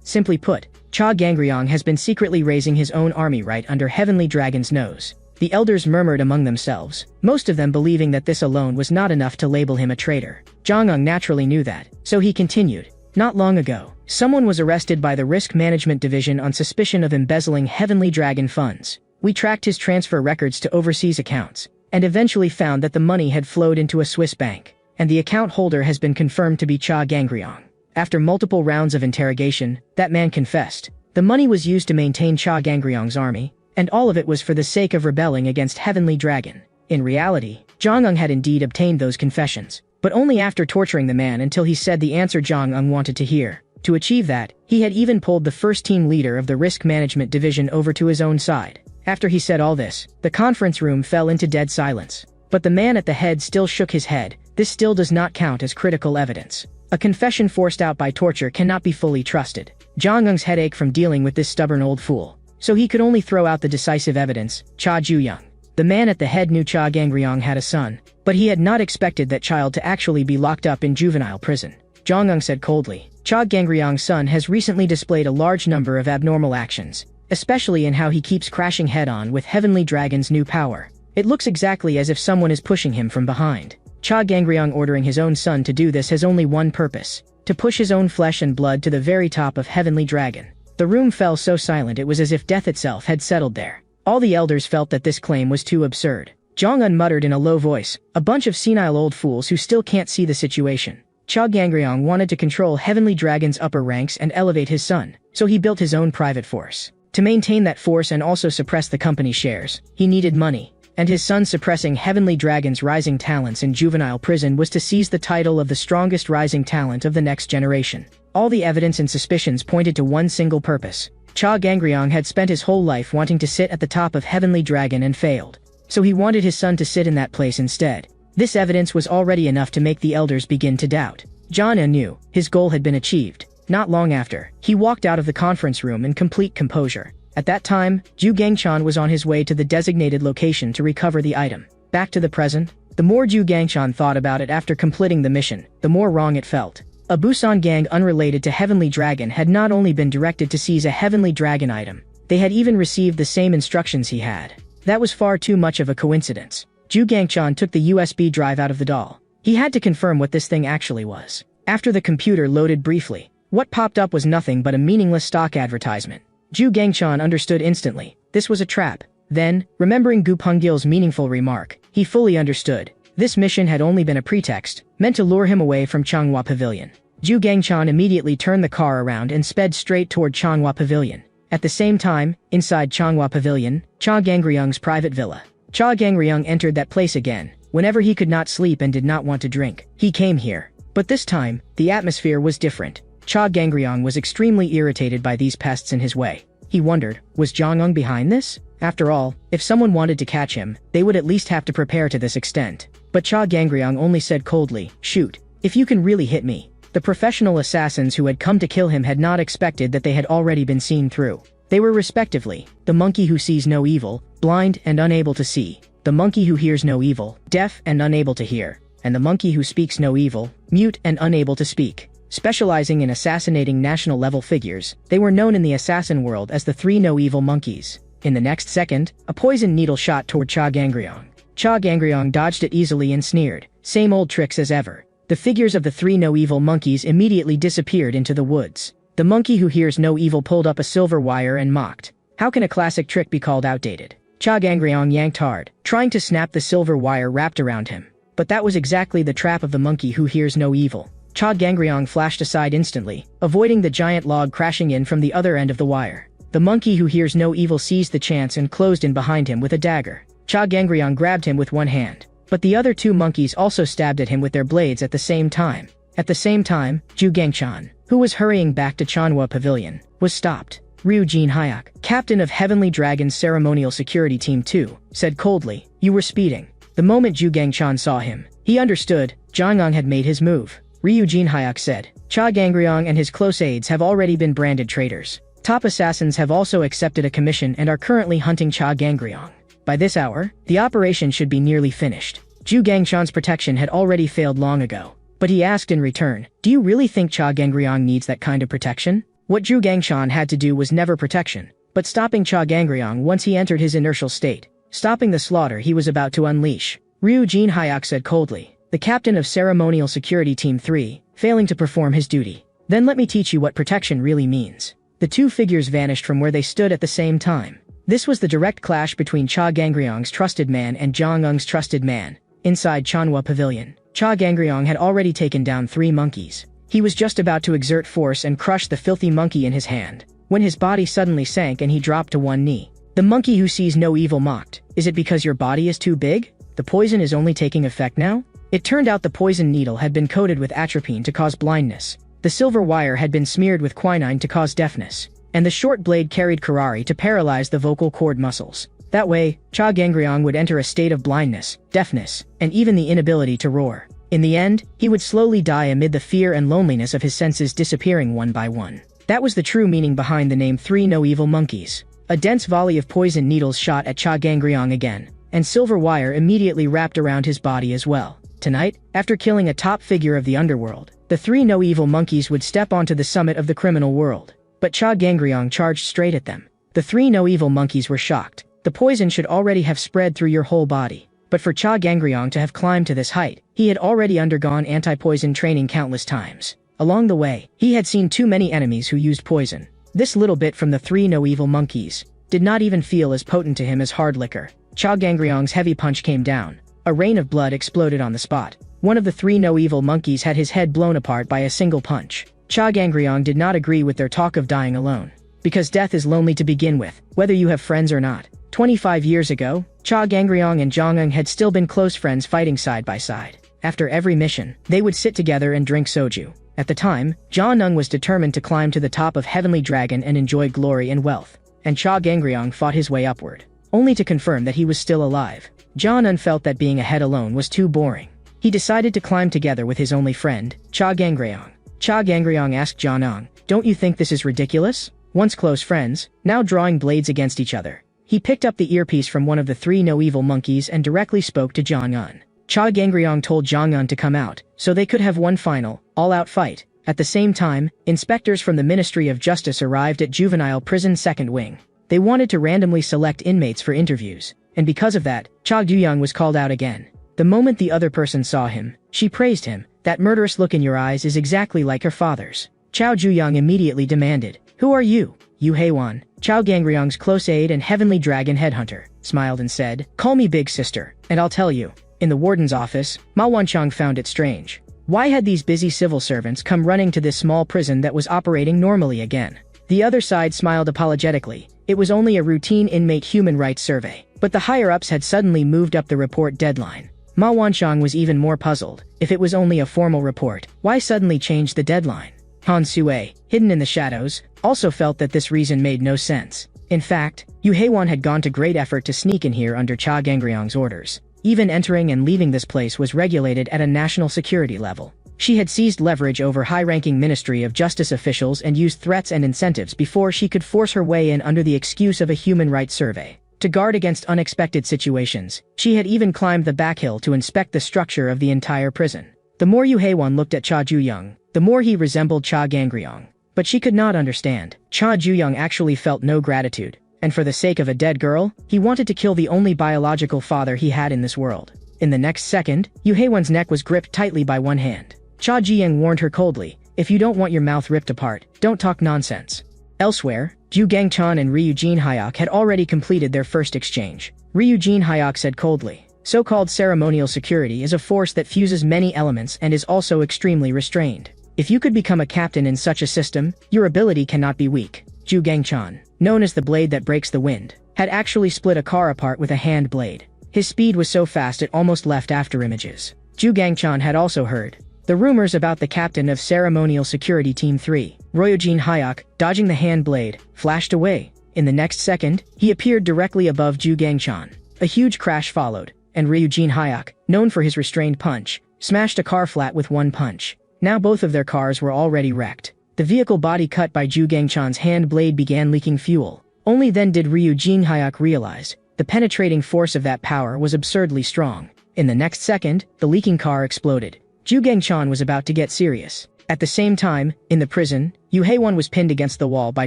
Simply put, Cha Gangryong has been secretly raising his own army right under Heavenly Dragon's nose. The elders murmured among themselves, most of them believing that this alone was not enough to label him a traitor. Jong-un naturally knew that, so he continued. Not long ago, someone was arrested by the Risk Management Division on suspicion of embezzling Heavenly Dragon funds. We tracked his transfer records to overseas accounts, and eventually found that the money had flowed into a Swiss bank, and the account holder has been confirmed to be Cha Gangryong. After multiple rounds of interrogation, that man confessed. The money was used to maintain Cha Gangryong's army, and all of it was for the sake of rebelling against Heavenly Dragon. In reality, Jong-un had indeed obtained those confessions, but only after torturing the man until he said the answer Jong-un wanted to hear. To achieve that, he had even pulled the first team leader of the Risk Management Division over to his own side. After he said all this, the conference room fell into dead silence. But the man at the head still shook his head. This still does not count as critical evidence. A confession forced out by torture cannot be fully trusted. Jong-un's head ached from dealing with this stubborn old fool, so he could only throw out the decisive evidence, Cha Ju-young. The man at the head knew Cha Gangryong had a son, but he had not expected that child to actually be locked up in juvenile prison. Jong-un said coldly, Cha Gangryong's son has recently displayed a large number of abnormal actions, especially in how he keeps crashing head-on with Heavenly Dragon's new power. It looks exactly as if someone is pushing him from behind. Cha Gangryong ordering his own son to do this has only one purpose, to push his own flesh and blood to the very top of Heavenly Dragon. The room fell so silent it was as if death itself had settled there. All the elders felt that this claim was too absurd. Jong-un muttered in a low voice, a bunch of senile old fools who still can't see the situation. Cha Gangryong wanted to control Heavenly Dragon's upper ranks and elevate his son, so he built his own private force. To maintain that force and also suppress the company's shares, he needed money. And his son suppressing Heavenly Dragon's rising talents in juvenile prison was to seize the title of the strongest rising talent of the next generation. All the evidence and suspicions pointed to one single purpose. Cha Gangryong had spent his whole life wanting to sit at the top of Heavenly Dragon and failed. So he wanted his son to sit in that place instead. This evidence was already enough to make the elders begin to doubt. Jong-un knew his goal had been achieved. Not long after, he walked out of the conference room in complete composure. At that time, Ju Gangchan was on his way to the designated location to recover the item. Back to the present, the more Ju Gangchan thought about it after completing the mission, the more wrong it felt. A Busan gang unrelated to Heavenly Dragon had not only been directed to seize a Heavenly Dragon item, they had even received the same instructions he had. That was far too much of a coincidence. Ju Gangchan took the USB drive out of the doll. He had to confirm what this thing actually was. After the computer loaded briefly, what popped up was nothing but a meaningless stock advertisement. Ju Gangchan understood instantly. This was a trap. Then, remembering Gu Pengil's meaningful remark, he fully understood. This mission had only been a pretext, meant to lure him away from Changhua Pavilion. Ju Gangchan immediately turned the car around and sped straight toward Changhua Pavilion. At the same time, inside Changhua Pavilion, Cha Gangryong's private villa. Cha Gangryong entered that place again. Whenever he could not sleep and did not want to drink, he came here. But this time, the atmosphere was different. Cha Gangryong was extremely irritated by these pests in his way. He wondered, was Jong-un behind this? After all, if someone wanted to catch him, they would at least have to prepare to this extent. But Cha Gangryong only said coldly, shoot. If you can really hit me. The professional assassins who had come to kill him had not expected that they had already been seen through. They were respectively, the monkey who sees no evil, blind and unable to see, the monkey who hears no evil, deaf and unable to hear, and the monkey who speaks no evil, mute and unable to speak. Specializing in assassinating national-level figures, they were known in the assassin world as the three no-evil monkeys. In the next second, a poison needle shot toward Cha Gangryong. Cha Gangryong dodged it easily and sneered, same old tricks as ever. The figures of the three no-evil monkeys immediately disappeared into the woods. The monkey who hears no evil pulled up a silver wire and mocked. How can a classic trick be called outdated? Cha Gangryong yanked hard, trying to snap the silver wire wrapped around him. But that was exactly the trap of the monkey who hears no evil. Cha Gangryong flashed aside instantly, avoiding the giant log crashing in from the other end of the wire. The monkey who hears no evil seized the chance and closed in behind him with a dagger. Cha Gangryong grabbed him with one hand. But the other two monkeys also stabbed at him with their blades at the same time. At the same time, Ju Gangchan, who was hurrying back to Chanhua Pavilion, was stopped. Ryu Jin Hyuk, captain of Heavenly Dragon's ceremonial security team 2, said coldly, you were speeding. The moment Ju Gangchan saw him, he understood, Jong-un had made his move. Ryujin Hyuk said. Cha Gangryong and his close aides have already been branded traitors. Top assassins have also accepted a commission and are currently hunting Cha Gangryong. By this hour, the operation should be nearly finished. Zhu Gangchan's protection had already failed long ago. But he asked in return, do you really think Cha Gangryong needs that kind of protection? What Zhu Gangchan had to do was never protection, but stopping Cha Gangryong once he entered his inertial state, stopping the slaughter he was about to unleash. Ryujin Hyuk said coldly, the captain of Ceremonial Security Team 3, failing to perform his duty. Then let me teach you what protection really means. The two figures vanished from where they stood at the same time. This was the direct clash between Cha Gangryong's trusted man and Zhang Eng's trusted man. Inside Chanhua Pavilion, Cha Gangryong had already taken down 3 monkeys. He was just about to exert force and crush the filthy monkey in his hand, when his body suddenly sank and he dropped to one knee. The monkey who sees no evil mocked, is it because your body is too big? The poison is only taking effect now? It turned out the poison needle had been coated with atropine to cause blindness. The silver wire had been smeared with quinine to cause deafness, and the short blade carried curare to paralyze the vocal cord muscles. That way, Cha Gangryong would enter a state of blindness, deafness, and even the inability to roar. In the end, he would slowly die amid the fear and loneliness of his senses disappearing one by one. That was the true meaning behind the name 3 No Evil Monkeys. A dense volley of poison needles shot at Cha Gangryong again, and silver wire immediately wrapped around his body as well. Tonight, after killing a top figure of the underworld, the 3 No Evil Monkeys would step onto the summit of the criminal world. But Cha Gangryong charged straight at them. The 3 No Evil Monkeys were shocked. The poison should already have spread through your whole body. But for Cha Gangryong to have climbed to this height, he had already undergone anti-poison training countless times. Along the way, he had seen too many enemies who used poison. This little bit from the 3 No Evil Monkeys did not even feel as potent to him as hard liquor. Cha Gangryong's heavy punch came down. A rain of blood exploded on the spot. One of the 3 No Evil Monkeys had his head blown apart by a single punch. Cha Gangryong did not agree with their talk of dying alone. Because death is lonely to begin with, whether you have friends or not. 25 years ago, Cha Gangryong and Zhang Eng had still been close friends fighting side by side. After every mission, they would sit together and drink soju. At the time, Zhang Eng was determined to climb to the top of Heavenly Dragon and enjoy glory and wealth. And Cha Gangryong fought his way upward, only to confirm that he was still alive. Zhang Eng felt that being ahead alone was too boring. He decided to climb together with his only friend, Cha Gangryong. Cha Gangryong asked Zhang Eng, don't you think this is ridiculous? Once close friends, now drawing blades against each other. He picked up the earpiece from one of the 3 No Evil Monkeys and directly spoke to Zhang Eng. Cha Gangryong told Zhang Eng to come out, so they could have one final, all-out fight. At the same time, inspectors from the Ministry of Justice arrived at Juvenile Prison Second Wing. They wanted to randomly select inmates for interviews, and because of that, Cha Guyang was called out again. The moment the other person saw him, she praised him. That murderous look in your eyes is exactly like her father's. Chao Juyang immediately demanded, who are you? Yu Heiwan, Chao Gangryong's close aide and Heavenly Dragon headhunter, smiled and said, call me big sister, and I'll tell you. In the warden's office, Ma Wanchang found it strange. Why had these busy civil servants come running to this small prison that was operating normally again? The other side smiled apologetically. It was only a routine inmate human rights survey, but the higher-ups had suddenly moved up the report deadline. Ma Wanchang was even more puzzled. If it was only a formal report, why suddenly change the deadline? Han Sue, hidden in the shadows, also felt that this reason made no sense. In fact, Yu Heiwan had gone to great effort to sneak in here under Cha Gangryong's orders. Even entering and leaving this place was regulated at a national security level. She had seized leverage over high-ranking Ministry of Justice officials and used threats and incentives before she could force her way in under the excuse of a human rights survey. To guard against unexpected situations, she had even climbed the back hill to inspect the structure of the entire prison. The more Yu Heiwan looked at Cha Juyang, the more he resembled Cha Gangryong. But she could not understand. Cha Juyang actually felt no gratitude, and for the sake of a dead girl, he wanted to kill the only biological father he had in this world. In the next second, Yu Heiwan's neck was gripped tightly by one hand. Cha Jiyang warned her coldly, if you don't want your mouth ripped apart, don't talk nonsense. Elsewhere, Zhu Gangchan and Ryujin Hyuk had already completed their first exchange. Ryujin Hyuk said coldly, so-called ceremonial security is a force that fuses many elements and is also extremely restrained. If you could become a captain in such a system, your ability cannot be weak. Zhu Gangchan, known as the blade that breaks the wind, had actually split a car apart with a hand blade. His speed was so fast it almost left after images. Zhu Gangchan had also heard the rumors about the captain of Ceremonial Security Team 3, Ryujin Hyuk, dodging the hand blade, flashed away. In the next second, he appeared directly above Zhu Gangchan. A huge crash followed, and Ryujin Hyuk, known for his restrained punch, smashed a car flat with one punch. Now both of their cars were already wrecked. The vehicle body cut by Zhu Gangchan's hand blade began leaking fuel. Only then did Ryu Jinhyak realize the penetrating force of that power was absurdly strong. In the next second, the leaking car exploded. Zhu Gangchan was about to get serious. At the same time, in the prison, Yu Heiwan was pinned against the wall by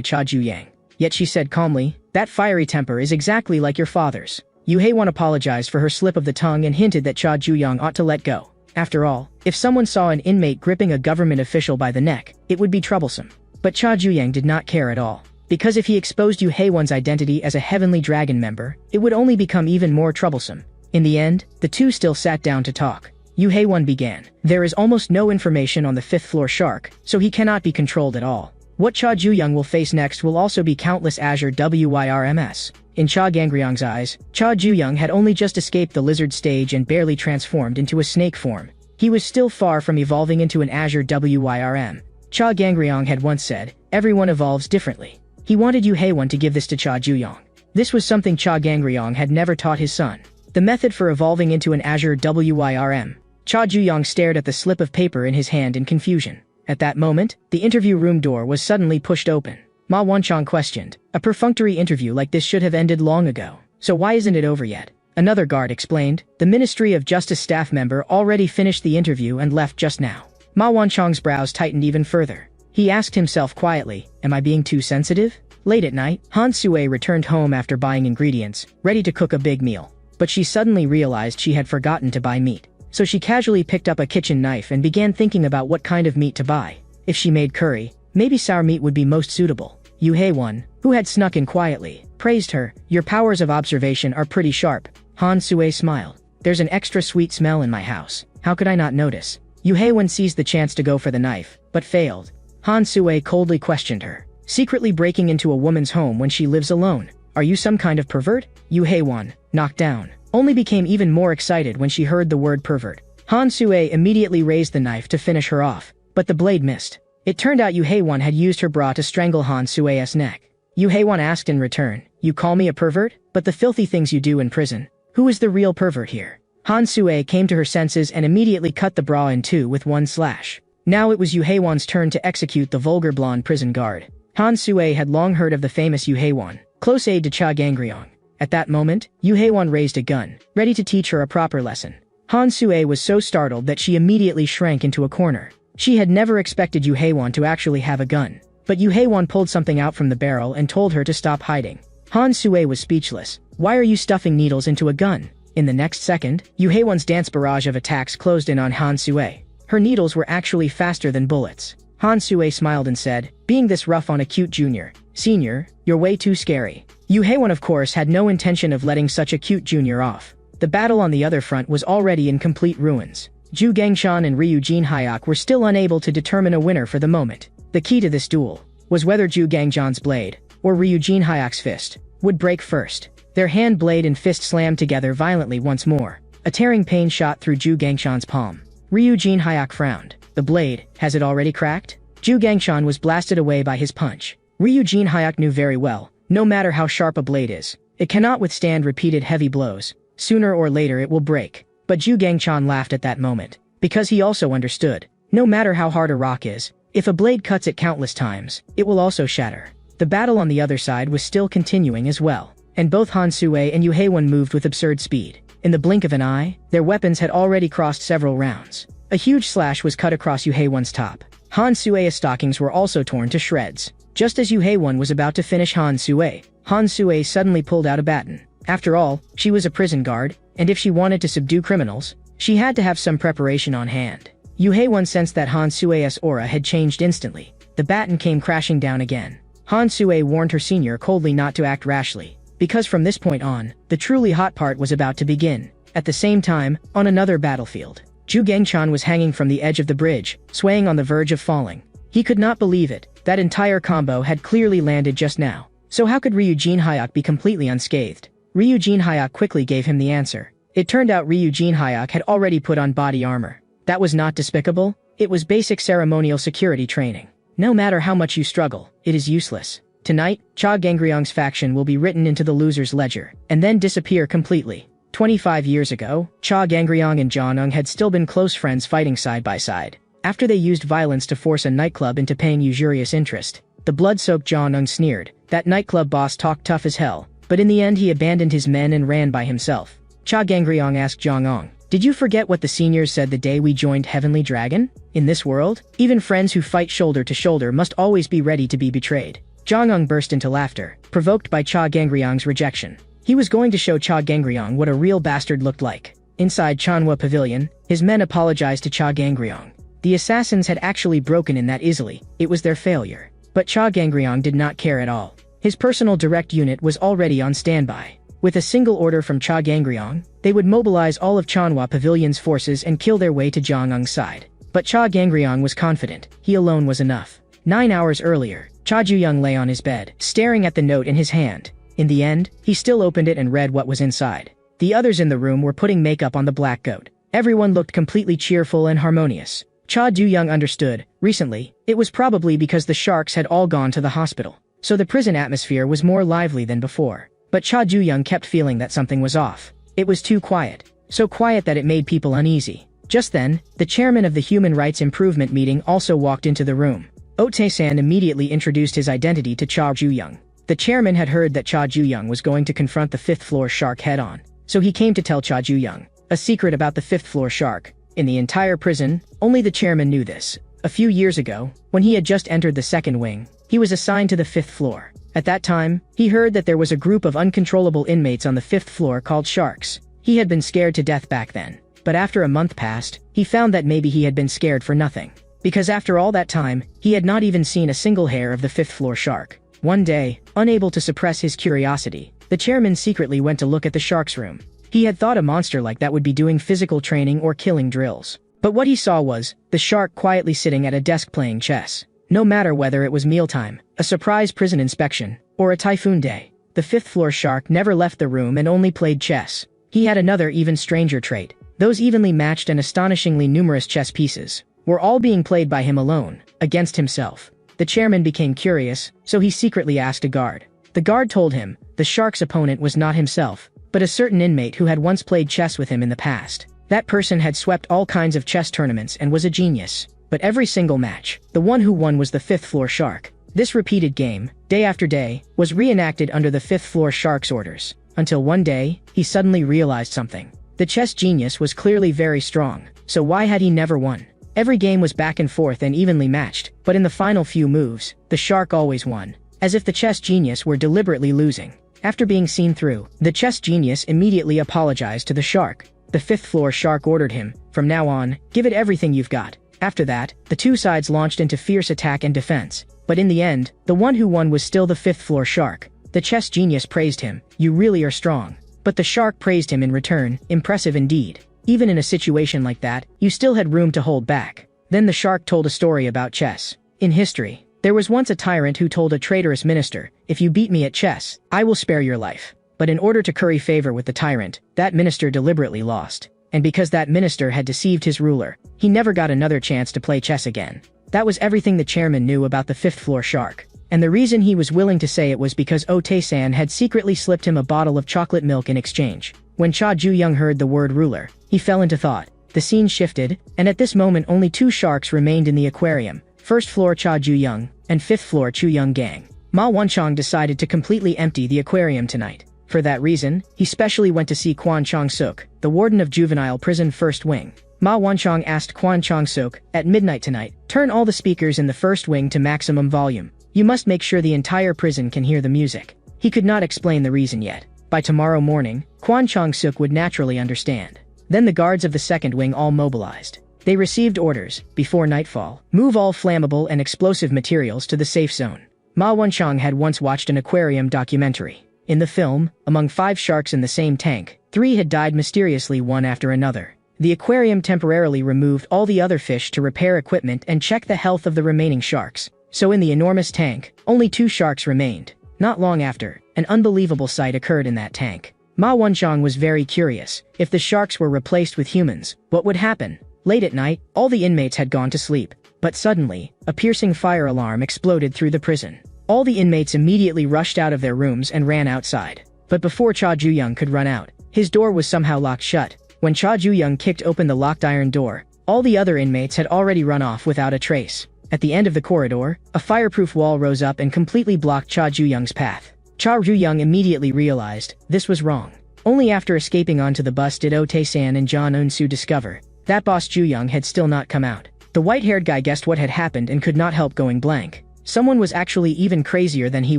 Cha Juyang. Yet she said calmly, "That fiery temper is exactly like your father's." Yu Heiwan apologized for her slip of the tongue and hinted that Cha Juyang ought to let go. After all, if someone saw an inmate gripping a government official by the neck, it would be troublesome. But Cha Juyang did not care at all. Because if he exposed Yu Heiwan's identity as a Heavenly Dragon member, it would only become even more troublesome. In the end, the two still sat down to talk. Yu Heiwan began. "There is almost no information on the fifth-floor shark, so he cannot be controlled at all. What Cha Juyang will face next will also be countless Azure WYRMS." In Cha Gangryong's eyes, Cha Juyang had only just escaped the lizard stage and barely transformed into a snake form. He was still far from evolving into an Azure WYRM. Cha Gangryong had once said, "Everyone evolves differently." He wanted Yu Heiwan to give this to Cha Juyang. This was something Cha Gangryong had never taught his son. The method for evolving into an Azure WYRM. Cha Juyang stared at the slip of paper in his hand in confusion. At that moment, the interview room door was suddenly pushed open. Ma Wanchong questioned, "A perfunctory interview like this should have ended long ago. So why isn't it over yet?" Another guard explained, "The Ministry of Justice staff member already finished the interview and left just now." Ma Wanchong's brows tightened even further. He asked himself quietly, "Am I being too sensitive?" Late at night, Han Sui returned home after buying ingredients, ready to cook a big meal. But she suddenly realized she had forgotten to buy meat. So she casually picked up a kitchen knife and began thinking about what kind of meat to buy. If she made curry, maybe sour meat would be most suitable. Yu Heiwan, who had snuck in quietly, praised her. "Your powers of observation are pretty sharp." Han Sui smiled. "There's an extra sweet smell in my house. How could I not notice?" Yu Heiwan seized the chance to go for the knife, but failed. Han Sui coldly questioned her. "Secretly breaking into a woman's home when she lives alone. Are you some kind of pervert?" Yu Heiwan, knocked down, only became even more excited when she heard the word pervert. Han Sui immediately raised the knife to finish her off, but the blade missed. It turned out Yu Heiwan had used her bra to strangle Han Sui's neck. Yu Heiwan asked in return, "You call me a pervert? But the filthy things you do in prison. Who is the real pervert here?" Han Sui came to her senses and immediately cut the bra in two with one slash. Now it was Yu Heiwan's turn to execute the vulgar blonde prison guard. Han Sui had long heard of the famous Yu Heiwan, close aide to Cha Gangryong. At that moment, Yu Heiwan raised a gun, ready to teach her a proper lesson. Han Sui was so startled that she immediately shrank into a corner. She had never expected Yu Heiwan to actually have a gun. But Yu Heiwan pulled something out from the barrel and told her to stop hiding. Han Sui was speechless. "Why are you stuffing needles into a gun?" In the next second, Yu Heiwan's dance barrage of attacks closed in on Han Sui. Her needles were actually faster than bullets. Han Sui smiled and said, "Being this rough on a cute junior. Senior, you're way too scary." Yu Heiwan of course had no intention of letting such a cute junior off. The battle on the other front was already in complete ruins. Zhu Gangshan and Ryu Jinhyak were still unable to determine a winner for the moment. The key to this duel was whether Zhu Gangjan's blade, or Ryu Jinhyak's fist, would break first. Their hand blade and fist slammed together violently once more. A tearing pain shot through Zhu Gangshan's palm. Ryu Jinhyak frowned. "The blade, has it already cracked?" Zhu Gangshan was blasted away by his punch. Ryu Jinhyak knew very well, no matter how sharp a blade is, it cannot withstand repeated heavy blows. Sooner or later it will break. But Zhu Gangshan laughed at that moment, because he also understood. No matter how hard a rock is, if a blade cuts it countless times, it will also shatter. The battle on the other side was still continuing as well, and both Han Sui and Yu Heiwan moved with absurd speed. In the blink of an eye, their weapons had already crossed several rounds. A huge slash was cut across Yu Heiwan's top. Han Sui's stockings were also torn to shreds. Just as Yu Heiwan was about to finish Han Sui suddenly pulled out a baton. After all, she was a prison guard, and if she wanted to subdue criminals, she had to have some preparation on hand. Yu Heiwan sensed that Han Sui's aura had changed instantly. The baton came crashing down again. Han Sui warned her senior coldly not to act rashly, because from this point on, the truly hot part was about to begin. At the same time, on another battlefield, Zhu Gangshan was hanging from the edge of the bridge, swaying on the verge of falling. He could not believe it. That entire combo had clearly landed just now. So how could Ryu Jinhyak be completely unscathed? Ryu Jinhyak quickly gave him the answer. It turned out Ryu Jinhyak had already put on body armor. That was not despicable. It was basic ceremonial security training. No matter how much you struggle, it is useless. Tonight, Cha Gangryong's faction will be written into the loser's ledger, and then disappear completely. 25 years ago, Cha Gangryong and Jianeng had still been close friends fighting side by side. After they used violence to force a nightclub into paying usurious interest, the blood-soaked Jong-un sneered. That nightclub boss talked tough as hell, but in the end he abandoned his men and ran by himself. Cha Gangryong asked Jong-un, "Did you forget what the seniors said the day we joined Heavenly Dragon? In this world, even friends who fight shoulder to shoulder must always be ready to be betrayed." Jong-un burst into laughter, provoked by Cha Gangryong's rejection. He was going to show Cha Gangryong what a real bastard looked like. Inside Manhwa Pavilion, his men apologized to Cha Gangryong. The assassins had actually broken in that easily, it was their failure. But Cha Gangryong did not care at all. His personal direct unit was already on standby. With a single order from Cha Gangryong, they would mobilize all of Manhwa Pavilion's forces and kill their way to Jong-un's side. But Cha Gangryong was confident, he alone was enough. 9 hours earlier, Cha Ju-young lay on his bed, staring at the note in his hand. In the end, he still opened it and read what was inside. The others in the room were putting makeup on the black goat. Everyone looked completely cheerful and harmonious. Cha Ju-young understood. Recently, it was probably because the sharks had all gone to the hospital, so the prison atmosphere was more lively than before. But Cha Ju-young kept feeling that something was off. It was too quiet. So quiet that it made people uneasy. Just then, the chairman of the Human Rights Improvement meeting also walked into the room. Tae-san immediately introduced his identity to Cha Ju-young. The chairman had heard that Cha Ju-young was going to confront the fifth-floor shark head-on, so he came to tell Cha Ju-young a secret about the fifth-floor shark. In the entire prison, only the chairman knew this. A few years ago, when he had just entered the second wing, he was assigned to the fifth floor. At that time, he heard that there was a group of uncontrollable inmates on the fifth floor called sharks. He had been scared to death back then. But after a month passed, he found that maybe he had been scared for nothing. Because after all that time, he had not even seen a single hair of the fifth-floor shark. One day, unable to suppress his curiosity, the chairman secretly went to look at the shark's room. He had thought a monster like that would be doing physical training or killing drills. But what he saw was the shark quietly sitting at a desk playing chess. No matter whether it was mealtime, a surprise prison inspection, or a typhoon day, the fifth-floor shark never left the room and only played chess. He had another even stranger trait. Those evenly matched and astonishingly numerous chess pieces were all being played by him alone, against himself. The chairman became curious, so he secretly asked a guard. The guard told him the shark's opponent was not himself, but a certain inmate who had once played chess with him in the past. That person had swept all kinds of chess tournaments and was a genius. But every single match, the one who won was the fifth-floor shark. This repeated game, day after day, was reenacted under the fifth-floor shark's orders. Until one day, he suddenly realized something. The chess genius was clearly very strong, so why had he never won? Every game was back and forth and evenly matched, but in the final few moves, the shark always won, as if the chess genius were deliberately losing. After being seen through, the chess genius immediately apologized to the shark. The fifth-floor shark ordered him, "From now on, give it everything you've got." After that, the two sides launched into fierce attack and defense. But in the end, the one who won was still the fifth-floor shark. The chess genius praised him, "You really are strong." But the shark praised him in return, "Impressive indeed. Even in a situation like that, you still had room to hold back." Then the shark told a story about chess. In history, there was once a tyrant who told a traitorous minister, "If you beat me at chess, I will spare your life." But in order to curry favor with the tyrant, that minister deliberately lost. And because that minister had deceived his ruler, he never got another chance to play chess again. That was everything the chairman knew about the fifth-floor shark. And the reason he was willing to say it was because Tae-san had secretly slipped him a bottle of chocolate milk in exchange. When Cha Ju-young heard the word ruler, he fell into thought. The scene shifted, and at this moment only two sharks remained in the aquarium, first-floor Cha Ju-young, and fifth-floor Chu-young gang. Ma Wanchong decided to completely empty the aquarium tonight. For that reason, he specially went to see Kwon Chong-suk, the warden of Juvenile Prison First Wing. Ma Wanchong asked Kwon Chong-suk, "At midnight tonight, turn all the speakers in the first wing to maximum volume. You must make sure the entire prison can hear the music." He could not explain the reason yet. By tomorrow morning, Kwon Chong-suk would naturally understand. Then the guards of the second wing all mobilized. They received orders, before nightfall, move all flammable and explosive materials to the safe zone. Ma Wanchong had once watched an aquarium documentary. In the film, among 5 sharks in the same tank, 3 had died mysteriously one after another. The aquarium temporarily removed all the other fish to repair equipment and check the health of the remaining sharks. So in the enormous tank, only 2 sharks remained. Not long after, an unbelievable sight occurred in that tank. Ma Wanchong was very curious. If the sharks were replaced with humans, what would happen? Late at night, all the inmates had gone to sleep. But suddenly, a piercing fire alarm exploded through the prison. All the inmates immediately rushed out of their rooms and ran outside. But before Cha Ju-young could run out, his door was somehow locked shut. When Cha Ju-young kicked open the locked iron door, All the other inmates had already run off without a trace. At the end of the corridor, a fireproof wall rose up and completely blocked Cha Ju-young's path. Cha Ju-young immediately realized this was wrong. Only after escaping onto the bus did Oh Tae-san and John Eun-soo discover that boss Ju-young had still not come out. The white-haired guy guessed what had happened and could not help going blank. Someone was actually even crazier than he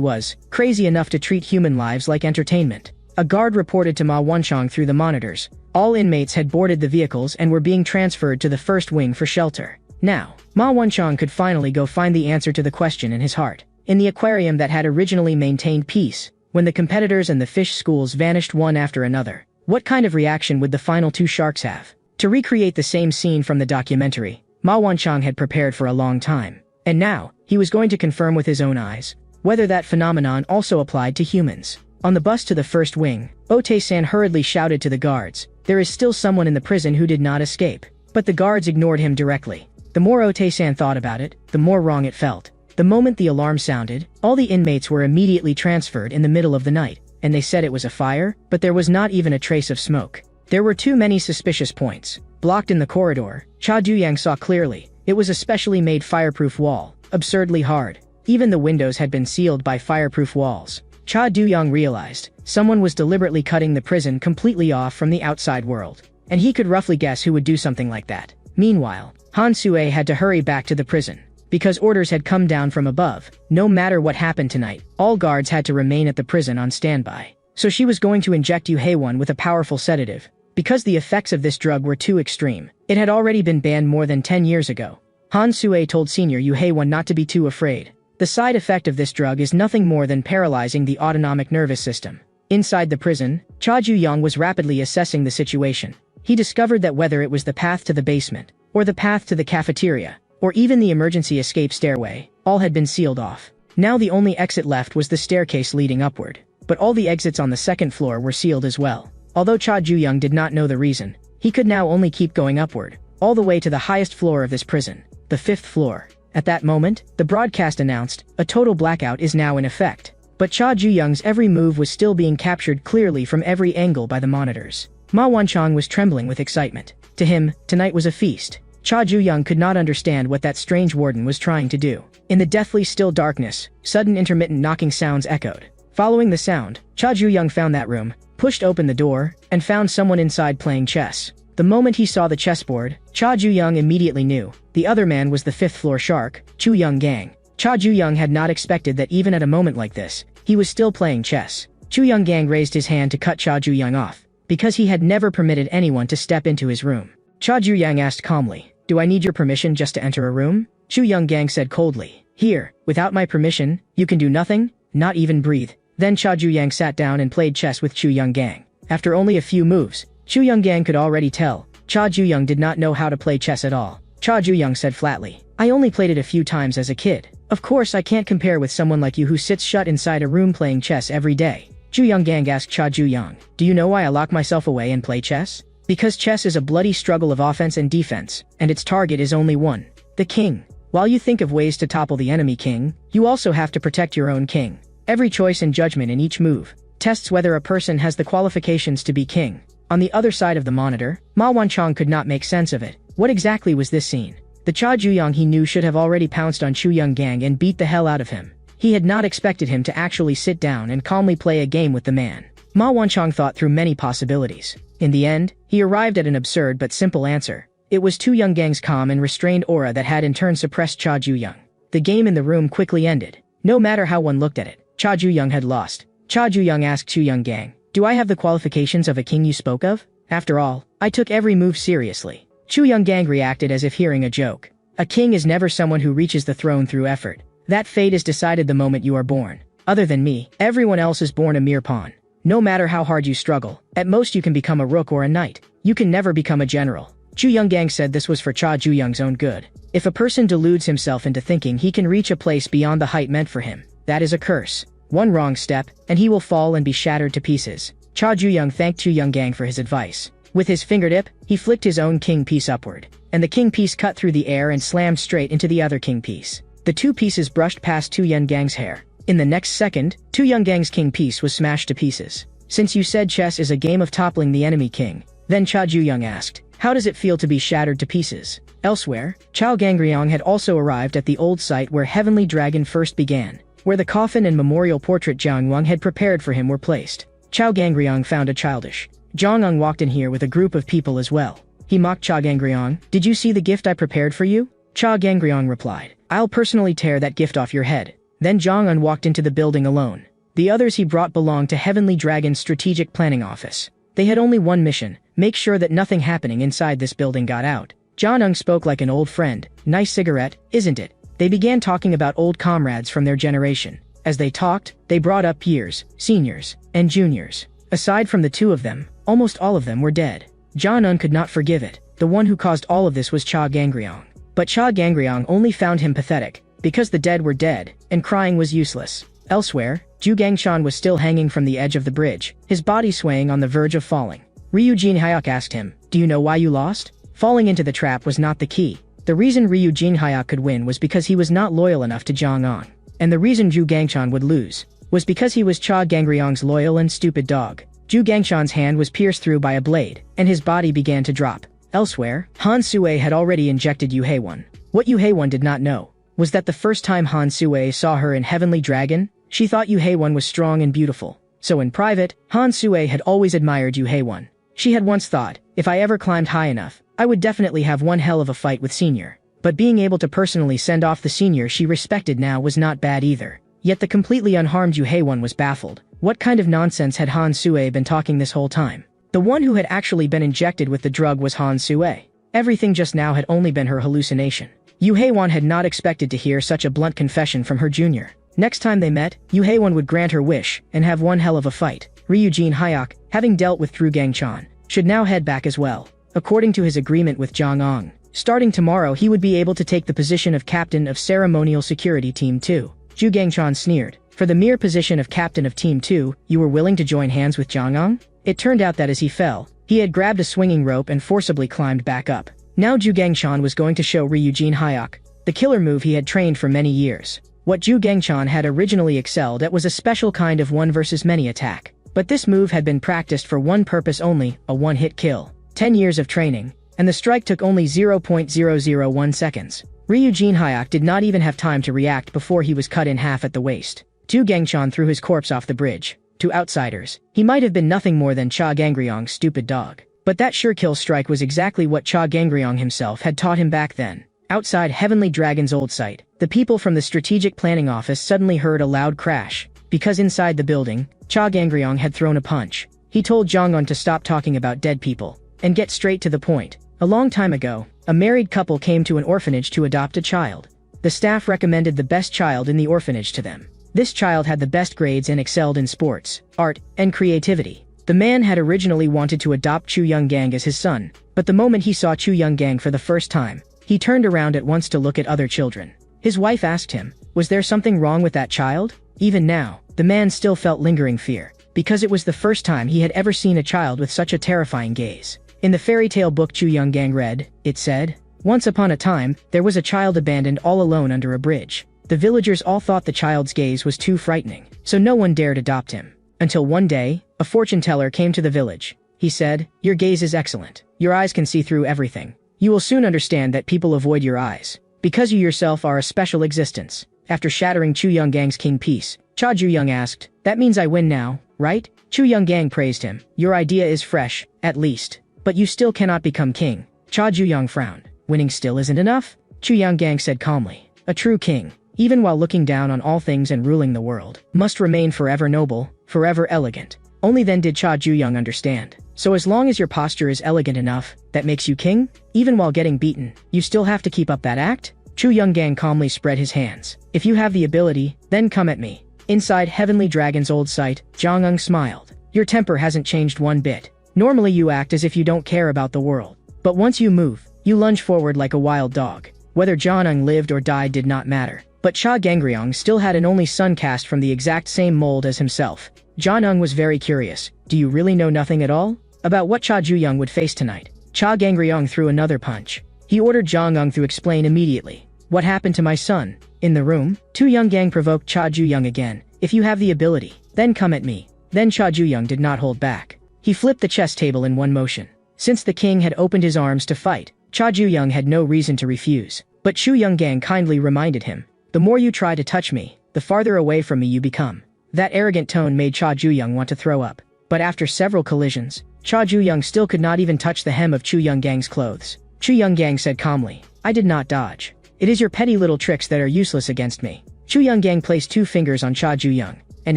was, crazy enough to treat human lives like entertainment. A guard reported to Ma Wonchong through the monitors. All inmates had boarded the vehicles and were being transferred to the first wing for shelter. Now, Ma Wonchong could finally go find the answer to the question in his heart. In the aquarium that had originally maintained peace, when the competitors and the fish schools vanished one after another, what kind of reaction would the final two sharks have? To recreate the same scene from the documentary, Ma Wonchong had prepared for a long time. And now, he was going to confirm with his own eyes whether that phenomenon also applied to humans. On the bus to the first wing, Oh Tae-san hurriedly shouted to the guards, "There is still someone in the prison who did not escape." But the guards ignored him directly. The more Oh Tae-san thought about it, the more wrong it felt. The moment the alarm sounded, all the inmates were immediately transferred in the middle of the night, and they said it was a fire, but there was not even a trace of smoke. There were too many suspicious points. Blocked in the corridor, Cha Du-yang saw clearly. It was a specially made fireproof wall, absurdly hard. Even the windows had been sealed by fireproof walls. Cha Du-young realized someone was deliberately cutting the prison completely off from the outside world. And he could roughly guess who would do something like that. Meanwhile, Han Sue had to hurry back to the prison. Because orders had come down from above, no matter what happened tonight, all guards had to remain at the prison on standby. So she was going to inject Yu Hae-won with a powerful sedative. Because the effects of this drug were too extreme, it had already been banned more than 10 years ago. Han Sue told Senior Yu Hae-won not to be too afraid. The side effect of this drug is nothing more than paralyzing the autonomic nervous system. Inside the prison, Cha Ju-young was rapidly assessing the situation. He discovered that whether it was the path to the basement, or the path to the cafeteria, or even the emergency escape stairway, all had been sealed off. Now the only exit left was the staircase leading upward. But all the exits on the second floor were sealed as well. Although Cha Ju-young did not know the reason, he could now only keep going upward, all the way to the highest floor of this prison, the 5th floor. At that moment, the broadcast announced, a total blackout is now in effect. But Cha Ju-young's every move was still being captured clearly from every angle by the monitors. Ma Wonchong was trembling with excitement. To him, tonight was a feast. Cha Ju-young could not understand what that strange warden was trying to do. In the deathly still darkness, sudden intermittent knocking sounds echoed. Following the sound, Cha Ju-young found that room, pushed open the door, and found someone inside playing chess. The moment he saw the chessboard, Cha Ju-young immediately knew. The other man was the 5th floor shark, Chu Young-gang. Cha Ju-young had not expected that even at a moment like this, he was still playing chess. Chu Young-gang raised his hand to cut Cha Ju-young off, because he had never permitted anyone to step into his room. Cha Ju-young asked calmly, "Do I need your permission just to enter a room?" Chu Young-gang said coldly, "Here, without my permission, you can do nothing, not even breathe." Then Cha Ju-young sat down and played chess with Chu Young-gang. After only a few moves, Chu Young-gang could already tell Cha Ju-young did not know how to play chess at all. Cha Ju-young said flatly, "I only played it a few times as a kid. Of course I can't compare with someone like you who sits shut inside a room playing chess every day." Chu Young-gang asked Cha Ju-young, "Do you know why I lock myself away and play chess?" Because chess is a bloody struggle of offense and defense, and its target is only one, the king. While you think of ways to topple the enemy king, you also have to protect your own king. Every choice and judgment in each move tests whether a person has the qualifications to be king. On the other side of the monitor, Ma Wonchong could not make sense of it. What exactly was this scene? The Cha Ju-young he knew should have already pounced on Chu Young-gang and beat the hell out of him. He had not expected him to actually sit down and calmly play a game with the man. Ma Wonchong thought through many possibilities. In the end, he arrived at an absurd but simple answer. It was Chu Young-gang's calm and restrained aura that had in turn suppressed Cha Ju-young. The game in the room quickly ended. No matter how one looked at it, Cha Ju-young had lost. Cha Ju-young asked Chu Young-gang, "Do I have the qualifications of a king you spoke of? After all, I took every move seriously." Chu Young-gang reacted as if hearing a joke. A king is never someone who reaches the throne through effort. That fate is decided the moment you are born. Other than me, everyone else is born a mere pawn. No matter how hard you struggle, at most you can become a rook or a knight. You can never become a general. Chu Young-gang said this was for Cha Ju-young's own good. If a person deludes himself into thinking he can reach a place beyond the height meant for him, that is a curse. One wrong step, and he will fall and be shattered to pieces. Cha Ju-young thanked Chu Young-gang for his advice. With his fingertip, he flicked his own king piece upward, and the king piece cut through the air and slammed straight into the other king piece. The two pieces brushed past Chu Young-gang's hair. In the next second, Chu Young-gang's king piece was smashed to pieces. "Since you said chess is a game of toppling the enemy king," then Cha Ju-young asked, How does it feel to be shattered to pieces? Elsewhere, Chao Gangryong had also arrived at the old site where Heavenly Dragon first began, where the coffin and memorial portrait Jiang Wang had prepared for him were placed. Chao Gangryong found it childish. Jiang Wang walked in here with a group of people as well. He mocked Chao Gangryong. Did you see the gift I prepared for you? Chao Gangryong replied. I'll personally tear that gift off your head. Then Jiang Wang walked into the building alone. The others he brought belonged to Heavenly Dragon's strategic planning office. They had only one mission: make sure that nothing happening inside this building got out. Jiang Wang spoke like an old friend. Nice cigarette, isn't it? They began talking about old comrades from their generation. As they talked, they brought up peers, seniors, and juniors. Aside from the two of them, almost all of them were dead. Jiang Wang could not forgive it. The one who caused all of this was Chao Gangryong. But Chao Gangryong only found him pathetic, because the dead were dead, and crying was useless. Elsewhere, Zhu Gangshan was still hanging from the edge of the bridge, his body swaying on the verge of falling. Ryujin Hyuk asked him, do you know why you lost? Falling into the trap was not the key. The reason Ryujin Hyuk could win was because he was not loyal enough to Jiang Wang. And the reason Zhu Gangshan would lose was because he was Chao Gangryong's loyal and stupid dog. Zhu Gangshan's hand was pierced through by a blade, and his body began to drop. Elsewhere, Han Sui had already injected Yu Haewon. What Yu Haewon did not know was that the first time Han Sui saw her in Heavenly Dragon, she thought Yu Haewon was strong and beautiful. So in private, Han Sui had always admired Yu Haewon. She had once thought, if I ever climbed high enough, I would definitely have one hell of a fight with Senior. But being able to personally send off the senior she respected now was not bad either. Yet the completely unharmed Yu Haewon was baffled. What kind of nonsense had Han Sui been talking this whole time? The one who had actually been injected with the drug was Han Sui. Everything just now had only been her hallucination. Yu Haewon had not expected to hear such a blunt confession from her junior. Next time they met, Yu Haewon would grant her wish and have one hell of a fight. Ryujin Hyuk, having dealt with Zhu Gangshan, should now head back as well. According to his agreement with Jiang Wang, starting tomorrow he would be able to take the position of captain of Ceremonial Security Team 2. Zhu Gangshan sneered. For the mere position of captain of Team 2, you were willing to join hands with Jiang Wang? It turned out that as he fell, he had grabbed a swinging rope and forcibly climbed back up. Now Zhu Gangshan was going to show Ryujin Hyuk the killer move he had trained for many years. What Zhu Gangshan had originally excelled at was a special kind of one versus many attack. But this move had been practiced for one purpose only, a one-hit kill. 10 years of training, and the strike took only 0.001 seconds. Ryujin Hyuk did not even have time to react before he was cut in half at the waist. Zhu Gangshan threw his corpse off the bridge. To outsiders, he might have been nothing more than Chao Gangryong's stupid dog. But that sure kill strike was exactly what Chao Gangryong himself had taught him back then. Outside Heavenly Dragon's old site, the people from the strategic planning office suddenly heard a loud crash. Because inside the building, Chao Gangryong had thrown a punch. He told Jiang Wang to stop talking about dead people and get straight to the point. A long time ago, a married couple came to an orphanage to adopt a child. The staff recommended the best child in the orphanage to them. This child had the best grades and excelled in sports, art, and creativity. The man had originally wanted to adopt Chu Young-gang as his son, but the moment he saw Chu Young-gang for the first time, he turned around at once to look at other children. His wife asked him, was there something wrong with that child? Even now, the man still felt lingering fear, because it was the first time he had ever seen a child with such a terrifying gaze. In the fairy tale book Chu Young-gang read, it said, once upon a time, there was a child abandoned all alone under a bridge. The villagers all thought the child's gaze was too frightening, so no one dared adopt him. Until one day, a fortune teller came to the village. He said, your gaze is excellent. Your eyes can see through everything. You will soon understand that people avoid your eyes, because you yourself are a special existence. After shattering Chu Young-gang's king piece, Cha Ju-young asked, that means I win now, right? Chu Young-gang praised him. Your idea is fresh, at least. But you still cannot become king. Cha Ju-young frowned. Winning still isn't enough? Chu Young-gang said calmly. A true king, even while looking down on all things and ruling the world, must remain forever noble, forever elegant. Only then did Cha Ju-young understand. So as long as your posture is elegant enough, that makes you king? Even while getting beaten, you still have to keep up that act? Chu Young-gang calmly spread his hands. If you have the ability, then come at me. Inside Heavenly Dragon's old site, Jiang Wang smiled. Your temper hasn't changed one bit. Normally you act as if you don't care about the world. But once you move, you lunge forward like a wild dog. Whether Jiang Wang lived or died did not matter. But Cha Gangryong still had an only son cast from the exact same mold as himself. Jiang Wang was very curious. Do you really know nothing at all about what Cha Ju-young would face tonight? Cha Gangryong threw another punch. He ordered Jiang Wang to explain immediately. What happened to my son? In the room, Tu Young-gang provoked Cha Ju-young again. If you have the ability, then come at me. Then Cha Ju-young did not hold back. He flipped the chess table in one motion. Since the king had opened his arms to fight, Cha Ju-young had no reason to refuse. But Chu Young-gang kindly reminded him, "The more you try to touch me, the farther away from me you become." That arrogant tone made Cha Ju-young want to throw up. But after several collisions, Cha Ju-young still could not even touch the hem of Chu Young-gang's clothes. Chu Young-gang said calmly, "I did not dodge. It is your petty little tricks that are useless against me." Chu Young-gang placed 2 fingers on Cha Ju-young, and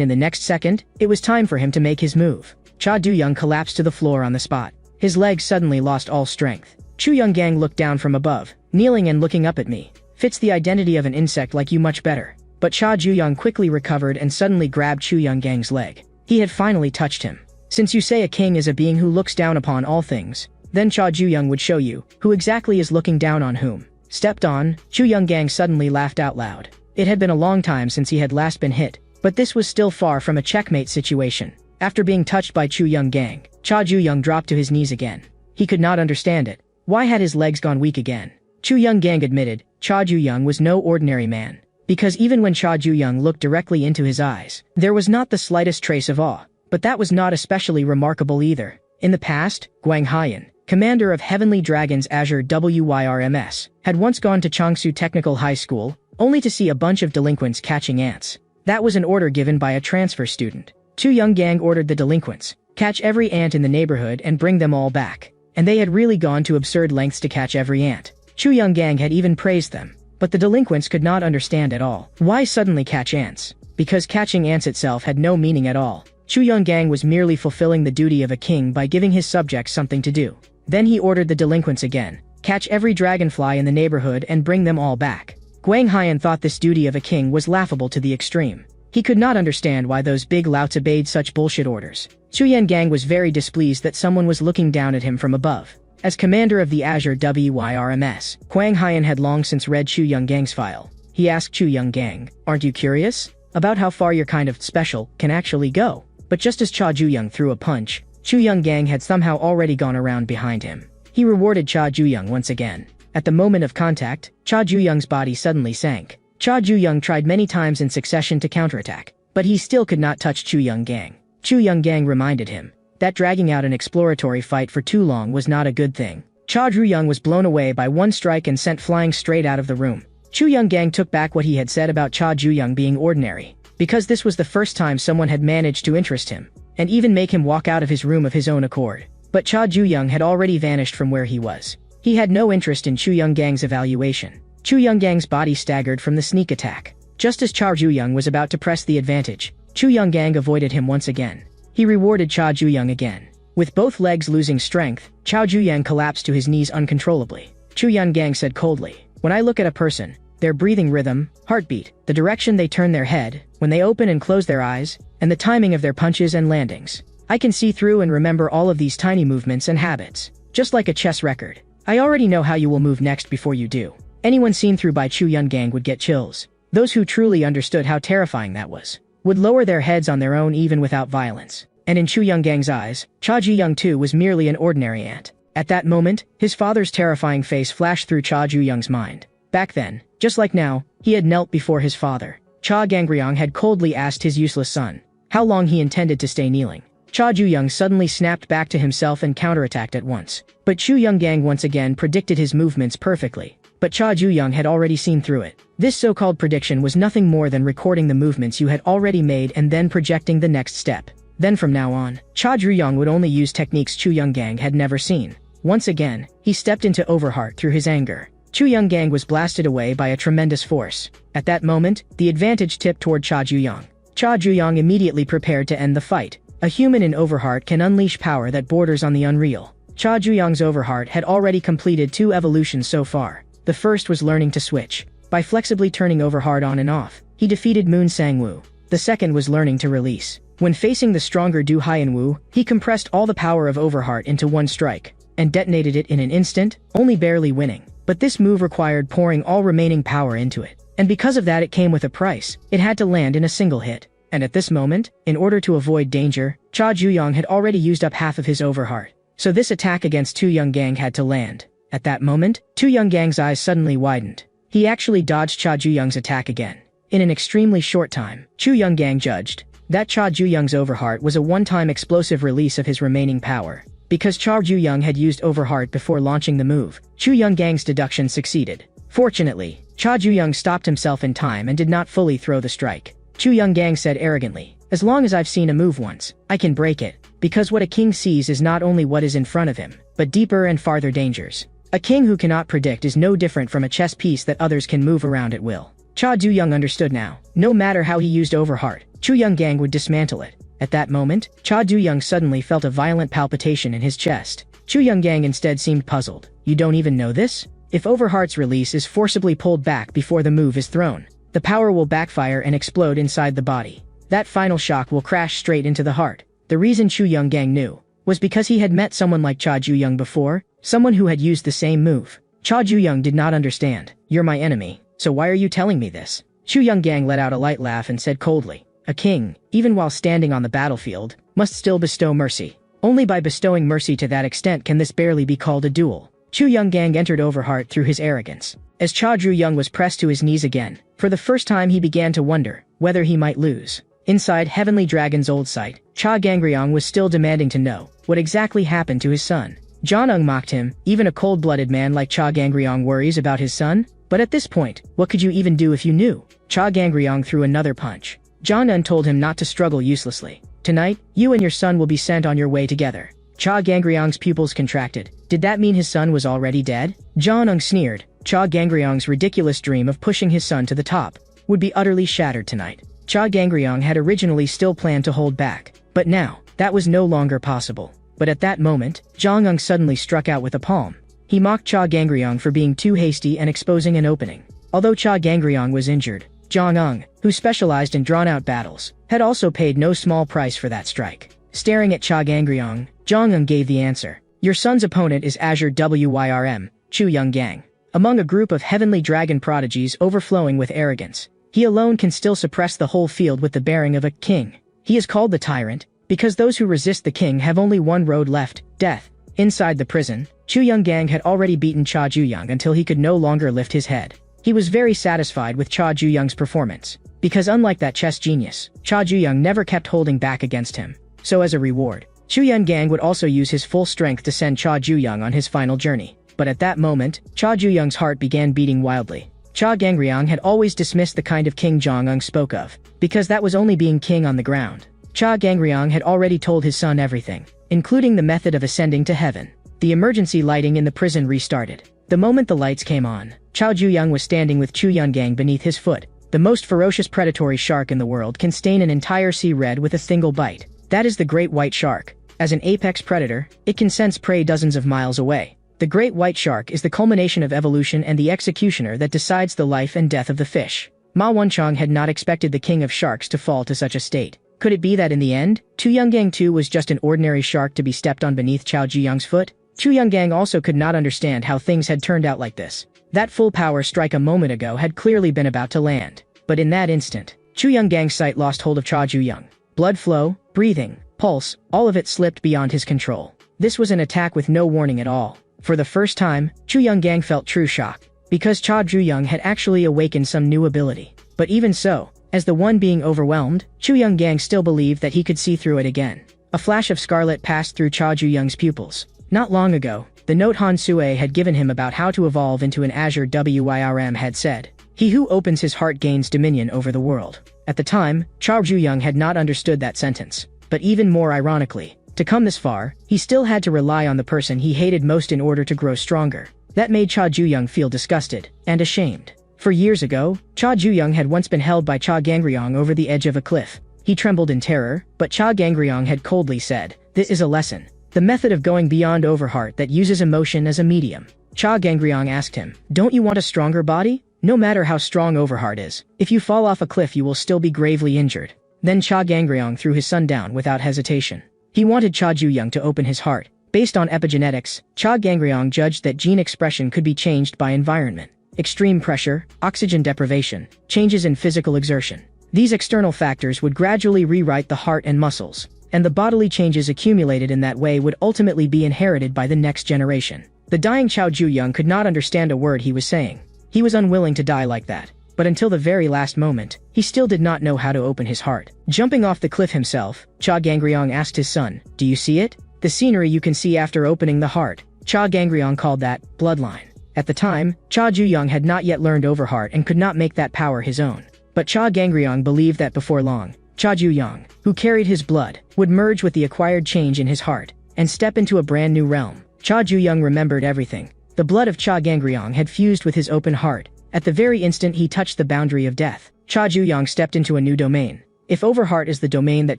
in the next second, it was time for him to make his move. Cha Du-young collapsed to the floor on the spot. His legs suddenly lost all strength. Chu Young-gang looked down from above, kneeling and looking up at me. "Fits the identity of an insect like you much better." But Cha Ju-young quickly recovered and suddenly grabbed Chu Young-gang's leg. He had finally touched him. Since you say a king is a being who looks down upon all things, then Cha Ju-young would show you who exactly is looking down on whom. Stepped on, Chu Young-gang suddenly laughed out loud. It had been a long time since he had last been hit, but this was still far from a checkmate situation. After being touched by Chu Young-gang, Cha Ju-young dropped to his knees again. He could not understand it. Why had his legs gone weak again? Chu Young-gang admitted, Cha Ju-young was no ordinary man. Because even when Cha Ju-young looked directly into his eyes, there was not the slightest trace of awe. But that was not especially remarkable either. In the past, Guang Haiyan, commander of Heavenly Dragon's Azure WYRMS, had once gone to Changsu Technical High School, only to see a bunch of delinquents catching ants. That was an order given by a transfer student. Chu Young-gang ordered the delinquents, catch every ant in the neighborhood and bring them all back. And they had really gone to absurd lengths to catch every ant. Chu Young-gang had even praised them. But the delinquents could not understand at all. Why suddenly catch ants? Because catching ants itself had no meaning at all. Chu Young-gang was merely fulfilling the duty of a king by giving his subjects something to do. Then he ordered the delinquents again, catch every dragonfly in the neighborhood and bring them all back. Guang Haiyan thought this duty of a king was laughable to the extreme. He could not understand why those big louts obeyed such bullshit orders. Chu Young-gang was very displeased that someone was looking down at him from above. As commander of the Azure WYRMS, Guang Haiyan had long since read Chu Young-gang's file. He asked Chu Young-gang, "Aren't you curious about how far your kind of special can actually go?" But just as Cha Ju-young threw a punch, Chu Young-gang had somehow already gone around behind him. He rewarded Cha Ju-young once again. At the moment of contact, Cha Ju-young's body suddenly sank. Cha Ju-young tried many times in succession to counterattack, but he still could not touch Chu Young-gang. Chu Young-gang reminded him that dragging out an exploratory fight for too long was not a good thing. Cha Ju-young was blown away by one strike and sent flying straight out of the room. Chu Young-gang took back what he had said about Cha Ju-young being ordinary, because this was the first time someone had managed to interest him, and even make him walk out of his room of his own accord. But Cha Ju-young had already vanished from where he was. He had no interest in Chu Young-gang's evaluation. Chu Young-gang's body staggered from the sneak attack. Just as Cha Ju-young was about to press the advantage, Chu Young-gang avoided him once again. He rewarded Cha Ju-young again. With both legs losing strength, Cha Ju-young collapsed to his knees uncontrollably. Chu Young-gang said coldly, "When I look at a person, their breathing rhythm, heartbeat, the direction they turn their head, when they open and close their eyes, and the timing of their punches and landings, I can see through and remember all of these tiny movements and habits. Just like a chess record. I already know how you will move next before you do." Anyone seen through by Chu Young-gang would get chills. Those who truly understood how terrifying that was would lower their heads on their own even without violence. And in Chu Young-gang's eyes, Cha Ju-young too was merely an ordinary ant. At that moment, his father's terrifying face flashed through Cha Ju-young's mind. Back then, just like now, he had knelt before his father. Cha Gangryong had coldly asked his useless son how long he intended to stay kneeling. Cha Ju-young suddenly snapped back to himself and counterattacked at once. But Chu Young-gang once again predicted his movements perfectly. But Cha Ju-young had already seen through it. This so-called prediction was nothing more than recording the movements you had already made and then projecting the next step. Then from now on, Cha Ju-young would only use techniques Chu Young-gang had never seen. Once again, he stepped into Overheart through his anger. Chu Young-gang was blasted away by a tremendous force. At that moment, the advantage tipped toward Cha Ju-young. Cha Ju-young immediately prepared to end the fight. A human in Overheart can unleash power that borders on the unreal. Cha Ju-young's Overheart had already completed 2 evolutions so far. The first was learning to switch. By flexibly turning Overheart on and off, he defeated Moon Sang-woo. The second was learning to release. When facing the stronger Du Haiyan-woo, he compressed all the power of Overheart into one strike, and detonated it in an instant, only barely winning. But this move required pouring all remaining power into it. And because of that it came with a price. It had to land in a single hit. And at this moment, in order to avoid danger, Cha Ju-young had already used up half of his Overheart. So this attack against Chu Young-gang had to land. At that moment, Chu Young-gang's eyes suddenly widened. He actually dodged Cha Ju-young's attack again. In an extremely short time, Chu Young-gang judged that Cha Ju-young's Overheart was a one-time explosive release of his remaining power. Because Cha Ju-young had used Overheart before launching the move, Chu Young-gang's deduction succeeded. Fortunately, Cha Ju-young stopped himself in time and did not fully throw the strike. Chu Young-gang said arrogantly, "As long as I've seen a move once, I can break it, because what a king sees is not only what is in front of him, but deeper and farther dangers. A king who cannot predict is no different from a chess piece that others can move around at will." Cha Ju-young understood now. No matter how he used Overheart, Chu Young-gang would dismantle it. At that moment, Cha Ju-young suddenly felt a violent palpitation in his chest. Chu Young-gang instead seemed puzzled. "You don't even know this? If Overheart's release is forcibly pulled back before the move is thrown, the power will backfire and explode inside the body. That final shock will crash straight into the heart." The reason Chu Young-gang knew was because he had met someone like Cha Ju-young before, someone who had used the same move. Cha Ju-young did not understand. "You're my enemy, so why are you telling me this?" Chu Young-gang let out a light laugh and said coldly, "A king, even while standing on the battlefield, must still bestow mercy. Only by bestowing mercy to that extent can this barely be called a duel." Chu Young-gang entered Overheart through his arrogance. As Cha Ju-young was pressed to his knees again, for the first time he began to wonder whether he might lose. Inside Heavenly Dragon's old site, Cha Gangryong was still demanding to know what exactly happened to his son. Jong-un mocked him. Even a cold-blooded man like Cha Gangryong worries about his son? But at this point, what could you even do if you knew? Cha Gangryong threw another punch. Jong-un told him not to struggle uselessly. "Tonight, you and your son will be sent on your way together." Cha Gangryong's pupils contracted. Did that mean his son was already dead? Jong-un sneered. Cha Gangryong's ridiculous dream of pushing his son to the top would be utterly shattered tonight. Cha Gangryong had originally still planned to hold back, but now, that was no longer possible. But at that moment, Jong-un suddenly struck out with a palm. He mocked Cha Gangryong for being too hasty and exposing an opening. Although Cha Gangryong was injured, Jong-un, who specialized in drawn-out battles, had also paid no small price for that strike. Staring at Cha Gangryong, Jong-un gave the answer. "Your son's opponent is Azure Wyrm, Chu Young-gang. Among a group of heavenly dragon prodigies overflowing with arrogance, he alone can still suppress the whole field with the bearing of a king. He is called the Tyrant, because those who resist the king have only one road left, death." Inside the prison, Chu Young-gang had already beaten Cha Ju-young until he could no longer lift his head. He was very satisfied with Cha Ju-young's performance, because unlike that chess genius, Cha Ju-young never kept holding back against him. So as a reward, Chu Young-gang would also use his full strength to send Cha Ju-young on his final journey. But at that moment, Cha Ju-young's heart began beating wildly. Cha Gangryong had always dismissed the kind of king Jong-un spoke of, because that was only being king on the ground. Cha Gangryong had already told his son everything, including the method of ascending to heaven. The emergency lighting in the prison restarted. The moment the lights came on, Cha Ju-young was standing with Chu Young-gang beneath his foot. The most ferocious predatory shark in the world can stain an entire sea red with a single bite. That is the great white shark. As an apex predator, it can sense prey dozens of miles away. The great white shark is the culmination of evolution and the executioner that decides the life and death of the fish. Ma Wunchong had not expected the king of sharks to fall to such a state. Could it be that in the end, Chu Young-gang too was just an ordinary shark to be stepped on beneath Cha Ju-young's foot? Chu Young-gang also could not understand how things had turned out like this. That full power strike a moment ago had clearly been about to land. But in that instant, Chu Young-gang's sight lost hold of Cha Ju-young. Blood flow, breathing, pulse, all of it slipped beyond his control. This was an attack with no warning at all. For the first time, Chu Young-gang felt true shock, because Cha Ju-young had actually awakened some new ability. But even so, as the one being overwhelmed, Chu Young-gang still believed that he could see through it again. A flash of scarlet passed through Cha Ju-young's pupils. Not long ago, the note Han Sue had given him about how to evolve into an Azure Wyrm had said, "He who opens his heart gains dominion over the world." At the time, Cha Ju-young had not understood that sentence. But even more ironically, to come this far, he still had to rely on the person he hated most in order to grow stronger. That made Cha Ju-young feel disgusted and ashamed. For years ago, Cha Ju-young had once been held by Cha Gangryong over the edge of a cliff. He trembled in terror, but Cha Gangryong had coldly said, "This is a lesson. The method of going beyond Overheart that uses emotion as a medium." Cha Gangryong asked him, "Don't you want a stronger body? No matter how strong Overheart is, if you fall off a cliff you will still be gravely injured." Then Cha Gangryong threw his son down without hesitation. He wanted Cha Ju-young to open his heart. Based on epigenetics, Cha Gangryong judged that gene expression could be changed by environment. Extreme pressure, oxygen deprivation, changes in physical exertion. These external factors would gradually rewrite the heart and muscles, and the bodily changes accumulated in that way would ultimately be inherited by the next generation. The dying Cha Ju-young could not understand a word he was saying. He was unwilling to die like that. But until the very last moment, he still did not know how to open his heart. Jumping off the cliff himself, Cha Gangryong asked his son, "Do you see it? The scenery you can see after opening the heart. Cha Gangryong called that bloodline. At the time, Cha Ju-young had not yet learned Overheart and could not make that power his own. But Cha Gangryong believed that before long, Cha Ju-young, who carried his blood, would merge with the acquired change in his heart and step into a brand new realm. Cha Ju-young remembered everything. The blood of Cha Gangryong had fused with his open heart. At the very instant he touched the boundary of death, Cha Ju-young stepped into a new domain. If Overheart is the domain that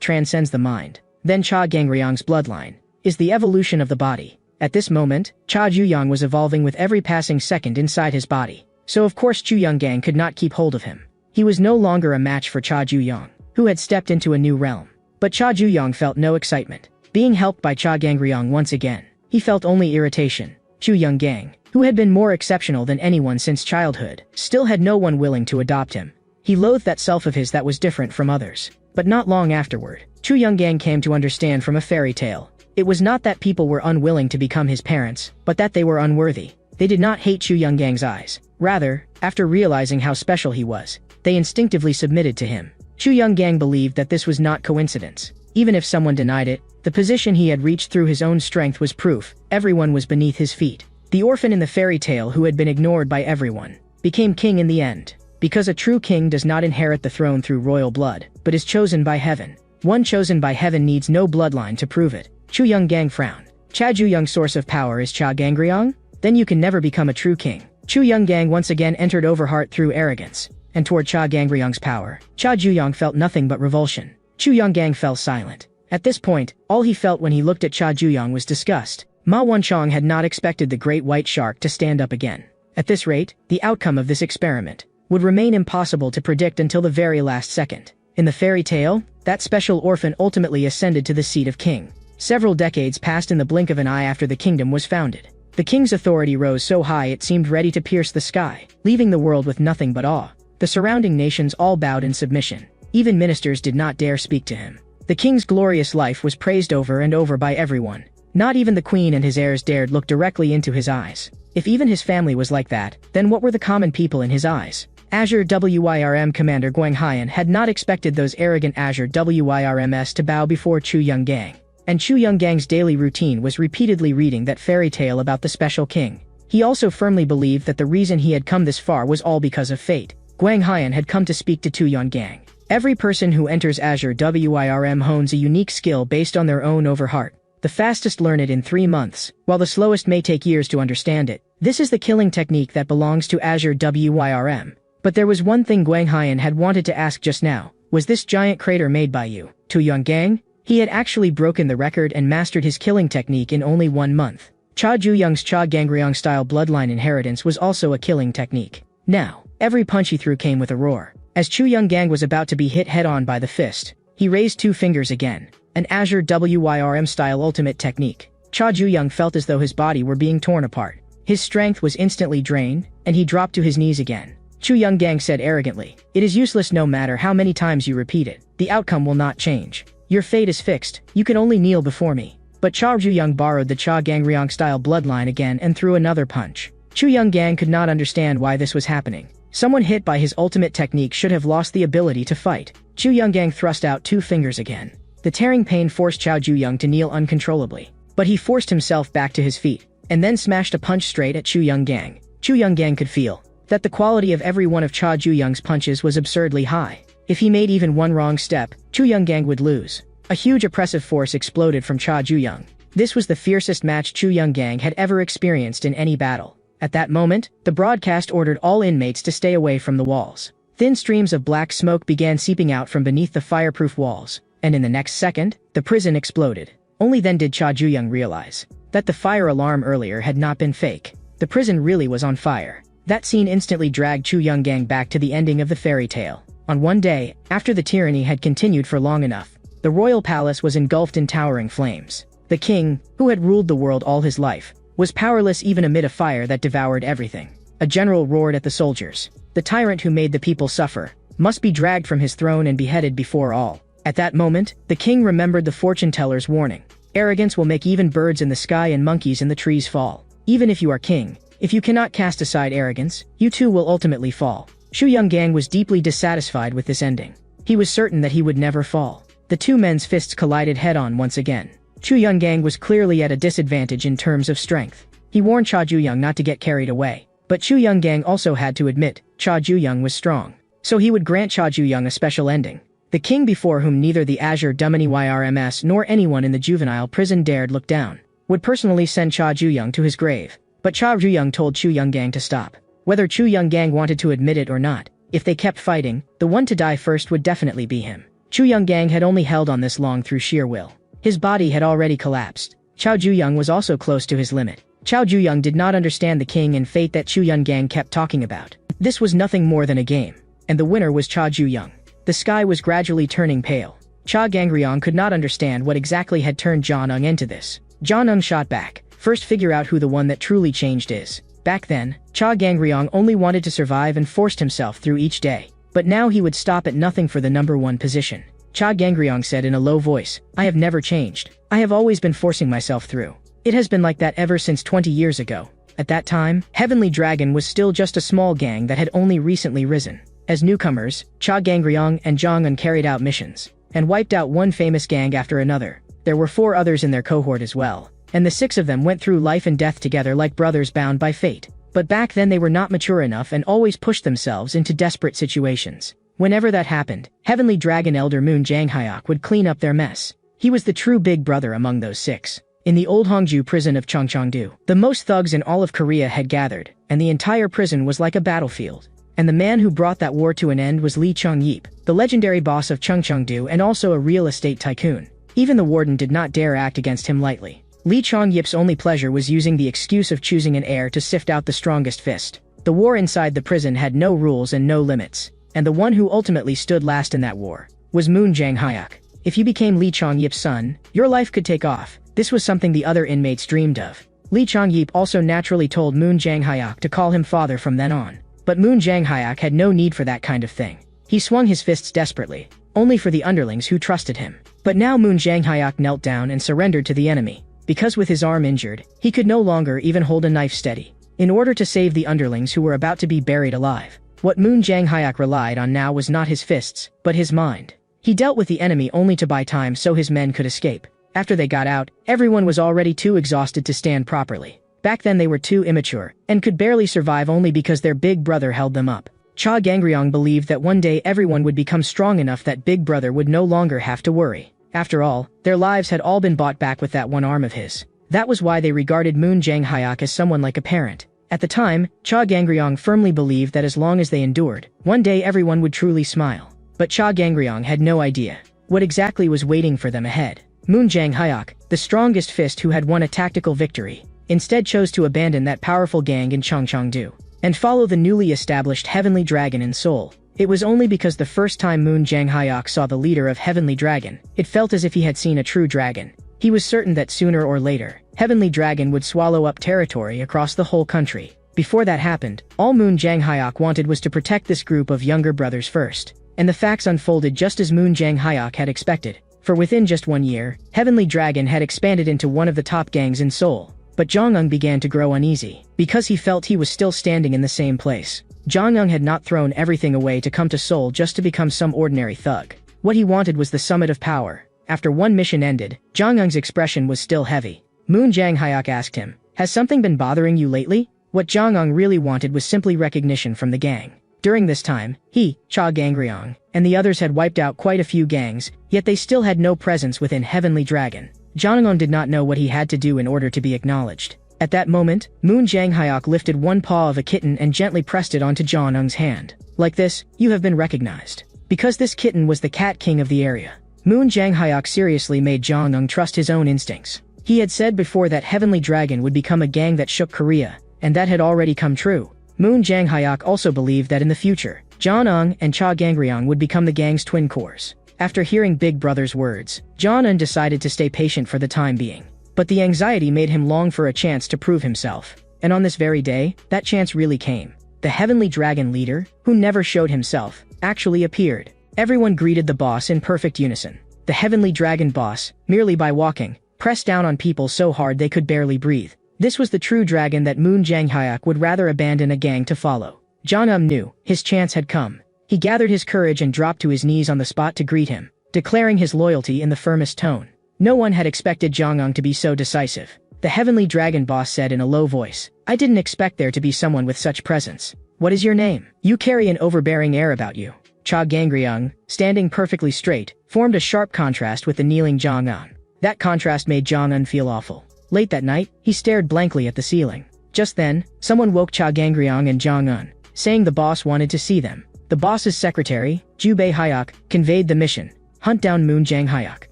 transcends the mind, then Cha Gangryong's bloodline is the evolution of the body. At this moment, Cha Ju-young was evolving with every passing second inside his body. So of course Chu Young-gang could not keep hold of him. He was no longer a match for Cha Ju-young, who had stepped into a new realm. But Cha Ju-young felt no excitement. Being helped by Cha Gangryong once again, he felt only irritation. Chu Young-gang, who had been more exceptional than anyone since childhood, still had no one willing to adopt him. He loathed that self of his that was different from others. But not long afterward, Chu Young-gang came to understand from a fairy tale. It was not that people were unwilling to become his parents, but that they were unworthy. They did not hate Chu Young-gang's eyes. Rather, after realizing how special he was, they instinctively submitted to him. Chu Young-gang believed that this was not coincidence. Even if someone denied it, the position he had reached through his own strength was proof. Everyone was beneath his feet. The orphan in the fairy tale who had been ignored by everyone became king in the end. Because a true king does not inherit the throne through royal blood, but is chosen by heaven. One chosen by heaven needs no bloodline to prove it. Chu Young-gang frowned. Cha Ju-young's source of power is Cha Gangryong? Then you can never become a true king. Chu Young-gang once again entered Overheart through arrogance, and toward Cha Gangryong's power. Cha Ju-young felt nothing but revulsion. Chu Young-gang fell silent. At this point, all he felt when he looked at Cha Ju-young was disgust. Ma Wanchong had not expected the great white shark to stand up again. At this rate, the outcome of this experiment would remain impossible to predict until the very last second. In the fairy tale, that special orphan ultimately ascended to the seat of king. Several decades passed in the blink of an eye after the kingdom was founded. The king's authority rose so high it seemed ready to pierce the sky, leaving the world with nothing but awe. The surrounding nations all bowed in submission. Even ministers did not dare speak to him. The king's glorious life was praised over and over by everyone. Not even the queen and his heirs dared look directly into his eyes. If even his family was like that, then what were the common people in his eyes? Azure WYRM Commander Guang Haiyan had not expected those arrogant Azure WYRMs to bow before Chu Young-gang. And Chu Young-gang's daily routine was repeatedly reading that fairy tale about the special king. He also firmly believed that the reason he had come this far was all because of fate. Guang Haiyan had come to speak to Chu Young-gang. Every person who enters Azure WYRM hones a unique skill based on their own Overheart. The fastest learn it in 3 months, while the slowest may take years to understand it. This is the killing technique that belongs to Azure WYRM. But there was one thing Guang Haiyan had wanted to ask just now. Was this giant crater made by you, Chu Young-gang? He had actually broken the record and mastered his killing technique in only 1 month. Cha Ju-young's Cha Gangryong-style bloodline inheritance was also a killing technique. Now, every punch he threw came with a roar. As Chu Young-gang was about to be hit head-on by the fist, he raised 2 fingers again. An Azure WYRM-style ultimate technique. Cha Ju-young felt as though his body were being torn apart. His strength was instantly drained, and he dropped to his knees again. Chu Young-gang said arrogantly, "It is useless no matter how many times you repeat it. The outcome will not change. Your fate is fixed. You can only kneel before me." But Cha Ju-young borrowed the Cha Gangryong-style bloodline again and threw another punch. Chu Young-gang could not understand why this was happening. Someone hit by his ultimate technique should have lost the ability to fight. Chu Young-gang thrust out 2 fingers again. The tearing pain forced Cha Ju-young to kneel uncontrollably. But he forced himself back to his feet, and then smashed a punch straight at Chu Young-gang. Chu Young-gang could feel that the quality of every one of Cha Ju-young's punches was absurdly high. If he made even one wrong step, Chu Young-gang would lose. A huge oppressive force exploded from Cha Ju-young. This was the fiercest match Chu Young-gang had ever experienced in any battle. At that moment, the broadcast ordered all inmates to stay away from the walls. Thin streams of black smoke began seeping out from beneath the fireproof walls, and in the next second, the prison exploded. Only then did Cha Ju-young realize that the fire alarm earlier had not been fake. The prison really was on fire. That scene instantly dragged Chu Young-gang back to the ending of the fairy tale. On one day, after the tyranny had continued for long enough, the royal palace was engulfed in towering flames. The king, who had ruled the world all his life, was powerless even amid a fire that devoured everything. A general roared at the soldiers. The tyrant who made the people suffer must be dragged from his throne and beheaded before all. At that moment, the king remembered the fortune-teller's warning. Arrogance will make even birds in the sky and monkeys in the trees fall. Even if you are king, if you cannot cast aside arrogance, you too will ultimately fall. Chu Young-gang was deeply dissatisfied with this ending. He was certain that he would never fall. The 2 men's fists collided head-on once again. Chu Yonggang was clearly at a disadvantage in terms of strength. He warned Cha Juyong not to get carried away. But Chu Yonggang also had to admit, Cha Juyong was strong. So he would grant Cha Juyong a special ending. The king before whom neither the Azure Dumini YRMS nor anyone in the juvenile prison dared look down, would personally send Cha Juyong to his grave. But Cha Juyong told Chu Yonggang to stop. Whether Chu Yonggang wanted to admit it or not, if they kept fighting, the one to die first would definitely be him. Chu Yonggang had only held on this long through sheer will. His body had already collapsed. Chao Juyong was also close to his limit. Chao Juyong did not understand the king and fate that Chu Yonggang kept talking about. This was nothing more than a game. And the winner was Cha Juyong. The sky was gradually turning pale. Cha Gangryong could not understand what exactly had turned Jianeng into this. Jianeng shot back. First figure out who the one that truly changed is. Back then, Cha Gangryong only wanted to survive and forced himself through each day. But now he would stop at nothing for the number one position. Cha Gangryong said in a low voice, "I have never changed. I have always been forcing myself through. It has been like that ever since 20 years ago." At that time, Heavenly Dragon was still just a small gang that had only recently risen. As newcomers, Cha Gangryong and Jianeng carried out missions, and wiped out one famous gang after another. There were 4 others in their cohort as well, and the 6 of them went through life and death together like brothers bound by fate. But back then they were not mature enough and always pushed themselves into desperate situations. Whenever that happened, Heavenly Dragon Elder Moon Janghyuk would clean up their mess. He was the true big brother among those 6. In the old Hongju prison of Chungcheongdo, the most thugs in all of Korea had gathered, and the entire prison was like a battlefield. And the man who brought that war to an end was Lee Chung-yeep, the legendary boss of Chungcheongdo and also a real estate tycoon. Even the warden did not dare act against him lightly. Lee Chung-yeep's only pleasure was using the excuse of choosing an heir to sift out the strongest fist. The war inside the prison had no rules and no limits, and the one who ultimately stood last in that war was Moon Janghyuk. If you became Lee Chung-yeep's son, your life could take off. This was something the other inmates dreamed of. Lee Chung-yeep also naturally told Moon Janghyuk to call him father from then on. But Moon Janghyuk had no need for that kind of thing. He swung his fists desperately, only for the underlings who trusted him. But now Moon Janghyuk knelt down and surrendered to the enemy, because with his arm injured, he could no longer even hold a knife steady. In order to save the underlings who were about to be buried alive, what Moon Janghyuk relied on now was not his fists, but his mind. He dealt with the enemy only to buy time so his men could escape. After they got out, everyone was already too exhausted to stand properly. Back then they were too immature, and could barely survive only because their big brother held them up. Cha Gangryong believed that one day everyone would become strong enough that big brother would no longer have to worry. After all, their lives had all been bought back with that one arm of his. That was why they regarded Moon Janghyuk as someone like a parent. At the time, Cha Gangryong firmly believed that as long as they endured, one day everyone would truly smile. But Cha Gangryong had no idea what exactly was waiting for them ahead. Moon Janghyuk, the strongest fist who had won a tactical victory, instead chose to abandon that powerful gang in Chungcheongdo and follow the newly established Heavenly Dragon in Seoul. It was only because the first time Moon Janghyuk saw the leader of Heavenly Dragon, it felt as if he had seen a true dragon. He was certain that sooner or later, Heavenly Dragon would swallow up territory across the whole country. Before that happened, all Moon Janghyuk wanted was to protect this group of younger brothers first. And the facts unfolded just as Moon Janghyuk had expected. For within just 1 year, Heavenly Dragon had expanded into one of the top gangs in Seoul. But Jong-eun began to grow uneasy, because he felt he was still standing in the same place. Jong-eun had not thrown everything away to come to Seoul just to become some ordinary thug. What he wanted was the summit of power. After one mission ended, Jong-eun's expression was still heavy. Moon Janghyuk asked him, "Has something been bothering you lately?" What Jong-eun really wanted was simply recognition from the gang. During this time, he, Cha Gangryong, and the others had wiped out quite a few gangs, yet they still had no presence within Heavenly Dragon. Jong-eun did not know what he had to do in order to be acknowledged. At that moment, Moon Janghyuk lifted one paw of a kitten and gently pressed it onto Jong-eun's hand. "Like this, you have been recognized." Because this kitten was the cat king of the area. Moon Janghyuk seriously made Jong-eun trust his own instincts. He had said before that Heavenly Dragon would become a gang that shook Korea, and that had already come true. Moon Janghyuk also believed that in the future, Jong-eun and Cha Gangryong would become the gang's twin cores. After hearing Big Brother's words, Jong-eun decided to stay patient for the time being. But the anxiety made him long for a chance to prove himself. And on this very day, that chance really came. The Heavenly Dragon leader, who never showed himself, actually appeared. Everyone greeted the boss in perfect unison. The Heavenly Dragon boss, merely by walking, pressed down on people so hard they could barely breathe. This was the true dragon that Moon Janghyuk would rather abandon a gang to follow. Jong-eun knew his chance had come. He gathered his courage and dropped to his knees on the spot to greet him, declaring his loyalty in the firmest tone. No one had expected Zhang to be so decisive. The Heavenly Dragon boss said in a low voice, "I didn't expect there to be someone with such presence. What is your name? You carry an overbearing air about you." Cha Gangryong, standing perfectly straight, formed a sharp contrast with the kneeling Zhang. That contrast made Zhang feel awful. Late that night, he stared blankly at the ceiling. Just then, someone woke Cha Gangryong and Zhang, saying the boss wanted to see them. The boss's secretary, Jubei Hyuk, conveyed the mission: hunt down Moon Jang Hyuk.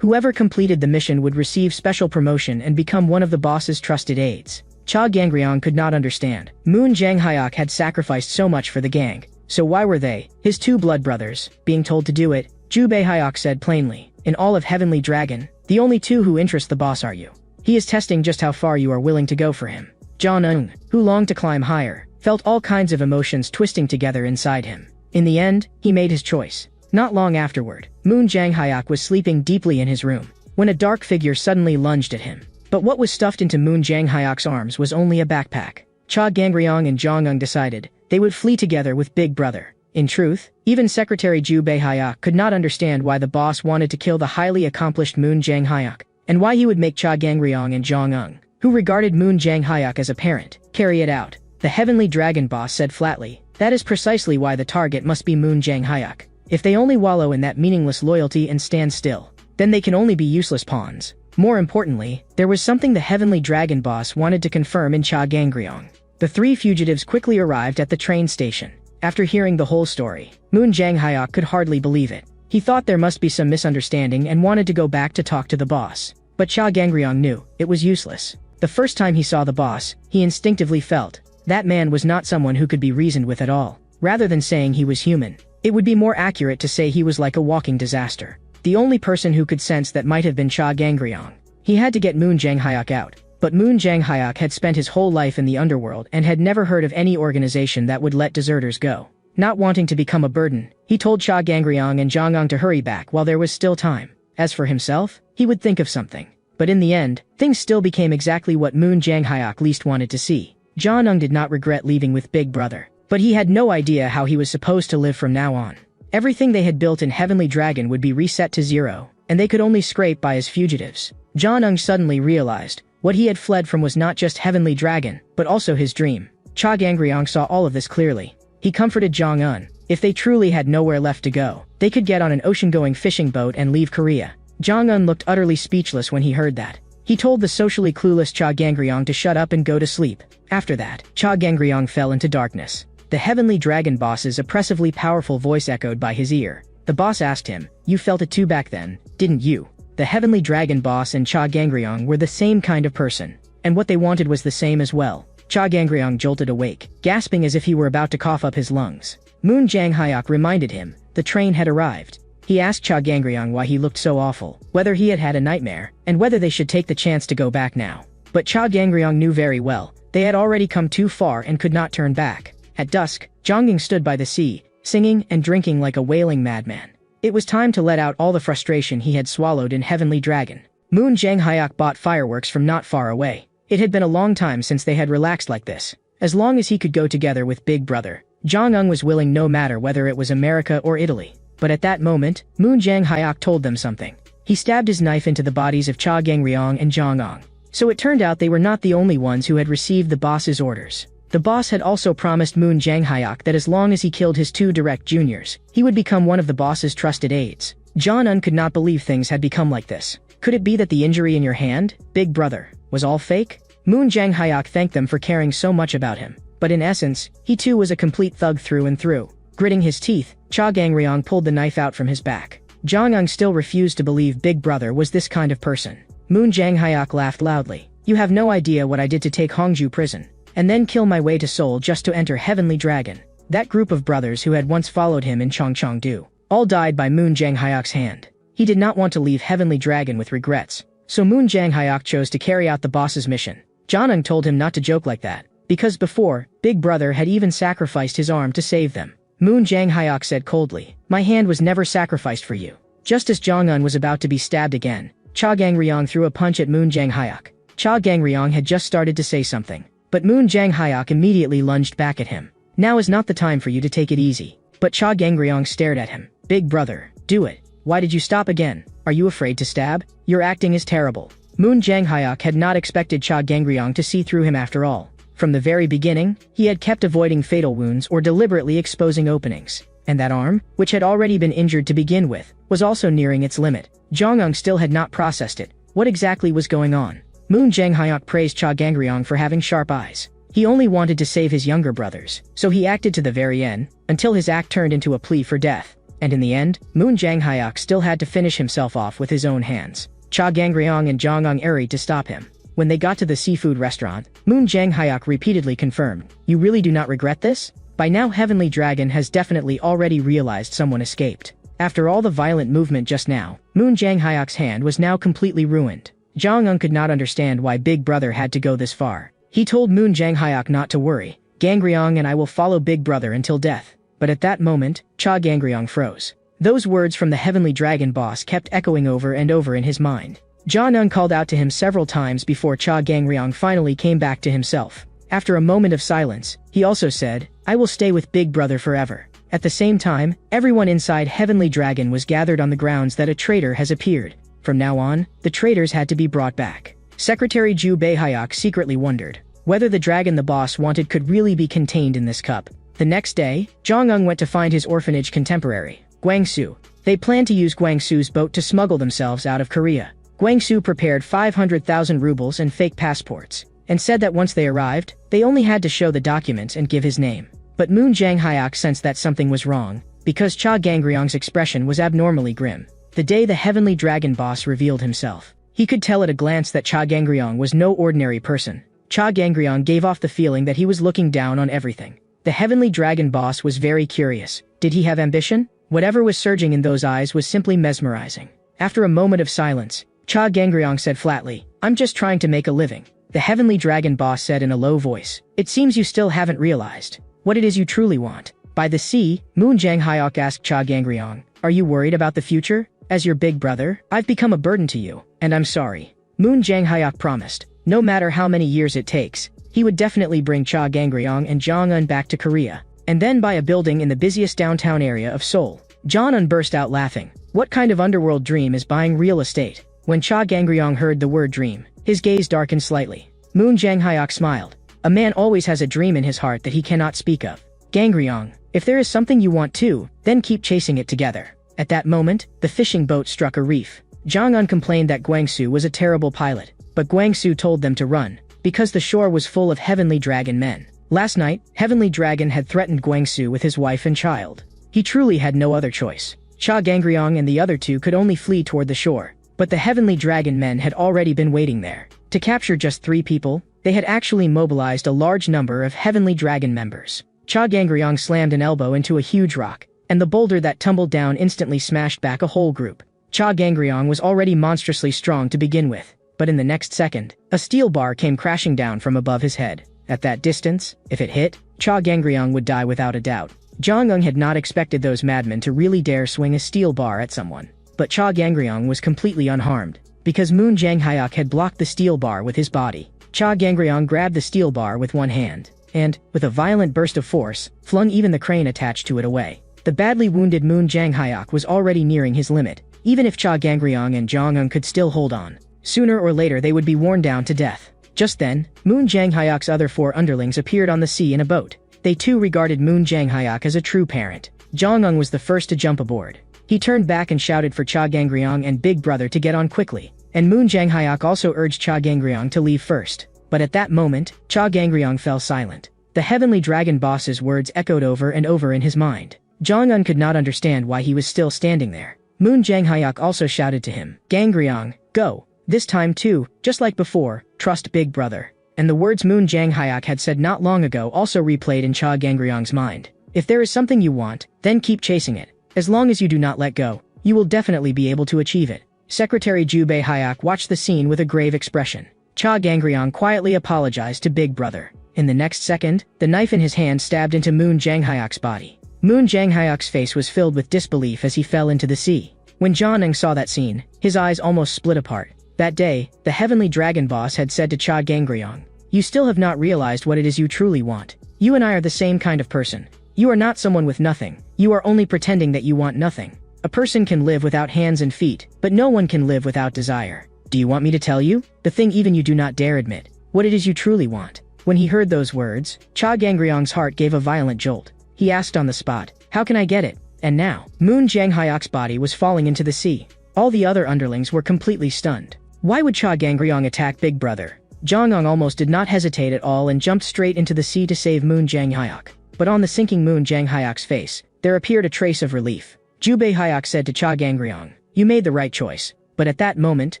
Whoever completed the mission would receive special promotion and become one of the boss's trusted aides. Cha Gangryong could not understand. Moon Jang Hyuk had sacrificed so much for the gang, so why were they, his two blood brothers, being told to do it? Jubei Hyuk said plainly, "In all of Heavenly Dragon, the only two who interest the boss are you. He is testing just how far you are willing to go for him." Zhang, who longed to climb higher, felt all kinds of emotions twisting together inside him. In the end, he made his choice. Not long afterward, Moon Jang Hyuk was sleeping deeply in his room, when a dark figure suddenly lunged at him. But what was stuffed into Moon Jang Hyuk's arms was only a backpack. Cha Gangryong and Zhang decided they would flee together with Big Brother. In truth, even Secretary Jubei Hyuk could not understand why the boss wanted to kill the highly accomplished Moon Jang Hyuk, and why he would make Cha Gangryong and Zhang, who regarded Moon Jang Hyuk as a parent, carry it out. The Heavenly Dragon boss said flatly, "That is precisely why the target must be Moon Jang Hyuk. If they only wallow in that meaningless loyalty and stand still, then they can only be useless pawns." More importantly, there was something the Heavenly Dragon boss wanted to confirm in Cha Gangryong. The three fugitives quickly arrived at the train station. After hearing the whole story, Moon Jang Hyuk could hardly believe it. He thought there must be some misunderstanding and wanted to go back to talk to the boss. But Cha Gangryong knew it was useless. The first time he saw the boss, he instinctively felt that man was not someone who could be reasoned with at all. Rather than saying he was human, it would be more accurate to say he was like a walking disaster. The only person who could sense that might have been Cha Gangryong. He had to get Moon Jang Hyuk out. But Moon Jang Hyuk had spent his whole life in the underworld and had never heard of any organization that would let deserters go. Not wanting to become a burden, he told Cha Gangryong and Zhang to hurry back while there was still time. As for himself, he would think of something. But in the end, things still became exactly what Moon Jang Hyuk least wanted to see. Zhang did not regret leaving with Big Brother, but he had no idea how he was supposed to live from now on. Everything they had built in Heavenly Dragon would be reset to zero, and they could only scrape by as fugitives. Zhang suddenly realized what he had fled from was not just Heavenly Dragon, but also his dream. Cha Gangryong saw all of this clearly. He comforted Zhang. If they truly had nowhere left to go, they could get on an ocean-going fishing boat and leave Korea. Zhang looked utterly speechless when he heard that. He told the socially clueless Cha Gangryong to shut up and go to sleep. After that, Cha Gangryong fell into darkness. The Heavenly Dragon boss's oppressively powerful voice echoed by his ear. The boss asked him, "You felt it too back then, didn't you?" The Heavenly Dragon boss and Cha Gangryong were the same kind of person, and what they wanted was the same as well. Cha Gangryong jolted awake, gasping as if he were about to cough up his lungs. Moon Jang Hyuk reminded him the train had arrived. He asked Cha Gangryong why he looked so awful, whether he had had a nightmare, and whether they should take the chance to go back now. But Cha Gangryong knew very well they had already come too far and could not turn back. At dusk, Zhang stood by the sea, singing and drinking like a wailing madman. It was time to let out all the frustration he had swallowed in Heavenly Dragon. Moon Jang Hyuk bought fireworks from not far away. It had been a long time since they had relaxed like this. As long as he could go together with Big Brother, Zhang was willing no matter whether it was America or Italy. But at that moment, Moon Jang Hyuk told them something. He stabbed his knife into the bodies of Cha Gangryong and Zhang. So it turned out they were not the only ones who had received the boss's orders. The boss had also promised Moon Jang Hyuk that as long as he killed his two direct juniors, he would become one of the boss's trusted aides. Zhang could not believe things had become like this. Could it be that the injury in your hand, Big Brother, was all fake? Moon Jang Hyuk thanked them for caring so much about him. But in essence, he too was a complete thug through and through. Gritting his teeth, Cha Gangryong pulled the knife out from his back. Zhang still refused to believe Big Brother was this kind of person. Moon Jang Hyuk laughed loudly. "You have no idea what I did to take Hongju prison, and then kill my way to Seoul just to enter Heavenly Dragon." That group of brothers who had once followed him in Chongchongdu all died by Moon Jang Hyuk's hand. He did not want to leave Heavenly Dragon with regrets. So Moon Jang Hyuk chose to carry out the boss's mission. Zhang told him not to joke like that, because before, Big Brother had even sacrificed his arm to save them. Moon Jang Hyuk said coldly, "My hand was never sacrificed for you." Just as Zhang was about to be stabbed again, Cha Gangryong threw a punch at Moon Jang Hyuk. Cha Gangryong had just started to say something, but Moon Jang Hyuk immediately lunged back at him. "Now is not the time for you to take it easy." But Cha Gangryong stared at him. "Big Brother, do it. Why did you stop again?" Are you afraid to stab? Your acting is terrible. Moon Jang-hyuk had not expected Cha Gangryong to see through him after all. From the very beginning, he had kept avoiding fatal wounds or deliberately exposing openings. And that arm, which had already been injured to begin with, was also nearing its limit. Jong-un still had not processed it. What exactly was going on? Moon Jang-hyuk praised Cha Gangryong for having sharp eyes. He only wanted to save his younger brothers, so he acted to the very end, until his act turned into a plea for death. And in the end, Moon Jang-hyuk still had to finish himself off with his own hands. Cha Gangryong and Jong-un hurried to stop him. When they got to the seafood restaurant, Moon Jang-hyuk repeatedly confirmed, "You really do not regret this?" By now Heavenly Dragon has definitely already realized someone escaped. After all the violent movement just now, Moon Jang-hyuk's hand was now completely ruined. Jong-un could not understand why Big Brother had to go this far. He told Moon Jang-hyuk not to worry. "Gangryong and I will follow Big Brother until death." But at that moment, Cha Gangryong froze. Those words from the Heavenly Dragon boss kept echoing over and over in his mind. Jong-un called out to him several times before Cha Gangryong finally came back to himself. After a moment of silence, he also said, "I will stay with Big Brother forever." At the same time, everyone inside Heavenly Dragon was gathered on the grounds that a traitor has appeared. From now on, the traitors had to be brought back. Secretary Ju Bae-hyuk secretly wondered whether the dragon the boss wanted could really be contained in this cup. The next day, Jong-un went to find his orphanage contemporary, Gwangsu. They planned to use Gwangsu's boat to smuggle themselves out of Korea. Gwangsu prepared 500,000 rubles and fake passports, and said that once they arrived, they only had to show the documents and give his name. But Moon Jang-hyuk sensed that something was wrong, because Cha Gangryong's expression was abnormally grim. The day the Heavenly Dragon boss revealed himself, he could tell at a glance that Cha Gangryong was no ordinary person. Cha Gangryong gave off the feeling that he was looking down on everything. The Heavenly Dragon boss was very curious. Did he have ambition? Whatever was surging in those eyes was simply mesmerizing. After a moment of silence, Cha Gangryong said flatly, "I'm just trying to make a living." The Heavenly Dragon boss said in a low voice, "It seems you still haven't realized what it is you truly want." By the sea, Moon Jang-hyuk asked Cha Gangryong, "Are you worried about the future? As your big brother, I've become a burden to you, and I'm sorry." Moon Jang-hyuk promised, no matter how many years it takes, he would definitely bring Cha Gangryong and Jong-un back to Korea, and then buy a building in the busiest downtown area of Seoul. Jong-un burst out laughing. What kind of underworld dream is buying real estate? When Cha Gangryong heard the word dream, his gaze darkened slightly. Moon Jang-hyuk smiled. A man always has a dream in his heart that he cannot speak of. Gangryong, if there is something you want to, then keep chasing it together. At that moment, the fishing boat struck a reef. Jong-un complained that Gwangsu was a terrible pilot, but Gwangsu told them to run, because the shore was full of Heavenly Dragon men. Last night, Heavenly Dragon had threatened Gwangsu with his wife and child. He truly had no other choice. Cha Gangryong and the other two could only flee toward the shore, but the Heavenly Dragon men had already been waiting there. To capture just 3 people, they had actually mobilized a large number of Heavenly Dragon members. Cha Gangryong slammed an elbow into a huge rock, and the boulder that tumbled down instantly smashed back a whole group. Cha Gangryong was already monstrously strong to begin with, but in the next second, a steel bar came crashing down from above his head. At that distance, if it hit, Cha Gangryong would die without a doubt. Jong-un had not expected those madmen to really dare swing a steel bar at someone. But Cha Gangryong was completely unharmed, because Moon Jang-hyuk had blocked the steel bar with his body. Cha Gangryong grabbed the steel bar with one hand, and, with a violent burst of force, flung even the crane attached to it away. The badly wounded Moon Jang-hyuk was already nearing his limit. Even if Cha Gangryong and Jong-un could still hold on, sooner or later they would be worn down to death. Just then, Moon Jang-hyuk's other 4 underlings appeared on the sea in a boat. They too regarded Moon Jang-hyuk as a true parent. Jong-un was the first to jump aboard. He turned back and shouted for Cha Gangryong and Big Brother to get on quickly, and Moon Jang-hyuk also urged Cha Gangryong to leave first. But at that moment, Cha Gangryong fell silent. The Heavenly Dragon boss's words echoed over and over in his mind. Jong-un could not understand why he was still standing there. Moon Jang-hyuk also shouted to him, "Gangryong, go. This time too, just like before, trust Big Brother." And the words Moon Jang-hyuk had said not long ago also replayed in Cha Gangryong's mind. If there is something you want, then keep chasing it. As long as you do not let go, you will definitely be able to achieve it. Secretary Ju Bae-hyuk watched the scene with a grave expression. Cha Gangryong quietly apologized to Big Brother. In the next second, the knife in his hand stabbed into Moon Jang-hyuk's body. Moon Jang-hyuk's face was filled with disbelief as he fell into the sea. When Jong-un saw that scene, his eyes almost split apart. That day, the Heavenly Dragon boss had said to Cha Gangryong, "You still have not realized what it is you truly want. You and I are the same kind of person. You are not someone with nothing. You are only pretending that you want nothing." A person can live without hands and feet, but no one can live without desire. Do you want me to tell you? The thing even you do not dare admit. What it is you truly want. When he heard those words, Cha Gangryong's heart gave a violent jolt. He asked on the spot, how can I get it? And now, Moon Janghyuk's body was falling into the sea. All the other underlings were completely stunned. Why would Cha Gangryong attack Big Brother? Jong-ung almost did not hesitate at all and jumped straight into the sea to save Moon Janghyuk. But on the sinking Moon Janghyuk's face, there appeared a trace of relief. Jubei Hyuk said to Cha Gangryong, you made the right choice. But at that moment,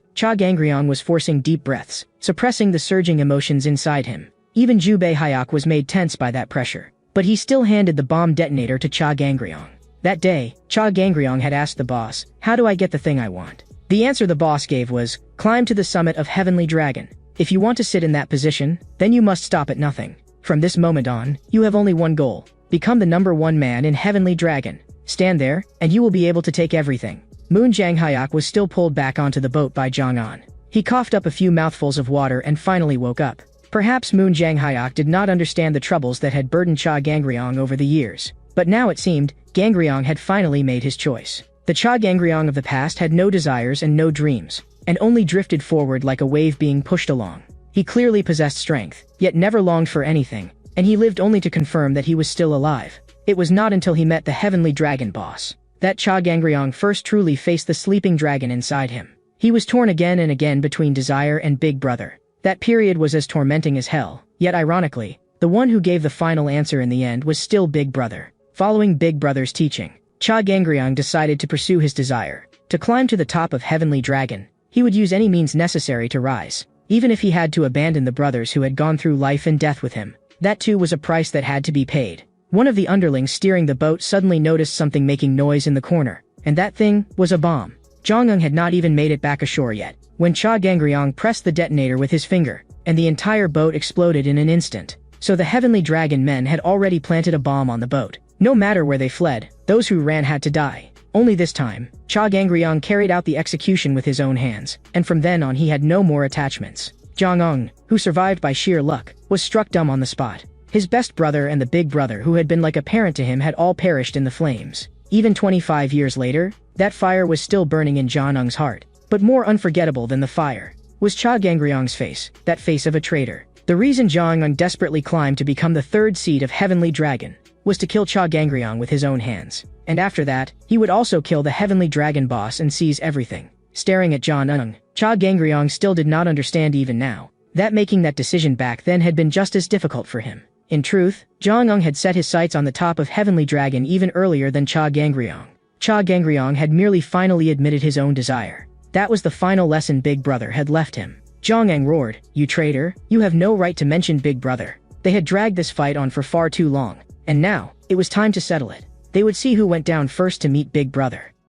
Cha Gangryong was forcing deep breaths, suppressing the surging emotions inside him. Even Jubei Hyuk was made tense by that pressure. But he still handed the bomb detonator to Cha Gangryong. That day, Cha Gangryong had asked the boss, how do I get the thing I want? The answer the boss gave was, climb to the summit of Heavenly Dragon. If you want to sit in that position, then you must stop at nothing. From this moment on, you have only one goal. Become the #1 man in Heavenly Dragon. Stand there, and you will be able to take everything. Moon Janghyuk was still pulled back onto the boat by Jong-un. He coughed up a few mouthfuls of water and finally woke up. Perhaps Moon Janghyuk did not understand the troubles that had burdened Cha Gangryong over the years. But now it seemed, Gangryong had finally made his choice. The Cha Gangryong of the past had no desires and no dreams, and only drifted forward like a wave being pushed along. He clearly possessed strength, yet never longed for anything, and he lived only to confirm that he was still alive. It was not until he met the Heavenly Dragon boss that Cha Gangryong first truly faced the sleeping dragon inside him. He was torn again and again between desire and Big Brother. That period was as tormenting as hell, yet ironically, the one who gave the final answer in the end was still Big Brother. Following Big Brother's teaching, Cha Gangryong decided to pursue his desire. To climb to the top of Heavenly Dragon, he would use any means necessary to rise, even if he had to abandon the brothers who had gone through life and death with him. That too was a price that had to be paid. One of the underlings steering the boat suddenly noticed something making noise in the corner, and that thing was a bomb. Jong-un had not even made it back ashore yet, when Cha Gangryong pressed the detonator with his finger, and the entire boat exploded in an instant. So the Heavenly Dragon men had already planted a bomb on the boat. No matter where they fled, those who ran had to die. Only this time, Cha Gangryong carried out the execution with his own hands, and from then on he had no more attachments. Jong-un, who survived by sheer luck, was struck dumb on the spot. His best brother and the Big Brother who had been like a parent to him had all perished in the flames. Even 25 years later, that fire was still burning in Jong-un's heart. But more unforgettable than the fire was Cha Gangryong's face, that face of a traitor. The reason Jong-un desperately climbed to become the third seed of Heavenly Dragon was to kill Cha Gangryong with his own hands. And after that, he would also kill the Heavenly Dragon boss and seize everything. Staring at Jong-un, Cha Gangryong still did not understand even now that making that decision back then had been just as difficult for him. In truth, Jong-un had set his sights on the top of Heavenly Dragon even earlier than Cha Gangryong. Cha Gangryong had merely finally admitted his own desire. That was the final lesson Big Brother had left him. Jong-un roared, you traitor, you have no right to mention Big Brother. They had dragged this fight on for far too long, and now, it was time to settle it. They would see who went down first to meet Big Brother.